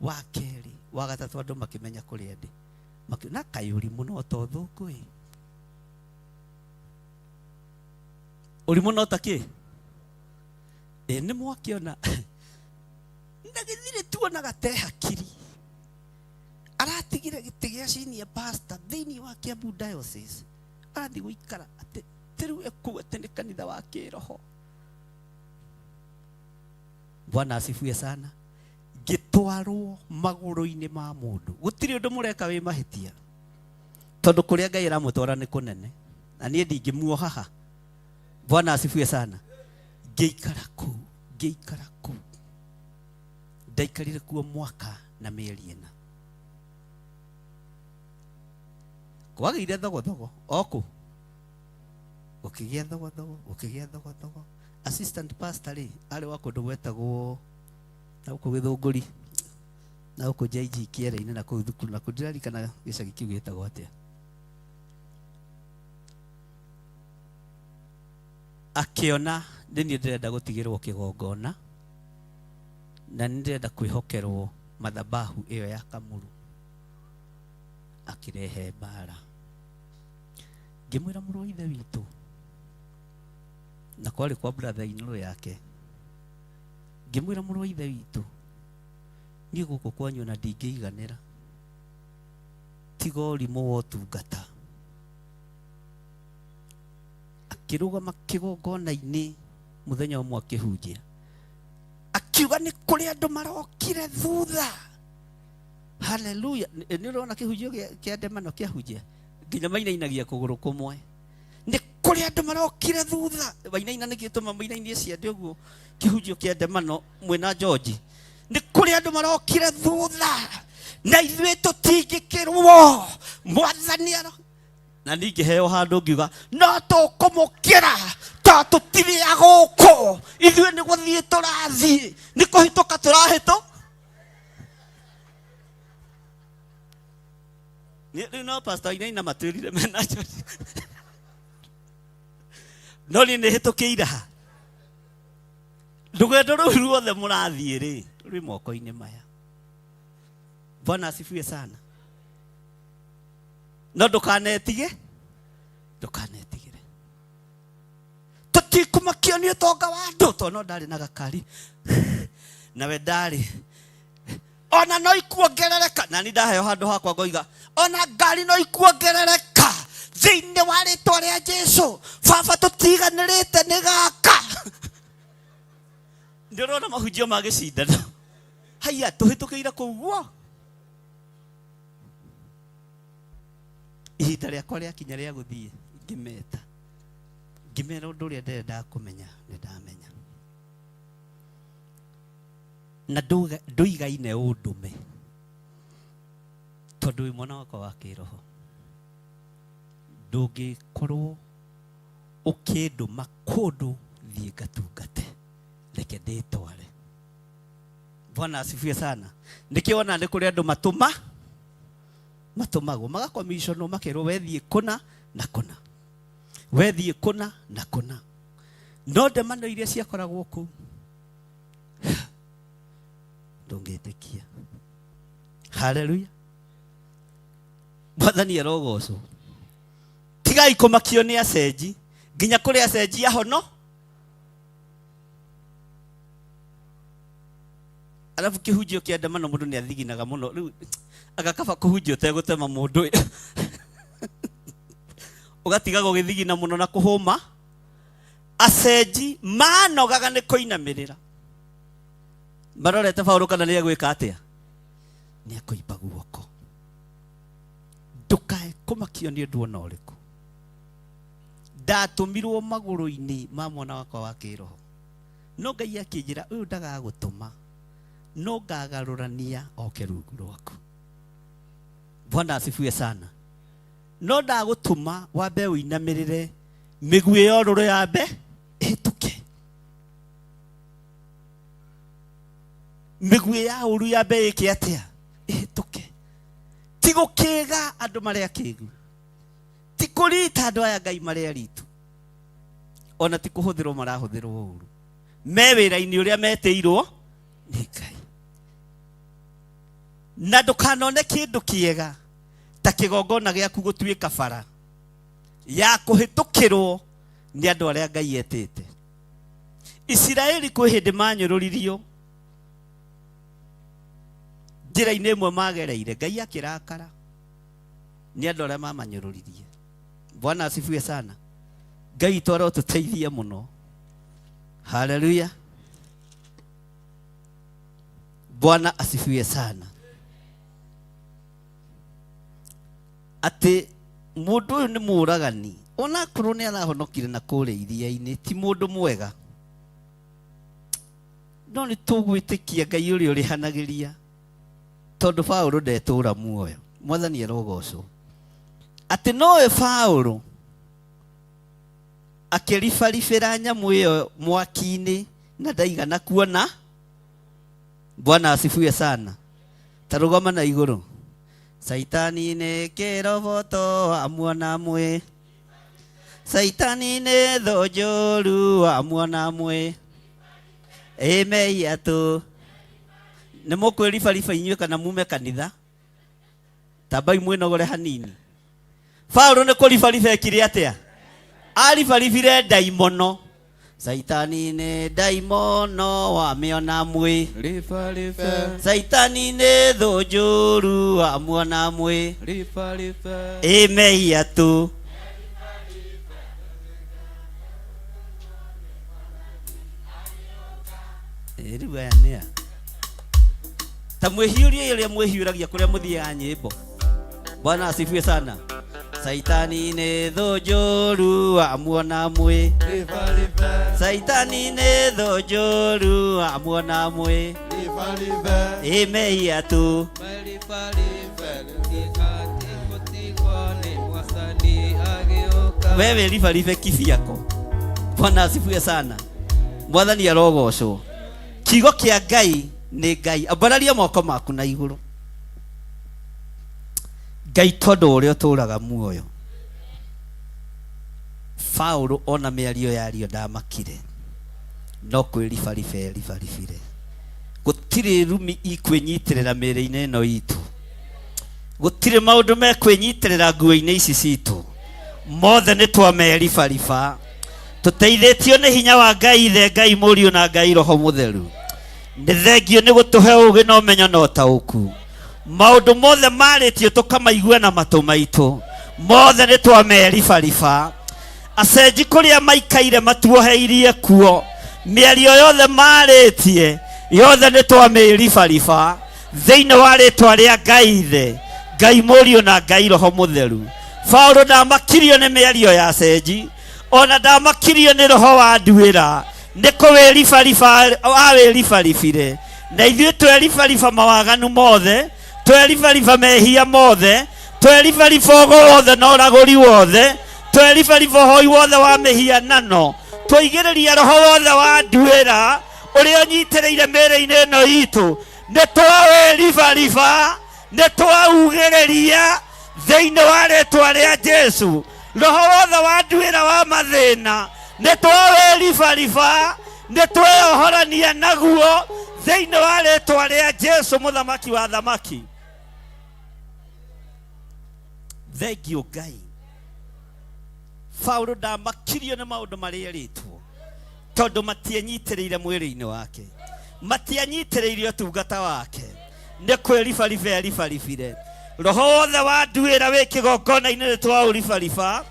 wa keri wa gatatu andu makimenya kuria ndi na kayuri muno to thukui uri muno taki ni mwakiona ndagithire tuona gate hakiri aratigire giti gia senior pastor thiini wa Kiambu diocese arathi guikara ati tiru ekuete ni kanitha wa kiroho. Bwana asifiwe sana. Gitwarwo maguru-ini ma mundu gutiri undu mureka wi mahitia tondu kuria Ngai aramutwara ni kunene na nie ndingimuo haha. Bwana asifiwe sana. Ngeikara ku ndaikarire kuo mwaka na mieri ina. Kwagire thogo oku ukigia thogo assistant pastor ari wa kundu gwetagwo na uko githunguri na uko jaiji kiere-ini na ku thukuru na kudirari kana gicagi kiu gitagwo atia. Akiona ndini ndirenda gutigirwo kigongona na ndirenda kwihokerwo madhabahu iyo ya kamuru, akirehe bara. Ngimwira mũrũ wa ithe witũ na kwari kwa brother inuru yake, ngimwira mũrũ wa ithe witũ niĩ gũkũ kwanyu na ndingĩiganĩra tiga ũrimũ wa ũtungata. Akĩrũgama kĩgongona-inĩ mũthenya ũmwe akĩhunjia akiuga nĩ kũrĩ andũ marokire thutha. Haleluya. Nĩ ũrona kĩhunjio kĩa ndemano kĩahunjia nginya mainainagia kũgũrũ kũmwe. Nĩ kũrĩ andũ marokire thutha. Mainaina nĩ gĩtũma mainainie ciande ũguo kĩhunjio kĩa ndemano mwena George. Nĩ kũrĩ andũ marokire thutha na ithuĩ tũtingĩkĩrwo Mwathani na ningĩ heo handũ ngiuga no tũkũmũkĩra to tũtirĩ agũkũ ithuĩ nĩ gũthiĩ tũrathiĩ nĩ kũhĩtũka tũrahĩtũ. Rĩu no pastor Inaina matwĩrire mena no niĩ nĩ hĩtũkĩire ha. Rũgendo rũu ruothe mũrathiĩ rĩ rwĩ moko-inĩ maya. Bwana asifiwe sana. No ndũkanetigĩre tũtikũmakio nĩ ũtonga wa andũ tondũ no ndarĩ na gakari nawe ndarĩ ona no ikuongerereka na nĩ ndaheo handũ hakwa ngoiga ona ngari no ikuongerereka thĩinĩ wa rĩtwa rĩa Jesũ. Baba tũtiganĩrĩte nĩ gaka. Ndĩrona mahunjio ma gĩcindano haiya tũhĩtũkĩire kũu guo. Ihinda rĩakwa rĩakinya rĩa gũthiĩ ngĩmera ũndũ ũrĩa ndendaga kũmenya nĩ ndamenya na ndũigaine ũndũme tondũ wĩ mwana wakwa wa kĩroho. Ndũngĩkorwo ũkĩndũma kũndũ thiĩ ngatungate reke ndĩtware. Bwana asifiwe sana. Nĩkĩona nĩ kũrĩ andũ matumagwo magakomishonwo makerwo wethiĩ kũna na kũna, wethiĩ kũna na kũna. No ndemano iria ciakoragwo kũu ndũngĩtĩkia. Haleluya. Mwathani arogocwo. Tigai kũmakio nĩ acenji nginya kũrĩ acenji ahono. Alafu kĩhunjio kĩa ndemano mũndũ nĩ athiginaga mũno rĩu agakaba kũhunjio ũtegũtema mũndũ ũgatigaga ũgĩthigina mũno na kũhũma. Acenji manogaga nĩ kũinamĩrĩra marorete Paũlũ kana nĩ egwĩka atĩa, nĩ ekũimba guoko. Ndũkae kũmakio nĩ ũndũ ona ũrĩkũ. Ndatũmirwo magũrũ-inĩ ma mwana wakwa wa kĩroho no Ngai akĩnjĩra ũyũ ndagagũtũma no ngagarũrania oke rungu rwaku. Bwana asifiwe sana. No ndagũtũma wambe ũinamĩrĩre mĩguĩ ya ũrũrũ yambe ĩhĩtũke. Mĩguĩ ya ũru yambe ĩke atĩa ĩhĩtũke. Ti gũkĩga andũ marĩa kĩgu, ti kũrita andũ aya Ngai marĩa ritũ, ona ti kũhũthĩrwo marahũthĩrwo ũru. Me wĩra-inĩ ũrĩa metĩirwo nĩ Ngai. Na ndũkanone kĩndũ kĩega ta kĩgongona gĩaku gũtuĩka bara ya kũhĩtũkĩrwo nĩ andũ arĩa Ngai etĩte. Isiraeli kwĩ hĩndĩ manyũrũririo njĩra-inĩ ĩmwe magereire Ngai akĩrakara nĩ andũ arĩa mamanyũrũririe. Bwana asifiwe sana. Ngai twara ũtũteithie mũno. Haleluya. Bwana asifiwe sana. Ati mundu uyu ni muragani ona korwo ni arahonokire na kure iria-ini ti mundu mwega no ni tugwitikia Ngai uria urihanagiria tondu Paulo ndetura muoyo mwathani arogocwo ati noe Paulo akiribaribira nyamu iyo mwaki-ini na ndaigana kuona. Bwana asifiwe sana. Tarugama na iguru. Saitani ne keroboto amuona mwe. Saitani ne dhojoru amuona mwe. Eme yato. Nemo kwiribariba inywe kana mume kanitha. Tabai mwenogore hanini. Paulo ne kuribariba ekire atia. Aribaribire daimono. Saitani ne daimono wameona mwe. Saitani ne dhojoru amuona mwe. Eme yato. Eriwa ya tamwehiuria ile mwehiuragia kuria muthia nyimbo. Bwana asifiwe sana. Saitani ne dhojoru amuona mwe. Saitani ne dhojoru amuona mwe. Eme yatu. Wewe ribaribe kifi yako. Bwana asifiwe sana. Mwathani arogocwo. Kigo kia Ngai ni Ngai. Ambararia moko maku na iguru. Ngai tondu uria turaga muoyo. Paulo ona miario yario ndamakire. No kwiribaribe. Gutire rumi ikwinyitirira mere-ini ino itu. Gutire maundu mekwinyitirira nguo-ini ici citu. Mothe ni twameribariba. Tuteithĩtio nĩ hinya wa Ngai Ithe, Ngai Mũriũ na Ngai Roho Mũtheru. Nĩ thengio nĩ gũtũhe ũũgĩ na ũmenyo na ũtaũku. Maũndũ mothe marĩtio tũkamaigua na matũ maitũ. Mothe nĩ twameribariba. Acenji kũrĩa maikaire matuoheirie kuo. Mĩario yothe marĩtie yothe nĩ twameribariba. Thĩinĩ wa rĩĩtwa rĩa Ngai Ithe, Ngai Mũriũ na Ngai Roho Mũtheru. Paulo ndamakirio nĩ mĩario ya acenji. Ona ndamakirio ni roho wa nduĩra nĩ kũwĩribariba awĩribaribire. Na ithuĩ twĩribariba mawaganu mothe, twĩribariba mehia mothe, twĩribariba ũgo wothe na ũragũri wothe, twĩribariba ũhoi wothe wa mĩhianano, tũigĩrĩria roho wothe wa nduĩra ũrĩa ũnyitĩrĩire mĩĩrĩ-inĩ ĩno itũ. Nĩ twawĩribariba, nĩ twaugĩrĩria thĩinĩ wa rĩĩtwa rĩa Jesu. Roho wothe wa nduĩra wa mathĩna nĩ twawĩribariba, nĩ tweyohorania naguo thĩinĩ wa rĩĩtwa rĩa Jesu mũthamaki wa thamaki. Thengio Ngai. Paulo ndamakirio nĩ maũndũ marĩa erĩtwo tondũ matianyitĩrĩire mwĩrĩ-inĩ wake, matianyitĩrĩire ũtungata wake. Nĩ kwĩribariba eribaribire. Roho wothe wa nduĩra wĩ kĩgongona-inĩ nĩ twaũribariba.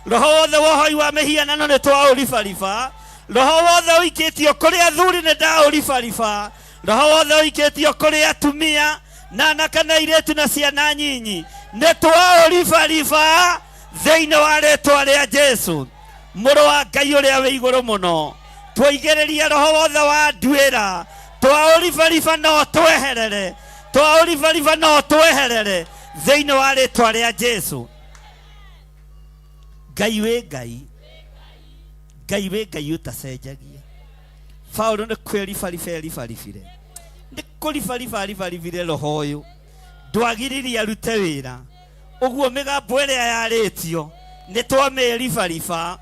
Roho wothe wa ũhoi wa mĩhianano nĩ twaũribariba. Roho wothe ũikĩtio kũrĩ athuri nĩ ndaũribariba. Roho wothe ũikĩtio kũrĩ atumia na anake na airĩtu na ciana nyinyi nĩ twaũribariba thĩinĩ wa rĩĩtwa rĩa Jesu mũrũ wa Ngai ũrĩa wĩ igũrũ mũno. Twaigĩrĩria roho wothe wa nduĩra, twaũribariba no tweherere, twaũribariba no tweherere thĩinĩ wa rĩĩtwa rĩa Jesu. Ngai wĩ Ngai, Ngai wĩ Ngai ũtacenjagia. Paulo nĩ kwĩribariba eribaribire, nĩ kũribariba aribaribire roho ũyũ. Ndwagiririe arute wĩra. Ũguo mĩgambo ĩrĩa yarĩtio nĩ twamĩribariba.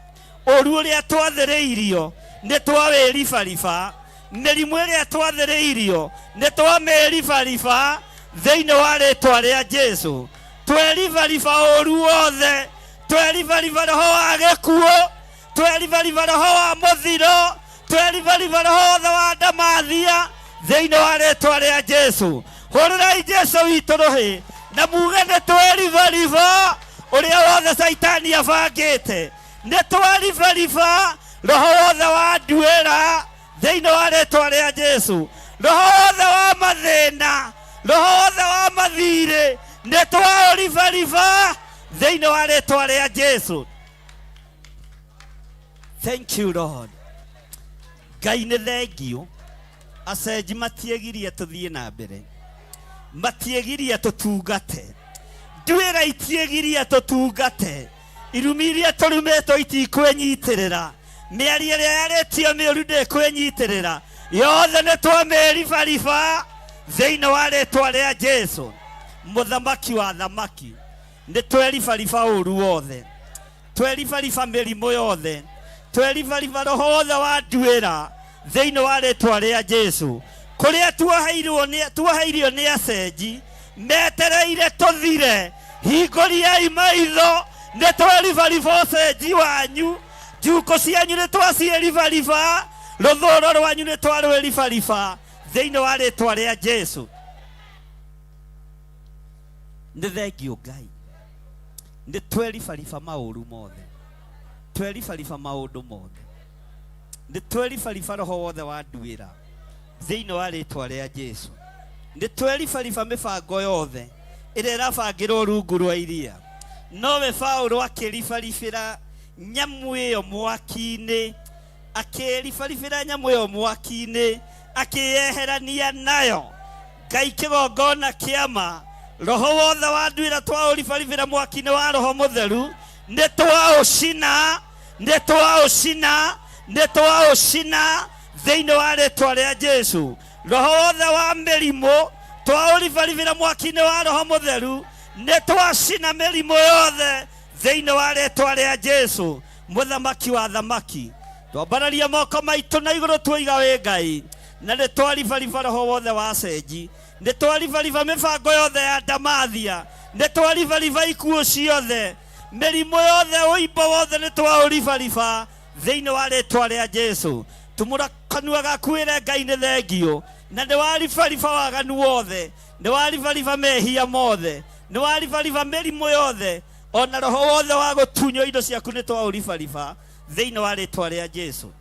Ũru ũrĩa twathĩrĩirio nĩ twawĩribariba. Mĩrimũ ĩrĩa twathĩrĩirio nĩ twamĩribariba thĩinĩ wa rĩĩtwa rĩa Jesu. Twĩribariba ũru wothe, twĩribariba roho wa gĩkuũ, twĩribariba roho wa mũthiro, twĩribariba roho wothe wa ndamathia thĩinĩ wa rĩĩtwa rĩa Jesu. Hũrĩrai Jesu witũ rũhĩ na muge nĩ twĩribariba ũrĩa wothe Saitani abangĩte. Nĩ twĩribariba roho wothe wa nduĩra thĩinĩ wa rĩĩtwa rĩa Jesu. Roho wothe wa mathĩna, roho wothe wa mathirĩ nĩ twaũribariba thĩinĩ wa rĩtwa rĩa Jesu. Thank you Lord. Ngai nĩ thengio. Acenji matiegirie tũthiĩ na mbere, matiegirie tũtungate, nduĩra itiegirie tũtungate, irumi iria tũrumĩtwo itikwĩnyitĩrĩra, mĩario ĩrĩa yarĩtio mĩũru ndĩkwĩnyitĩrĩra, yothe nĩ twamĩribariba thĩinĩ wa rĩtwa rĩa Jesu. Mũthamaki wa thamaki, nĩ tweribariba ũru wothe, tweribariba mĩrimũ yothe, tweribariba roho wothe wa nduĩra thĩinĩ wa rĩtwa rĩa Jesu. Kũrĩa tuoheirio nĩ acenji metereire tũthire, hingũriai maitho, nĩ tweribariba ũcenji wanyu, njuko cianyu nĩ twaciĩribariba, rũthũũro rwanyu nĩ twarwĩribariba thĩinĩ wa rĩtwa rĩa Jesu. Nĩ thengio Ngai, nĩ tweribariba maũru mothe, tweribariba maũndũ mothe, nĩ tweribariba roho wothe wa nduĩra thĩinĩ wa rĩtwa rĩa Jesu. Nĩ tweribariba mĩbango yothe ĩrĩa ĩrabangĩrwo rungu rwa iria. Nowe Paulo akĩribaribĩra nyamũ ĩyo mwaki-inĩ, akĩribaribĩra nyamũ ĩyo mwaki-inĩ, akĩyeherania nayo. Ngai kĩgongona kĩama, roho wothe wa nduĩra twaũribaribĩra mwaki-inĩ wa Roho Mũtheru, nĩ twaũcina, nĩ twaũcina, nĩ twaũcina thĩinĩ wa rĩtwa rĩa Jesu. Roho wothe wa mĩrimũ twaũribaribĩra mwaki-inĩ wa Roho Mũtheru, nĩ twacina mĩrimũ yothe thĩinĩ wa rĩtwa rĩa Jesu. Mũthamaki wa thamaki, twambararia moko maitũ na igũrũ tuoiga wĩ Ngai, na nĩ twaribariba roho wothe wa cenji, nĩ twaribariba mĩbango yothe ya ndamathia, nĩ twaribariba ikuũ ciothe, mĩrimũ yothe, ũimbo wothe nĩ twaũribariba thĩinĩ wa rĩtwa rĩa Jesu. Tumũra kanua gaku wĩre Ngai nĩ thengio, na nĩ waribariba waganu wothe, nĩ waribariba mehia mothe, nĩ waribariba mĩrimũ yothe, ona roho wothe wa gũtunywo indo ciaku nĩ twaũribariba thĩinĩ wa rĩtwa rĩa Jesu.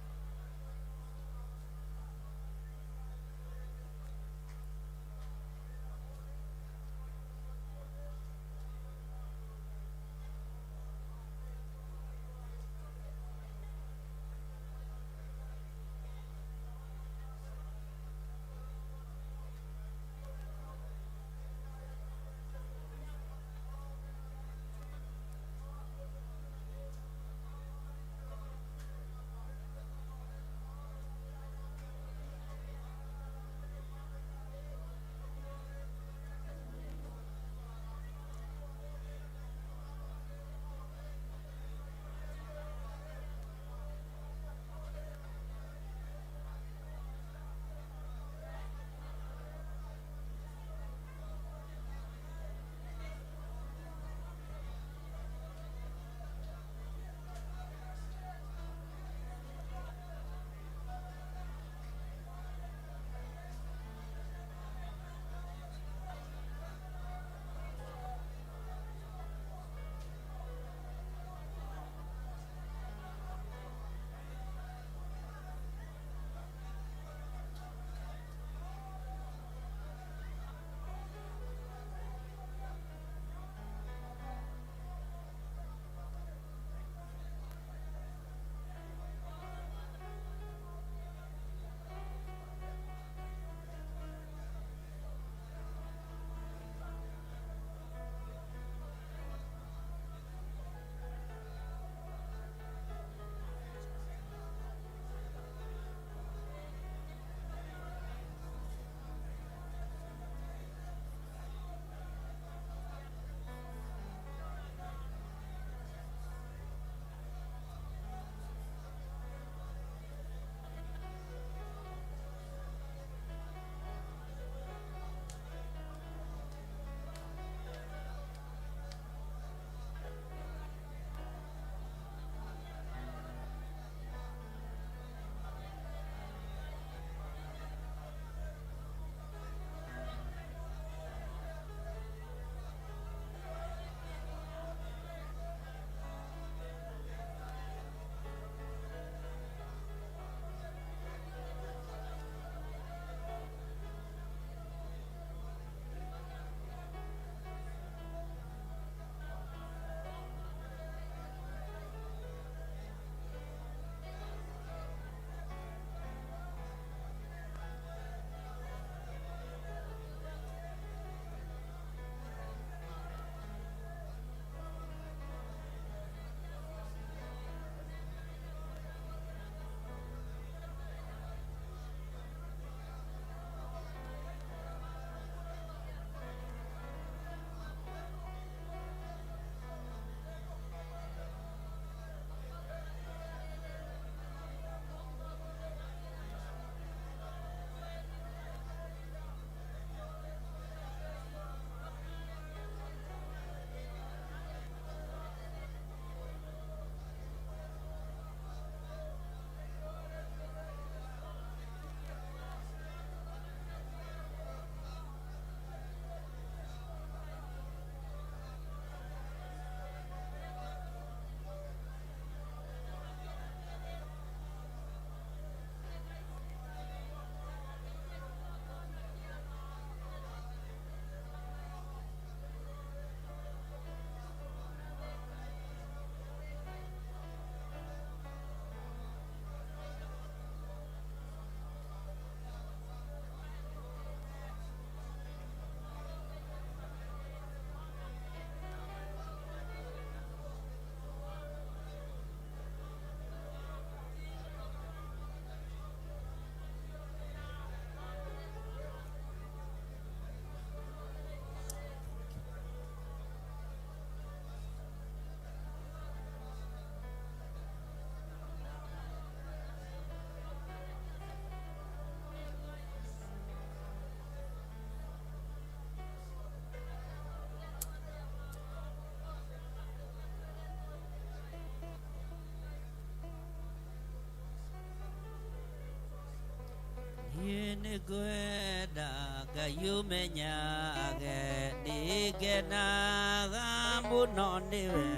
nĩngwenda Ngai ũmenyage nĩngenaga mũno nĩwe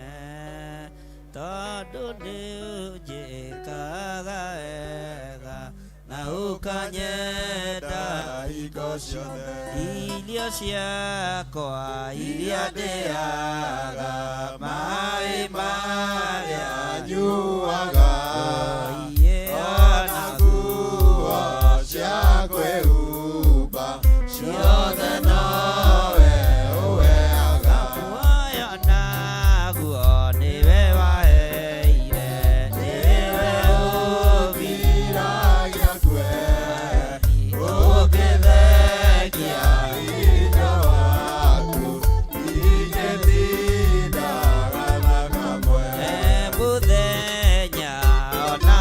tondũ nĩũnjĩkaga wega na ũkanyenda hingo ciothe irio ciakwa iria ndĩaga maĩ marĩa nyuaga ona nguo cia kwĩhumba ciothe nowe ũheaga muoyo naguo nĩwe waheire nĩwe ũgiragia kwe ũngĩthengia hinya waku ingĩtindaga na kamwe mũthenya ona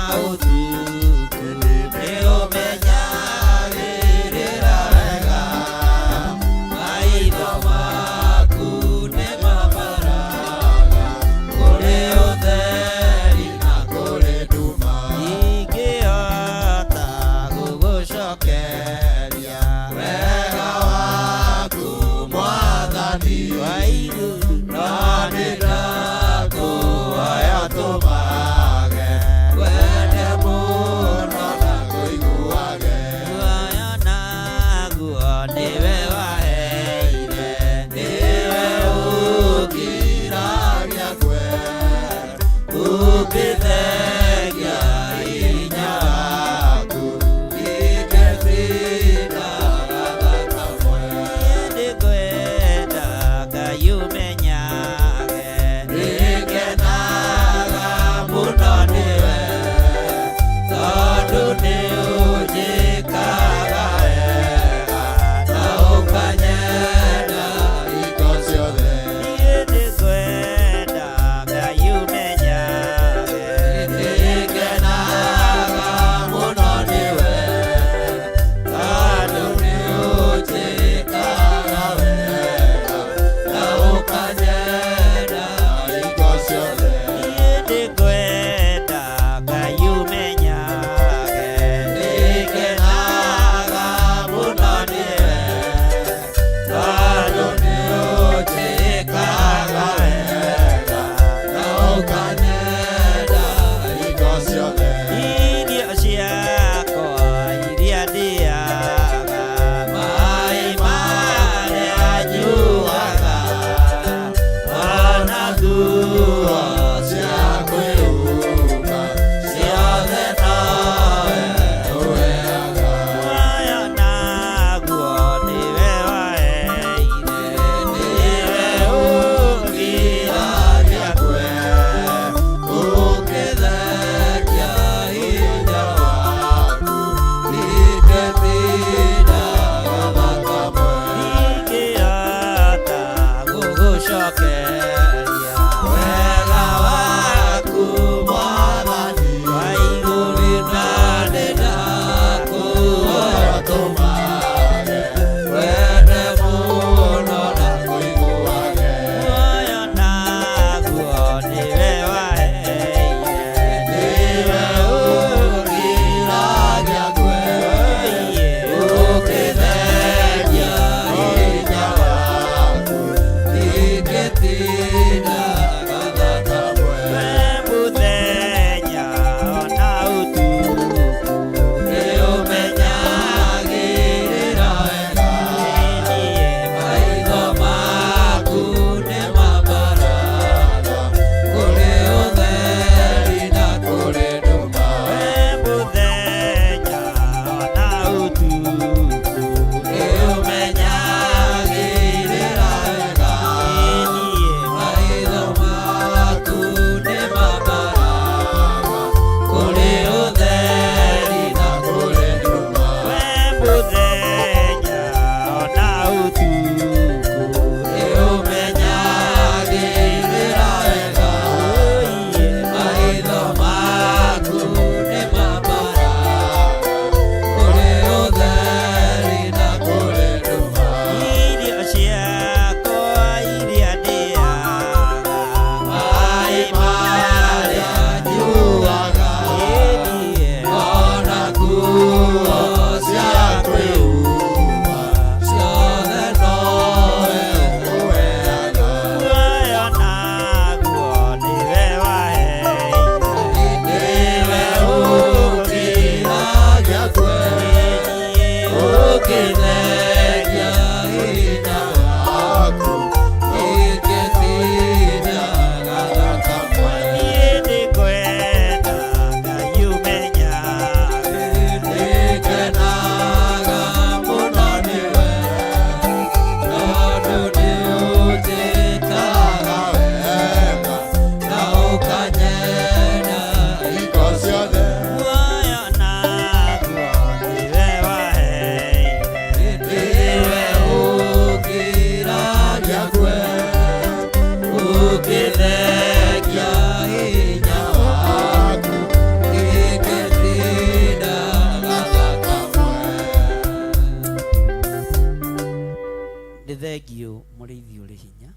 ũrĩ hinya,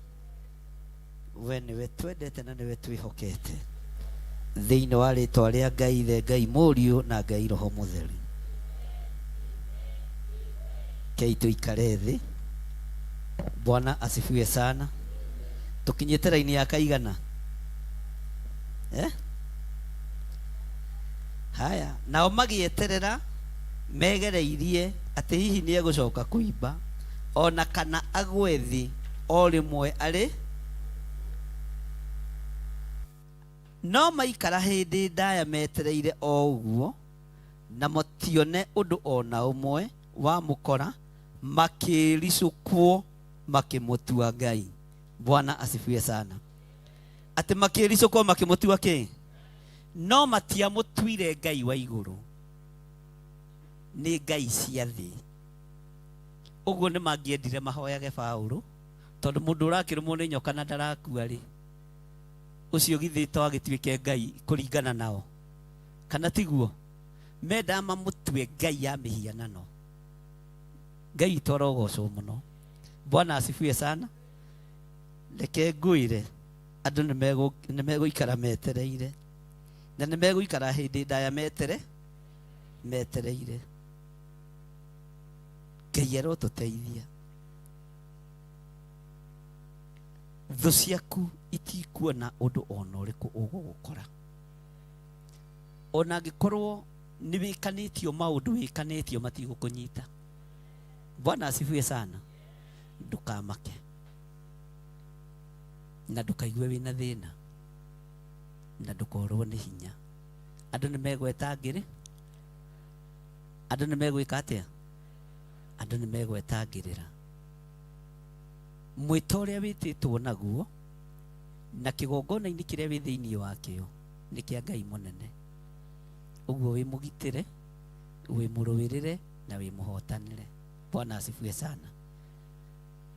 we nĩwe twendete na nĩwe twĩhokete, thĩinĩ wa rĩtwa rĩa Ngai Ithe, Ngai Mũriũ na Ngai Roho Mũtheru. Kei tuikare thĩ. Bwana asifiwe sana. Tukinyite raini ya kaigana. Haya, nao magieterera megereirie atĩ hihi nĩ egũcoka kuimba ona kana agwe thĩ o rĩmwe arĩ, no maikara hĩndĩ ndaya metereire o ũguo na matione ũndũ ona ũmwe wa mũkora, makĩricũkwo makĩmũtua Ngai. Bwana asifiwe sana. Atĩ makĩricũkwo makĩmũtua kĩ? No matiamũtuire Ngai wa igũrũ, nĩ ngai cia thĩ. Ũguo nĩ mangĩendire mahoyage Paũlũ, tondũ mũndũ ũrakĩrũmwo nĩ nyoka na ndarakua rĩ, ũcio githĩto agĩtuĩke Ngai kũringana nao, kana tiguo? Menda mamũtue Ngai ya mĩhianano. Ngai torogocwo mũno. Bwana asifiwe sana. Reke ngwĩre andũ nĩ megũikara metereire, na nĩ megũikara hĩndĩ ndaya metereire. Ngai arotũteithia. Thũ ciaku itikuona ũndũ ona ũrĩkũ ũgũgũkora, ona angĩkorwo nĩ wĩkanĩtio maũndũ wĩkanĩtio matigũkũnyita. Bwana asifiwe sana. Ndukamake na ndukaigue wĩna thĩna na ndukorwo nĩ hinya. Andũ nĩ megwetangĩrĩ, andũ nĩ megwĩka atĩa? Andũ nĩ megwetangĩrĩra. Mwĩto ũrĩa wĩtĩtwo naguo na kĩgongona-inĩ kĩrĩa wĩ thĩinĩ wakĩo nĩ kĩa Ngai mũnene. Ũguo wĩ mũgitĩre, wĩ mũrũĩrĩre na wĩ mũhotanĩre. Bwana asifiwe sana.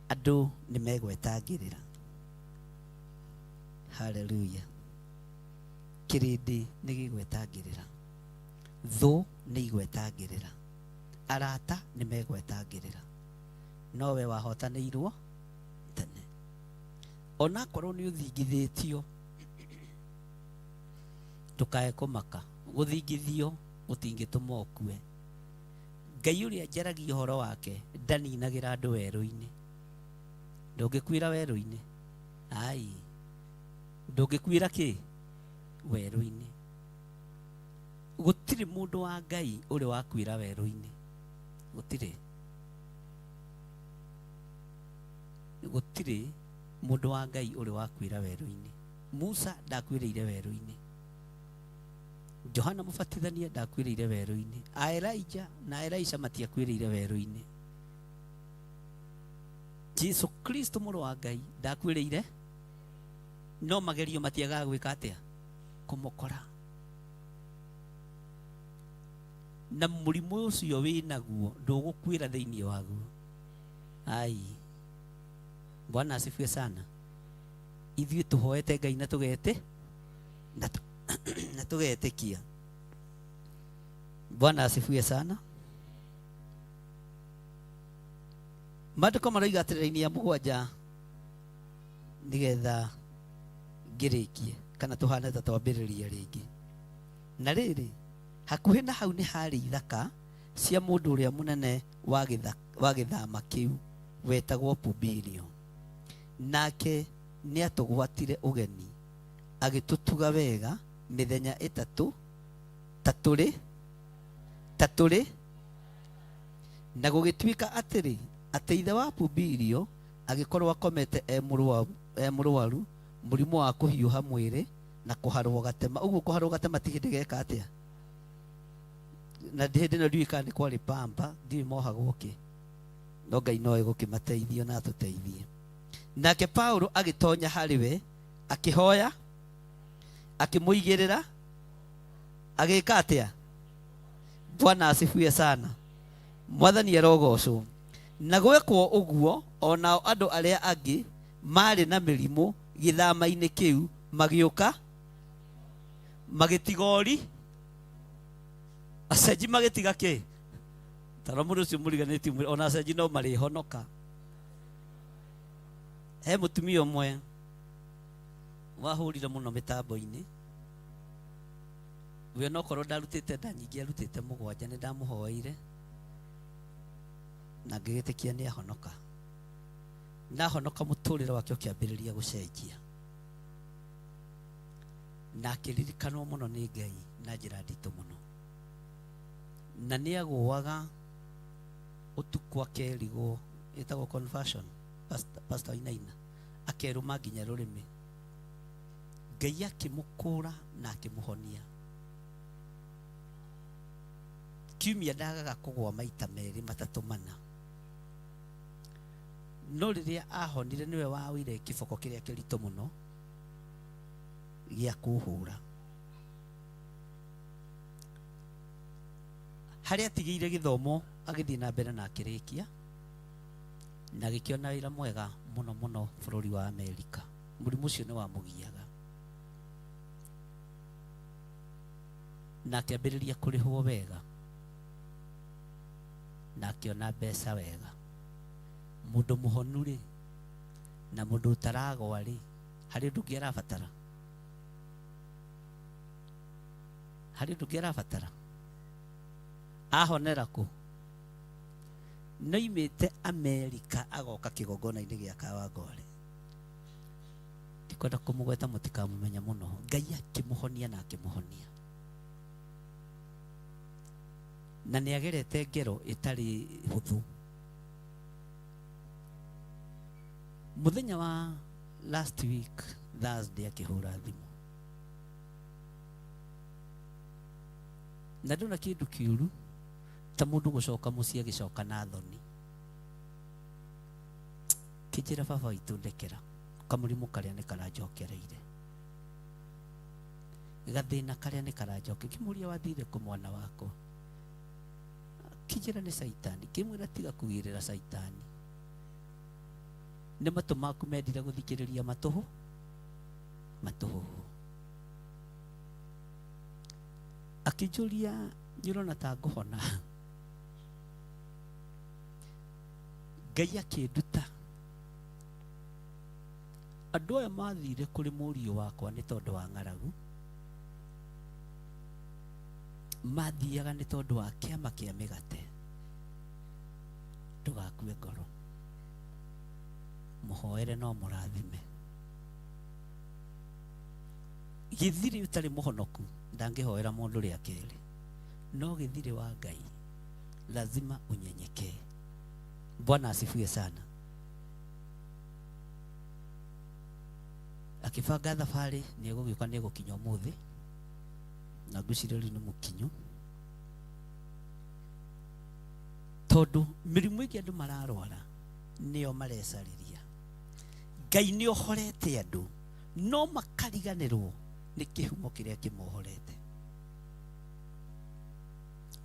Andũ nĩ megwetangĩrĩra. Hallelujah. Kĩrĩndĩ nĩ gĩgwetangĩrĩra, thũ nĩ igwetangĩrĩra, arata nĩ megwetangĩrĩra, no we wahotanĩirwo tene. Ona korwo nĩ ũthingithĩtio, ndũkae kũmaka. Gũthingithio gũtingĩtũma ũkue. Ngai ũrĩa njaragia ũhoro wake ndaninagĩra andũ werũ-inĩ. Ndũngĩkuĩra werũ-inĩ? Ai, ndũngĩkuĩra kĩ? Werũ-inĩ. Gũtirĩ mũndũ wa Ngai ũrĩ wakuĩra werũ-inĩ. Gũtirĩ. Gũtirĩ mũndũ wa Ngai ũrĩ wakuĩra werũ-inĩ. Musa ndakuĩrĩire werũ-inĩ. Johana Mũbatithania ndakuĩrĩire werũ-inĩ. Elijah na Elisha matiakuĩrĩire werũ-inĩ. Jesu Kristo mũrũ wa Ngai ndakuĩrĩire, no magerio matiagaga gwĩka atĩa? Kũmũkora. Na mũrimũ ũcio wĩ naguo ndũgũkuĩra thĩinĩ waguo. Ai, Bwana asifiwe sana. Ithuĩ tũhoete Ngai na tũgete na tũgetĩkia. Bwana asifiwe sana. Maandĩko maroiga atĩrĩra-inĩ ya mũgwanja nĩgetha ngĩrĩkie kana tũhane ta twambĩrĩria rĩngĩ. Na rĩrĩ, hakuhĩ na hau nĩ harĩ ithaka cia mũndũ ũrĩa mũnene wa gĩthama kĩu wetagwo Publio. Nake nĩ atũgwatire ũgeni, agĩtũtuga wega mĩthenya ĩtatũ ta tũrĩ, na gũgĩtuĩka atĩrĩ atĩ ithe wa Publio agĩkorwo akomete mũrwaru mũrimũ wa kũhiũha mwĩrĩ na kũharwo gatema. Ũguo kũharwo gatema ti hĩndĩ geka atĩa? Na hĩndĩ ĩno ndiũĩ kana nĩ kwarĩ pamba, ndiũĩ mohagwo kĩ, no Ngai nowe gũkĩmateithio na atũteithie. Nake Paũlũ agĩtonya harĩ we, akĩhoya, akĩmũigĩrĩra, agĩka atĩa? Bwana asifiwe sana. Mwathani arogocwo. Na gwekwo ũguo, onao andũ arĩa angĩ marĩ na mĩrimũ gĩthama-inĩ kĩu magĩũka, magĩtigori, acenji magĩtiga kĩ? Tara mũndũ ũcio mũriganĩtie, ona acenji no marĩhonoka. he mutumia umwe wahurire muno mitambo-ini we no korwo ndarutite nda nyingi arutite 7 ni ndamuhoire na ngigitikia ni ahonoka ndahonoka muturire wake ukiambiriria gucenjia na akiririkanwo muno ni Ngai na njira nditu muno na ni agũaga utukwa kerigo itagwo conversion pastor Inaina akeruma nginya rurimi Ngai akimukura na akimuhonia kiumia ndagaga kugwa maita meri matatu mana no riria ahonire niwe wawire kiboko kiria kirito muno gia kuhura haria tigire githomo agithii na mbere na akirikia na gikiona wira mwega muno muno bururi wa Amerika murimu ucio ni wa mugiaga na akiambiriria kurihwo wega na akiona mbeca wega mundu muhonu ri na mundu utaragwa ri hari ndugi arabatara ahonera ku noimite Amerika agoka kigongona-ini gia Kawangware ndikwenda kumugweta mutikamumenya muno Ngai akimuhonia na akimuhonia na ni agerete ngero itari huthu muthenya wa last week Thursday akihura thimu na ndona kindu kiuru ta mundu gucoka mucii agicoka na thoni kijira baba witu ndekera kamurimu karia ni karajokereire gathina karia ni karajoke kimuria wathire ku mwana wako kijira ni saitani kimwira tiga kugirira saitani ni matu maku mendire guthikiriria matuhu akijulia nyurona ta nguhona Ngai akinduta andu aya mathire kuri murio wakwa ni tondu wa ng'aragu mathiaga ni tondu wa kiama kia migate ndugakue ngoro muhoere no murathime githiri utari muhonoku ndangihoera mundu ria keri no githiri wa Ngai lazima unyenyekee. Bwana asifiwe sana. Akibanga thabari ni egũgĩũka ni egũkinya ũmũthĩ na ngwĩciria rĩu nĩ mũkinyu tondu mĩrimũ ĩngĩ andũ mararwara nĩyo marecarĩria. Ngai nĩ ohorete andũ no makariganĩrwo nĩ kĩhumo kĩrĩa kĩmohorete,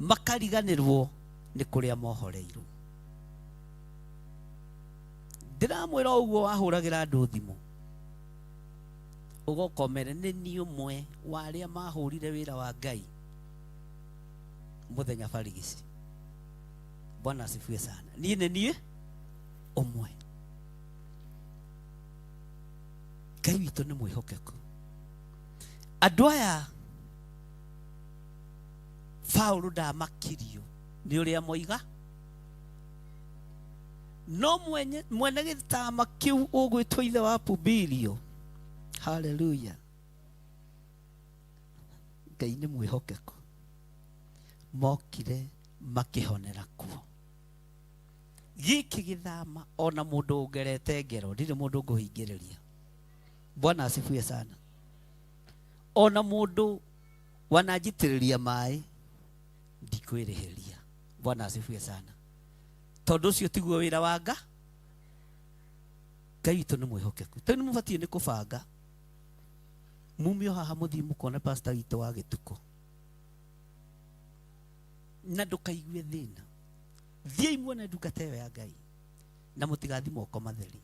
makariganĩrwo nĩ kũrĩa mohoreirwo. Ndiramwĩra ũguo wahũragĩra andũ thimũ ugokomere nĩ niĩ ũmwe wa arĩa mahũrire wĩra wa Ngai mũthenya barigici. Bwana asifiwe sana. Niĩ nĩ niĩ ũmwe. Ngai witũ nĩ mwĩhokeku. Andũ aya Paulo ndamakirio nĩ ũrĩa moiga no mwene gĩtama kĩu ũgwĩtwo ithe wa Publio. Hallelujah. Ngai nĩ mwĩhokeku. Mokire makĩhonera kuo. Gĩkĩ gĩthama ona mũndũ ũngerete ngero ndirĩ mũndũ ngũhingĩrĩria. Bwana asifiwe sana. Ona mũndũ wananjitĩrĩria maĩ ndikwĩrĩhĩria. Bwana asifiwe sana. Tondũ ũcio tiguo wĩra wa Ngai. Ngai witũ nĩ mwĩhokeku. Tondũ mũbatiĩ nĩ kũbanga mumio haha mũthiĩ mũkone pastor witũ wa Gĩtuko na ndũkaigue thĩna. Thiĩi muone ndungata ĩyo ya Ngai na mũtigathiĩ moko matheri,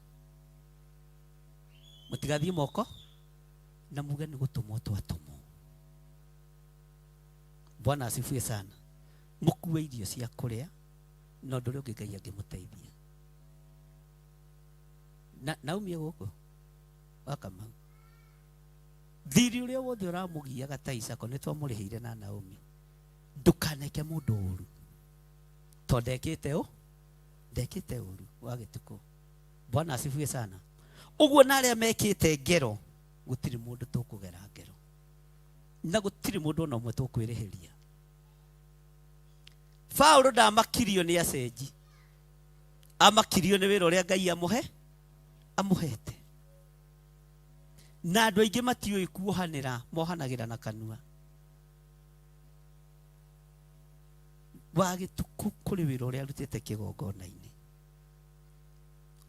mũtigathiĩ moko na muge nĩ gũtũmwo twatũmwo. Bwana asifiwe sana. Mũkue irio cia kũrĩa na ũndũ ũrĩa ũngĩ Ngai angĩmũteithia. naumie gũkũ Wakamau thiri ũrĩa wothe ũramũgiaga ta Isako nĩ twamũrĩhĩire na Naomi. Ndũkaneke mũndũ ũru tondũ ndekĩte ũru wa gĩtukũ. Bwana asifiwe sana. Ũguo na arĩa mekĩte ngero gũtirĩ mũndũ tũkũgera ngero na gũtirĩ mũndũ ona ũmwe tũkwĩrĩhĩria. Paulo ndamakirio nĩ acenji, amakirio nĩ wĩra ũrĩa Ngai amũhete. Na andũ aingĩ matiũĩ kuohanĩra, mohanagĩra na kanua. Wa gĩtukũ kũrĩ wĩra ũrĩa arutĩte kĩgongona-inĩ.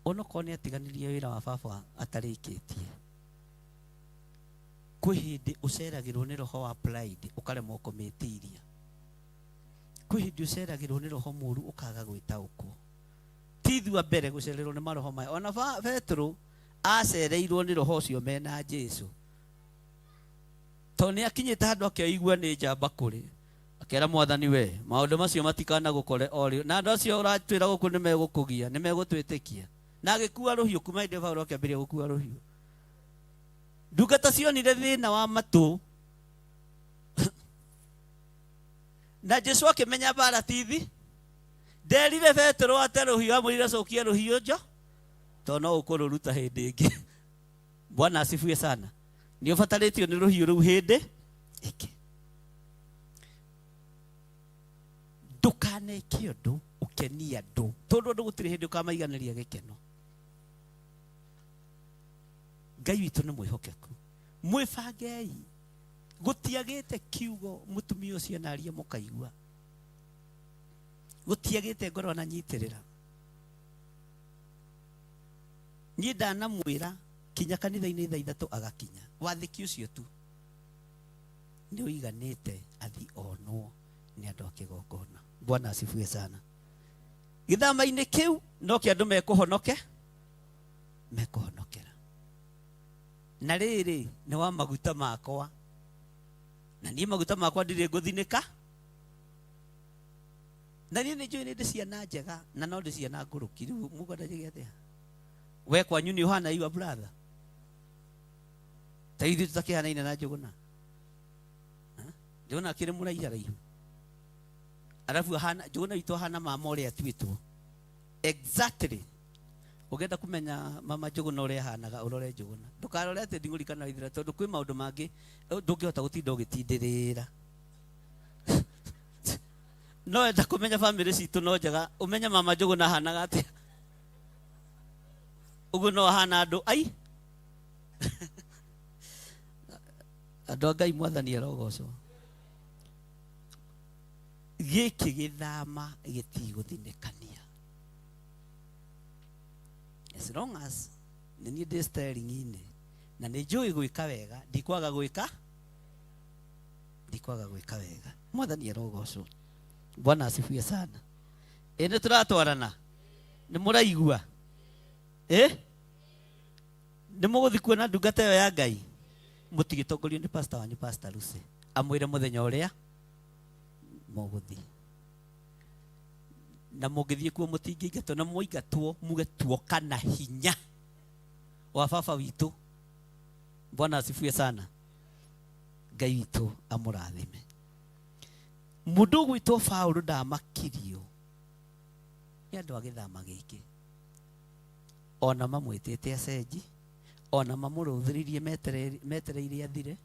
Onokorwo nĩ atiganirie wĩra wa baba atarĩkĩtie. Kwĩ hĩndĩ ũceragĩrwo nĩ roho wa pride ũkaremwo kũmĩtiria. Kwĩ hĩndĩ ũceragĩrwo nĩ roho mũru ũkaga gwĩtaũkwo. Ti ithuĩ mbere gũcererwo nĩ maroho maya. Ona Petro acereirwo nĩ roho ũcio mena Jesũ. Tondũ nĩ akinyĩte handũ akĩigua nĩ njamba kũrĩ. Akera Mwathani we, maũndũ macio matikanagũkore orĩo. Na andũ acio ũratwĩra gũkũ nĩ megũkũgia, nĩ megũtwĩtĩkia. Na agĩkua rũhiũ kuma hĩndĩ Paulo akĩambĩrĩria gũkua rũhiũ. Ndungata cionire thĩna wa matũ. Na Jesũ akĩmenya bara tithi. Nderire Petro ate rũhiũ amwĩrire cokia rũhiũ nja. Tondũ no ũkũrũruta hĩndĩ ĩngĩ. Bwana asifiwe sana. Nĩ ũbatarĩtio nĩ rũhiũ rũu hĩndĩ ĩngĩ. Ndũkaneke ũndũ ũkenia andũ. Tondũ ũndũ gũtirĩ hĩndĩ ũkamaiganĩria gĩkeno. Ngai witũ nĩ mwĩhokeku. Mwĩbangei. Gũtiagĩte kiugo mũtumia ũcio naria mũkaigua. Gũtiagĩte ngoro ananyitĩrĩra. Niĩ ndanamwĩra kinya kanitha-inĩ thaa ithatũ agakinya. Wathĩki ũcio tu nĩ ũiganĩte athi onwo nĩ andũ a kĩgongona. Bwana asifiwe sana. Gĩthama-inĩ kĩu no kĩa andũ mekũhonokera. Na rĩrĩ nĩ wa maguta makwa. Na niĩ maguta makwa ndirĩ ngũthinĩka. Na niĩ nĩ njũĩ nĩ ndĩ ciana njega na no ndĩ ciana ngũrũki. Rĩu mũgũndagia atĩa? We kwanyu nĩ ũhana iwa brother. Ta ithuĩ tũtakĩhanaine na Njũgũna. Njũgũna akĩrĩ mũraiha raihu. Arabu Njũgũna witũ ahana mama ũrĩa atuĩtwo. Exactly. Ũngĩenda kũmenya mama Njũgũna ũrĩa ahanaga ũrore Njũgũna. Ndũkarore atĩ ndingũrikana ithira tondũ kwĩ maũndũ mangĩ ndũngĩhota gũtinda ũgĩtindĩrĩra. No enda kũmenya family citũ no njega ũmenye mama Njũgũna ahanaga atĩa. Ũguo no ahana andũ ai. Andũ a Ngai Mwathani arogocwo. Gĩkĩ gĩthama gĩtigũthinĩkania. As long as nĩ niĩ ndĩ steering-inĩ na nĩ njũĩ gwĩka wega, ndikwaga gwĩka wega. Mwathani arogocwo. Bwana asifiwe sana. Nĩ tũratwarana. Nĩ mũraigua? Nĩ mũgũthiĩ kuona ndungata ĩyo ya Ngai. Mũtigĩtongorio nĩ pastor wanyu Pastor Lucy. Amwĩre mũthenya ũrĩa mũgũthiĩ. Na mũngĩthiĩ kuo mũtingĩingatwo na mũingatwo muge tuoka na hinya wa baba witũ. Bwana asifiwe sana. Ngai witũ amũrathime. Mũndũ gwĩtwo Paulo ndamakirio nĩ andũ a gĩthama gĩkĩ. Ona mamwĩtĩte acenji, ona mamũrũthĩrĩirie metereire athire,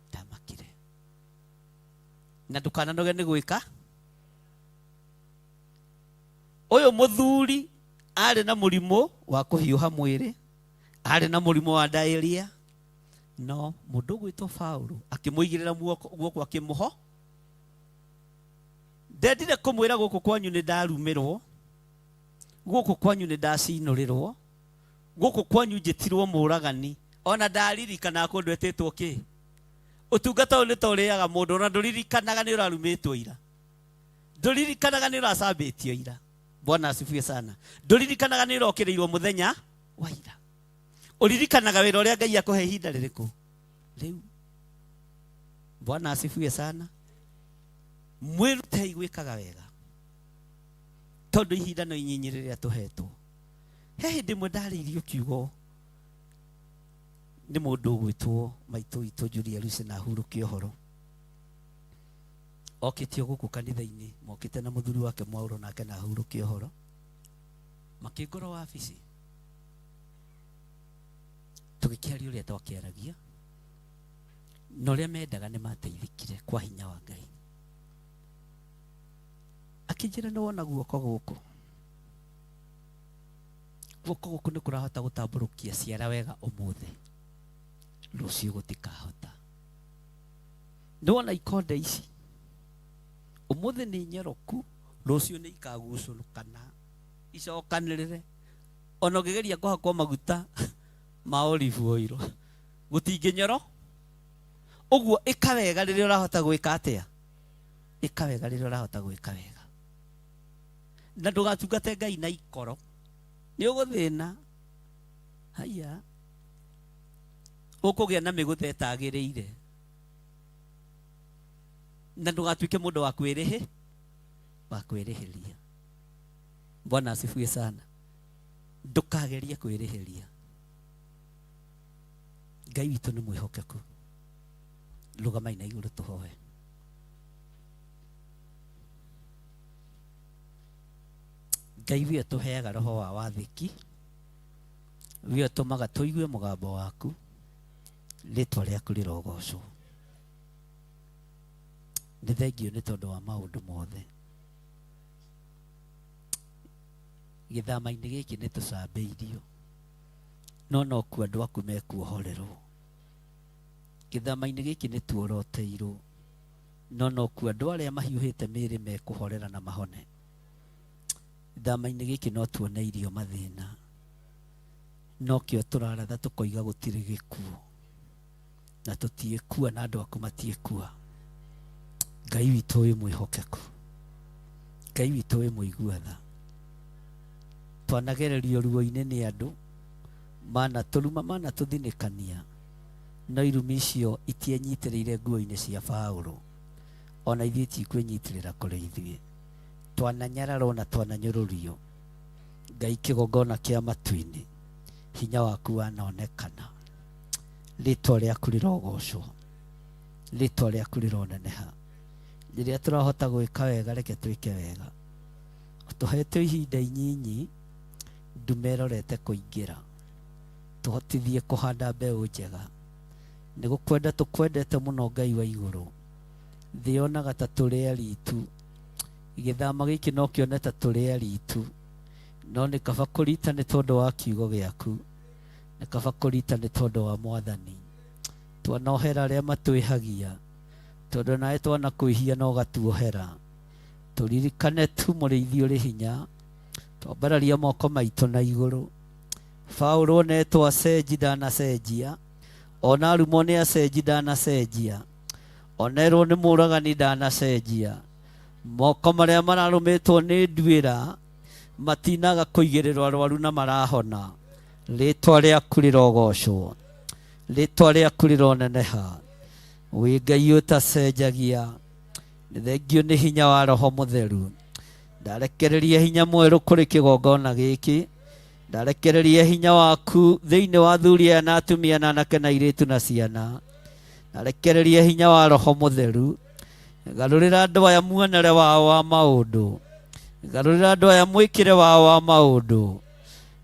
ndamakire. Na ndũkananoge nĩ gwĩka. Ũyũ mũthuri arĩ na mũrimũ wa kũhiũha mwĩrĩ, arĩ na mũrimũ wa diarrhea, no mũndũ gwĩtwo Paulo akĩmũigĩrĩra guoko akĩmũho. Ndendire kũmwĩra gũkũ kwanyu nĩ ndarumĩrwo, gũkũ kwanyu nĩ ndacinũrĩrwo, gũkũ kwanyu njĩtirwo mũragani, ona ndaririkana kũndũ etĩtwo kĩ. Ũtungata ũyũ nĩ ta ũrĩaga mũndũ, ona ndũririkanaga nĩ ũrarumĩtwo ira, ndũririkanaga nĩ ũracambĩtio ira. Bwana asifiwe sana. Ndũririkanaga nĩ ũrokĩrĩirwo mũthenya wa ira. Ũririkanaga wĩra ũrĩa Ngai akũhe ihinda rĩrĩkũ rĩu. Bwana asifiwe sana. Mwĩrutei gwĩkaga wega tondũ ihinda no inyinyi rĩrĩa tũhetwo. he hindi mwe ndaririo kiugo ni mundu gwitwo maitu itu Julia Lucy na hurukia horo okitio guku kanitha-ini mokite na muthuri wake Mwauro nake na hurukia horo makingoro wabici tugikiaria uria twakiaragia na uria mendaga ni mateithikire kwa hinya wa Ngai akinjira no wona guoko guku ni kurahota gutamburukia ciara wega umuthi rucio gutikahota ndona ikonde ici umuthi ni nyeroku rucio ni ikagucurukana icokanirire ona ngigeria kuhakwa maguta ma olive oil gutinginyoro uguo ikawega riria urahota gwika atia ikawega riria urahota gwika wega na ndugatungate Ngai na ikoro ni uguthina haya ukugia na miguthe etagiriire na ndugatuike mundu wa kwirihiria Bwana asifiwe sana ndukageria kwirihiria Ngai witu ni mwihokeku rugamai na iguru tuhoe Ngai we tuheaga roho wa wathiki we tumaga tuigue mugambo waku ritwa riaku rirogocwo ni thengio ni tondu wa maundu mothe githama-ini giki ni tucambeirio no ku andu aku mekuohorerwo githama-ini giki ni tuoroteirwo no ku andu aria mahiuhite miri mekuhorera na mahone githama-ini giki no tuone irio mathina no kio turaratha tukoiga gutiri gikuo na tutiekua na andu aku matiekua Ngai witu wi mwihokeku Ngai witu wi muiguatha twanagererio ruo-ini ni andu mana turuma mana tuthinikania no irumi icio itienyitirire nguo-ini cia Paulo ona ithuĩ tikwĩnyitirĩra kũrĩ ithuĩ twananyararwo na twananyũrũrio Ngai kĩgongona kĩa matu-inĩ hinya waku wanaonekana rĩtwa rĩaku rĩrogocwo rĩtwa rĩaku rĩroneneha rĩrĩa tũrahota gwĩka wega reke twĩke wega tũhetwo ihinda inyinyi ndumerorete kũingĩra tuhotithie kuhanda mbeũ njega nĩ gũkwenda tũkwendete mũno Ngai wa igũrũ thĩ yonaga ta tũrĩ aritu gĩthama gĩkĩ no kĩone ta tũrĩ aritu no nĩ kaba kũrita nĩ tondũ wa kiugo gĩaku nĩ kaba kũrita nĩ tondũ wa Mwathani twanohera arĩa matwĩhagia tondũ nawe twanakwĩhia no gatuohera tũririkane tu mũrĩithi ũrĩ hinya twambararia moko maitũ na igũrũ Paulo netwo acenji ndanacenjia ona arumo nĩ acenji ndanacenjia onerwo nĩ mũragani ndanacenjia moko marĩa mararũmĩtwo nĩ nduĩra matinaga kũigĩrĩrwo arwaru na marahona rĩtwa rĩaku rĩrogocwo rĩtwa rĩaku rĩroneneha wĩ Ngai ũtacenjagia nĩ thengio nĩ hinya wa Roho Mũtheru ndarekereria hinya mwerũ kũrĩ kĩgongona gĩkĩ ndarekereria hinya waku thĩinĩ wa athuri aya na atumia na anake na airĩtu na ciana ndarekereria hinya wa Roho Mũtheru garũrĩra andũ aya muonere wao wa maũndũ garũrĩra andũ aya mwĩkĩre wao wa maũndũ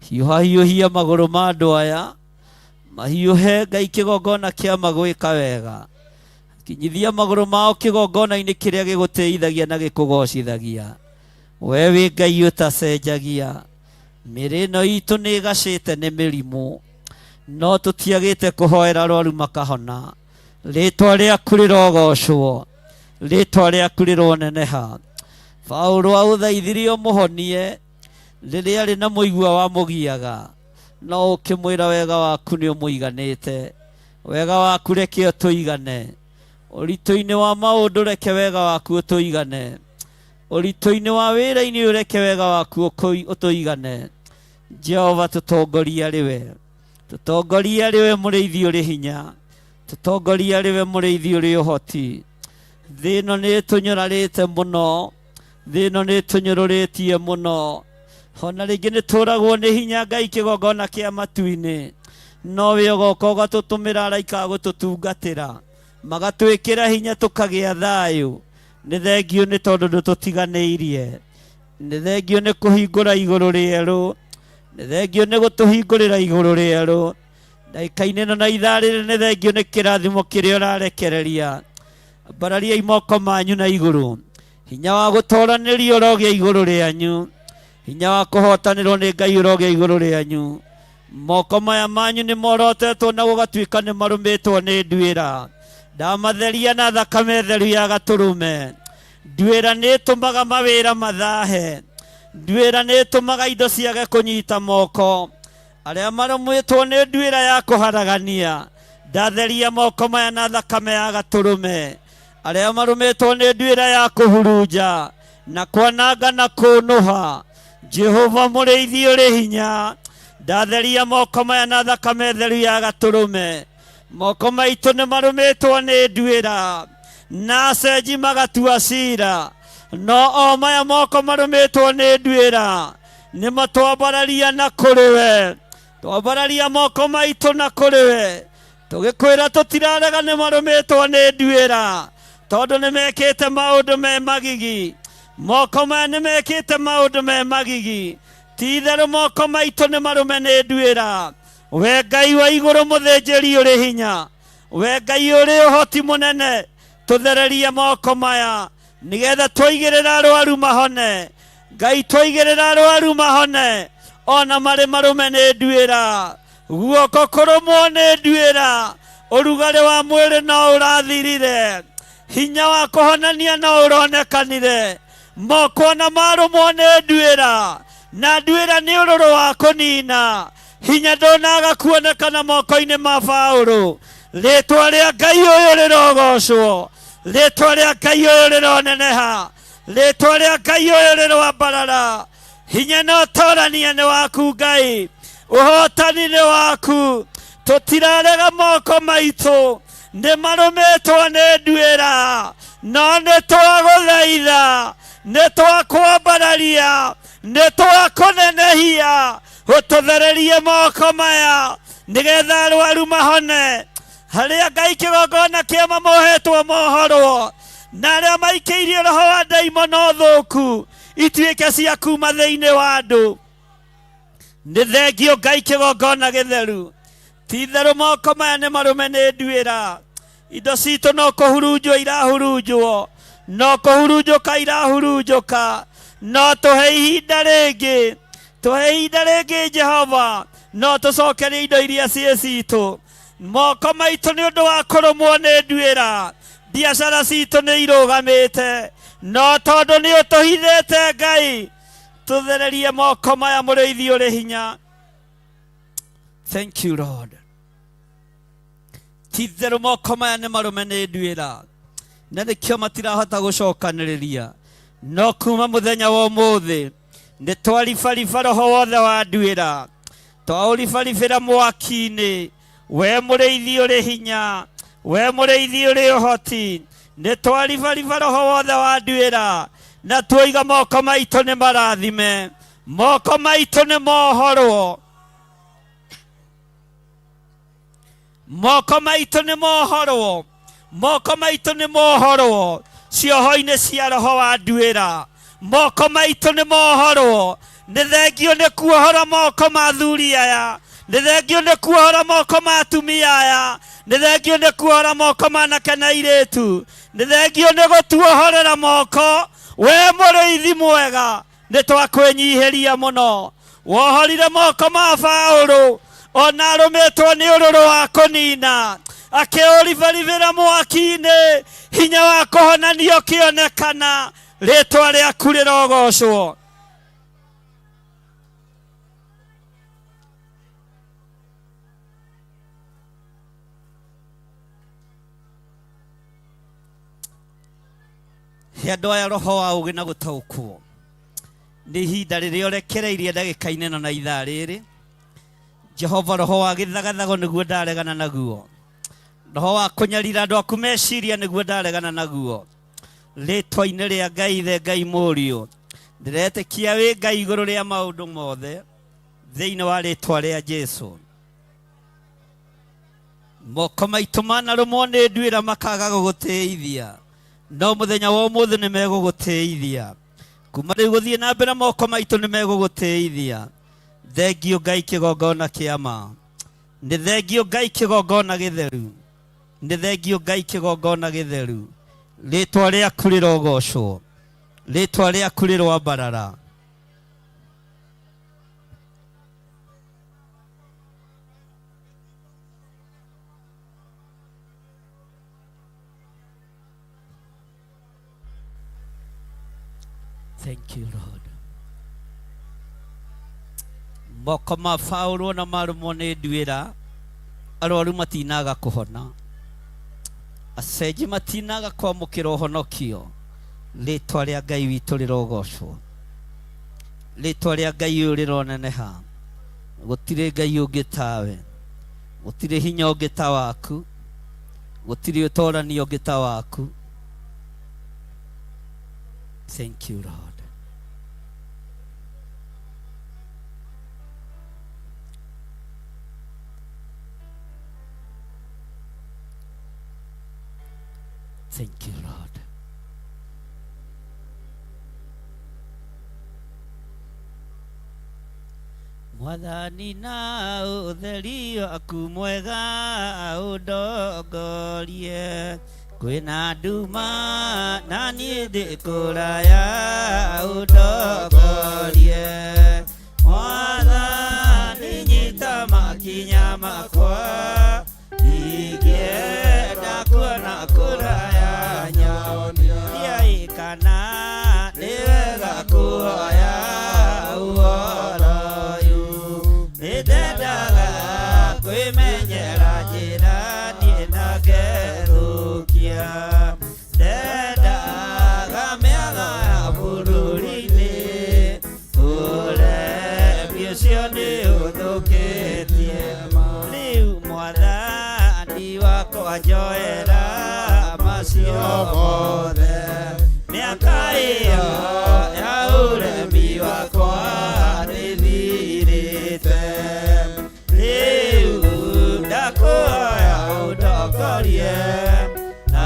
hiũhia magũrũ ma andũ aya mahiũhe Ngai kĩgongona kĩa magwĩka wega kinyithia magũrũ mao kĩgongona-inĩ kĩrĩa gĩgũteithagia na gĩkũgocithagia we wĩ Ngai ũtacenjagia mĩrĩ ĩno itũ nĩ ĩgacĩte nĩ mĩrimũ no tũtiagĩte kũhoera arwaru makahona rĩtwa rĩaku rĩrogocwo rĩtwa rĩaku rĩroneneha Paulo aũthaithirie ũmũhonie rĩrĩa arĩ na mũigua wa mũgiaga no ũkĩmwĩra wega waku nĩ ũmũiganĩte wega waku reke ũtũigane ũritũ-inĩ wa maũndũ reke wega waku ũtũigane ũritũ-inĩ wa wĩra-inĩ ũreke wega waku ũtũigane Jehova tũtongoria rĩwe mũrĩithi ũrĩ hinya tũtongoria rĩwe mũrĩithi ũrĩ ũhoti thĩ ĩno nĩ tũnyũrarĩte mũno thĩ ĩno nĩ tũnyũrũrĩtie mũno Hona rĩngĩ nĩ tũragwo nĩ hinya Ngai kĩgongona kĩa matu-inĩ, no we ũgoka ũgatũtũmĩra araika a gũtũtungatĩra, magatwĩkĩra hinya tũkagĩa thayũ. Nĩ thengio nĩ tondũ ndũtũtiganĩirie, nĩ thengio nĩ kũhingũra igũrũ rĩerũ, nĩ thengio nĩ gũtũhingũrĩra igũrũ rĩerũ. Ndagĩka-inĩ ĩno na ithaa rĩrĩ nĩ thengio nĩ kĩrathimo kĩrĩa ũrarekereria. Mbarariai moko manyu na igũrũ, hinya wa gũtooranĩrio ũrogĩa igũrũ rĩanyu, hinya wa kũhotanĩrwo nĩ Ngai ũrogĩa igũrũ rĩanyu. Moko maya manyu nĩ morotetwo na gũgatuĩka nĩ marũmĩtwo nĩ nduĩra. Ndamatheria na thakame theru ya Gatũrũme. Nduĩra nĩ ĩtũmaga mawĩra mathahe, nduĩra nĩ ĩtũmaga indo ciage kũnyita moko. Arĩa marũmĩtwo nĩ nduĩra ya kũharagania, ndatheria moko maya na thakame ya Gatũrũme. Arĩa marũmĩtwo nĩ nduĩra ya kũhurunja na kwananga na kũnũha, Jehova mũrĩithi ũrĩ hinya, ndatheria moko maya na thakame theru ya Gatũrũme. Moko maitũ nĩ marũmĩtwo nĩ nduĩra na acenji magatua cira, no o maya moko marũmĩtwo nĩ nduĩra nĩ matwambararia na kũrĩ we. Twambararia moko maitũ na kũrĩ we, tũgĩkwĩra tũtirarega nĩ marũmĩtwo nĩ nduĩra, tondũ nĩ mekĩte maũndũ me magigi. Moko maya nĩ mekĩte maũndũ me magigi, ti-itherũ moko maitũ nĩ marũme nĩ nduĩra. We Ngai wa igũrũ mũthĩnjĩri ũrĩ hinya, we Ngai ũrĩ ũhoti mũnene, tũthererie moko maya nĩgetha twaigĩrĩra arũaru mahone. Ngai twaigĩrĩra arũaru mahone, ona marĩ marũme nĩ nduĩra. Guoko kũrũmwo nĩ nduĩra, ũrugarĩ wa mwĩrĩ no ũrathirire, hinya wa kũhonania no ũronekanire. Moko na marũmwo nĩ nduĩra, na nduĩra nĩ ũrũrũ wa kũnina, hinya ndũnaga kuonekana moko-inĩ ma Paũlũ. Rĩĩtwa rĩa Ngai ũyũ rĩrogocwo, rĩĩtwa rĩa Ngai ũyũ rĩroneneha, rĩĩtwa rĩa Ngai ũyũ rĩrwambarara. Hinya na ũtoorania nĩ waku Ngai, ũhotani nĩ waku. Tũtirarega moko maitũ nĩ marũmĩtwo nĩ nduĩra, no nĩ twagũthaitha, nĩ twakwambararia, nĩ twakũnenehia. Ũtũthererie moko maya nĩgetha arũaru mahone, harĩa Ngai kĩgongona kĩa mamohetwo mohorwo, na arĩa maikĩirie roho wa ndaimono thũku ituĩke cia kuma thĩinĩ wa andũ. Nĩ thengio Ngai kĩgongona gĩtheru, ti-itherũ moko maya nĩ marũme nĩ nduĩra. Indo citũ no kũhurunjwo irahurunjwo, no kũhurunjũka irahurunjũka, no tũhe ihinda rĩngĩ, tũhe ihinda rĩngĩ Jehova, no tũcokerie indo iria ciĩ citũ. Moko maitũ nĩ ũndũ wa kũrũmwo nĩ nduĩra, biacara citũ nĩ irũgamĩte, no tondũ nĩ ũtũhithĩte Ngai, tũthererie moko maya mũrĩithi ũrĩ hinya. Thank you Lord. Ti-itherũ moko maya nĩ marũme nĩ nduĩra, na nĩkĩo matirahota gũcokanĩrĩria, no kuma mũthenya wa ũmũthĩ nĩ twaribariba roho wothe wa nduĩra, twaũribaribĩra mwaki-inĩ. We mũrĩithi ũrĩ hinya, we mũrĩithi ũrĩ ũhoti, nĩ twaribariba roho wothe wa nduĩra, na tuoiga moko maitũ nĩ marathime, moko maitũ nĩ mohorwo, moko maitũ nĩ mohorwo, moko maitũ nĩ mohorwo cioho-inĩ cia roho wa nduĩra. Moko maitũ nĩ mohorwo, nĩ thengio nĩ kuohora moko ma athuri aya, nĩ thengio nĩ kuohora moko ma atumia aya, nĩ thengio nĩ kuohora moko ma anake na airĩtu, nĩ thengio nĩ gũtuohorera moko. We mũrĩithi mwega, nĩ twakwĩnyihĩria mũno. Wohorire moko ma Paũlũ, ona arũmĩtwo nĩ ũrũrũ wa kũnina, akĩũribaribĩra mwaki-inĩ, hinya wa kũhonania ũkĩonekana. Rĩĩtwa rĩaku rĩrogocwo. He andũ aya roho wa ũgĩ na gũtaũkwo, nĩ ihinda rĩrĩa ũrekereirie ndagĩka-inĩ ĩno na ithaa rĩrĩ. Jehova, roho wa gĩthagathago nĩguo ndaregana naguo, roho wa kũnyarira andũ aku meciria nĩguo ndaregana naguo. Rĩĩtwa-inĩ rĩa Ngai Ithe, Ngai Mũriũ, ndiretĩkia wĩ Ngai igũrũ rĩa maũndũ mothe thĩinĩ wa rĩĩtwa rĩa Jesũ. Moko maitũ manarũmwo nĩ nduĩra makaga gũgũtĩithia, no mũthenya wa ũmũthĩ nĩ megũgũtĩithia. Kuma rĩu gũthiĩ na mbere moko maitũ nĩ megũgũtĩithia. Thengiũ Ngai kĩgongona kĩa ma, nĩ thengiũ Ngai kĩgongona gĩtheru, nĩ thengiũ Ngai kĩgongona gĩtheru. Rĩĩtwa rĩaku rĩrogocwo, rĩĩtwa rĩaku rĩrwambarara. Thank you, Lord. Moko ma Paulo na marũmwo nĩ nduĩra, arwaru matinaga kũhona, acenji matinaga kwamũkĩra ũhonokio. Rĩĩtwa rĩa Ngai witũ rĩrogocwo, rĩĩtwa rĩa Ngai ũyũ rĩroneneha. Gũtirĩ Ngai ũngĩ tawe, gũtirĩ hinya ũngĩ ta waku, gũtirĩ ũtooranio ũngĩ ta waku. Thank you, Lord. Thank you, Lord. Mwathani na ũtheri waku mwega ũndongorie, kwĩna nduma na niĩ ndĩ kũraya ũndongorie. Mwathani nyita makinya makwa, ingĩenda kuona kũraya nyonia kana nĩ wega kuoya ũhoro ũyũ. Nĩndendaga kwĩmenyera njĩra niĩ na ngerũkia, ndendaga mĩago ya bũrũri-inĩ, ũremi ũcio nĩ ũthũkĩtie. Rĩu Mwathani wakwa njoera macio mothe, mĩaka ĩyo ya ũremi wakwa nĩthirĩte. Rĩu ndakũhoya ũndongorie, na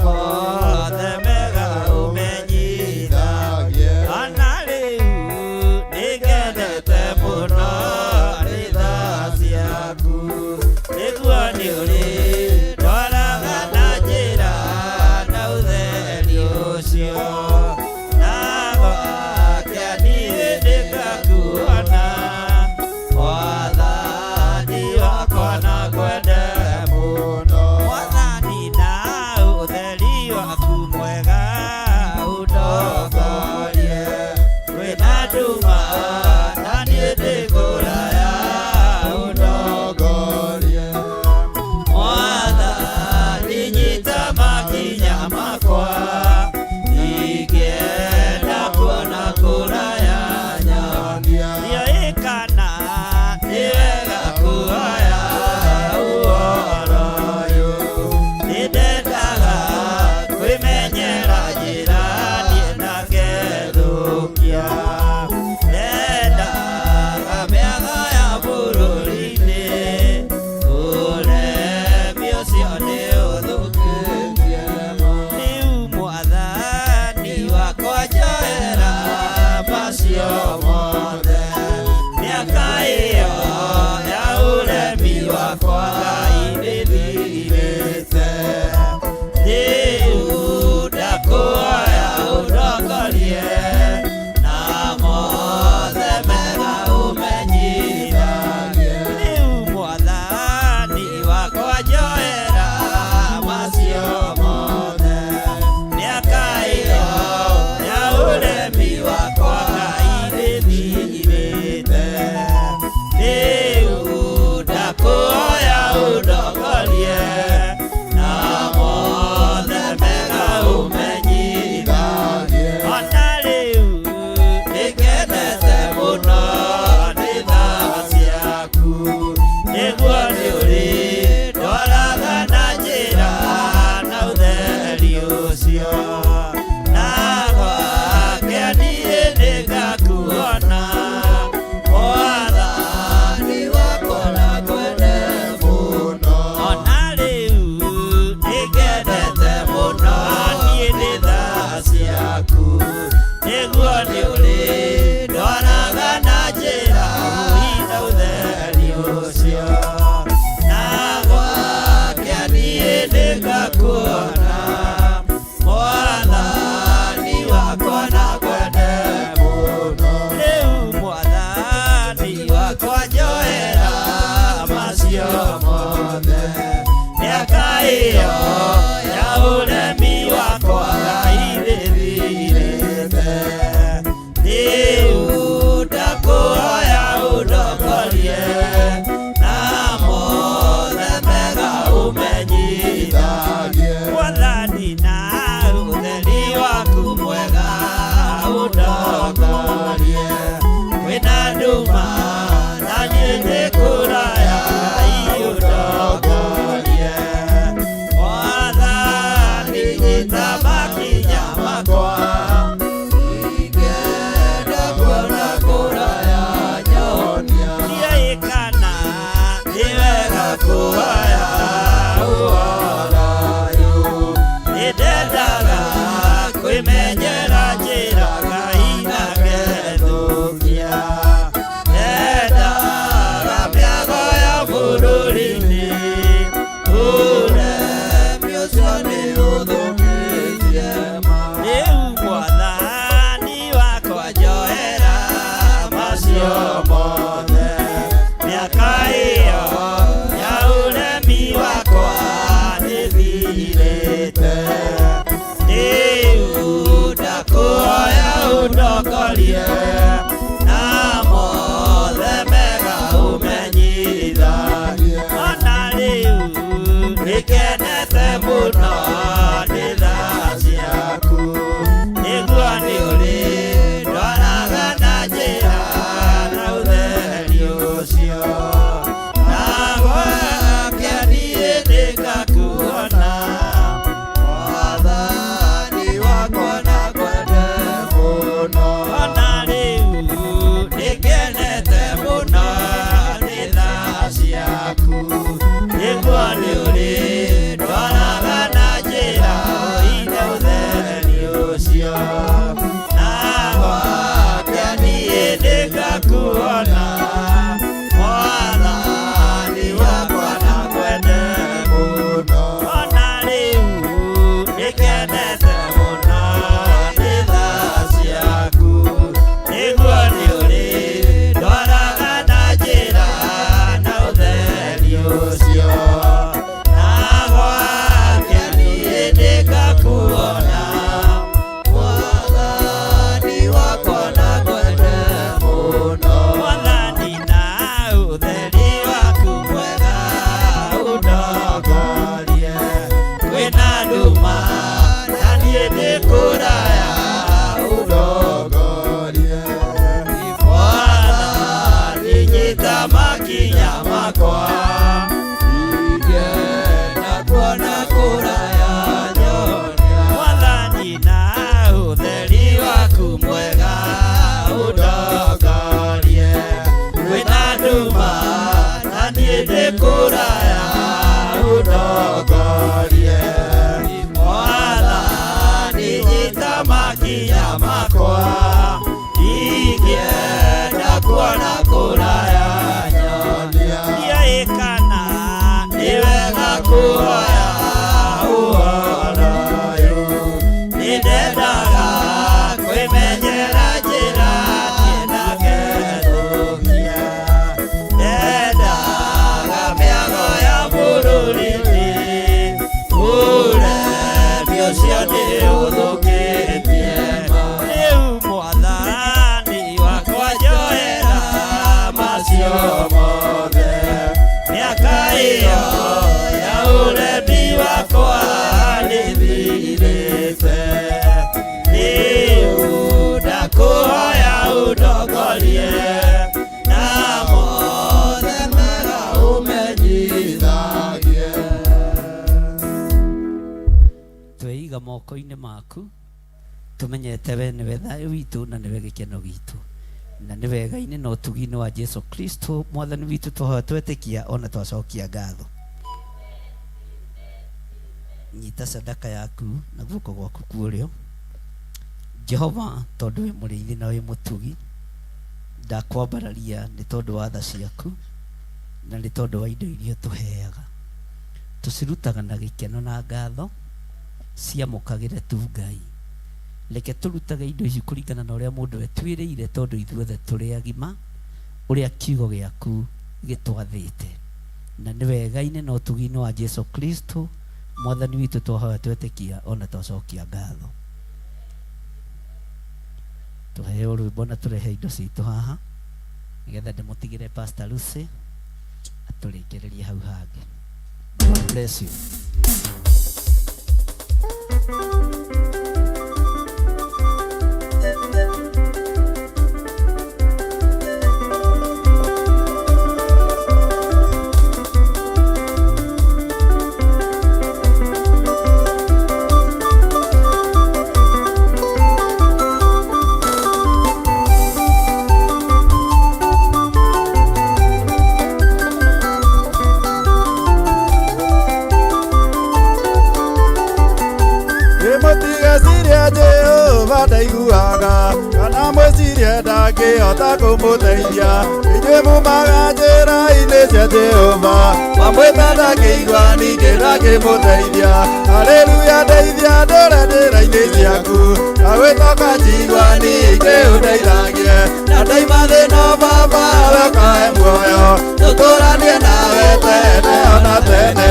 mothe mega ũmenyithagie. Ona rĩu nĩngendete mũno ritha ciaku, nĩguo nĩ ũrĩ ndwaraga na njĩra na ũtheri ũcio, na nĩ ũrĩ ndwaraga na njĩra ina ũtheri ũcio na gwake niĩ nĩngakuona Mwathani wakwa na kwende mũno rĩu Mwathani wakwa njoera macio mothe mĩaka ĩyo ya ũremi wakwa Ngai ndĩthirĩte rĩu ndakuoya ũndongorie na mothe mega ũmenyithagie Mwathani na ũtheri waku mwega ũndongorie kwĩna nduma na niĩ ndĩkũraya ũndongorie Mwathani nyita makinya makwa ingĩenda kuona kũraya nyonia ndiaĩkana nĩ wega kuoya ũhoro ũyũ nĩndendaga kwĩmenyera njĩra Ngai na ngethũkia ndendaga mĩago ya bũrũri-inĩ ũremi ũcio nĩ ũthũkĩtie rĩu Mwathani wakwa njoera macio mothe mĩaka ĩyo ya ũremi wakwa nĩthirĩte rĩu ndakuoya ũndongorie na mothe mega ũmenyithagie ona rĩu nĩkenete mũno nĩ tha ciaku nĩguo nĩ ũrĩ ndwaraga na njĩra na ũtheri ũcio na gwake niĩ nĩngakuona Mwathani wakwa na kwende mũno ona rĩu nĩkenete mũno nĩ tha ciaku nĩguo nĩ ũrĩ ndwaraga na njĩra ina ũtheri ũcio na gwake niĩ nĩngakuona Mwathani wakwa na kwende mũno ona rĩu nĩkenete mũno nĩ tha ciaku nĩguo nĩ ũrĩ ndwaraga na njĩra na ũtheri ũcio na gwake niĩ nĩngakuona Mwathani wakwa na kwende mũno Mwathani na ũtheri waku mwega ũndongorie kwĩna nduma na niĩ ndĩkũraya ũndongorie Mwathani nyita makinya makwa ingĩenda kuona kũraya nyonia Mwathani na ũtheri waku mwega ũndongorie kwĩna nduma na niĩ ndĩkũraya ũndongorie Mwathani nyita makinya makwa ingĩenda kuona kũraya nyonia ndiaĩkana nĩ wega kuoya ũhoro ũyũ nĩndendaga kwĩmenyera njĩra na ngethũkia ndendaga mĩago ya bũrũri-inĩ ũremi ũcio nĩ ũthũkĩtie rĩu Mwathani wakwa njoera macio mothe mĩaka ĩyo ya ũremi wakwa nĩthirĩte rĩu ndakuoya ũndongorie na mothe mega ũmenyithagie tweiga moko-inĩ maku tumenyete we nĩwe thayũ witũ na nĩwe gĩkeno gitũ na nĩ wega-inĩ na ũtugi-inĩ wa Jesu Kristo mwathani witũ twahoya twetĩkia ona twacokia ngatho nyita sadaka yaku na guoko gwaku kuũrĩo Jehova tondu we muriithi na we mutugi ndakwambararia ni tondu wa tha ciaku na ni tondu wa indo iria tuheaga tucirutaga na gikeno na ngatho ciamukagire tu Ngai leke turutage indo ici kuringana na uria mundu etwiriire tondu ithuothe turi agima uria kiugo giaku gitwathite na ni wega-ine na utugi-ini wa Jesu Kristo mwathani witu twahoya twetikia ona twacokia ngatho tuheo rwimbo na turehe indo citu haha nigetha ndimutigire Pastor Lucy aturingererie hau hangi. God bless you. ndaiguaga kana mwĩcirie ndangĩhota kũmũteithia inyuĩ mumaga njĩra-inĩ cia Jehova mamwĩta ndangĩigua ningĩ ndangĩmũteithia haleluya ndeithia ndũre njĩra-inĩ ciaku ndagwĩtoka njigua ningĩ ũndeithagie na ndaima thĩna Baba we ũkahe muoyo tũtũranie nawe tene ona tene.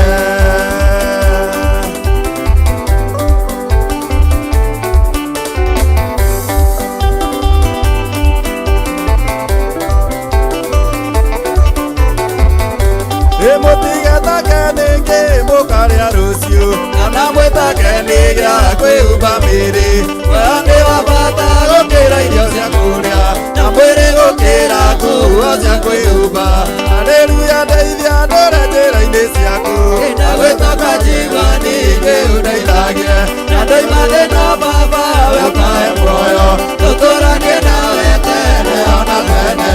Mutigethake ningĩ mũkarĩa rũciũ kana mwĩtake nĩgĩa kwĩhumba mĩĩrĩ wea nĩ wa bata gũkĩra irio cia kũrĩa na mwĩrĩ gũkĩra nguo cia kwĩhumba haleluya ndeithia ndũre njĩra-inĩ ciaku ndagwĩtoka njigua ningĩ ũndeithagie na ndoima thĩna Baba we ũkahe muoyo tũtũranie nawe tene ona tene.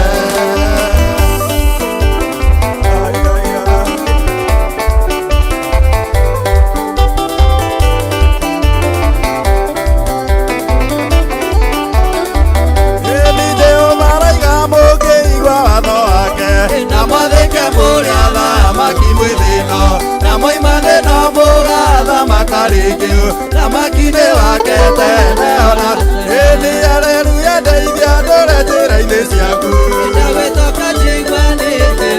Na moima thĩna mũgatha makarĩkĩo na makinĩ wake tene ona ĩni haleluya ndeithia ndũre njĩra-inĩ ciaku ndagwĩtoka njigua ningĩ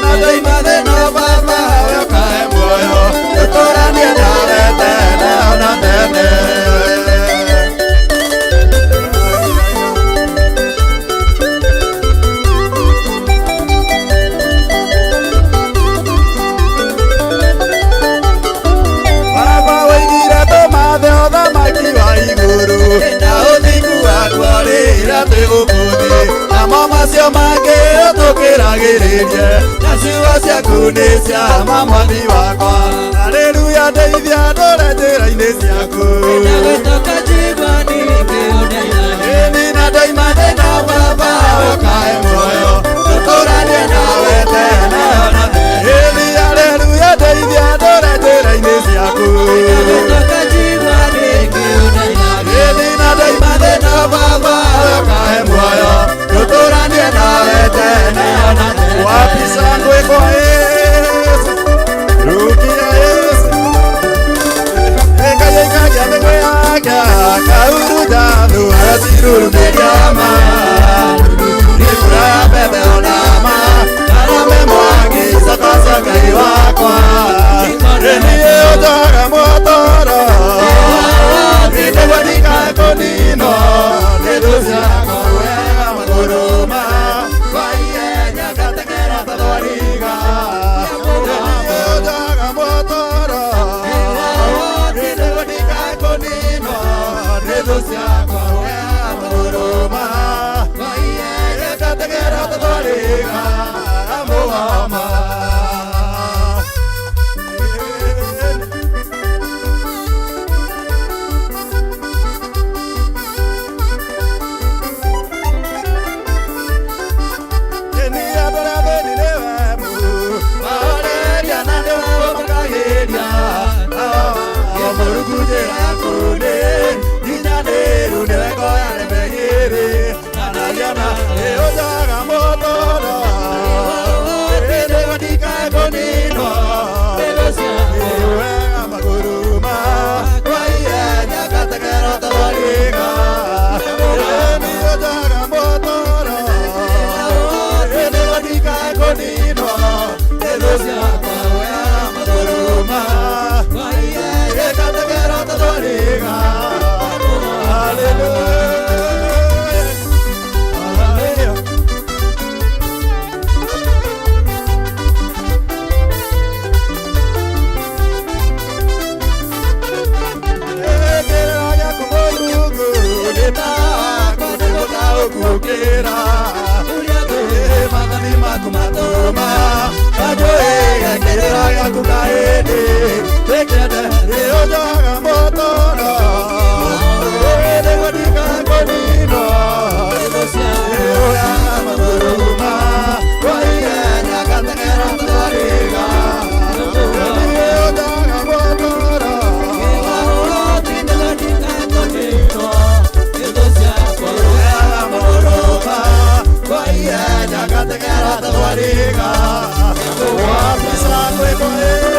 na ndoima thĩna Baba we ũkahe muoyo tũtũranie nawe tene ona tene. Namo macio mangĩ ũtũkĩragĩrĩrie na ciugo ciaku nĩ cia ma mwathi wakwa haleluya ndeithia ndũre njĩra-inĩ ciaku ndagwĩtoka njigua ningĩ ũndeithagie ĩni na ndoima thĩna Baba we ũkahe muoyo tũtũranie nawe tene ona tene ĩni haleluya ndeithia ndũre njĩra-inĩ ciaku ndagwĩtoka njigua ningĩ ũndeithagie ĩni na ndoima thĩna Baba we ũkahe muoyo tũtũranie nawe tene ona tene. Wapi shangwe kwa Yesu, rukia Yesu ekaikagia mĩgũ yake akaurutanu acirurumĩriama nĩ mbura ya mbembe onama arame mwangi cokoco Ngai wakwa niĩ ũnjohaga motoro nĩguo ndikae kũninwo nĩ thũ ciakwa wega magũrũma kwa ihenya ngatekera ta thwariga niĩ ũnjohaga motoro nĩguo ndikae kũninwo nĩ thũ ciakwa wega magũrũma wira mathani maku matuma kanjũĩga kĩrĩra gĩaku kaĩndĩ wĩkĩende rĩũnjaga mũtũro nĩguo ndikakũninwo rĩũyaga mathuruma kwa ihenya ngateng'era tũthariga rĩũnjaga mũtũro rĩũyaga mathuruma kwa ihenya ngateng'era tũthariga wapisa kwĩko Yesu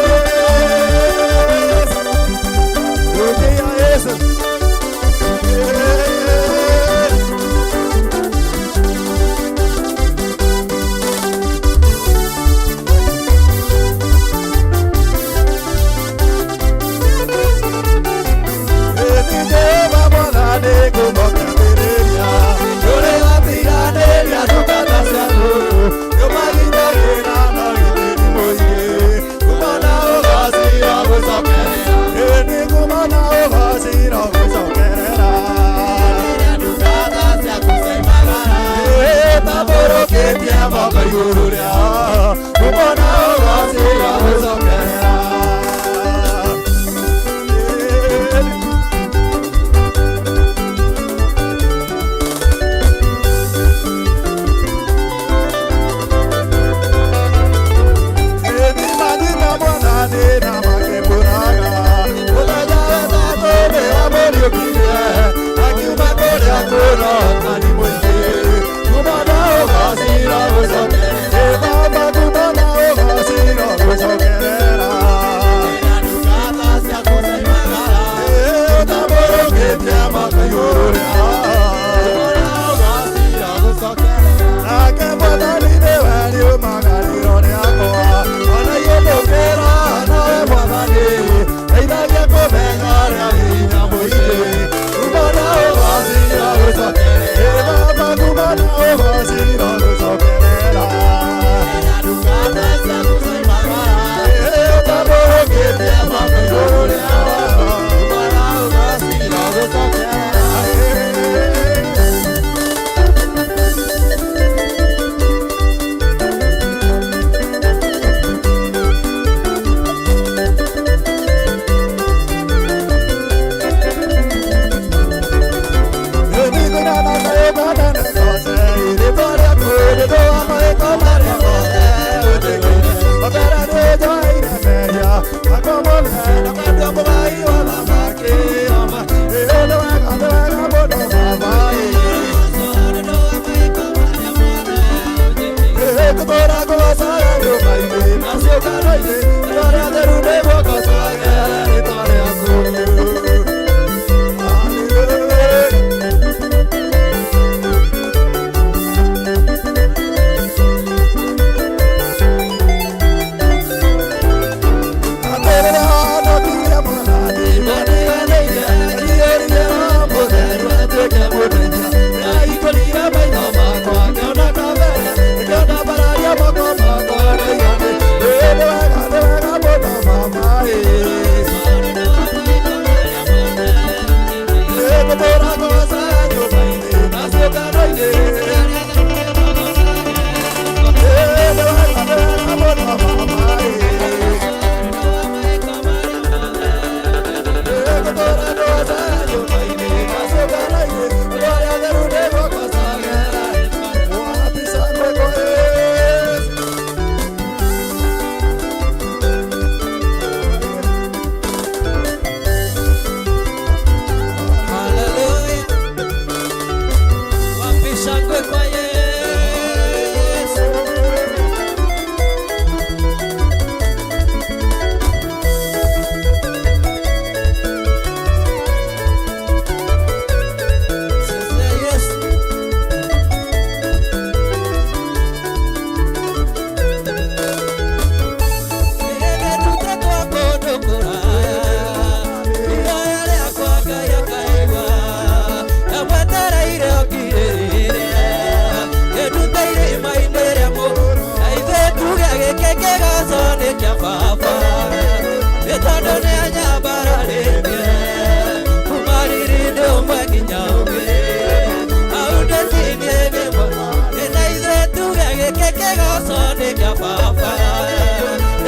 baba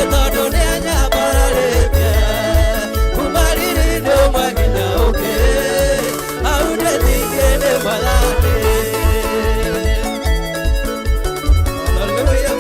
etondo nĩ anyambararĩte kuma riri-inĩ ũmwe nginya ũngĩ hau ndĩthingĩ nĩ mwathani. Hallelujah.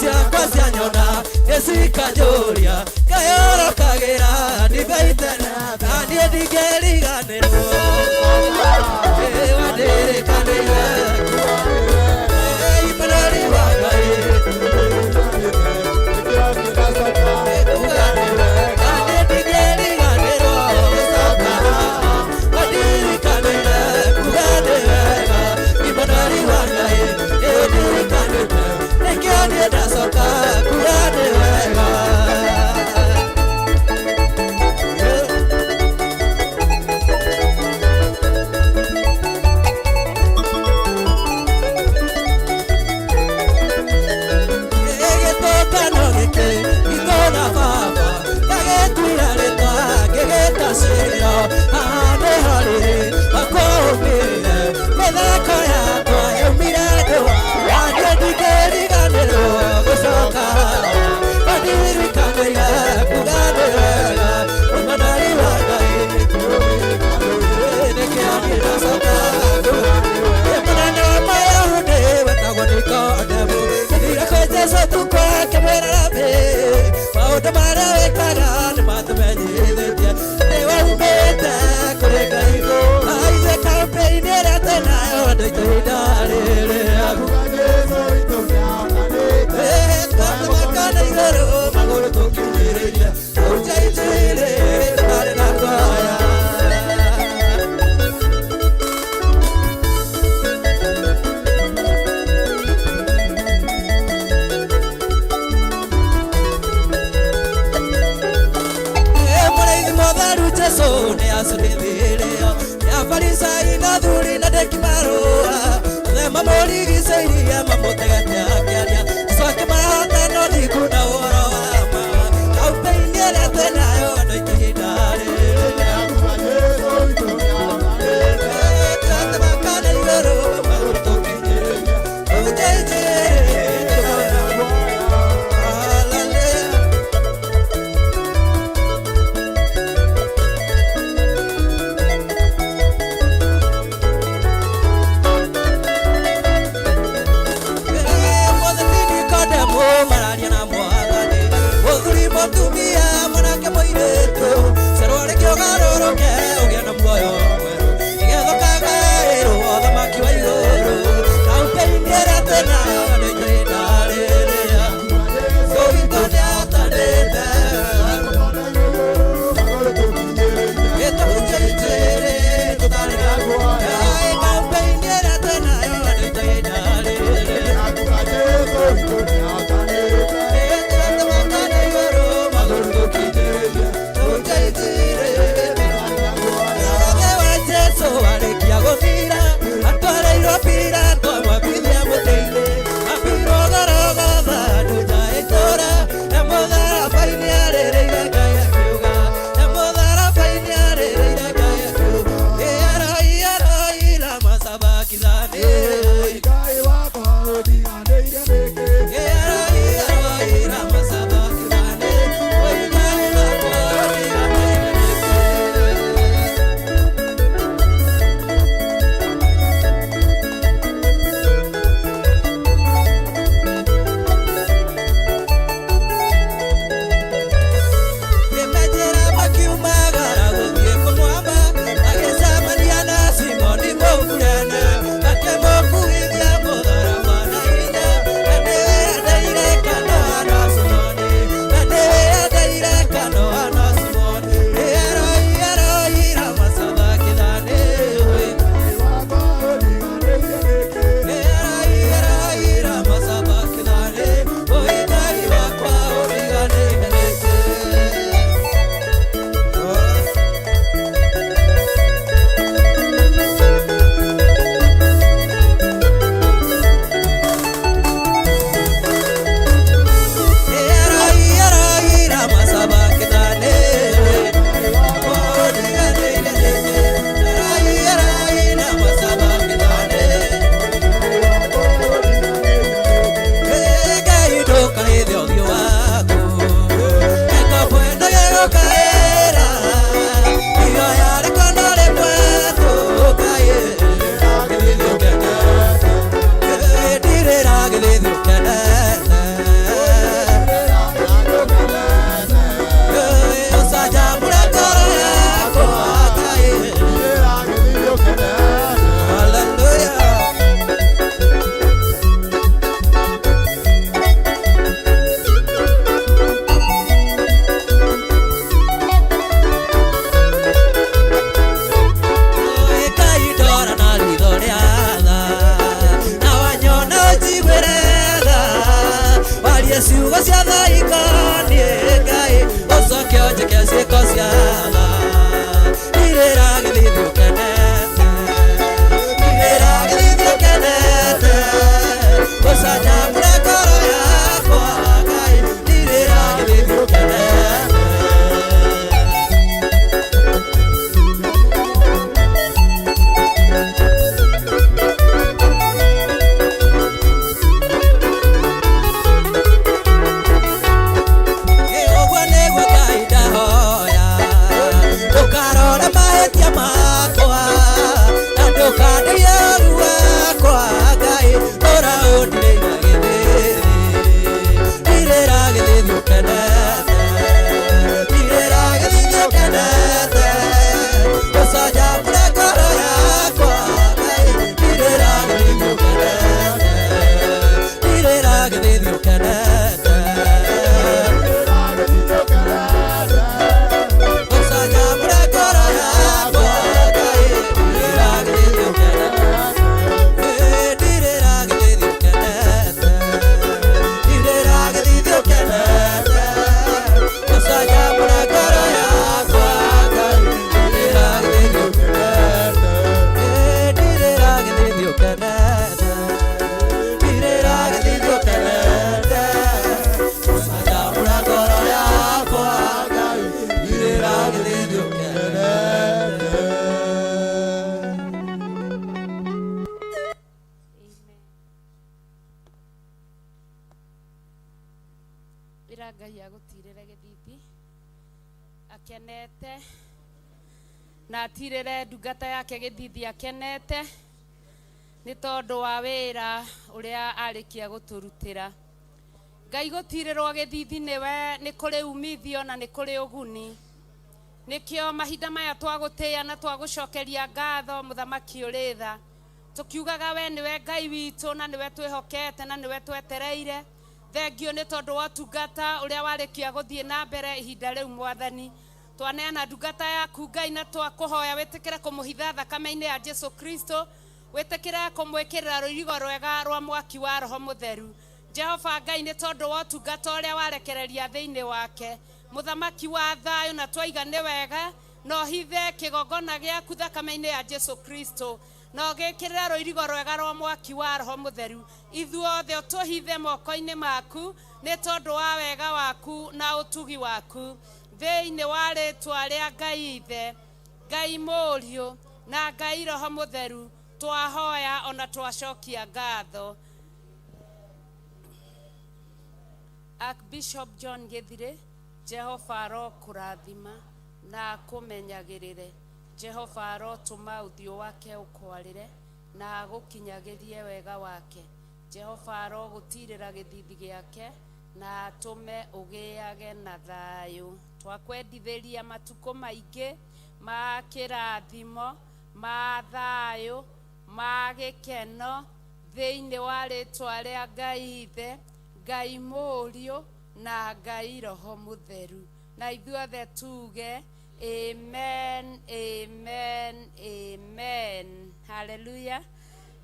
Ciakwa cianyona nĩcikanjũria kayoro kagĩra ndigaite maũndũ marĩa wĩkaga nĩ matũmenyithĩtie nĩ waumĩte kũrĩ Ngai. Ithuĩ campaign ĩrĩa twĩnayo andũ aitũ ihinda rĩrĩ twatũmakana igũrũ magũrũ tũkinyĩrĩire ũnjaitĩrĩ tũtarĩ na kwaya. Mũrĩithi mũtheru Jesũ nĩ acũthĩrĩirio nĩ Afarisai na athuri na ndeki marũa othe mamũrigicĩirie mamũtegete akĩaria Jesũ akĩmarahota no ndikuna ũhoro wa ma. Campaign ĩrĩa twĩnayo andũ aitũ ihinda rĩrĩ twatũmakana igũrũ magũrũ tũkinyĩrĩrie ũnjaitĩrĩ mararia na mwathani ũthuri mũtumia mwanake mũirĩtu cerwari kĩũgarũrũke ũgĩe na muoyo mwerũ nĩgetha ũkagaĩrwo thamaki wa igũrũ. Campaign ĩrĩa twĩnayo andũ aitũ ihinda rĩrĩ ũgitũ nĩahotanĩte gĩtũnjaitĩrĩ tũtarĩ na guoya. Campaign ĩrĩa twĩnayo andũ aitũ ihinda rĩrĩ arĩkia gũthira atwareirwo Pilato amwambithia mũtĩ-inĩ ambirwo gorogotha nduta ĩtũra mũtharaba-inĩ arĩrĩire Ngai akiuga mũtharaba-inĩ arĩrĩire Ngai akiuga Eloi Eloi lama sabakithani Ngai wakwa ũthiganĩire nĩkĩ Eloi Eloi lama sabakithani Ngai wakwa ũthiganĩire nĩkĩ. ciugo cia thaikanie Ngai ũcoke ũnjĩke ciĩko cia tha irĩra gĩthithi ũkenete irĩra gĩthithi ũkenete ũcanjamũre ngoro yakwa Ngai irĩra gĩthithi ũkenete. wira Ngai agutirire githithi akenete na atirire ndungata yake githithi akenete ni tondu wa wira uria arikia guturutira. Ngai gutirirwo githithi niwe ni kuri umithio na ni kuri uguni. Nikio mahinda maya twagutia na twagucokeria ngatho muthamaki uritha tukiugaga we niwe Ngai witu na niwe twihokete na niwe twetereire. Thengio ni tondu wa tungata uria warikia guthie na mbere ihinda riu mwathani. Twaneana ndungata yaku Ngai na twakuhoya witikire kumuhitha thakame-ini ya Jesu Kristo, witikire kumwikirira ruirigo rwega rwa mwaki wa Roho Mutheru. Jehova Ngai ni tondu wa tungata uria warekereria thiini wake muthamaki wa thayo na twaiga ni wega no hithe kigongona giaku thakame-ini ya Jesu Kristo no gikirira ruirigo rwega rwa mwaki wa Roho Mutheru. Ithuothe utuhithe moko-ini maku ni tondu wa wega waku na utugi waku thiini wa ritwa ria Ngai Ithe, Ngai Mũriũ na Ngai Roho Mutheru twahoya ona twacokia ngatho. Archbishop John Githire, Jehova arokurathima na akumenyagirire. Jehova arotuma uthio wake ukwarire na agukinyagirie wega wake. Jehova arogutirira githithi giake na atume ugiage na thayo. Twakwendithiria matuko maingi ma kirathimo ma thayo ma gikeno thiini wa ritwa ria Ngai Ithe, Ngai Mũriũ na Ngai Roho Mutheru. Na ithuothe tuge amen, amen, amen. Hallelujah.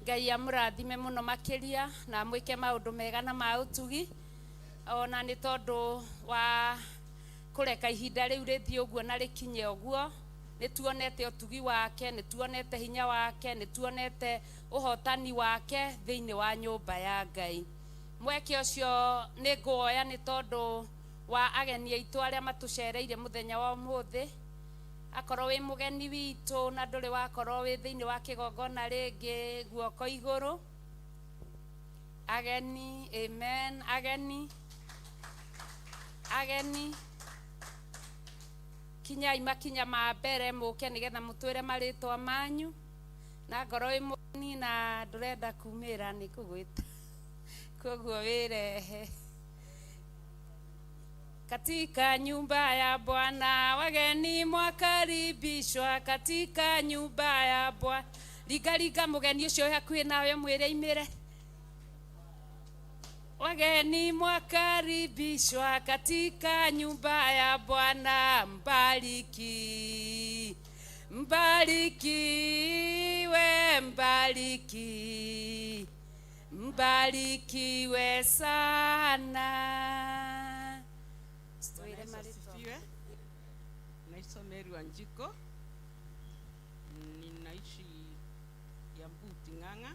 Ngai amurathime muno makiria na mwike maundu mega na mautugi ona ni tondu wa kureka ihinda riu rithie uguo na rikinye uguo. Ni tuonete utugi wake, ni tuonete hinya wake, ni tuonete uhotani wake thiini wa nyumba ya Ngai. Mweke ucio ni nguoya ni tondu wa ageni aitu aria matucereire muthenya wa umuthi. Akorwo wi mugeni witu na nduri wakorwo wi thiini wa kigongona ringi guoko iguru. Ageni, amen, ageni, ageni kinyai makinya ma mbere muke nigetha mutwire maritwa manyu na ngoro wi mugeni na ndurenda kumira ni kugwita koguo wirehe. Katika nyumba ya Bwana wageni mwakaribishwa, katika nyumba ya Bwana. Liga mugeni ucio hakuhi nawe mwire imire. Wageni mwakaribishwa katika nyumba ya Bwana. Mbariki, mbarikiwe, mbariki, mbarikiwe sana. Asifiwe. Naitwa Mary Wanjiko, ninaishi Yambuti Ng'ang'a.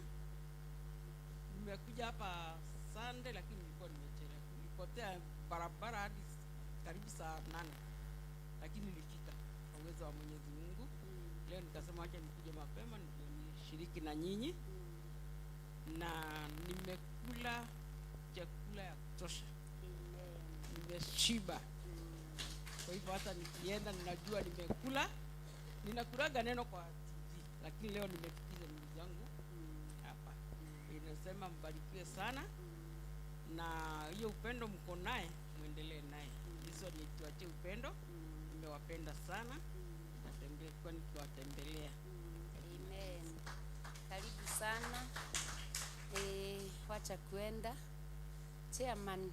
Nimekuja hapa Sunday lakini nilikuwa nimechelewa. Nilipotea barabara hadi karibu saa 8. Lakini nilifika kwa uwezo wa Mwenyezi Mungu. Leo nikasema acha nikuje mapema nishiriki na nyinyi. Na nimekula chakula ya kutosha. Nimeshiba. Kwa hivyo hata nikienda ninajua nimekula. Ninakulaga neno kwa TV, lakini leo nimefikiza ndugu zangu hapa. Inasema mbarikiwe sana na hiyo upendo mko naye muendelee naye. Hizo ni tuache upendo. Nimewapenda sana. Natembea kwa nikiwatembelea. Amen. Karibu sana. Wacha kuenda. Chairman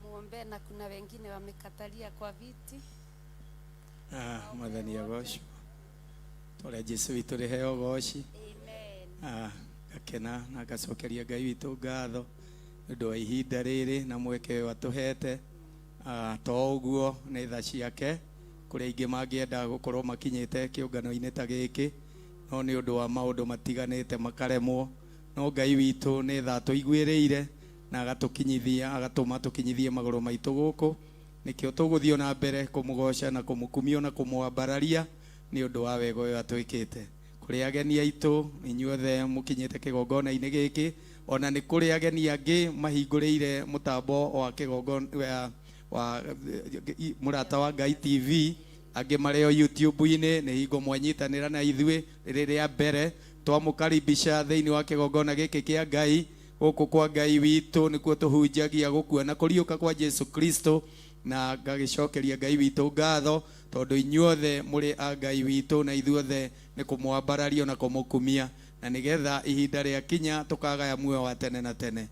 muombe, na kuna wengine wamekatalia kwa viti. Mwathani agocwo tore Jesu witu riheo goci. Amen. Gakena na gacokeria Ngai witu ngatho ndu wa ihinda riri na mweke watuhete. To uguo ni tha ciake kuria ingi mangienda gukorwo makinyite kiungano-ini ta giki no ni undu wa maundu matiganite makaremwo, no Ngai witu ni tha tuiguiriire na agatukinyithia agatuma tukinyithie maguru maitu guku. Nikio tuguthio na mbere kumugoca na kumukumio na kumwambararia nĩ ũndũ wa wega ũyũ atwĩkĩte. Kũrĩ ageni aitũ inyuothe mũkinyĩte kĩgongona-inĩ gĩkĩ, ona nĩ kũrĩ ageni angĩ mahingũrĩire mũtambo wa kĩgongona wa mũrata wa Ngai TV, angĩ marĩ o YouTube-inĩ, nĩ hingo mwanyitanĩra na ithuĩ rĩrĩa mbere twamũkaribisha thĩinĩ wa kĩgongona gĩkĩ kĩa Ngai. Gũkũ kwa Ngai witũ nĩkuo tũhunjagia gũkua na kũriũka kwa Jesu Kristo, na ngagĩcokeria Ngai witũ ngatho tondũ inyuothe mũrĩ a Ngai witũ na ithuothe nĩ kũmwambararia na kũmũkumia, na nĩgetha ihinda rĩa kinya tũkagaya muoyo wa tene na tene.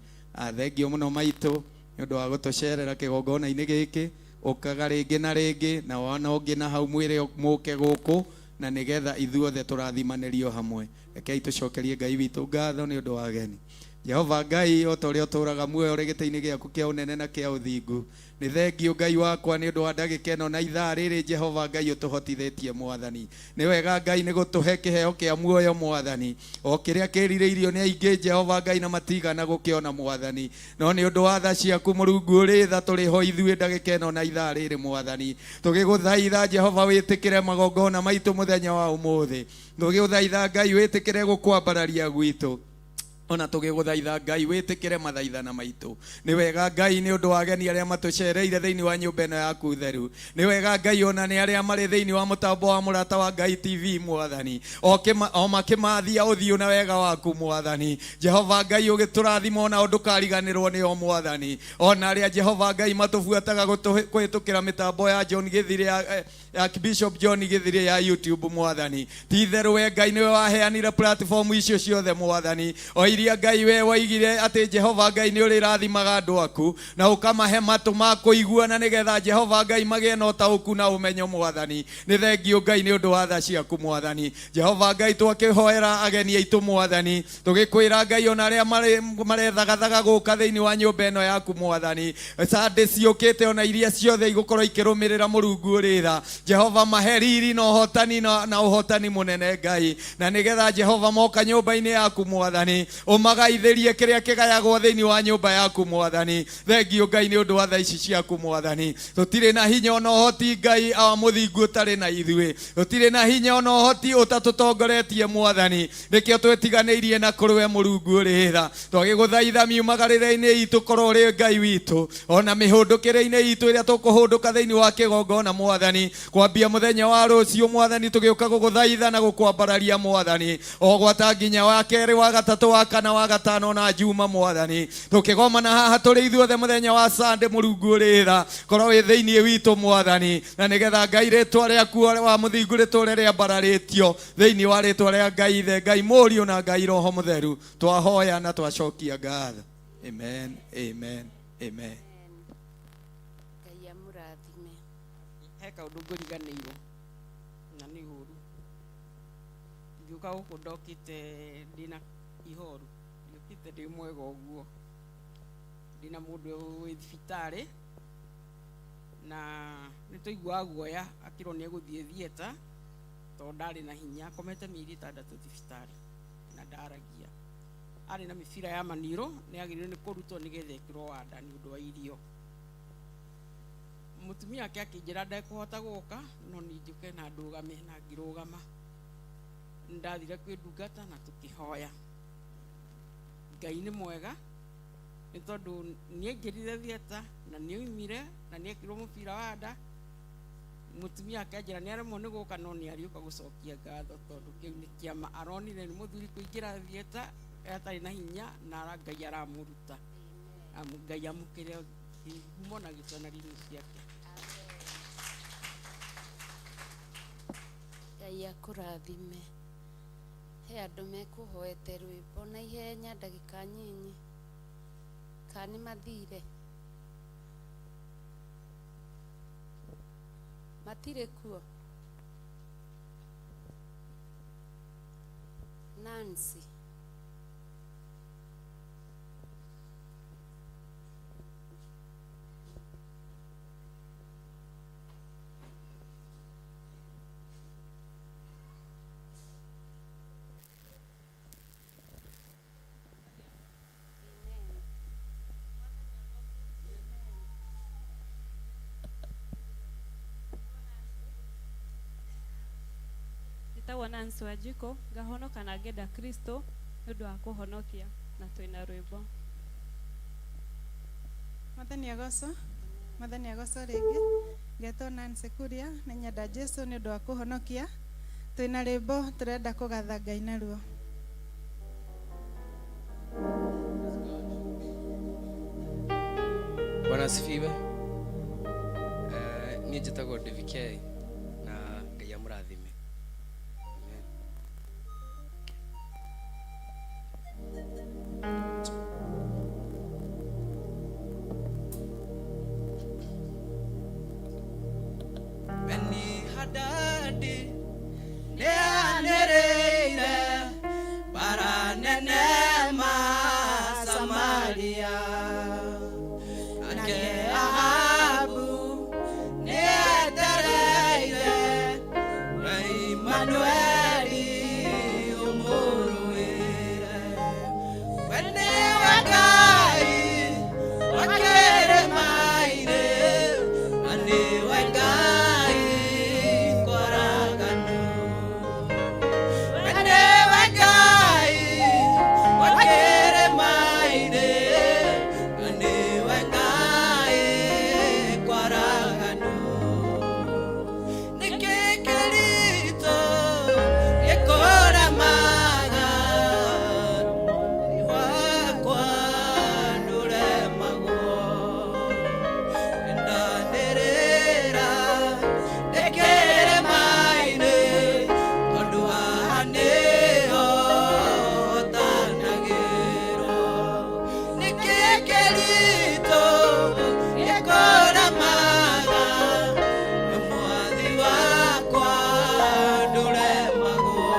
Thengio mũno maitũ nĩ ũndũ wa gũtũcerera kĩgongona-inĩ gĩkĩ, ũkaga rĩngĩ na rĩngĩ, na wana ũngĩ na hau mwĩrĩ mũke gũkũ, na nĩgetha ithuothe tũrathimanĩrio hamwe. Rekei tũcokerie Ngai witũ ngatho nĩ ũndũ wa ageni. Jehova Ngai, o ta ũrĩa ũtũũraga muoyo ũrĩ gĩtĩ-inĩ gĩaku kĩa ũnene na kĩa ũthingu, nĩ thengio Ngai wakwa nĩ ũndũ wa ndagĩka ĩno na ithaa rĩrĩ Jehova Ngai ũtũhotithĩtie Mwathani. Nĩ wega Ngai nĩ gũtũhe kĩheo kĩa muoyo Mwathani, o kĩrĩa kĩrirĩirio nĩ aingĩ Jehova Ngai na matigana gũkĩona Mwathani, no nĩ ũndũ wa tha ciaku Mũrungu ũrĩ tha tũrĩ ho ithuĩ ndagĩka ĩno na ithaa rĩrĩ Mwathani. Tũgĩgũthaitha Jehova wĩtĩkĩre magongona maitũ mũthenya wa ũmũthĩ, tũgĩgũthaitha Ngai wĩtĩkĩre gũkwambararia gwitũ, ona tũgĩgũthaitha Ngai wĩtĩkĩre mathaithana maitũ. Nĩ wega Ngai nĩ ũndũ wa ageni arĩa matũcereire thĩinĩ wa nyũmba ĩno yaku theru. Nĩ wega Ngai ona nĩ arĩa marĩ thĩinĩ wa mũtambo wa mũrata wa Ngai TV Mwathani, o makĩmathia ũthiũ na wega waku Mwathani. Jehova Ngai ũgĩtũrathima ona ndũkariganĩrwo nĩo Mwathani, ona arĩa Jehova Ngai matũbuataga kũhĩtũkĩra mĩtambo ya John Gĩthire ya Bishop John Gĩthire ya YouTube Mwathani. Ti itherũ we Ngai nĩwe waheanire platform icio ciothe Mwathani, o iria Ngai we waigire atĩ Jehova Ngai nĩ ũrĩrathimaga andũ aku na ũkamahe matũ ma kũigua, na nĩgetha Jehova Ngai magĩe na ũtaũku na ũmenyo Mwathani. Nĩ thengio Ngai nĩ ũndũ wa tha ciaku Mwathani. Jehova Ngai twakĩhoera ageni aitũ Mwathani, tũgĩkwĩra Ngai ona arĩa marethagathaga gũka thĩinĩ wa nyũmba ĩno yaku Mwathani, Sunday ciũkĩte ona iria ciothe igũkorwo ikĩrũmĩrĩra Mũrungu ũrĩ tha, Jehova mahe riri na ũhotani na ũhotani mũnene Ngai, na nĩgetha Jehova moka nyũmba-inĩ yaku Mwathani ũmagaithĩrie kĩrĩa kĩgayagwo thĩinĩ wa nyũmba yaku Mwathani. Thengio Ngai nĩ ũndũ wa tha ici ciaku Mwathani. Tũtirĩ na hinya ona ũhoti Ngai wa mũthingu ũtarĩ na ithuĩ, tũtirĩ na hinya ona ũhoti ũtatũtongoretie Mwathani, nĩkĩo twĩtiganĩirie na kũrĩ we Mũrungu ũrĩ tha. Twagĩgũthaitha miumagarĩre-inĩ itũ korwo ũrĩ Ngai witũ, ona mĩhũndũkĩre-inĩ itũ ĩrĩa tũkũhũndũka thĩinĩ wa kĩgongona Mwathani, kwambia mũthenya wa rũciũ Mwathani tũgĩũka gũgũthaitha na gũkwambararia Mwathani, o gwata nginya wa kerĩ wa gatatũ wa kana wa gatano na juma Mwathani, tũkĩgomana haha tũrĩ ithuothe mũthenya wa Sunday Mũrungu ũrĩ tha, korwo wĩ thĩinĩ witũ Mwathani, na nĩgetha Ngai rĩtwa rĩaku wa mũthingu rĩtũre rĩambararĩtio thĩinĩ wa rĩtwa rĩa Ngai Ithe, Ngai Mũriũ na Ngai Roho Mũtheru, twahoya na twacokia ngatho. Amen, amen, amen. Ngai amũrathime. He kaũndũ ngũriganĩirwo na nĩ ũru. Ndiũka gũkũ ndokĩte ndĩna ihoru, ndiũkĩte ndĩ mwega ũguo, ndĩna mũndũ wĩ thibitarĩ na nĩ tũiguaga guoya akĩrwo nĩ egũthiĩ thieta tondũ ndarĩ na hinya, akomete mĩeri 6 thibitarĩ na ndaragia. Arĩ na mĩbira ya maniũrũ nĩ agĩrĩirwo nĩ kũrutwo nĩgetha ĩkĩrwo wanda nĩ ũndũ wa irio. Mũtumia wake akĩnjĩra ndekũhota gũka no niĩ njũke na ndũgame, na ngĩrũgama. Ndathire kwĩndungata na tũkĩhoya. Ngai nĩ mwega nĩ tondũ nĩ aingĩrire thieta na nĩ oimire na nĩ ekĩrwo mũbira wa nda. Mũtumia wake anjĩra nĩ aremwo nĩ gũka no nĩ ariũka gũcokia ngatho tondũ kĩu nĩ kĩama aronire nĩ mũthuri kũingĩra thieta atarĩ na hinya na Ngai aramũruta. Ngai amũkĩre ngumo na gĩconari-inĩ ciake. Ngai akũrathime. He andũ mekũhoete rwĩmbo na ihenya ndagĩka nyinyi, ka nĩ mathire matirĩ kuo. Nancy Njĩtagwo Nancy Wanjikũ, ngahonoka na ngenda Kristo nĩ ũndũ wa kũhonokia na twĩna rwĩmbo. Mwathani agoco rĩngĩ ngetwo Nancy Kuria na nyenda Jesu nĩ ũndũ wa kũhonokia twĩna rwĩmbo tũrenda kũgatha Ngai naruo. Bwana asifiwe. Niĩ njĩtagwo DVK na Ngai amũrathime. Beni Hadadi neanereire baranene ma Samaria ake Ahabu neatereire Emmanueli umuruire wene wagai wakere maire ane wagai kwaraganu wene wagai wakere maire ane wagai kwaraganu nikikerito ekora maga wakwa ndure mago ndanderera ndekere maine tondu ahaneo tanagiro nikikerito ekora maga mwathi wakwa ndure mago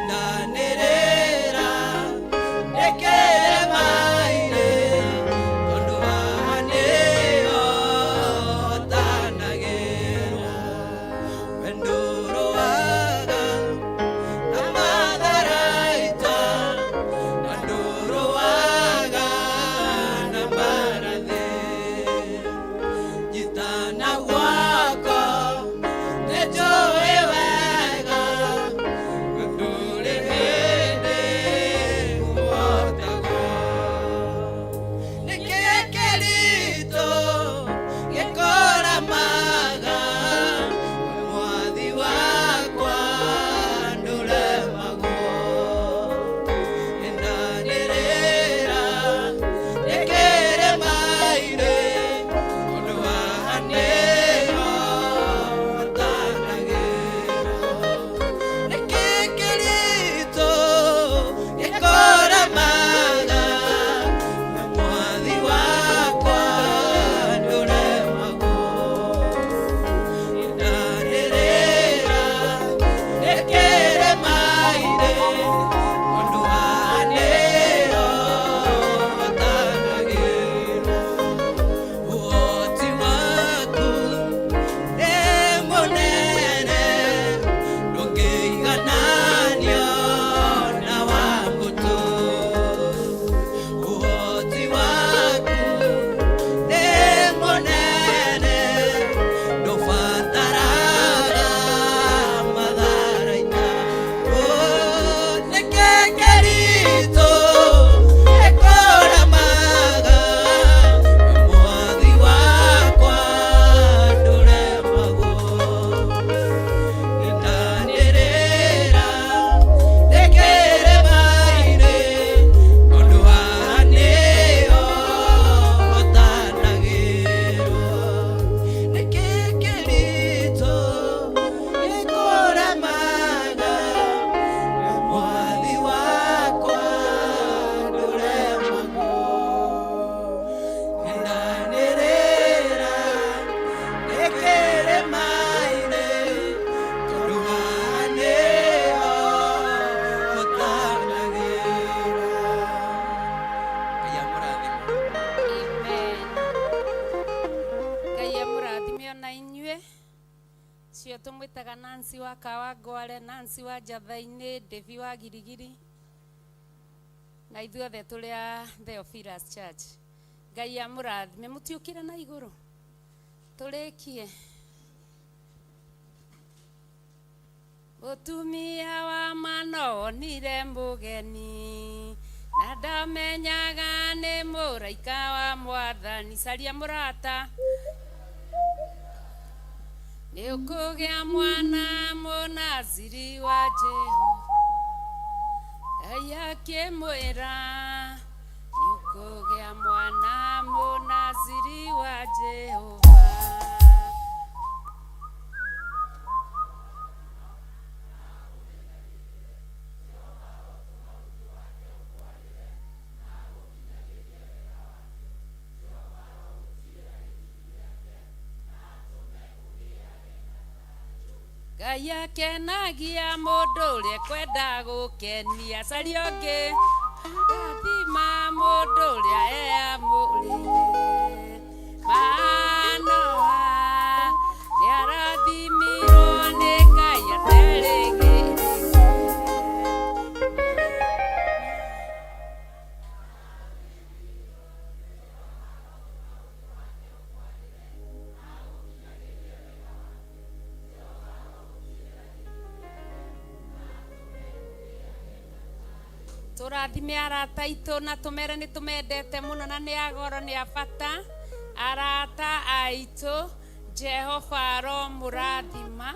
ndanderera ndekere maine tondu ahaneo tanagiro wenduruaga na matharaita na nduruaga na mbarathi njitana gwako nĩnjũĩ wega ndũrĩ hĩndĩ ũhotagwo nĩkĩ kĩritũ gĩkũramaga mwathi wakwa ndũremagwo nĩndanĩrĩra ndĩkĩrĩ mairĩ ũndũ wahanĩo tanagĩrwo nĩkĩ kĩritũ gĩkũramaga mwathi wakwa ndũremagwo nĩndanĩrĩra ndĩkĩrĩ mairĩ ũndũ wahanĩo tanagĩrwo ũhoti waku nĩ mũnene ndũngĩigananio na wa mũtũ ũhoti waku nĩ mũnene ndũbataraga matharaita nĩkĩ kĩritũ gĩkũramaga mwathi wakwa ndũremagwo nĩndanĩrĩra ndĩkĩrĩ mairĩ ũndũ wahanĩo tanagĩrwo nĩkĩ kĩritũ gĩkũramaga mwathi wakwa ndũremagwo nĩndanĩrĩra ndĩkĩrĩ mairĩ tondũ wahanĩo tanagĩrwo Ngai amũrathime. Amen. Ngai amũrathime ona inyuĩ cio tũmwĩtaga Nancy wa Kawangware, Nancy wa Njathainĩ, Devi wa Girigiri na ithuothe tũrĩ a Theophilus Church. Ngai amũrathime mũtiũkĩre na igũrũ tũrĩkie Utumia wa mano nire mugeni na ndamenyaga nĩ mũraika wa Mwathani. Caria mũrata. Nĩ ũkũgĩa mwana mũnaziri wa Jehova. Ngai akĩmwĩra nĩ ũkũgĩa mwana mũnaziri wa Jehova. Ngai akenagia mũndũ ũrĩa kwenda gũkenia. Caria ũngĩ. Rathima mũndũ ũrĩa eamũrĩire. Manoa nĩarathimirwo nĩ Ngai aterĩgĩrĩire. Tũrathime arata aitũ na tũmere nĩ tũmendete mũno na nĩ agoro nĩ abata. Arata aitũ, Jehova aromũrathima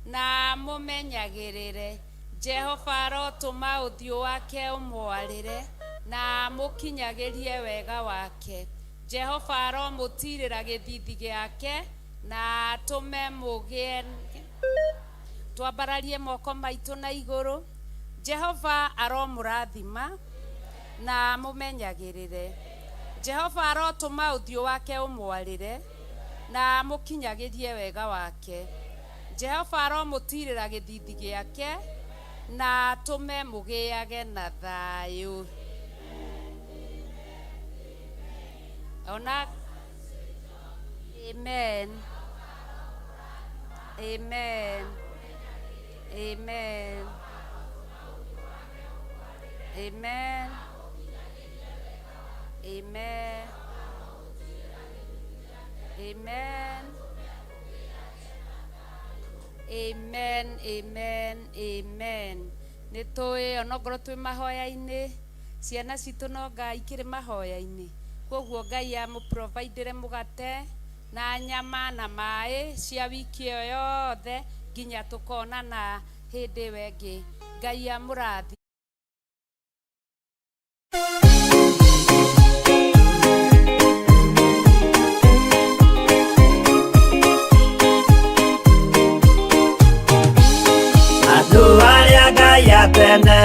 na mũmenyagĩrĩre. Jehova arotũma ũthiũ wake ũmwarĩre na mũkinyagĩrie wega wake. Jehova aromũtirĩra gĩthithi gĩake na atũme mũgĩe. Twambararie moko maitũ na igũrũ. Jehova aromũrathima na mũmenyagĩrĩre. Jehova arotũma ũthiũ wake ũmwarĩre na mũkinyagĩrie wega wake. Jehova aromũtirĩra gĩthithi gĩake na atũme mũgĩage na thayũ. Ona amen. Amen. Amen. Amen. Amen. Amen. Amen. Amen. Amen. Nĩtũĩ onokorwo twĩ mahoya-inĩ, ciana citũ no Ngai ikĩrĩ mahoya-inĩ. Koguo Ngai amũprovidere mũgate na nyama na maĩ cia wiki ĩyo yothe nginya tũkonana hĩndĩ ĩyo ĩngĩ. Ngai amũrathi. Andũ arĩa Ngai atene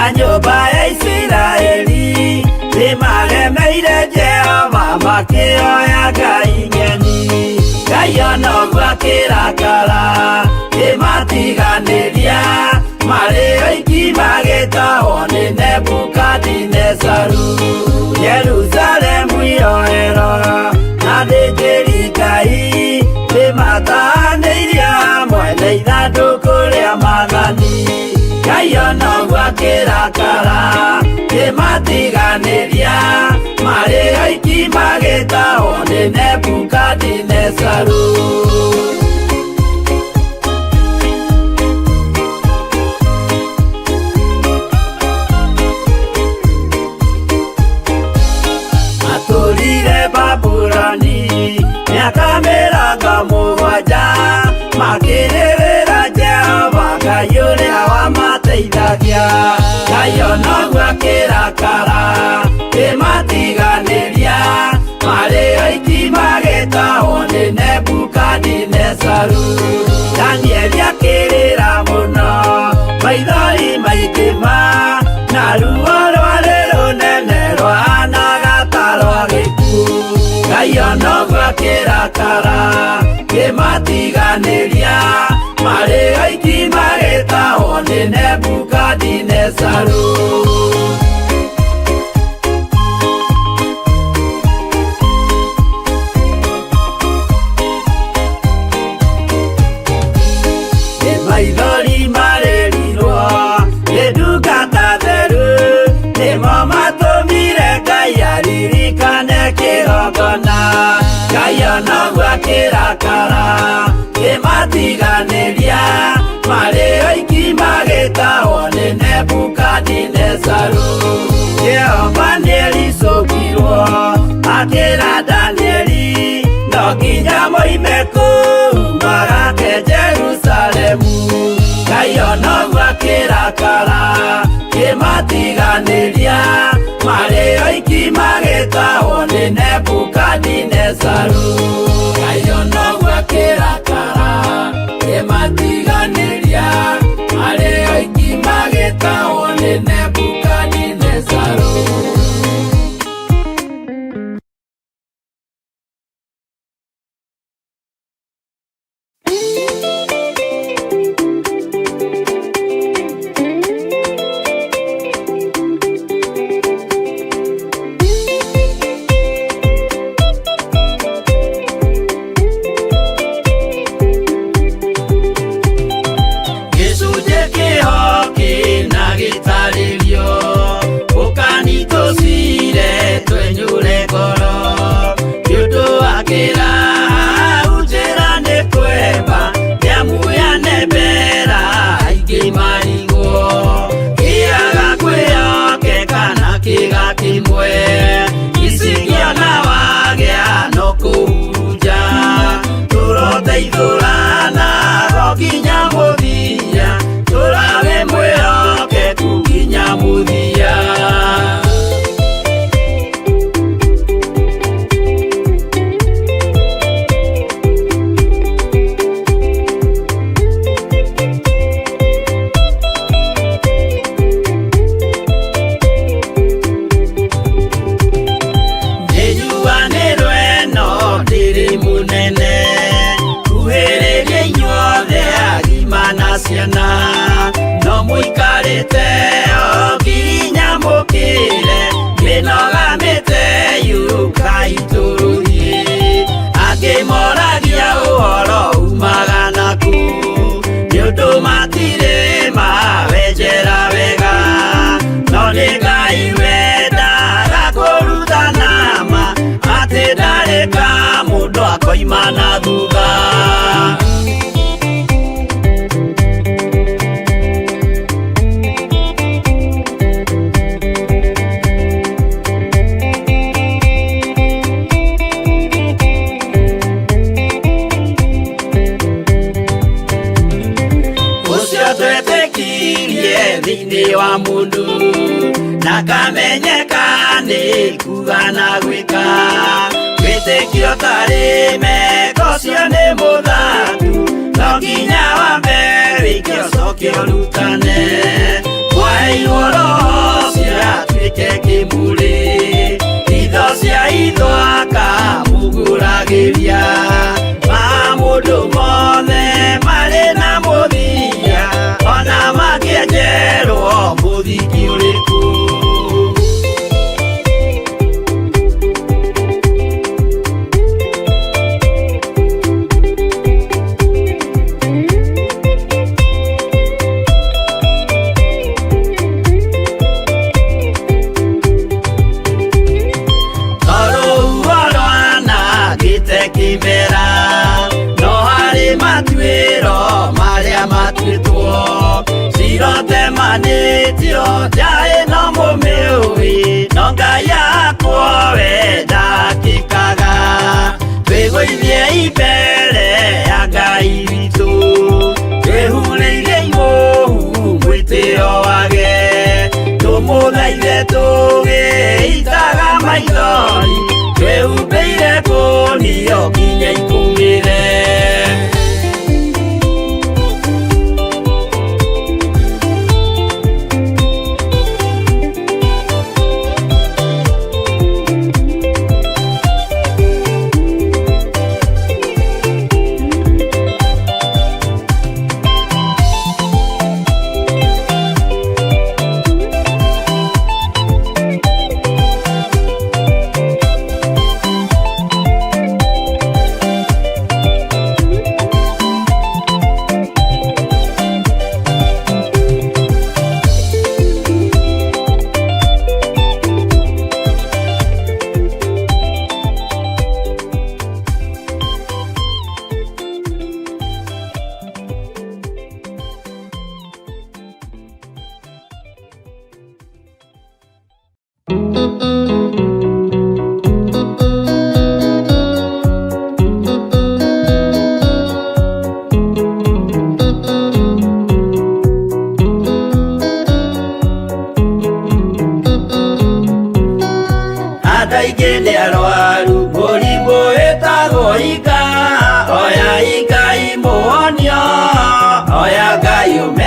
a nyũmba ya Isiraeli nĩmagemeire Jehova makĩoya Ngai ng'eni. Ngai ona ũguo akĩrakara kĩmatiganĩria marĩ oiki magĩtahwo nĩ Nebukadinezaru. Jerusalemu iroero na thĩnjĩri Ngai nĩmatahanĩirie hamwe na ithandũkũ rĩa Mwathani. Ngai ona ũguo akĩrakara kĩmatiganĩria marĩ oiki magĩtahwo nĩ Nebukadinezaru. Atũrire Babuloni mĩaka mĩrongo mũgwanja makĩrĩrĩra Jehova Ngai ũrĩa wamateithagia. Ngai ona ũguo akĩrakara kĩmatiganĩria marĩ oiki magĩtahwo nĩ Nebukadinezaru. Danieli akĩrĩra mũno maithori maingĩma na ruo rwarĩ rũnene rwahanaga ta rwa gĩkuũ. Ngai ona ũguo akĩrakara kĩmatiganĩria marĩ oiki magĩtahwo nĩ Nebukadinezaru. Maithori marĩrirwo nĩ ndungata theru, nĩmo matũmire Ngai aririkane kĩgongona. Ngai ona ũguo akĩrakara kĩmatiganĩria marĩ oiki gwa kĩrakara kĩmatiganĩria marĩ oiki magĩtahwo nĩ Nebukadinezaru. Ngai ono gwa kĩrakara kĩmatiganĩria marĩ oiki magĩtahwo nĩ Nebukadinezaru.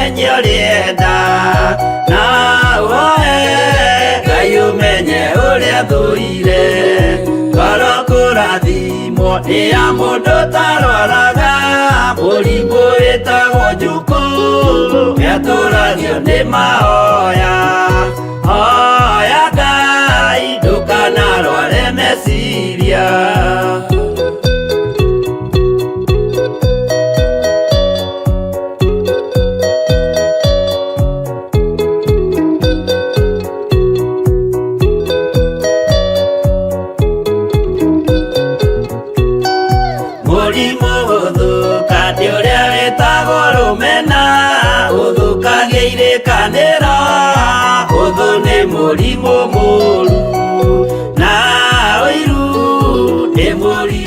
umenye ũrĩenda na woe Ngai ũmenye ũrĩa thũire ngoro kũrathimwo nĩ ya mũndũ tarwaraga mũrimũ wĩtagwo njukũ yatũragio nĩ mahoya hoya Ngai ndũkanarware meciria mũrimũ gũthũka nĩ ũrĩa wĩtagwo rũmena ũthũkagia irĩkanĩro ũthũ nĩ mũrimũ mũru na ũiru nĩ mũrimũ